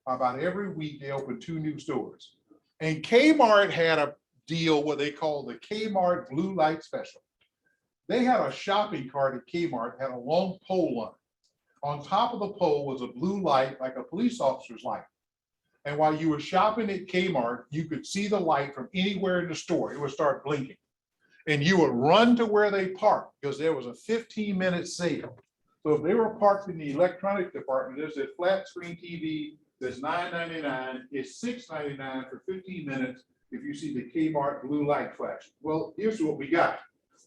About every week, they opened 2 new stores. And Kmart had a deal what they call the Kmart blue light special. They had a shopping cart at Kmart, had a long pole on it. On top of the pole was a blue light like a police officer's light. And while you were shopping at Kmart, you could see the light from anywhere in the store. It would start blinking. And you would run to where they parked because there was a 15-minute sale. So if they were parked in the electronics department, there's a flat screen TV that's $9.99. It's $6.99 for 15 minutes if you see the Kmart blue light flash. Well, here's what we got.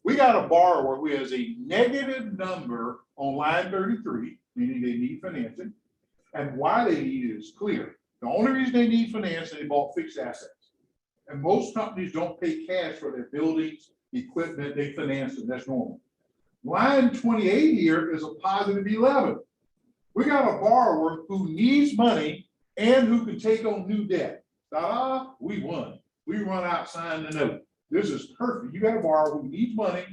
We got a borrower who has a negative number on line 33, meaning they need financing. And why they need it is clear. The only reason they need financing, they bought fixed assets. And most companies don't pay cash for their buildings, equipment, they finance them, that's normal. Line 28 here is a positive 11. We got a borrower who needs money and who can take on new debt. Ta-da, we won. We run out, sign the note. This is perfect. You got a borrower who needs money,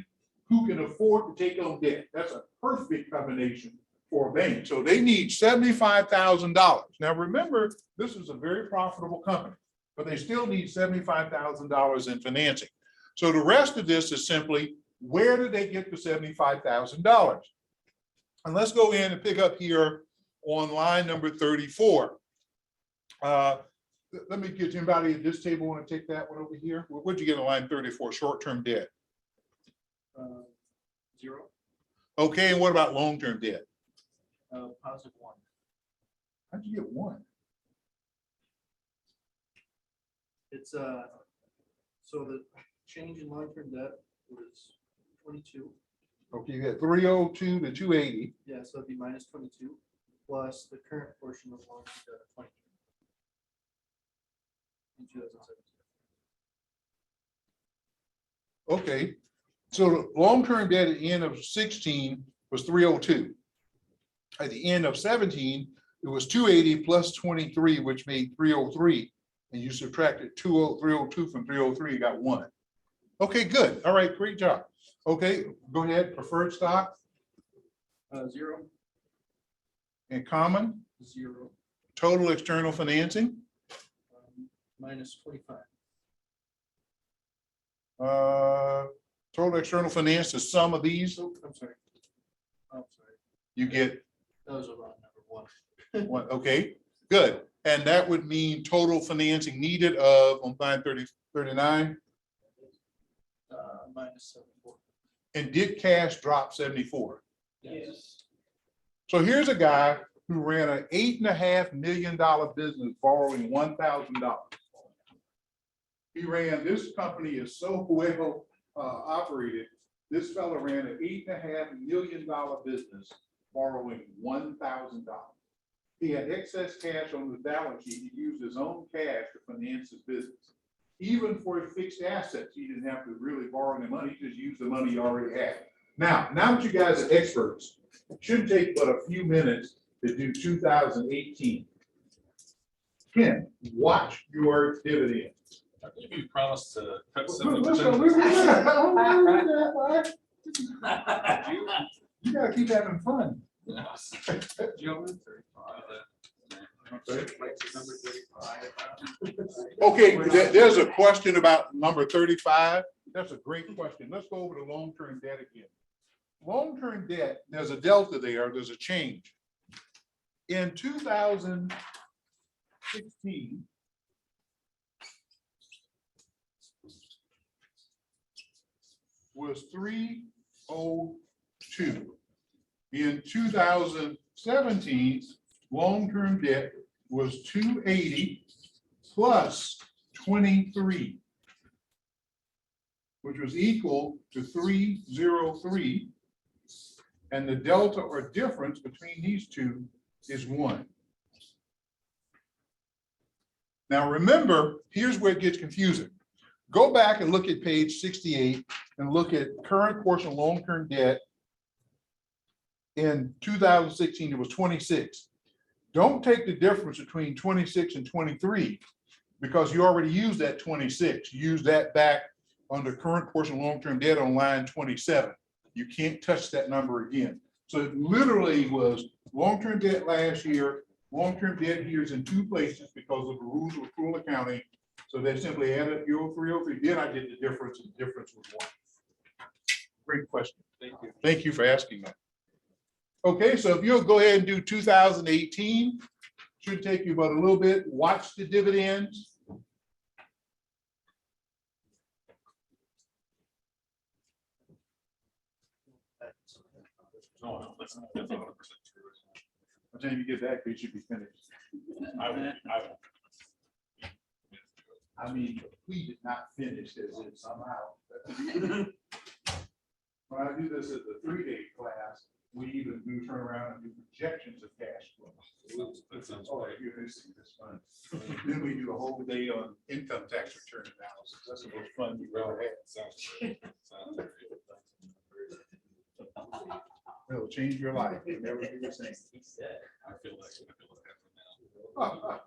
who can afford to take on debt. That's a perfect combination for a bank. So they need $75,000. Now remember, this is a very profitable company, but they still need $75,000 in financing. So the rest of this is simply, where did they get the $75,000? And let's go in and pick up here on line number 34. Let me get anybody at this table want to take that one over here. What'd you get on line 34, short-term debt? 0, Okay, and what about long-term debt? positive 1. How'd you get 1? It's so the change in long-term debt was 22. Okay, you got 302 to 280. Yeah, so it'd be minus 22 plus the current portion of long-term debt of 20. In 2017. Okay, so the long-term debt at the end of 16 was 302. At the end of 17, it was 280 plus 23, which made 303. And you subtracted 302 from 303, you got 1. Okay, good. All right, great job. Okay, go ahead. Preferred stock 0, and common, 0, total external financing. minus 25. Total external finance, the sum of these, Oh, I'm sorry. Oh, sorry. you get That was a wrong number 1. 1. Okay, good. And that would mean total financing needed of on line 39. Minus 74. And did cash drop 74? Yes. So here's a guy who ran an $8.5 million business borrowing $1,000. He ran, this company is so well operated. This fellow ran an $8.5 million business borrowing $1,000. He had excess cash on his balance sheet. He used his own cash to finance his business. Even for fixed assets, he didn't have to really borrow any money, he just used the money he already had. Now that you guys are experts, it shouldn't take but a few minutes to do 2018. Ken, watch your dividend. I believe you promised to cut Let's 70%. go. You gotta keep having fun. Okay, there's a question about number 35. That's a great question. Let's go over to long-term debt again. Long-term debt, there's a delta there, there's a change. In 2016, was 302. In 2017, long-term debt was 280 plus 23, which was equal to 303. And the delta or difference between these two is 1. Now remember, here's where it gets confusing. Go back and look at page 68 and look at current portion of long-term debt. In 2016, it was 26. Don't take the difference between 26 and 23 because you already used that 26. Use that back under current portion of long-term debt on line 27. You can't touch that number again. So it literally was long-term debt last year, long-term debt here is in 2 places because of the rules of accrual accounting. So they simply add up your 303, then I get the difference, and the difference was 1. Great question. Thank you. Thank you for asking that. Okay, so if you'll go ahead and do 2018, should take you about a little bit. Watch the dividends. No, that's 100% true. By the time you get back, they should be finished. I will. I mean, we did not finish this somehow. When I do this as a 3-day class, we even do turn around and do projections of cash flow. That sounds Oh, great. you're missing this fun. Then we do a whole day on income tax return analysis. That's the most fun you've ever had. Sounds great. Sounds great. It'll change your life. You'll never be the same. I feel like now.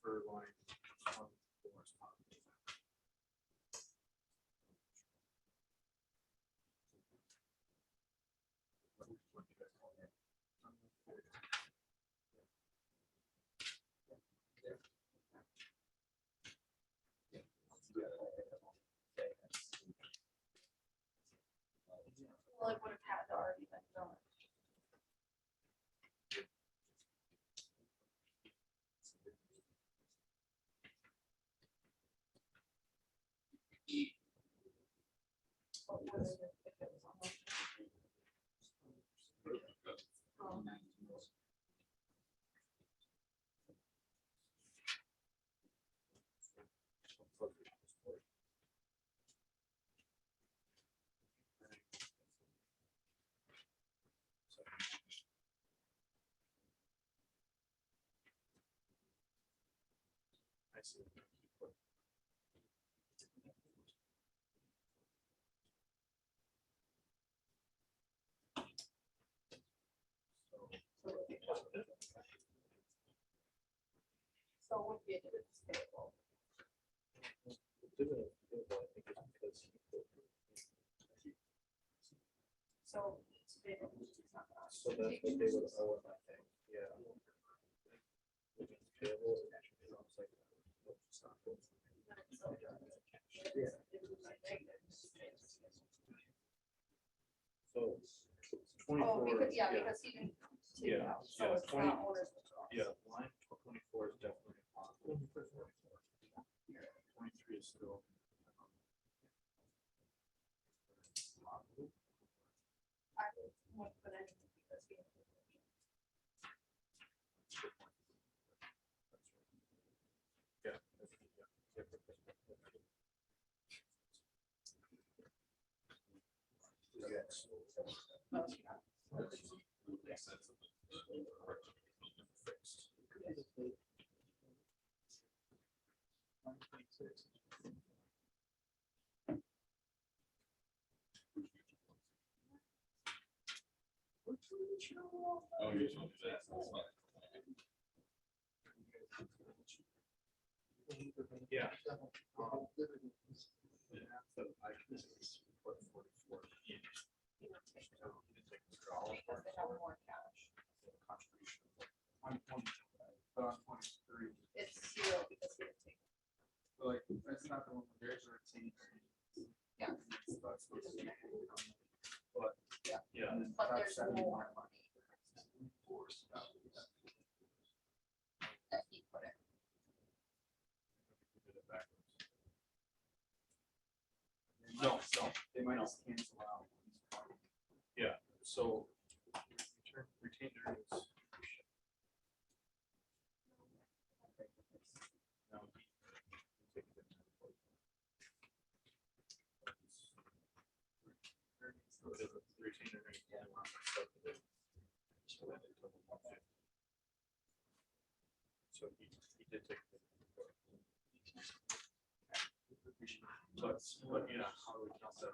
For line 24 is positive. Well, it would have had already been done. What would it have if it was on the- I see. So it would be a dividends payable. So. it's been- it's not gonna- So that's what they would owe, I think, yeah. Payable, it sounds like, it's not good. Yeah. So. Oh, 24. because, yeah, because he didn't. take it Yeah, out, So yeah, it's 20 not owner's withdrawal. Yeah, line 24 is definitely a positive. 23 is still. I wouldn't put anything because he. Yeah. Oh, you told me that. That's fine. Yeah. So I can just put 44 in. He would take it out Take withdrawal because they have more cash. contribution. On 20, but on 23, It's zero because he didn't take it. but like, that's not the one where there's a retained. Yeah. So it's supposed to be- But, Yeah. yeah. and then But top there's 70 more money that he put in. We did it backwards. No, they might just cancel out. Yeah, so retained earnings. Now, take it in. So he did take. But yeah, how do we count that?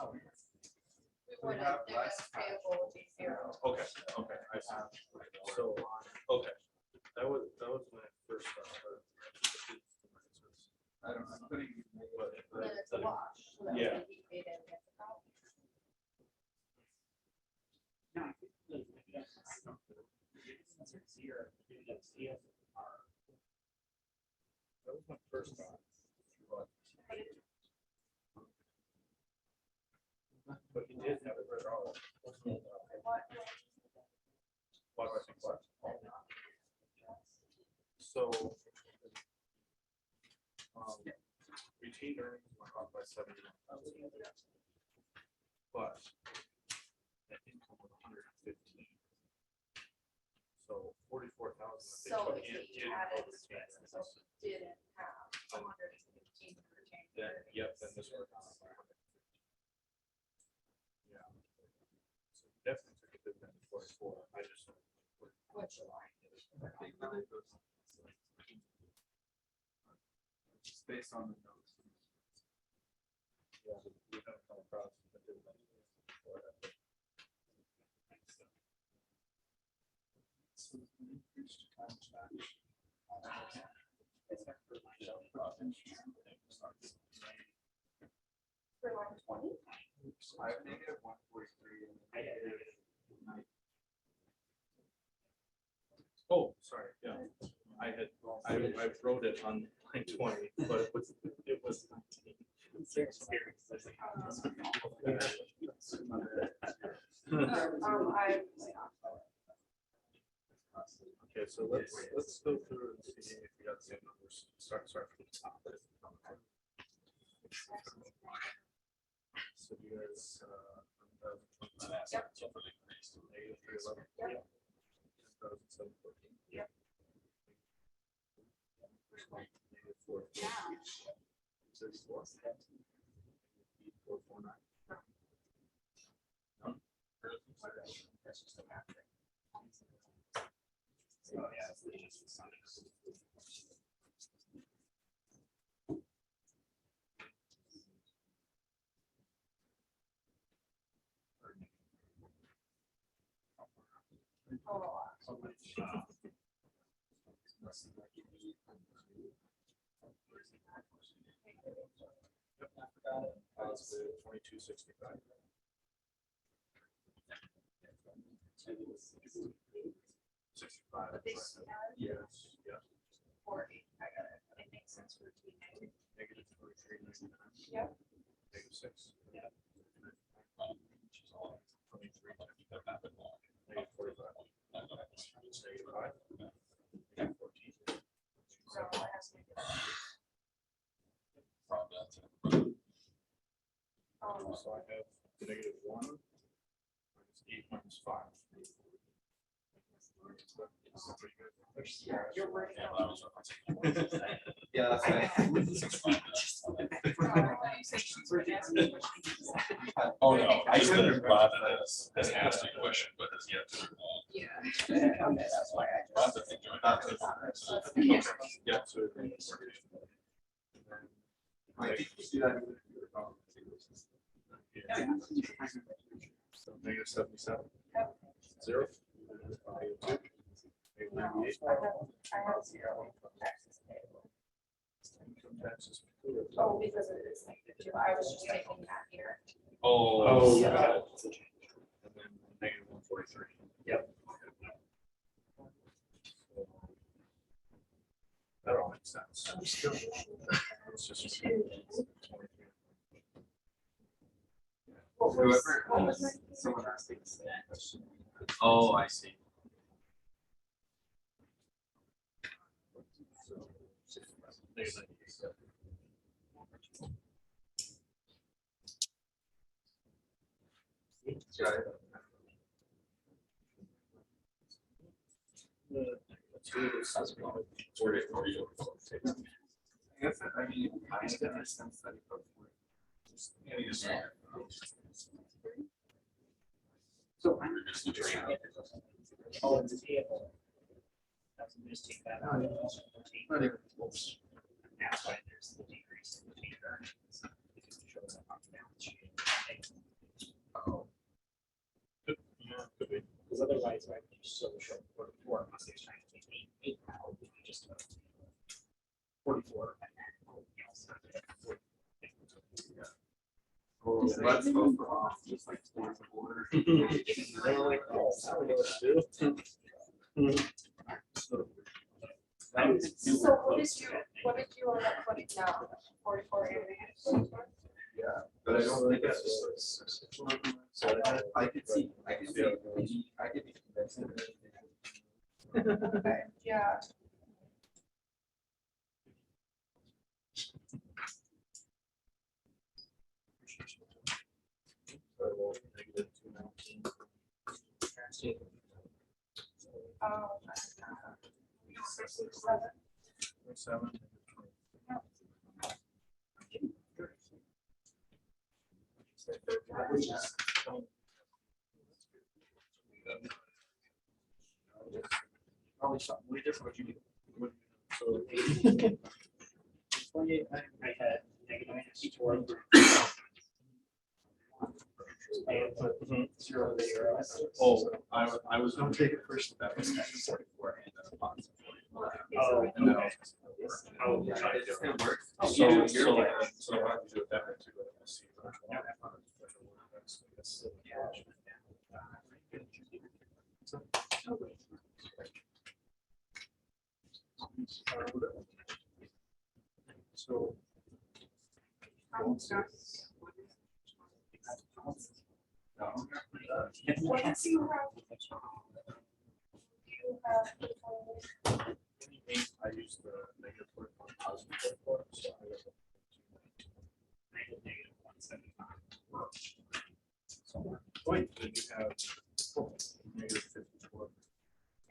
We would have, the rest payable would be zero. Okay, I see. So, okay, that was when I first started. I don't know, I'm putting. Then it's a wash. So that Yeah. would be paid in with the account. No, I think maybe that's zero, maybe that's zero. That was my first time. But he did have it right on. Why do I think what? So. Retained earnings went up by 70. But. Net income was 115. So 44,000. So if he added expenses, so he didn't have 115 retained. Yep, then this one. Yeah. So definitely took a bit of 44. I just. Which line? Just based on the notes. Yeah, we haven't come across the dividend. For line 20? I have negative 143. I had negative. Oh, sorry, yeah. I wrote it on line 20, but it was 19. Okay, so let's go through and see if we got the same numbers. Start from the top. So you guys, Yep. negative 311. Yep. 10,714. Yep. Negative 4. 34. 449. That's just a math thing. Oh, yeah, it's just the sun. That's the 2265. 65. Yes, yeah. 40. I got it. It makes sense for T. Negative 23.99. Yep. Negative 6. Yeah. 23. Negative 45. Negative 5. Negative 14. So it has to be. So I have negative 1. Minus 8 minus 5. Yeah, you're working. Yeah, that's right. Oh, no, I just didn't respond to this, as asked a question, but has yet to respond. Yeah. Okay, that's why I Rob, just. I think you're- Yeah. Yeah, so. I think you do that. So negative 77. Yep. 0. Negative 2. Negative 98. I have 0. Taxes payable. Income taxes. Oh, because it is negative 2. I was just taking that here. Oh. yeah. got it. And then negative 143. Yep. That all makes sense. It's just. Whoever, What was it? someone asked me the same question. Oh, I see. Got it. I guess, I mean, I just didn't sense that. So I'm. Oh, it's a table. That's, just take that out. That's why there's the decrease in the retained earnings. Because it shows up on the balance sheet. Because otherwise, right, you still show 44, unless they're trying to take eight out, you just 44. And then, you know, so Let's go for off, just like points of order. they're like, oh, sorry, what to do. So what did you end up putting down, 44 and But I don't think it's just. So I could see, I could be convinced of it. okay, yeah. Oh, 67. 7. Probably something way different what you do. So 28, I had -4. And put 0 there. Oh, I was gonna take it first, but that was -44 and then a positive 44. Oh, And then I okay. was- Oh, It's gonna work. So, You're so, like- so why don't you do it that way too? Let's see. So. What is you have? You have. I use the negative 44, positive 44, so I was -175. So, wait, then you have -54.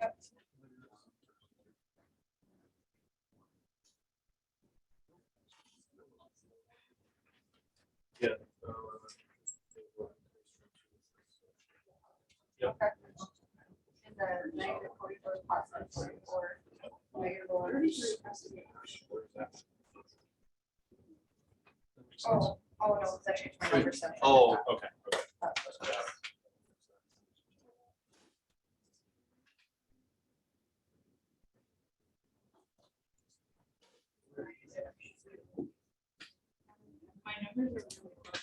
Yep. Yeah. Okay. And the -44, positive 44, -1. Oh, oh, no, it's actually my number 7. Oh, okay. My numbers are really close.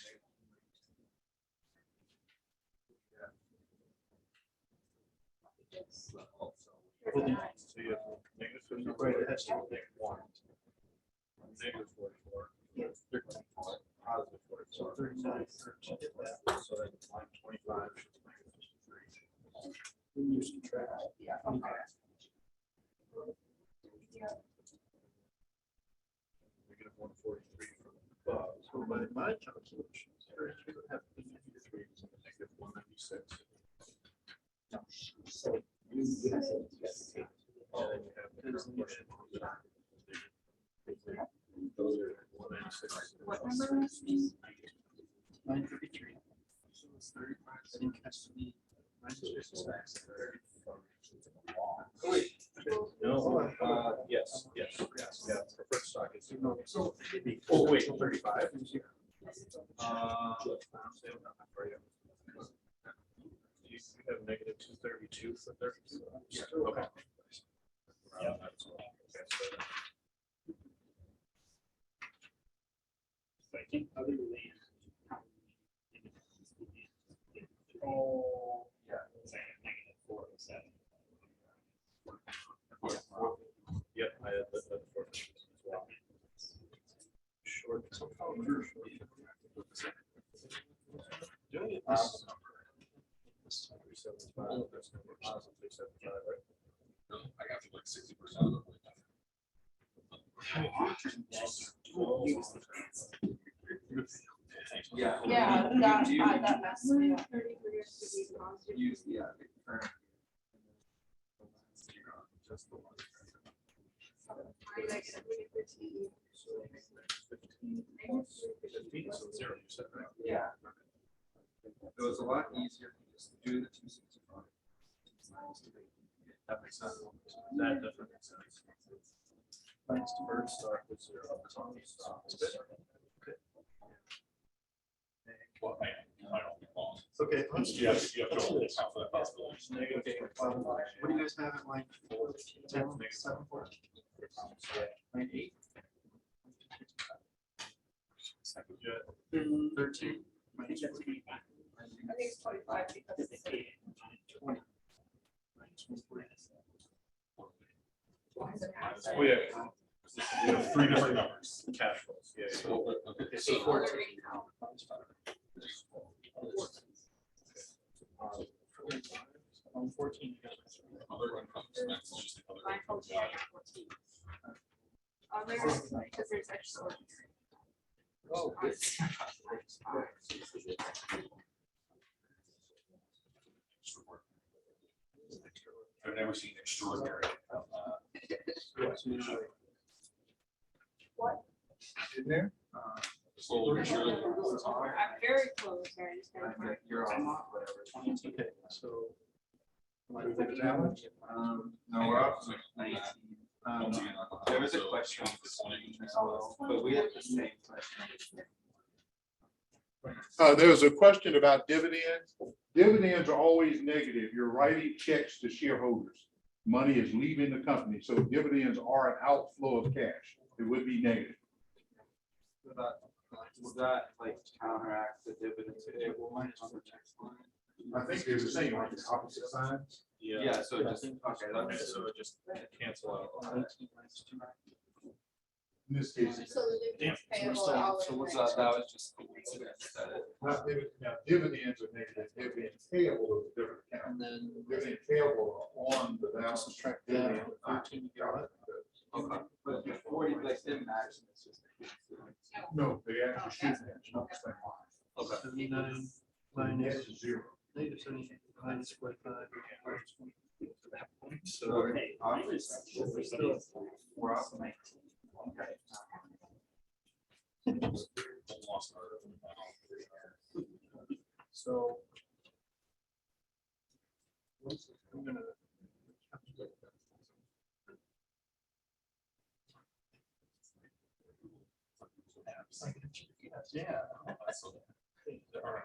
So you have -54, -1, -44. Positive 44. 39, 13. So then line 25 should be -53. We used to track. Yeah, okay. Yeah. -143 from above. So my calculations, there should have been -53, so -196. So you And then you have the current portion. Those are 196. What number is this? 933. So it's 35. I think it has to be Yes, yeah, preferred stock is. Oh, wait, 35? For you. You have -232 for 32? Yeah. Okay. Yeah. Okay, so So I think other than. Oh, yeah. It's like -407. Yep, I had that for as well. Short. That's number positive 375, right? No, I got to like 60% of it. Yeah. Yeah, that messed me up. Use the current. Just the one. So 15, so 0, you said, right? Yeah. It was a lot easier to just do the 265. That makes sense. That definitely makes sense. Thanks to Bird Star. Well, I don't recall. Okay. Yes, you have to account for that possibility. Okay, what do you guys have in line for 10, 7, 4? 9, 8? 13? I think it's 25 because it's 20. Oh, yeah. We have 3 different numbers, cash flows, yeah. So, okay, So so 14. On 14. other income expense is just the other I income told you. value. 14. There's, because there's extra. Oh, good. I've never seen extraordinary. What? In there? So, I'm very close, sorry, I just gotta- You're on, whatever. Okay, so. No, we're up to 19. There was a question on this one as well, but we have the same question. There was a question about dividends. Dividends are always negative. You're writing checks to shareholders. Money is leaving the company, so dividends are an outflow of cash. It would be negative. Will that like counteract the dividends table on the next line? I think they're the same, like the opposite signs. Yeah, so just, okay, that Okay, makes so it just cancel out. In this case, it's So the Damn. dividends payable are always. So what's that was just coincidence that it. not dividend, now dividends are negative, dividends payable is a different account. And then. Dividend payable are on the balance. Subtract Dividend that, are not. 13, you got it. Okay, but before you like didn't match, it's just. No, they actually should match, not the same line. Okay. 79 Net minus is zero. negative 78 minus 45. So obviously, we're still, we're up 19. Okay. Lost our- So. I'm gonna. Yeah. There are-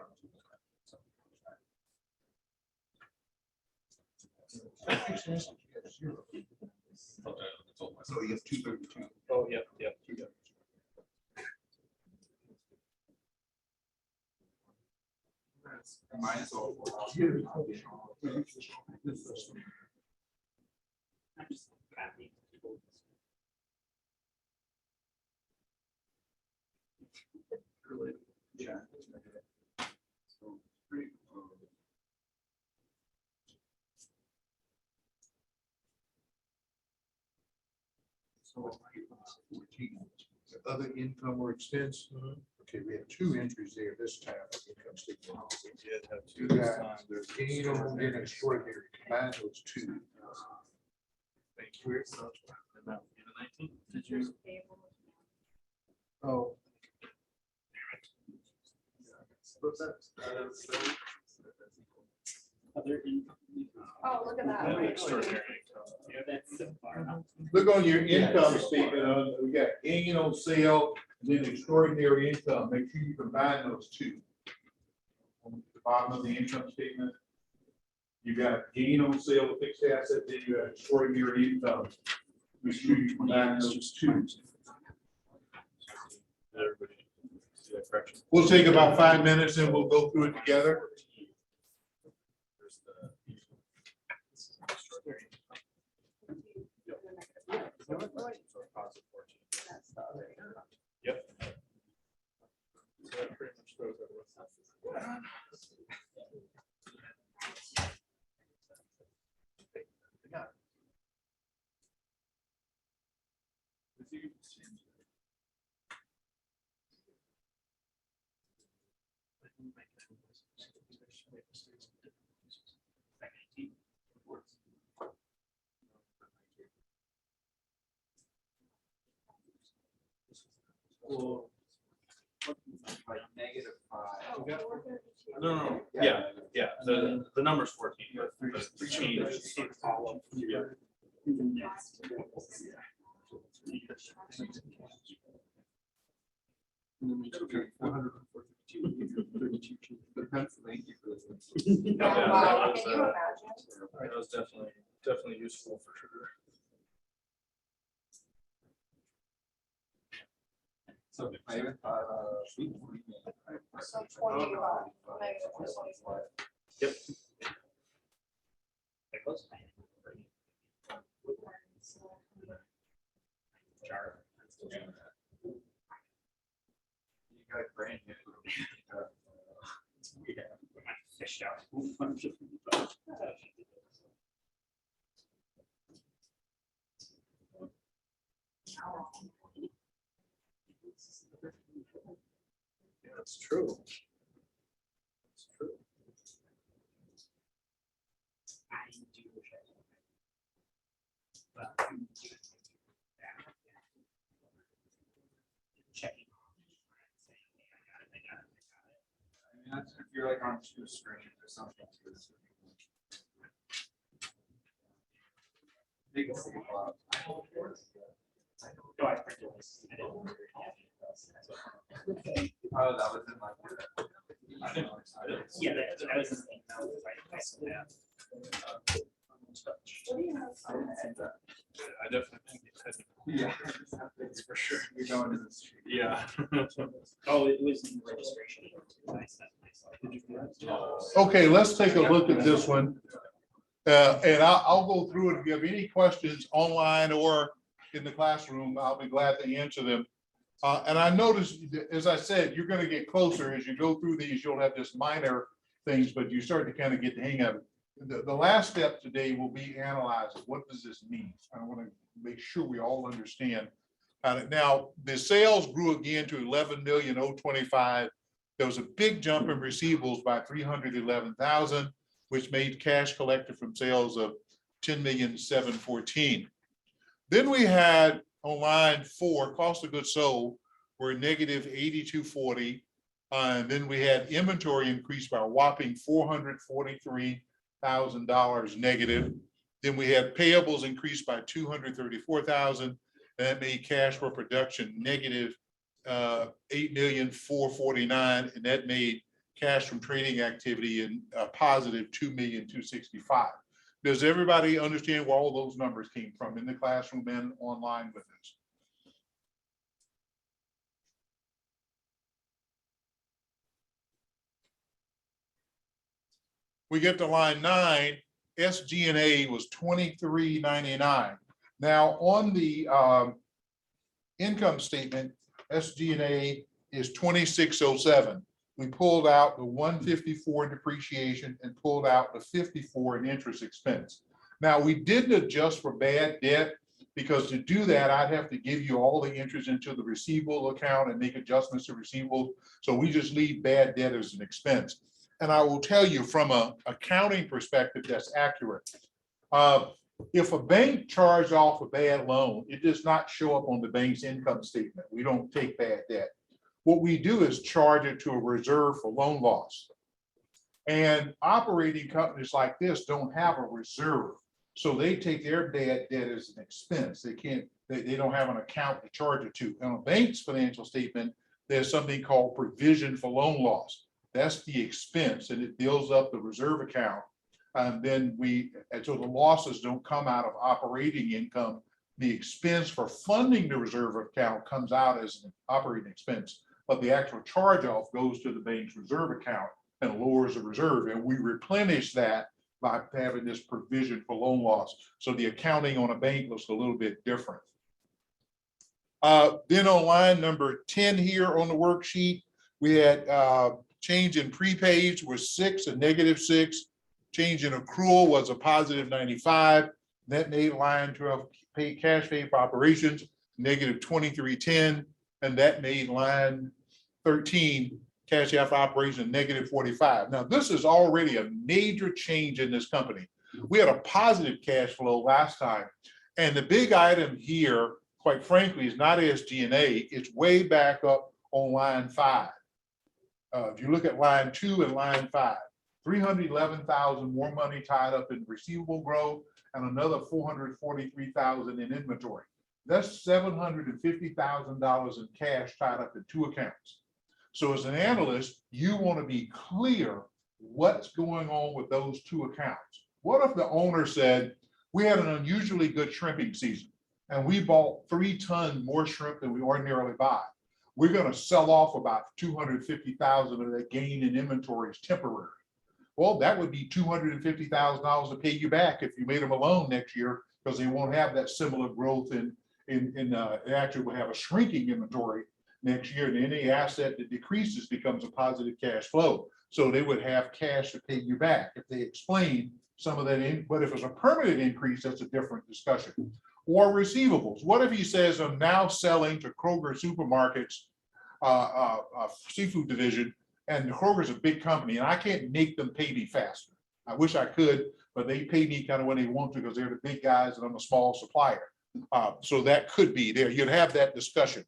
So you have 232. Oh, yep, yep. Minus all. I'm just happy. Yeah. So, pretty, So other income or expense. Okay, we have 2 entries there this time. Income statement. You got the gain on an extraordinary, combine those 2. Thank you. So, and that would be the 19. Did you? Oh. Other income. Oh, look at that. Extraordinary income. Yeah, that's so far enough. Look on your income statement, we got gain on sale, then extraordinary income, make sure you combine those 2. On the bottom of the income statement, you got gain on sale of fixed asset, then you have extraordinary income. Make sure you combine those 2. Everybody see that correction? We'll take about 5 minutes and we'll go through it together. There's the- this is extraordinary income. So positive 14. Yep. So that pretty much throws everyone. like -5. No, yeah, the number's 14, but the change is all of, yeah. And then we took it 442, but Pennsylvania for this. Wow, can you imagine? That was definitely useful for sure. So I even thought, So 20 about -25. Yep. There goes. Jar. you got brand new. Yeah, put my fish out. Yeah, that's true. It's true. I do wish I could. But I'm doing it. Checking. I mean, that's if you're like on 2 screens or something. Big thing about- No, I printed this. I didn't. Oh, that was in like. Yeah, that was the thing. That was like, I saw that. I definitely think it had. Yeah. That's for sure. You're going to the street. Yeah. Oh, it was in registration. I sent myself. Okay, let's take a look at this one. And I'll go through it. If you have any questions online or in the classroom, I'll be glad to answer them. And I noticed, as I said, you're going to get closer as you go through these. You'll have just minor things, but you start to kind of get the hang of it. The last step today will be analyzing. What does this mean? I want to make sure we all understand. Now, the sales grew again to 11,025,000. There was a big jump in receivables by 311,000, which made cash collected from sales of 10,714,000. Then we had on line 4, cost of goods sold were negative 8240. And then we had inventory increased by a whopping $443,000 negative. Then we had payables increased by 234,000. And that made cash for production negative 8,449,000, and that made cash from trading activity in a positive 2,265,000. Does everybody understand where all those numbers came from in the classroom and online with us? We get to line 9, SG&A was 2399. Now on the income statement, SG&A is 2607. We pulled out the 154 in depreciation and pulled out the 54 in interest expense. Now we didn't adjust for bad debt because to do that, I'd have to give you all the interest into the receivable account and make adjustments to receivables. So we just leave bad debt as an expense. And I will tell you from an accounting perspective, that's accurate. If a bank charged off a bad loan, it does not show up on the bank's income statement. We don't take bad debt. What we do is charge it to a reserve for loan loss. And operating companies like this don't have a reserve. So they take their bad debt as an expense. They don't have an account to charge it to. On a bank's financial statement, there's something called provision for loan loss. That's the expense, and it builds up the reserve account. And then so the losses don't come out of operating income. The expense for funding the reserve account comes out as an operating expense, but the actual charge off goes to the bank's reserve account and lowers the reserve. And we replenish that by having this provision for loan loss. So the accounting on a bank looks a little bit different. Then on line number 10 here on the worksheet, we had change in prepaids was 6, a -6. Change in accrual was a positive 95. That made line 12 pay cash pay for operations negative 2310, and that made line 13 cash after operation negative 45. Now this is already a major change in this company. We had a positive cash flow last time, and the big item here, quite frankly, is not SG&A. It's way back up on line 5. If you look at line 2 and line 5, 311,000 more money tied up in receivable growth and another 443,000 in inventory. That's $750,000 in cash tied up in 2 accounts. So as an analyst, you want to be clear what's going on with those 2 accounts. What if the owner said, we had an unusually good shrimping season and we bought 3 tons more shrimp than we ordinarily buy. We're going to sell off about 250,000 of that gain in inventory is temporary. Well, that would be $250,000 to pay you back if you made them a loan next year, because they won't have that similar growth they actually will have a shrinking inventory next year, and any asset that decreases becomes a positive cash flow. So they would have cash to pay you back if they explain some of that but if it's a permanent increase, that's a different discussion. Or receivables. What if he says, I'm now selling to Kroger supermarkets, seafood division, and Kroger's a big company, and I can't make them pay me faster. I wish I could, but they pay me kind of when they want to because they're the big guys and I'm a small supplier. So that could be there. You'd have that discussion.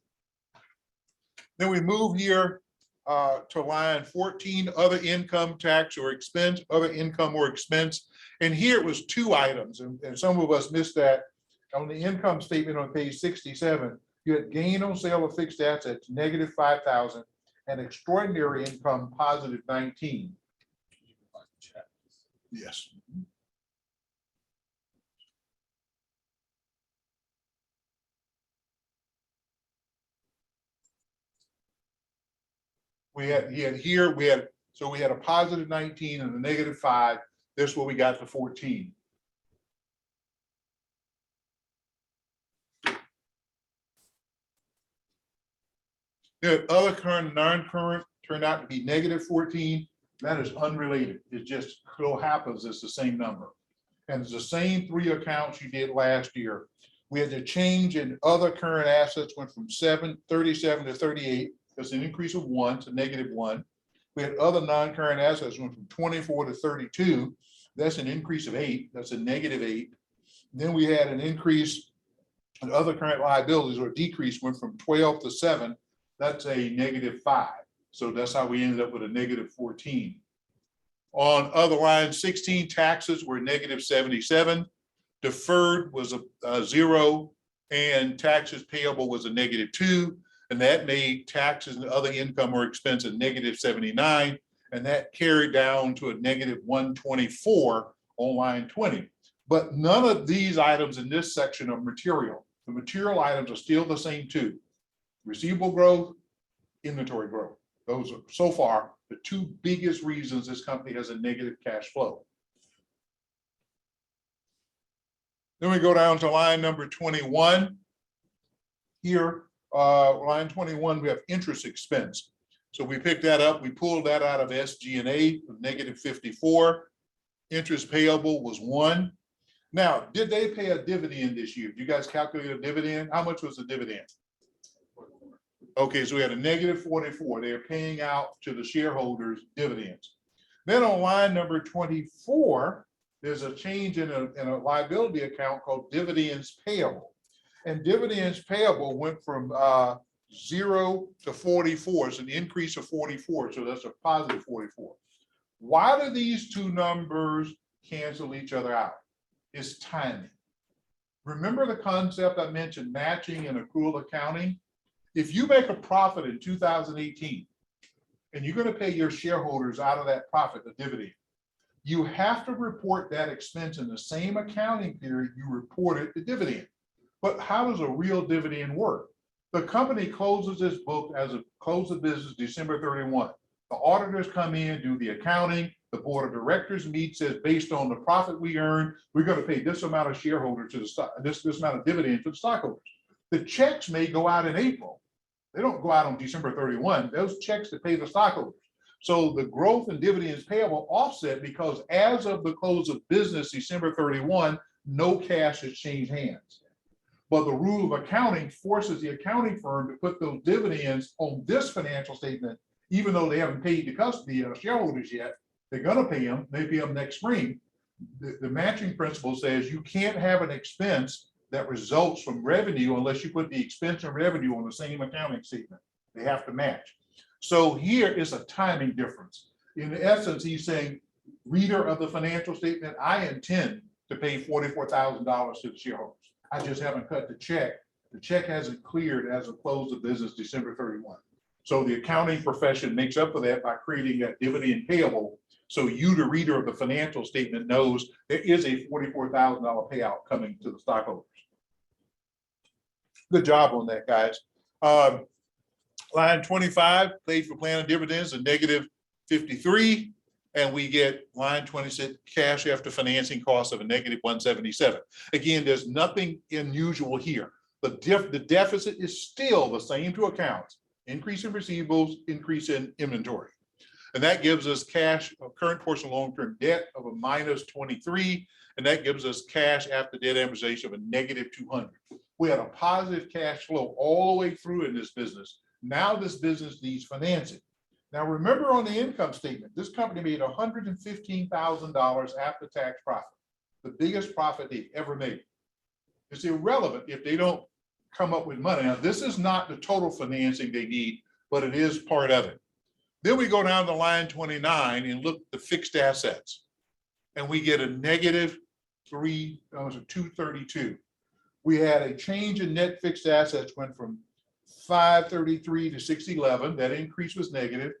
Then we move here to line 14, other income tax or expense, other income or expense. And here it was 2 items, and some of us missed that. On the income statement on page 67, you had gain on sale of fixed assets, negative 5,000, and extraordinary income, positive 19. Yes. We had a positive 19 and a negative 5. This is what we got to 14. The other current, non-current turned out to be negative 14. That is unrelated. It just so happens it's the same number. And it's the same 3 accounts you did last year. We had the change in other current assets went from 37 to 38. That's an increase of 1 to negative 1. We had other non-current assets went from 24 to 32. That's an increase of 8. That's a negative 8. Then we had an increase in other current liabilities, or decrease, went from 12 to 7. That's a negative 5. So that's how we ended up with a negative 14. On other line 16, taxes were negative 77. Deferred was a 0, and taxes payable was a negative 2. And that made taxes and other income or expense a negative 79. And that carried down to a negative 124 on line 20. But none of these items in this section are material. The material items are still the same 2. Receivable growth, inventory growth. Those are so far the 2 biggest reasons this company has a negative cash flow. Then we go down to line number 21. Here, line 21, we have interest expense. So we picked that up. We pulled that out of SG&A, negative 54. Interest payable was 1. Now, did they pay a dividend this year? You guys calculate a dividend? How much was the dividend? Okay, so we had a negative 44. They're paying out to the shareholders dividends. Then on line number 24, there's a change in a liability account called dividends payable. And dividends payable went from 0 to 44. It's an increase of 44. So that's a positive 44. Why do these 2 numbers cancel each other out? It's timing. Remember the concept I mentioned, matching and accrual accounting? If you make a profit in 2018 and you're going to pay your shareholders out of that profit, the dividend, you have to report that expense in the same accounting period you reported the dividend. But how does a real dividend work? The company closes its book as a close of business December 31. The auditors come in, do the accounting. The board of directors meets, says based on the profit we earn, we're going to pay this amount of shareholders to the stock, this amount of dividend to the stockholders. The checks may go out in April. They don't go out on December 31. Those checks to pay the stockholders. So the growth in dividends payable offset because as of the close of business December 31, no cash has changed hands. But the rule of accounting forces the accounting firm to put those dividends on this financial statement, even though they haven't paid the shareholders yet. They're going to pay them. They pay them next spring. The matching principle says you can't have an expense that results from revenue unless you put the expense and revenue on the same accounting statement. They have to match. So here is a timing difference. In essence, he's saying, reader of the financial statement, I intend to pay $44,000 to the shareholders. I just haven't cut the check. The check hasn't cleared as of close of business December 31. So the accounting profession makes up for that by creating that dividend payable. So you, the reader of the financial statement, knows there is a $44,000 payout coming to the stockholders. Good job on that, guys. Line 25, paid for plan and dividends, a negative 53. And we get line 26, cash after financing costs of a negative 177. Again, there's nothing unusual here. The deficit is still the same to accounts, increase in receivables, increase in inventory. And that gives us cash, current portion of long-term debt of a minus 23. And that gives us cash after debt amortization of a negative 200. We had a positive cash flow all the way through in this business. Now this business needs financing. Now, remember on the income statement, this company made $115,000 after tax profit, the biggest profit they've ever made. It's irrelevant if they don't come up with money. Now, this is not the total financing they need, but it is part of it. Then we go down to line 29 and look at the fixed assets, and we get a negative 232. We had a change in net fixed assets, went from 533 to 611. That increase was negative.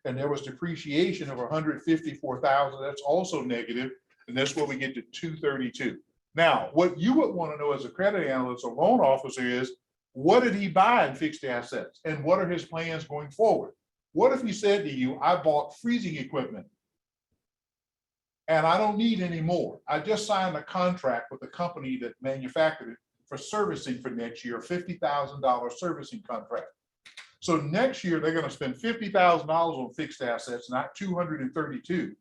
And there was depreciation of 154,000. That's also negative. And that's where we get to 232. Now, what you would want to know as a credit analyst or loan officer is, what did he buy in fixed assets? And what are his plans going forward? What if he said to you, I bought freezing equipment and I don't need any more. I just signed a contract with the company that manufactured it for servicing for next year, $50,000 servicing contract. So next year, they're going to spend $50,000 on fixed assets, not 232.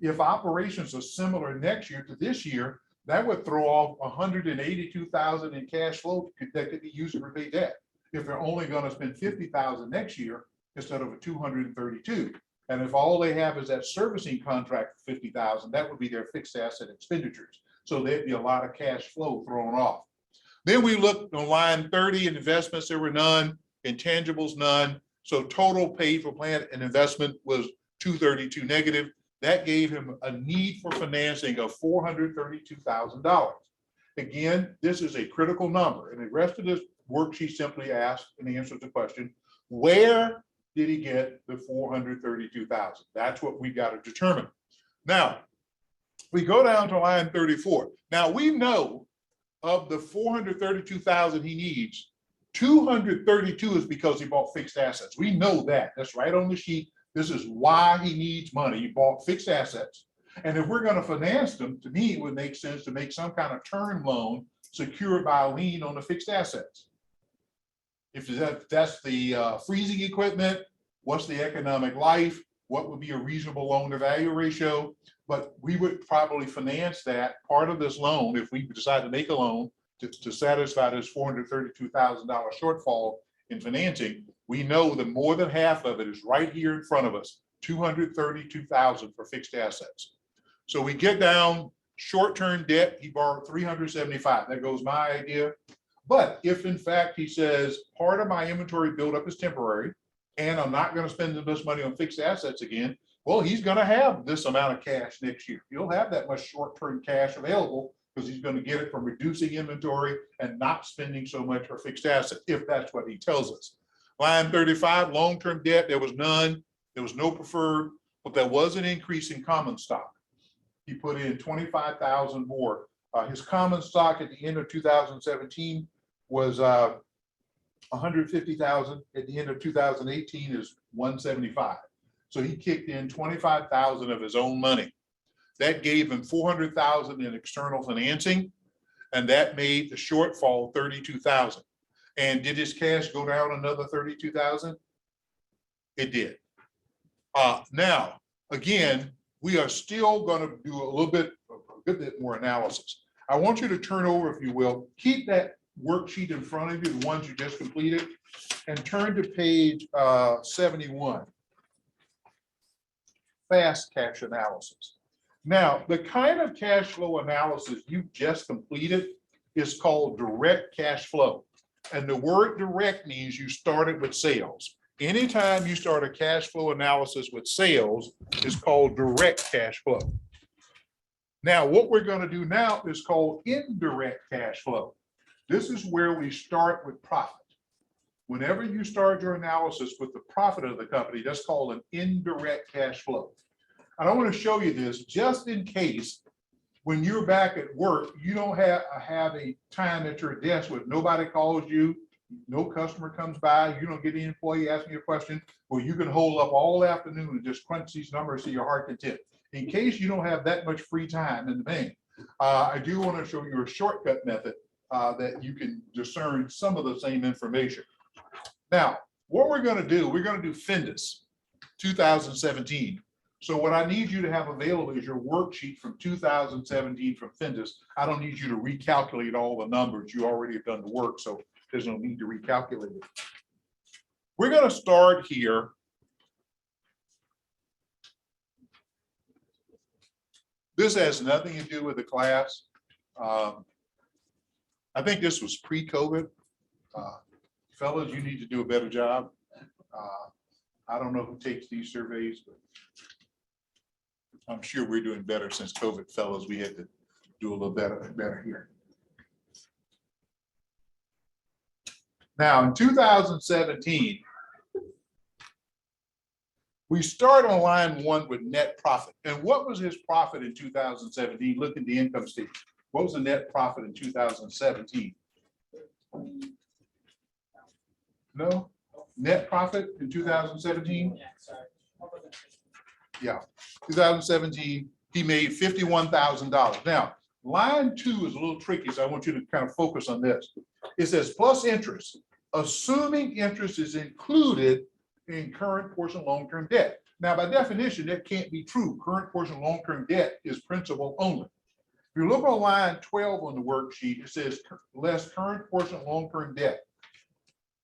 If operations are similar next year to this year, that would throw off 182,000 in cash flow that could be used to repay debt. If they're only going to spend 50,000 next year instead of a 232. And if all they have is that servicing contract for 50,000, that would be their fixed asset expenditures. So there'd be a lot of cash flow thrown off. Then we looked on line 30, in investments, there were none, intangibles, none. So total paid for plant and investment was 232 negative. That gave him a need for financing of $432,000. Again, this is a critical number, and the rest of this worksheet simply asks and answers the question, where did he get the $432,000? That's what we got to determine. Now, we go down to line 34. Now we know of the $432,000 he needs, 232 is because he bought fixed assets. We know that. That's right on the sheet. This is why he needs money. He bought fixed assets. And if we're going to finance them, to me, it would make sense to make some kind of term loan secured by a lien on the fixed assets. If that's the freezing equipment, what's the economic life? What would be a reasonable loan to value ratio? But we would probably finance that part of this loan if we decide to make a loan to satisfy this $432,000 shortfall in financing. We know that more than half of it is right here in front of us, $232,000 for fixed assets. So we get down short-term debt, he borrowed $375. That goes my idea. But if in fact he says part of my inventory buildup is temporary and I'm not going to spend this money on fixed assets again, well, he's going to have this amount of cash next year. He'll have that much short-term cash available because he's going to get it from reducing inventory and not spending so much for fixed assets, if that's what he tells us. Line 35, long-term debt, there was none. There was no preferred, but there was an increase in common stock. He put in 25,000 more. His common stock at the end of 2017 was 150,000. At the end of 2018 is 175. So he kicked in 25,000 of his own money. That gave him 400,000 in external financing, and that made the shortfall 32,000. And did his cash go down another 32,000? It did. Now, again, we are still going to do a good bit more analysis. I want you to turn over, if you will, keep that worksheet in front of you, the ones you just completed, and turn to page 71. Fast cash analysis. Now, the kind of cash flow analysis you just completed is called direct cash flow. And the word direct means you started with sales. Anytime you start a cash flow analysis with sales, it's called direct cash flow. Now, what we're going to do now is called indirect cash flow. This is where we start with profit. Whenever you start your analysis with the profit of the company, that's called an indirect cash flow. And I want to show you this just in case when you're back at work, you don't have a time at your desk where nobody calls you, no customer comes by, you don't get any employee asking you a question, where you can hold up all afternoon and just crunch these numbers to your heart content. In case you don't have that much free time in the bank, I do want to show you a shortcut method that you can discern some of the same information. Now, what we're going to do, we're going to do Findus 2017. So what I need you to have available is your worksheet from 2017 from Findus. I don't need you to recalculate all the numbers. You already have done the work, so there's no need to recalculate it. We're going to start here. This has nothing to do with the class. I think this was pre-COVID. Fellas, you need to do a better job. I don't know who takes these surveys, but I'm sure we're doing better since COVID, fellas. We had to do a little better here. Now, in 2017, we start on line 1 with net profit. And what was his profit in 2017? Look at the income statement. What was the net profit in 2017? No? Net profit in 2017? Yeah, 2017, he made $51,000. Now, line 2 is a little tricky, so I want you to kind of focus on this. It says plus interest, assuming interest is included in current portion long-term debt. Now, by definition, that can't be true. Current portion long-term debt is principal only. If you look on line 12 on the worksheet, it says less current portion long-term debt.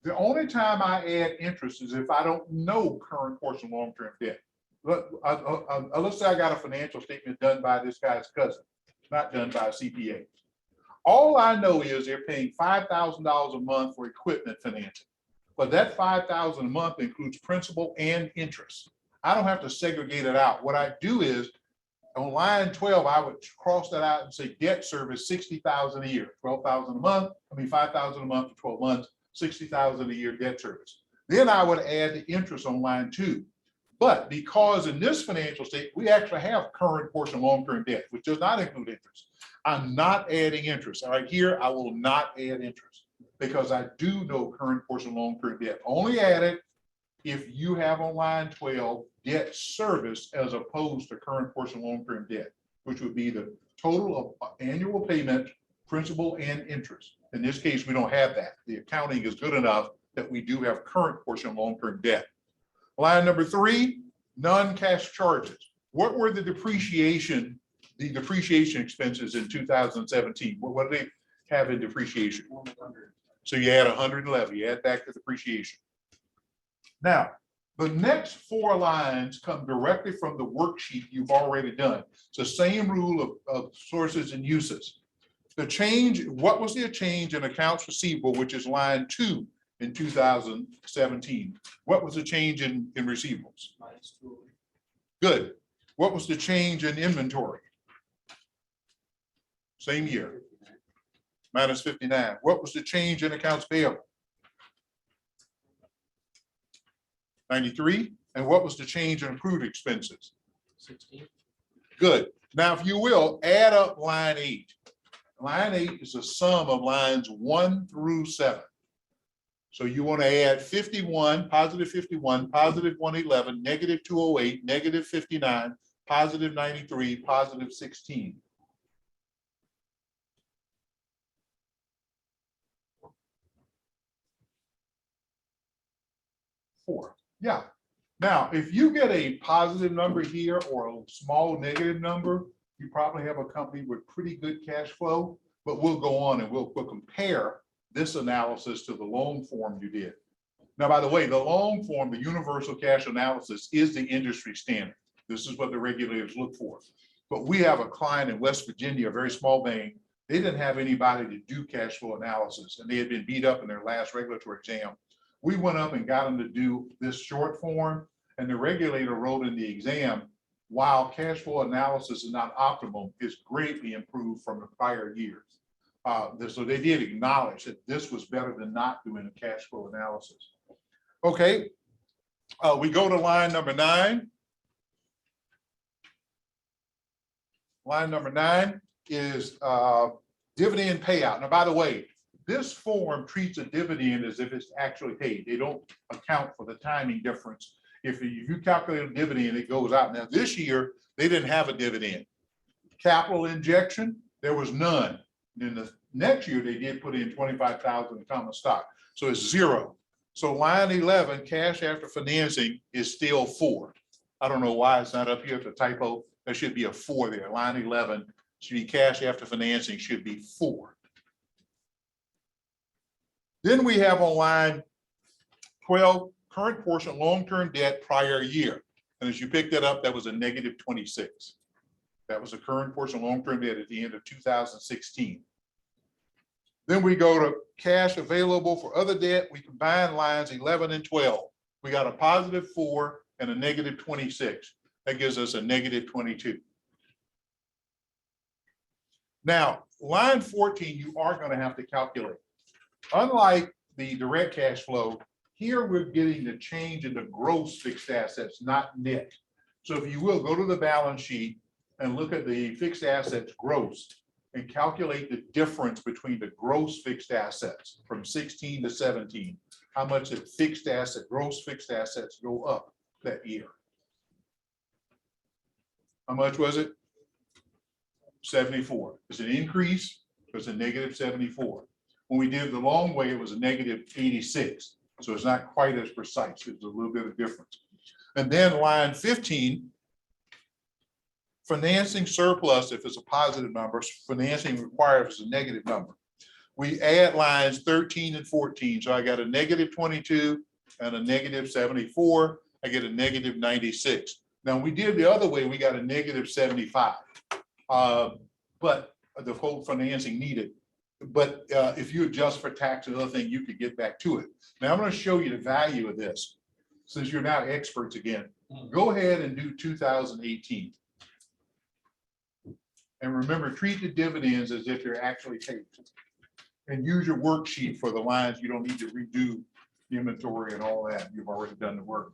The only time I add interest is if I don't know current portion long-term debt. Let's say I got a financial statement done by this guy's cousin, not done by a CPA. All I know is they're paying $5,000 a month for equipment financing, but that $5,000 a month includes principal and interest. I don't have to segregate it out. What I do is on line 12, I would cross that out and say debt service $60,000 a year, $12,000 a month. I mean $5,000 a month for 12 months, $60,000 a year debt service. Then I would add the interest on line 2. But because in this financial state, we actually have current portion long-term debt, which does not include interest. I'm not adding interest. All right, here I will not add interest because I do know current portion long-term debt. Only add it if you have on line 12 debt service as opposed to current portion long-term debt, which would be the total of annual payment, principal, and interest. In this case, we don't have that. The accounting is good enough that we do have current portion long-term debt. Line number 3, non-cash charges. What were the depreciation expenses in 2017? What do they have in depreciation? 100. So you add 111, you add back to depreciation. Now, the next 4 lines come directly from the worksheet you've already done. It's the same rule of sources and uses. The change, what was the change in accounts receivable, which is line 2 in 2017? What was the change in receivables? Good. What was the change in inventory? Same year. Minus 59. What was the change in accounts payable? 93. And what was the change in accrued expenses? 16. Good. Now, if you will, add up line 8. Line 8 is a sum of lines 1 through 7. So you want to add 51, positive 51, positive 111, negative 208, negative 59, positive 93, positive 16. Four. Yeah. Now, if you get a positive number here or a small negative number, you probably have a company with pretty good cash flow, but we'll go on and we'll compare this analysis to the long form you did. Now, by the way, the long form, the universal cash analysis, is the industry standard. This is what the regulators look for. But we have a client in West Virginia, a very small bank. They didn't have anybody to do cash flow analysis, and they had been beat up in their last regulatory exam. We went up and got them to do this short form, and the regulator wrote in the exam, while cash flow analysis is not optimal, it's greatly improved from the prior years. So they did acknowledge that this was better than not doing a cash flow analysis. Okay, we go to line number 9. Line number 9 is dividend payout. Now, by the way, this form treats a dividend as if it's actually paid. They don't account for the timing difference. If you calculate a dividend, it goes out. Now, this year, they didn't have a dividend. Capital injection, there was none. Then the next year, they did put in 25,000 in common stock. So it's 0. So line 11, cash after financing, is still 4. I don't know why it's not up here. It's a typo. There should be a 4 there. Line 11 should be cash after financing, should be 4. Then we have on line 12, current portion long-term debt prior year. And as you picked that up, that was a negative 26. That was a current portion long-term debt at the end of 2016. Then we go to cash available for other debt. We combine lines 11 and 12. We got a positive 4 and a negative 26. That gives us a negative 22. Now, line 14, you are going to have to calculate. Unlike the direct cash flow, here we're getting the change in the gross fixed assets, not net. So if you will, go to the balance sheet and look at the fixed assets gross and calculate the difference between the gross fixed assets from 16 to 17. How much did fixed asset, gross fixed assets go up that year? How much was it? 74. It's an increase. It's a negative 74. When we did the long way, it was a negative 86. So it's not quite as precise. There's a little bit of difference. And then line 15, financing surplus, if it's a positive number, financing required if it's a negative number. We add lines 13 and 14. So I got a negative 22 and a negative 74. I get a negative 96. Now we did the other way, we got a negative 75. But the whole financing needed. But if you adjust for tax and other thing, you could get back to it. Now I'm going to show you the value of this. Since you're now experts again, go ahead and do 2018. And remember, treat the dividends as if they're actually paid. And use your worksheet for the lines. You don't need to redo the inventory and all that. You've already done the work.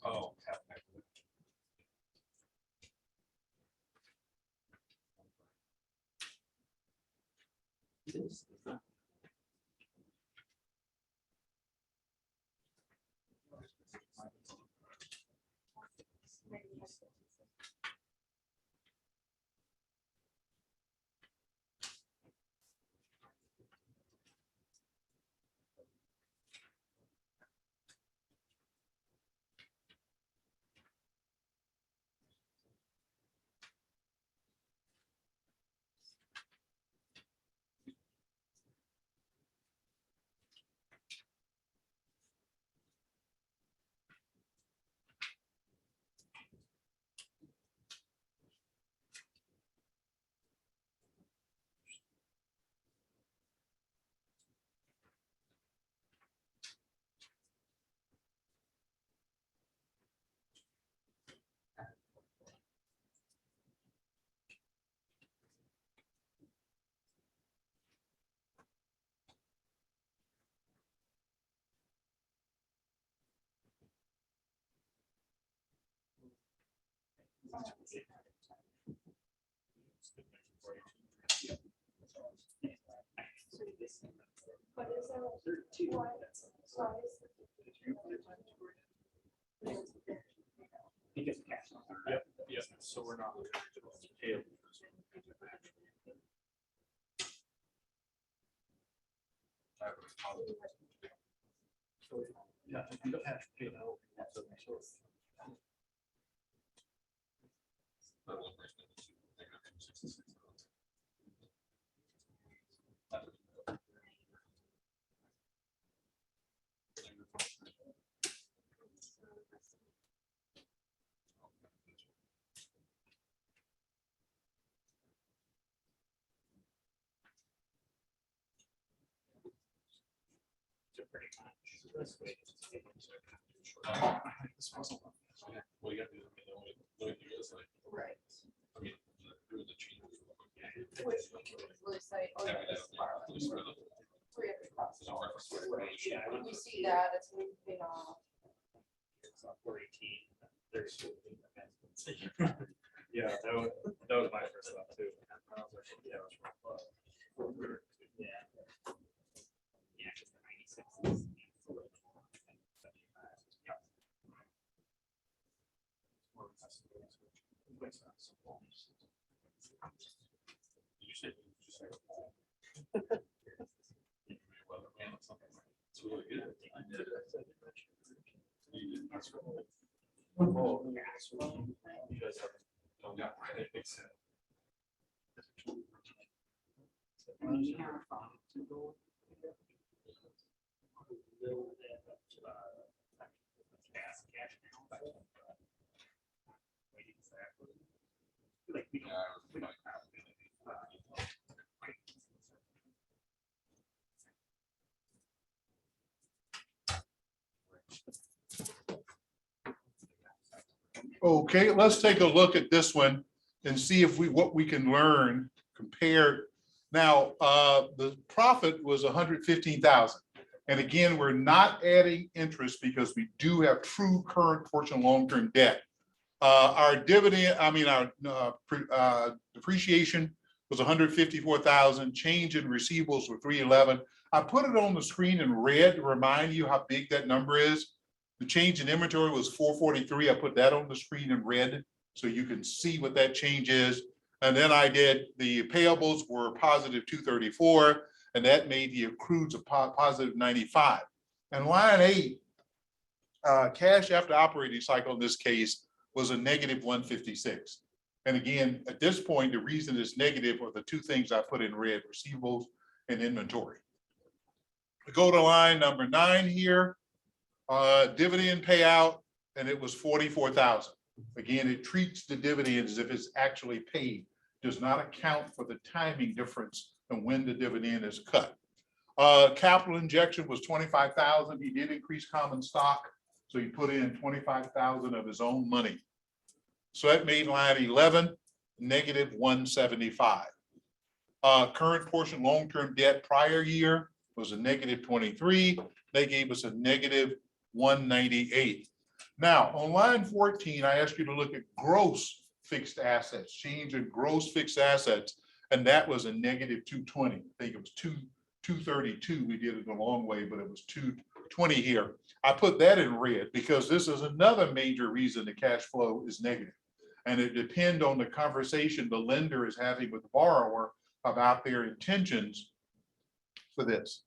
Oh. But is there two sides? Because cash. Yep, yep, so we're not. payable. Yeah, you don't have to pay that over. Well, you got to do like, Right. I mean, doing the changes. Which we can really say, oh, yeah, this is our, $300. Yeah, When you see that, it's moving off. it's not 418. There's. Yeah, that was my first thought too. I was like, yeah, it was rough. Yeah. Yeah, 'cause the 96 is- You said. It's really good. You guys have. Like, we don't. Okay, let's take a look at this one and see if what we can learn compared. Now, the profit was 115,000. And again, we're not adding interest because we do have true current portion long-term debt. Our dividend, our depreciation was 154,000, change in receivables were 311. I put it on the screen in red to remind you how big that number is. The change in inventory was 443. I put that on the screen in red so you can see what that change is. And then I did the payables were positive 234, and that made the accrueds a positive 95. And line 8, cash after operating cycle in this case was a negative 156. And again, at this point, the reason it's negative are the two things I put in red: receivables and inventory. We go to line number 9 here. Dividend payout, and it was 44,000. Again, it treats the dividend as if it's actually paid, does not account for the timing difference and when the dividend is cut. Capital injection was 25,000. He did increase common stock, so he put in 25,000 of his own money. So that made line 11 negative 175. Current portion long-term debt prior year was a negative 23. They gave us a negative 198. Now, on line 14, I asked you to look at gross fixed assets, change in gross fixed assets, and that was a negative 220. I think it was 232. We did it a long way, but it was 220 here. I put that in red because this is another major reason the cash flow is negative. And it depends on the conversation the lender is having with the borrower about their intentions for this.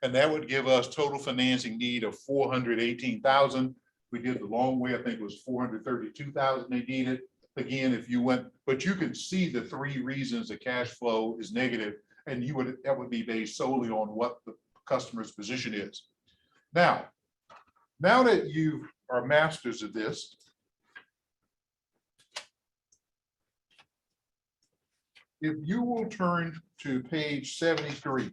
And that would give us total financing need of 418,000. We did the long way, I think it was 432,000 they needed. Again, if you went, but you can see the 3 reasons the cash flow is negative, and that would be based solely on what the customer's position is. Now that you are masters of this, if you will turn to page 73.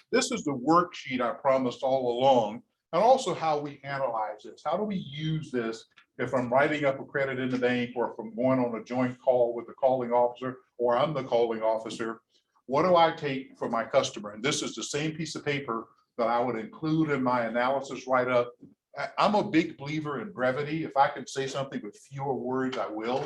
This is the worksheet I promised all along, and also how we analyze this. How do we use this if I'm writing up a credit in the bank, or if I'm going on a joint call with the calling officer, or I'm the calling officer? What do I take for my customer? And this is the same piece of paper that I would include in my analysis write-up I'm a big believer in brevity. If I can say something with fewer words, I will.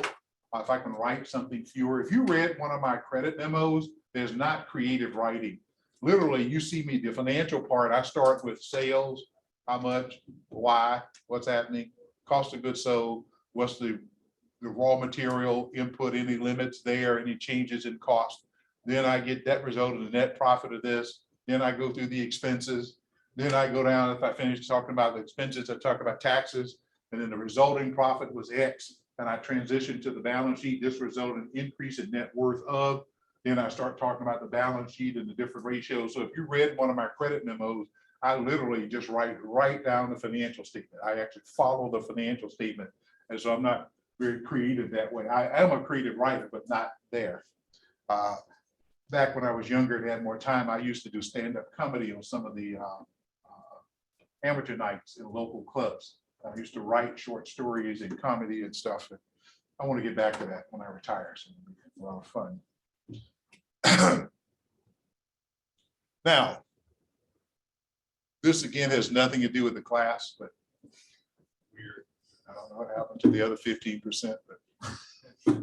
If I can write something fewer. If you read one of my credit memos, there's not creative writing. Literally, you see me, the financial part, I start with sales, how much, why, what's happening, cost of goods sold, what's the raw material input, any limits there, any changes in cost. Then I get that result in the net profit of this. Then I go through the expenses. Then I go down, if I finish talking about the expenses, I talk about taxes, and then the resulting profit was X. And I transition to the balance sheet. This resulted in increase in net worth of. Then I start talking about the balance sheet and the different ratios. So if you read one of my credit memos, I literally just write down the financial statement. I actually follow the financial statement. And so I'm not very creative that way. I am a creative writer, but not there. Back when I was younger and had more time, I used to do stand-up comedy on some of the amateur nights in local clubs. I used to write short stories and comedy and stuff. And I want to get back to that when I retire. So it'll be a lot of fun. Now, this again has nothing to do with the class, but weird. I don't know what happened to the other 15%, but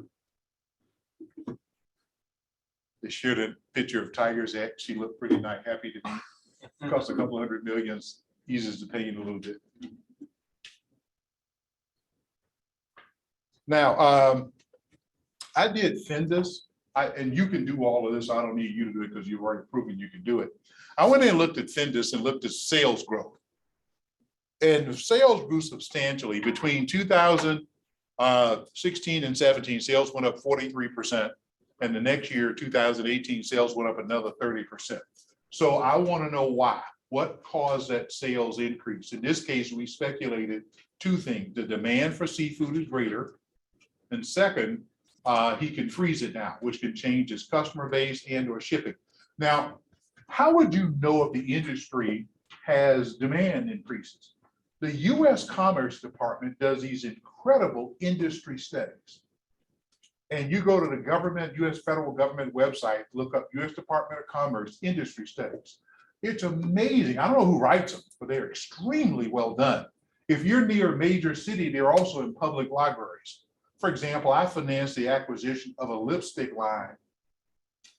they shared a picture of Tiger's ex. She looked pretty nice, happy to be. Cost a couple $100 million, eases the pain a little bit. Now, I did Findus. And you can do all of this. I don't need you to do it because you've already proven you can do it. I went in and looked at Findus and looked at sales growth. And the sales grew substantially between 2016 and 17. Sales went up 43%. And the next year, 2018, sales went up another 30%. So I want to know why. What caused that sales increase? In this case, we speculated two things. The demand for seafood is greater. And second, he can freeze it now, which can change his customer base and or shipping. Now, how would you know if the industry has demand increases? The US Commerce Department does these incredible industry studies. And you go to the government, US federal government website, look up US Department of Commerce industry studies. It's amazing. I don't know who writes them, but they're extremely well done. If you're near a major city, they're also in public libraries. For example, I financed the acquisition of a lipstick line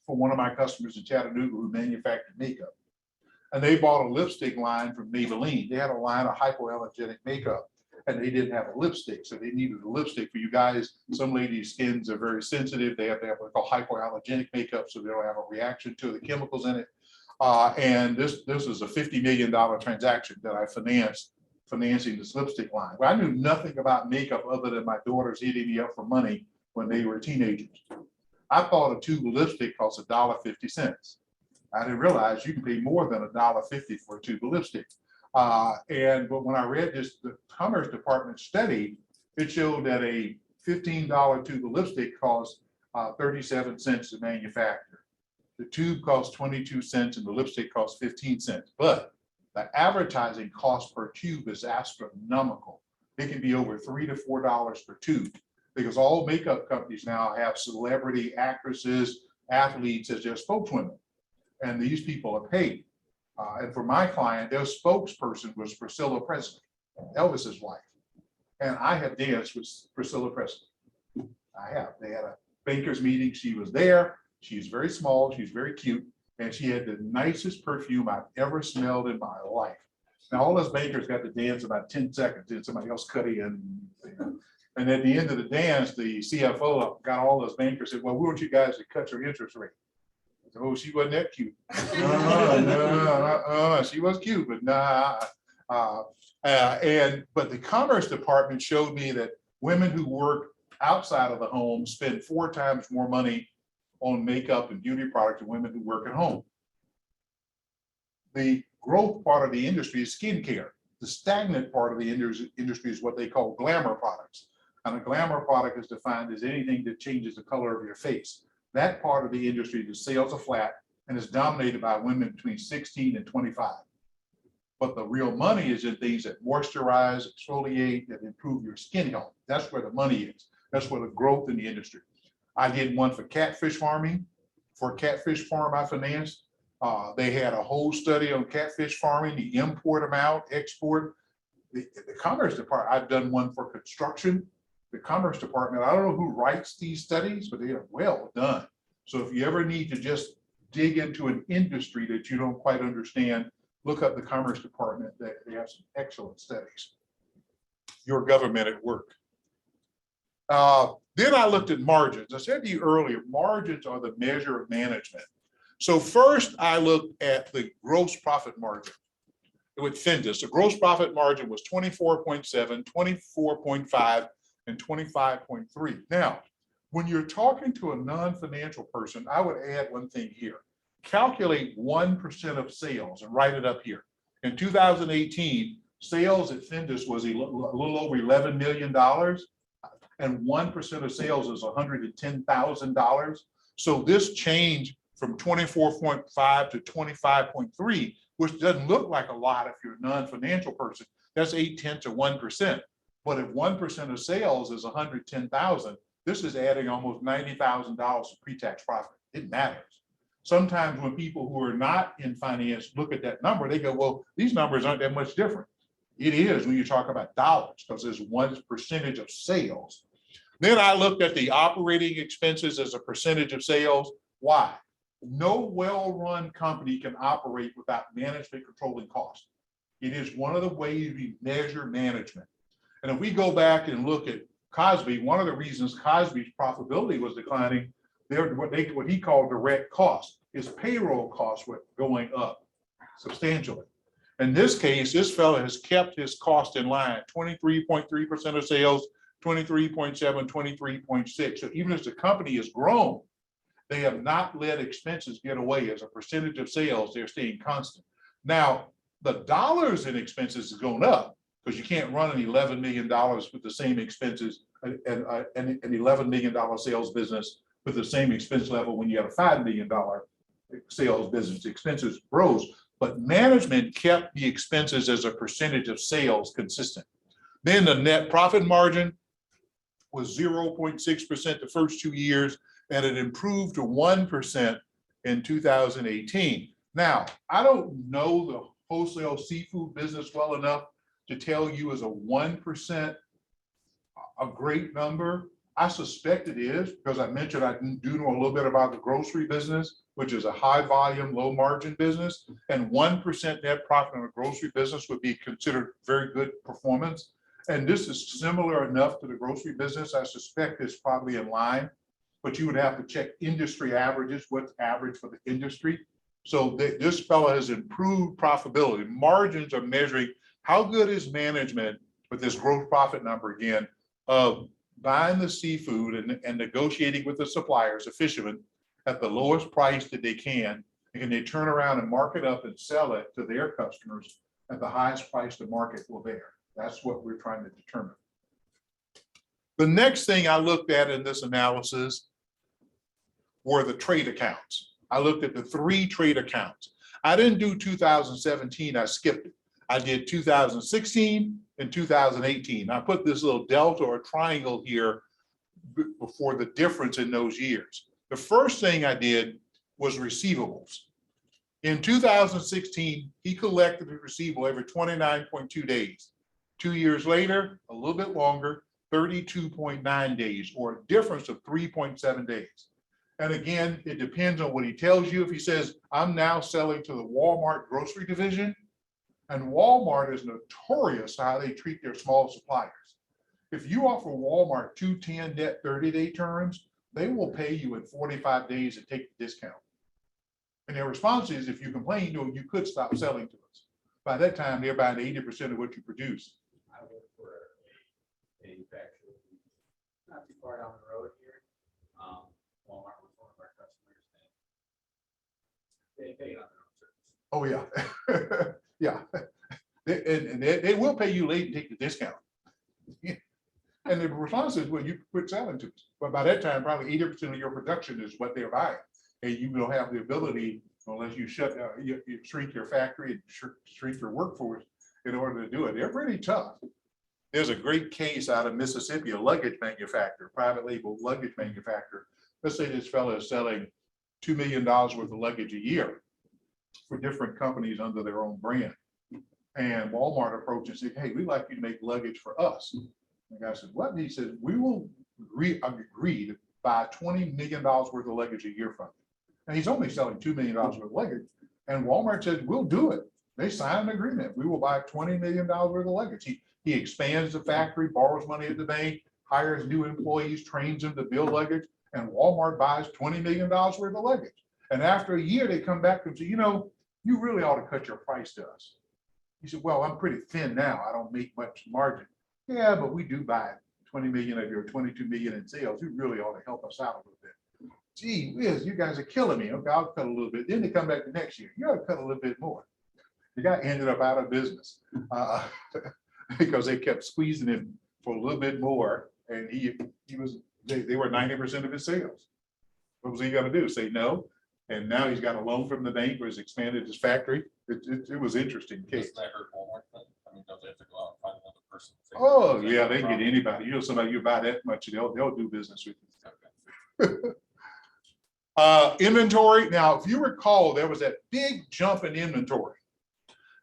for one of my customers in Chattanooga who manufactured makeup. And they bought a lipstick line from Maybelline. They had a line of hypoallergenic makeup and they didn't have a lipstick. So they needed a lipstick for you guys. Some ladies' skins are very sensitive. They have to have what we call hypoallergenic makeup so they don't have a reaction to the chemicals in it. And this is a $50 million transaction that I financing this lipstick line. Well, I knew nothing about makeup other than my daughters hitting me up for money when they were teenagers. I thought a tube of lipstick cost $1.50. I didn't realize you can pay more than $1.50 for a tube of lipstick. But when I read this, the Commerce Department study, it showed that a $15 tube of lipstick costs 37 cents to manufacture. The tube costs 22 cents and the lipstick costs 15 cents. But the advertising cost per tube is astronomical. It can be over $3 to $4 per tube because all makeup companies now have celebrity actresses, athletes as their spokeswomen. And these people are paid. And for my client, their spokesperson was Priscilla Presley, Elvis's wife. And I have danced with Priscilla Presley. I have. They had a bankers meeting. She was there. She's very small. She's very cute. And she had the nicest perfume I've ever smelled in my life. Now, all those bankers got to dance about 10 seconds, and somebody else cut in. And at the end of the dance, the CFO got all those bankers said, well, we want you guys to cut your interest rate. I said, oh, she wasn't that cute. She was cute, but nah. But the Commerce Department showed me that women who work outside of the home spend 4 times more money on makeup and beauty products than women who work at home. The growth part of the industry is skincare. The stagnant part of the industry is what they call glamour products. And a glamour product is defined as anything that changes the color of your face. That part of the industry, the sales are flat and is dominated by women between 16 and 25. But the real money is in things that moisturize, exfoliate, that improve your skin health. That's where the money is. That's where the growth in the industry. I did one for catfish farming. For a catfish farm I financed, they had a whole study on catfish farming, the import amount, export. the Commerce Department, I've done one for construction. The Commerce Department, I don't know who writes these studies, but they are well done. So if you ever need to just dig into an industry that you don't quite understand, look up the Commerce Department. They have some excellent studies. Your government at work. Then I looked at margins. I said to you earlier, margins are the measure of management. So first I looked at the gross profit margin with Findus. The gross profit margin was 24.7, 24.5, and 25.3. Now, when you're talking to a non-financial person, I would add one thing here. Calculate 1% of sales and write it up here. In 2018, sales at Findus was a little over $11 million, and 1% of sales is $110,000. So this change from 24.5 to 25.3, which doesn't look like a lot if you're a non-financial person, that's 0.8 of 1%. But if 1% of sales is 110,000, this is adding almost $90,000 of pre-tax profit. It matters. Sometimes when people who are not in finance look at that number, they go, well, these numbers aren't that much different. It is when you talk about dollars, because there's 1% of sales. Then I looked at the operating expenses as a percentage of sales. Why? No well-run company can operate without management controlling costs. It is one of the ways we measure management. And if we go back and look at Cosby, one of the reasons Cosby's profitability was declining, what he called direct costs. His payroll costs were going up substantially. In this case, this fellow has kept his cost in line, 23.3% of sales, 23.7, 23.6. So even as the company has grown, they have not let expenses get away. As a percentage of sales, they're staying constant. Now, the dollars in expenses is going up, because you can't run an $11 million with the same expenses, and an $11 million sales business with the same expense level when you have a $5 million sales business. Expenses rose, but management kept the expenses as a percentage of sales consistent. Then the net profit margin was 0.6% the first 2 years, and it improved to 1% in 2018. Now, I don't know the wholesale seafood business well enough to tell you is a 1% a great number. I suspect it is, because I mentioned I do know a little bit about the grocery business, which is a high volume, low margin business, and 1% net profit in a grocery business would be considered very good performance. And this is similar enough to the grocery business. I suspect it's probably in line, but you would have to check industry averages, what's average for the industry. So this fellow has improved profitability. Margins are measuring how good is management with this gross profit number again of buying the seafood and negotiating with the suppliers, the fishermen, at the lowest price that they can, and they turn around and mark it up and sell it to their customers at the highest price the market will bear. That's what we're trying to determine. The next thing I looked at in this analysis were the trade accounts. I looked at the 3 trade accounts. I didn't do 2017, I skipped it. I did 2016 and 2018. I put this little delta or triangle here before the difference in those years. The first thing I did was receivables. In 2016, he collected the receivable every 29.2 days. 2 years later, a little bit longer, 32.9 days, or a difference of 3.7 days. And again, it depends on what he tells you. If he says, I'm now selling to the Walmart grocery division, and Walmart is notorious how they treat their small suppliers. If you offer Walmart 2 10 net 30-day terms, they will pay you in 45 days and take the discount. And their response is, if you complain, you could stop selling to us. By that time, they're buying 80% of what you produce. I work for a manufacturer not too far down the road here. Walmart was one of our customers. They pay on their own service. Oh, yeah. Yeah. And they will pay you late and take the discount. And the response is, well, you quit selling to us. But by that time, probably 80% of your production is what they're buying. And you don't have the ability, unless you you shrink your factory and shrink your workforce in order to do it. They're pretty tough. There's a great case out of Mississippi, a luggage manufacturer, private label luggage manufacturer. Let's say this fellow is selling $2 million worth of luggage a year for different companies under their own brand. And Walmart approached and said, hey, we'd like you to make luggage for us. The guy said, what? And he said, we will agree to buy $20 million worth of luggage a year from you. And he's only selling $2 million worth of luggage. And Walmart said, we'll do it. They signed an agreement. We will buy $20 million worth of luggage. He expands the factory, borrows money at the bank, hires new employees, trains them to build luggage, and Walmart buys $20 million worth of luggage. And after a year, they come back and say, you know, you really ought to cut your price to us. He said, well, I'm pretty thin now. I don't make much margin. Yeah, but we do buy 20 million of your 22 million in sales. You really ought to help us out a little bit. Gee whiz, you guys are killing me. Okay, I'll cut a little bit. Then they come back the next year. You ought to cut a little bit more. The guy ended up out of business because they kept squeezing him for a little bit more. And they were 90% of his sales. What was he going to do? Say no? And now he's got a loan from the bank where he's expanded his factory. It was interesting case. Doesn't that hurt Walmart then? I mean, don't they have to go out and find another person? Oh, yeah, they can get anybody. You know, somebody you buy that much, they'll do business with you. Inventory. Now, if you recall, there was that big jump in inventory.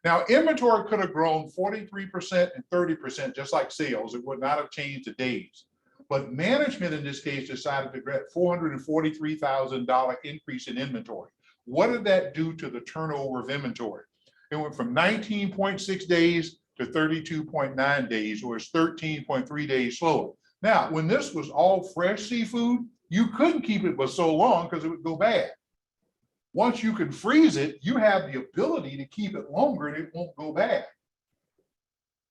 Now, inventory could have grown 43% and 30%, just like sales. It would not have changed the days. But management in this case decided to get $443,000 increase in inventory. What did that do to the turnover of inventory? It went from 19.6 days to 32.9 days, or it's 13.3 days slower. Now, when this was all fresh seafood, you couldn't keep it but so long because it would go bad. Once you can freeze it, you have the ability to keep it longer and it won't go bad.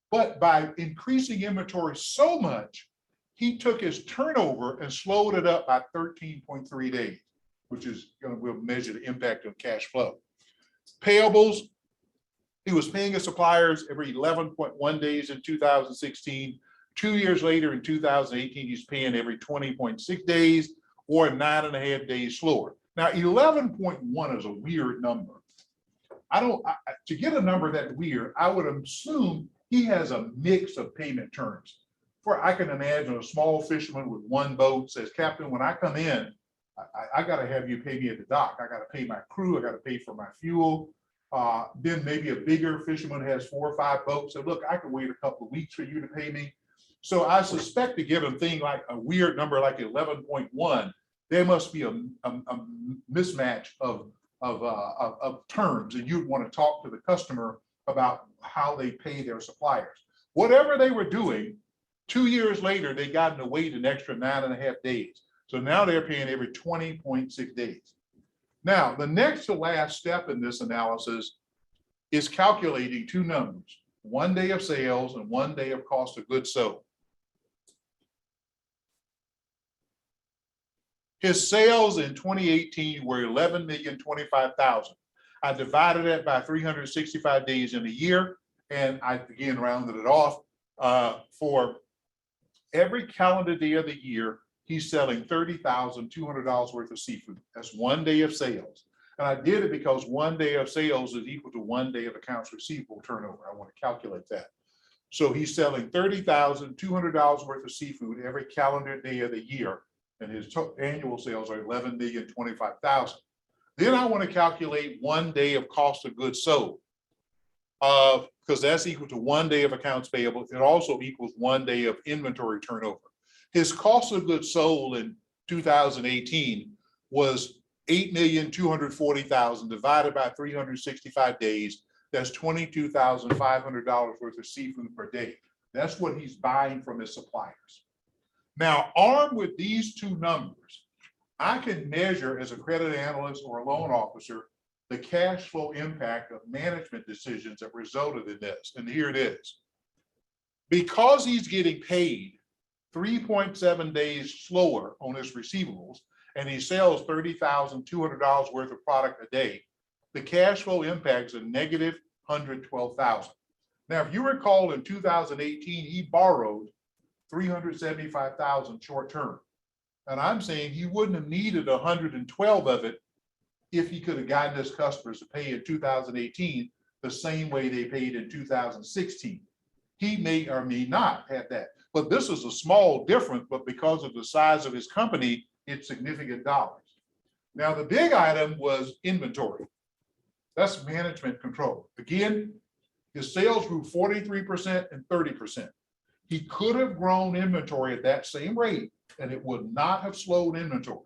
But by increasing inventory so much, he took his turnover and slowed it up by 13.3 days, which is going to, we'll measure the impact on cash flow. Payables, he was paying his suppliers every 11.1 days in 2016. 2 years later in 2018, he's paying every 20.6 days or 9.5 days slower. Now, 11.1 is a weird number. To get a number that weird, I would assume he has a mix of payment terms. For I can imagine a small fisherman with one boat says, Captain, when I come in, I got to have you pay me at the dock. I got to pay my crew. I got to pay for my fuel. Then maybe a bigger fisherman has 4 or 5 boats. So look, I can wait a couple of weeks for you to pay me. So I suspect to give him thing like a weird number like 11.1, there must be a mismatch of terms, and you'd want to talk to the customer about how they pay their suppliers. Whatever they were doing, 2 years later, they got to wait an extra 9.5 days. So now they're paying every 20.6 days. Now, the next to last step in this analysis is calculating 2 numbers, 1 day of sales and 1 day of cost of goods sold. His sales in 2018 were $11,025,000. I divided that by 365 days in a year, and I again rounded it off. For every calendar day of the year, he's selling $30,200 worth of seafood. That's 1 day of sales. And I did it because 1 day of sales is equal to 1 day of accounts receivable turnover. I want to calculate that. So he's selling $30,200 worth of seafood every calendar day of the year, and his annual sales are $11,025,000. Then I want to calculate 1 day of cost of goods sold, because that's equal to 1 day of accounts payable. It also equals 1 day of inventory turnover. His cost of goods sold in 2018 was $8,240,000 divided by 365 days. That's $22,500 worth of seafood per day. That's what he's buying from his suppliers. Now, armed with these 2 numbers, I can measure as a credit analyst or a loan officer the cash flow impact of management decisions that resulted in this. And here it is. Because he's getting paid 3.7 days slower on his receivables, and he sells $30,200 worth of product a day, the cash flow impact is a negative $112,000. Now, if you recall, in 2018, he borrowed $375,000 short term. And I'm saying he wouldn't have needed 112 of it if he could have gotten his customers to pay in 2018 the same way they paid in 2016. He may or may not have that. But this is a small difference, but because of the size of his company, it's significant dollars. Now, the big item was inventory. That's management control. Again, His sales grew 43% and 30%. He could have grown inventory at that same rate and it would not have slowed inventory.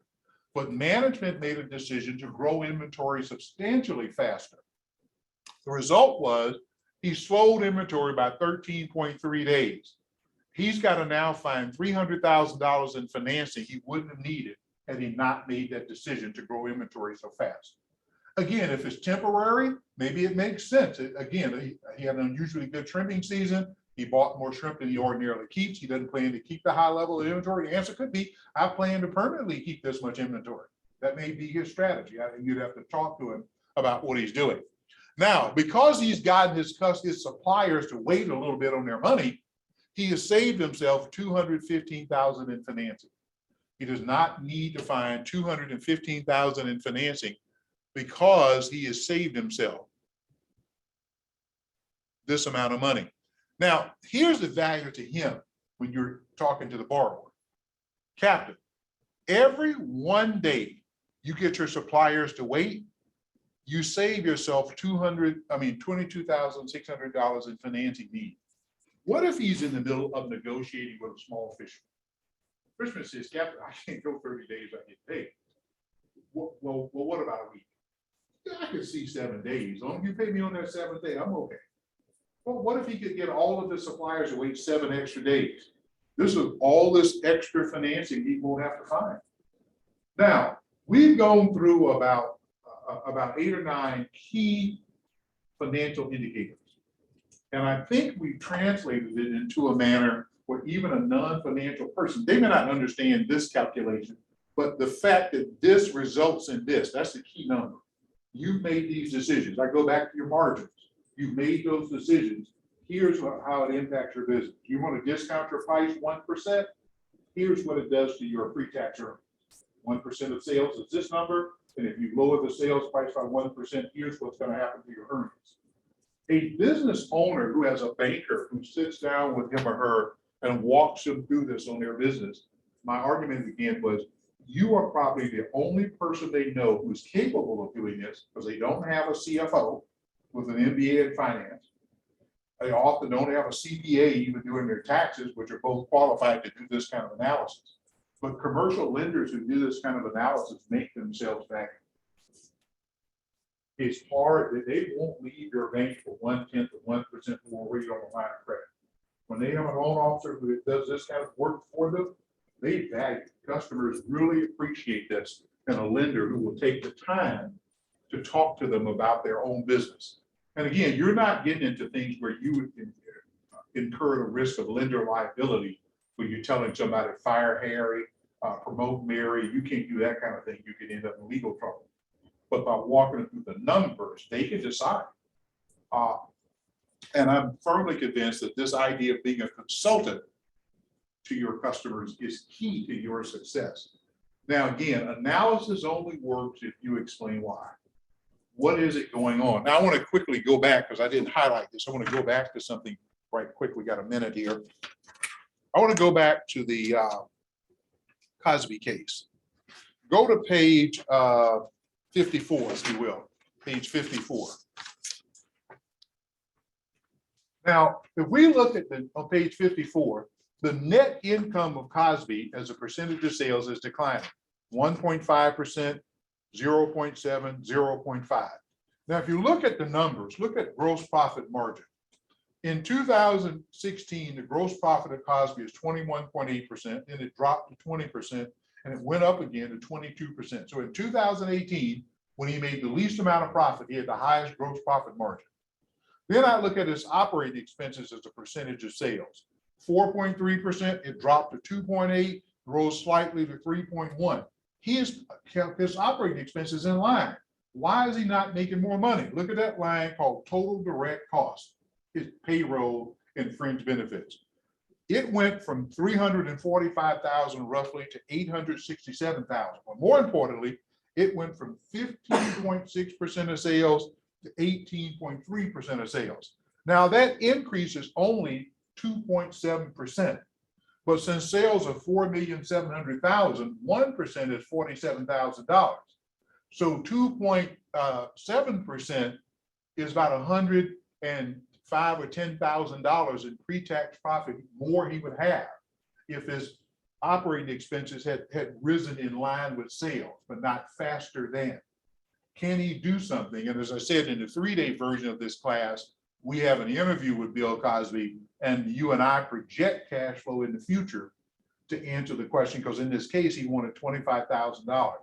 But management made a decision to grow inventory substantially faster. The result was he slowed inventory by 13.3 days. He's got to now find $300,000 in financing he wouldn't have needed had he not made that decision to grow inventory so fast. Again, if it's temporary, maybe it makes sense. Again, he had an unusually good shrimping season. He bought more shrimp than he ordinarily keeps. He doesn't plan to keep the high level of inventory. The answer could be, I plan to permanently keep this much inventory. That may be his strategy. I think you'd have to talk to him about what he's doing. Now, because he's gotten his suppliers to wait a little bit on their money, he has saved himself $215,000 in financing. He does not need to find $215,000 in financing because he has saved himself this amount of money. Now, here's the value to him when you're talking to the borrower. Captain, every 1 day you get your suppliers to wait, you save yourself $22,600 in financing needs. What if he's in the middle of negotiating with a small fisherman? Fisherman says, Captain, I can't go 30 days, I get paid. Well, what about a week? Yeah, I could see 7 days. As long as you pay me on that 7th day, I'm okay. Well, what if he could get all of the suppliers to wait 7 extra days? This is all this extra financing he won't have to find. Now, we've gone through about 8 or 9 key financial indicators. And I think we translated it into a manner where even a non-financial person, they may not understand this calculation, but the fact that this results in this, that's the key number. You've made these decisions. I go back to your margins. You've made those decisions. Here's how it impacts your business. You want to discount your price 1%? Here's what it does to your pre-tax earnings. 1% of sales is this number. And if you lower the sales price by 1%, here's what's going to happen to your earnings. A business owner who has a banker who sits down with him or her and walks them through this on their business, my argument again was, you are probably the only person they know who's capable of doing this, because they don't have a CFO with an MBA in finance. They often don't have a CPA even doing their taxes, which are both qualified to do this kind of analysis. But commercial lenders who do this kind of analysis make themselves valuable. It's hard that they won't leave your bank for 1/10 of 1% more rate on a line of credit. When they have a loan officer who does this kind of work for them, they value. Customers really appreciate this, and a lender who will take the time to talk to them about their own business. And again, you're not getting into things where you would incur the risk of lender liability when you're telling somebody fire Harry, promote Mary. You can't do that kind of thing. You could end up in legal trouble. But by walking through the numbers, they can decide. And I'm firmly convinced that this idea of being a consultant to your customers is key to your success. Now, again, analysis only works if you explain why. What is it going on? Now, I want to quickly go back because I didn't highlight this. I want to go back to something right quick. We got a minute here. I want to go back to the Cosby case. Go to page 54, if you will, page 54. Now, if we look at on page 54, the net income of Cosby as a percentage of sales is declining, 1.5%, 0.7, 0.5. Now, if you look at the numbers, look at gross profit margin. In 2016, the gross profit of Cosby is 21.8%, and it dropped to 20%, and it went up again to 22%. So in 2018, when he made the least amount of profit, he had the highest gross profit margin. Then I look at his operating expenses as a percentage of sales. 4.3%, it dropped to 2.8, rose slightly to 3.1. He has kept his operating expenses in line. Why is he not making more money? Look at that line called total direct cost, his payroll and fringe benefits. It went from 345,000 roughly to 867,000. But more importantly, it went from 15.6% of sales to 18.3% of sales. Now that increase is only 2.7%. But since sales are 4,700,000, 1% is $47,000. So 2.7% is about $5,000 or $10,000 in pre-tax profit more he would have if his operating expenses had risen in line with sales, but not faster than. Can he do something? And as I said, in the 3-day version of this class, we have an interview with Bill Cosby, and you and I project cash flow in the future to answer the question, because in this case, he wanted $25,000.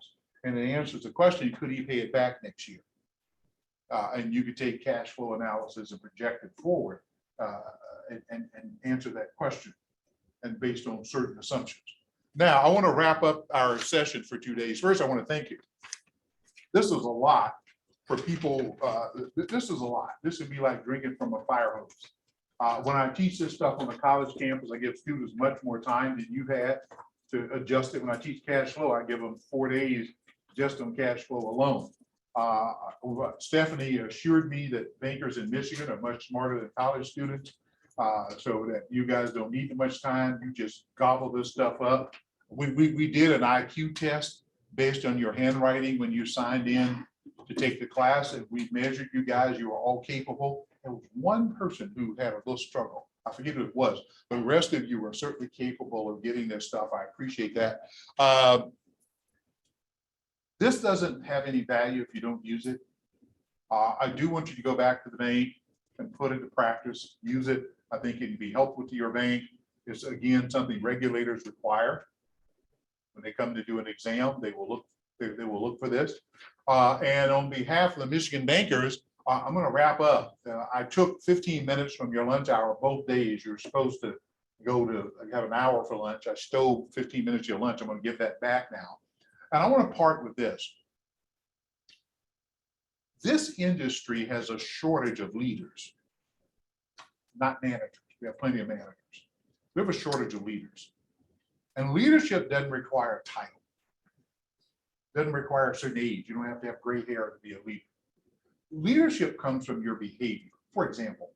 And it answers the question, could he pay it back next year? And you could take cash flow analysis and project it forward and answer that question, and based on certain assumptions. Now, I want to wrap up our session for 2 days. First, I want to thank you. This is a lot for people. This is a lot. This would be like drinking from a fire hose. When I teach this stuff on the college campus, I give students much more time than you've had to adjust it. When I teach cash flow, I give them 4 days just on cash flow alone. Stephanie assured me that bankers in Michigan are much smarter than college students, so that you guys don't need much time. You just gobble this stuff up. We did an IQ test based on your handwriting when you signed in to take the class, and we measured you guys. You were all capable. There was one person who had a little struggle. I forget who it was, but the rest of you were certainly capable of getting this stuff. I appreciate that. This doesn't have any value if you don't use it. I do want you to go back to the bank and put it to practice, use it. I think it can be helpful to your bank. It's, again, something regulators require. When they come to do an exam, they will look for this. And on behalf of the Michigan bankers, I'm going to wrap up. I took 15 minutes from your lunch hour both days. You're supposed to go to have an hour for lunch. I stole 15 minutes of your lunch. I'm going to give that back now. And I want to part with this. This industry has a shortage of leaders, not managers. We have plenty of managers. We have a shortage of leaders. And leadership doesn't require a title. Doesn't require a certain age. You don't have to have gray hair to be a leader. Leadership comes from your behavior. For example,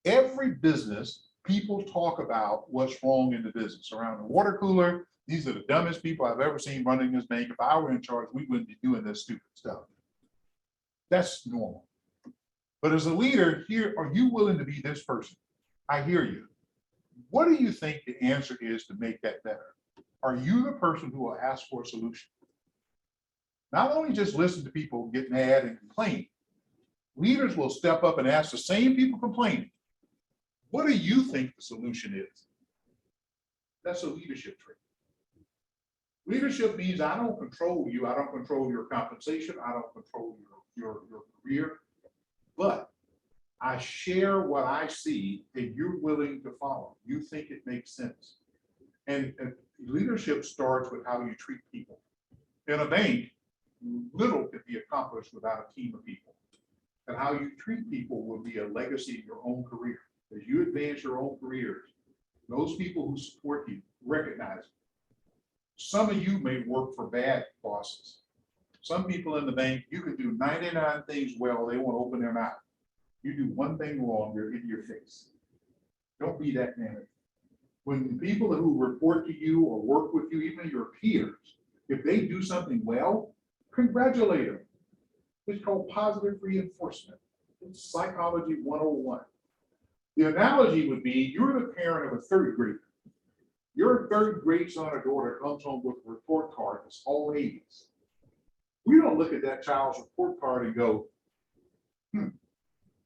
every business, people talk about what's wrong in the business. Around the water cooler, these are the dumbest people I've ever seen running this bank. If I were in charge, we wouldn't be doing this stupid stuff. That's normal. But as a leader here, are you willing to be this person? I hear you. What do you think the answer is to make that better? Are you the person who will ask for a solution? Not only just listen to people get mad and complain. Leaders will step up and ask the same people complaining, what do you think the solution is? That's a leadership trait. Leadership means I don't control you. I don't control your compensation. I don't control your career, but I share what I see and you're willing to follow. You think it makes sense. And leadership starts with how you treat people. In a bank, little can be accomplished without a team of people. And how you treat people will be a legacy in your own career. As you advance your own careers, those people who support you recognize it. Some of you may work for bad bosses. Some people in the bank, you can do 99 things well, they won't open their mouth. You do one thing wrong, they're in your face. Don't be that manager. When people who report to you or work with you, even your peers, if they do something well, congratulate them. It's called positive reinforcement. It's psychology 101. The analogy would be you're the parent of a third grader. Your third grade son or daughter comes home with a report card that's all A's. We don't look at that child's report card and go, you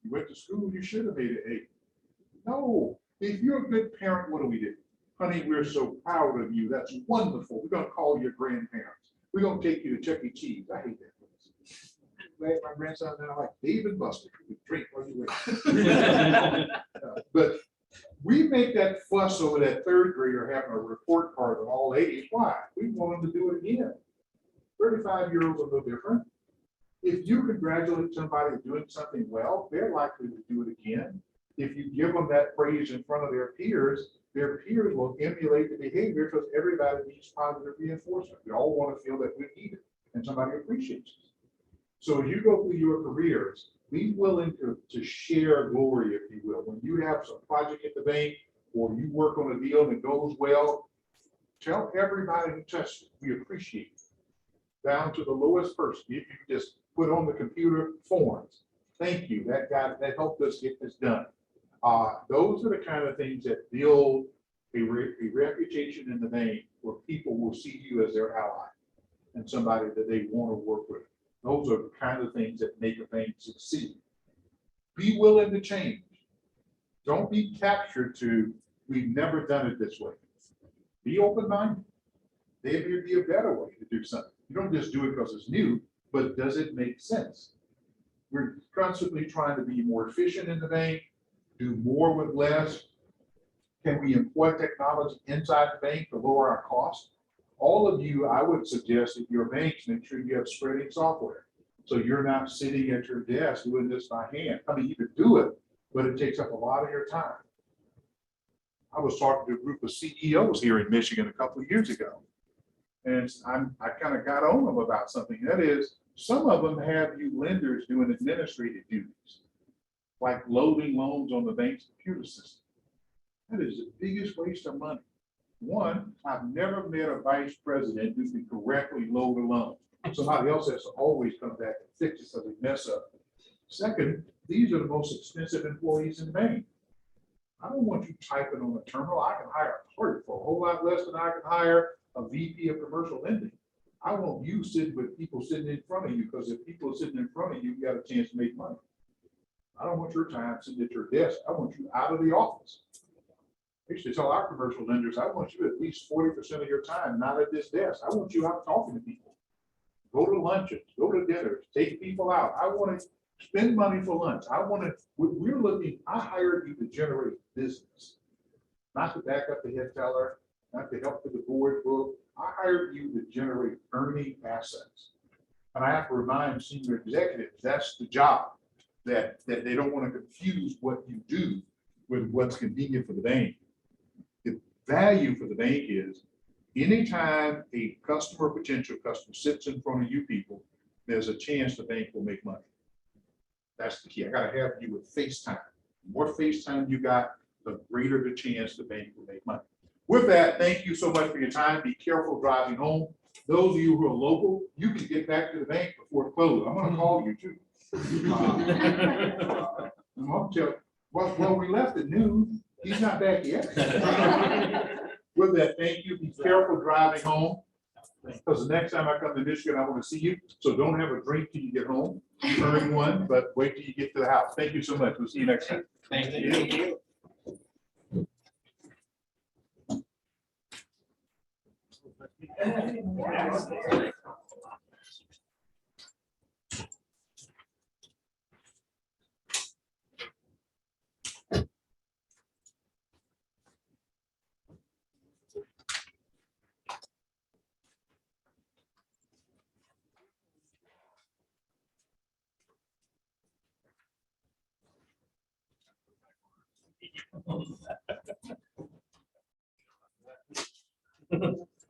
went to school, you should have made an A. No, if you're a good parent, what do we do? Honey, we're so proud of you. That's wonderful. We're going to call your grandparents. We're going to take you to Chuck E. Cheese. I hate that place. Glad my grandson now like Dave and Buster. You drink while you wait. But we make that fuss over that third grader having a report card of all A's. Why? We want them to do it again. 35-year-olds are no different. If you congratulate somebody doing something well, they're likely to do it again. If you give them that praise in front of their peers will emulate the behavior because everybody needs positive reinforcement. We all want to feel that we need it and somebody appreciates it. So as you go through your careers, be willing to share glory, if you will. When you have some project at the bank or you work on a deal that goes well, tell everybody who touched it, we appreciate it. Down to the lowest person. If you just put on the computer forms, thank you, that helped us get this done. Those are the kind of things that build a reputation in the bank where people will see you as their ally and somebody that they want to work with. Those are the kind of things that make a bank succeed. Be willing to change. Don't be captured to, we've never done it this way. Be open-minded. There may be a better way to do something. You don't just do it because it's new, but does it make sense? We're constantly trying to be more efficient in the bank, do more with less. Can we employ technology inside the bank to lower our costs? All of you, I would suggest that your banks make sure you have spreading software. So you're not sitting at your desk doing this by hand. I mean, you could do it, but it takes up a lot of your time. I was talking to a group of CEOs here in Michigan a couple of years ago. And I kind of got on them about something. That is, some of them have you lenders doing administrative duties, like loading loans on the bank's computer system. That is the biggest waste of money. One, I've never met a vice president who can correctly load a loan. Somebody else has to always come back and fix it so they mess up. Second, these are the most expensive employees in the bank. I don't want you typing on a terminal. I can hire a clerk for a whole lot less than I can hire a VP of commercial lending. I want you sitting with people sitting in front of you, because if people are sitting in front of you, you got a chance to make money. I don't want your time sitting at your desk. I want you out of the office. I used to tell our commercial lenders, I want you at least 40% of your time not at this desk. I want you out talking to people. Go to lunches, go to dinners, take people out. I want to spend money for lunch. I want to, we're looking, I hired you to generate business, not to back up the head teller, not to help with the board book. I hired you to generate earning assets. And I have to remind senior executives, that's the job, that they don't want to confuse what you do with what's convenient for the bank. The value for the bank is anytime a customer, potential customer sits in front of you people, there's a chance the bank will make money. That's the key. I got to have you with FaceTime. The more FaceTime you got, the greater the chance the bank will make money. With that, thank you so much for your time. Be careful driving home. Those of you who are local, you can get back to the bank before it closes. I'm going to call you too. I'm going to tell, well, we left at noon. He's not back yet. With that, thank you. Be careful driving home, because the next time I come to Michigan, I want to see you. So don't have a drink till you get home. You earn one, but wait till you get to the house. Thank you so much. We'll see you next time. Thank you.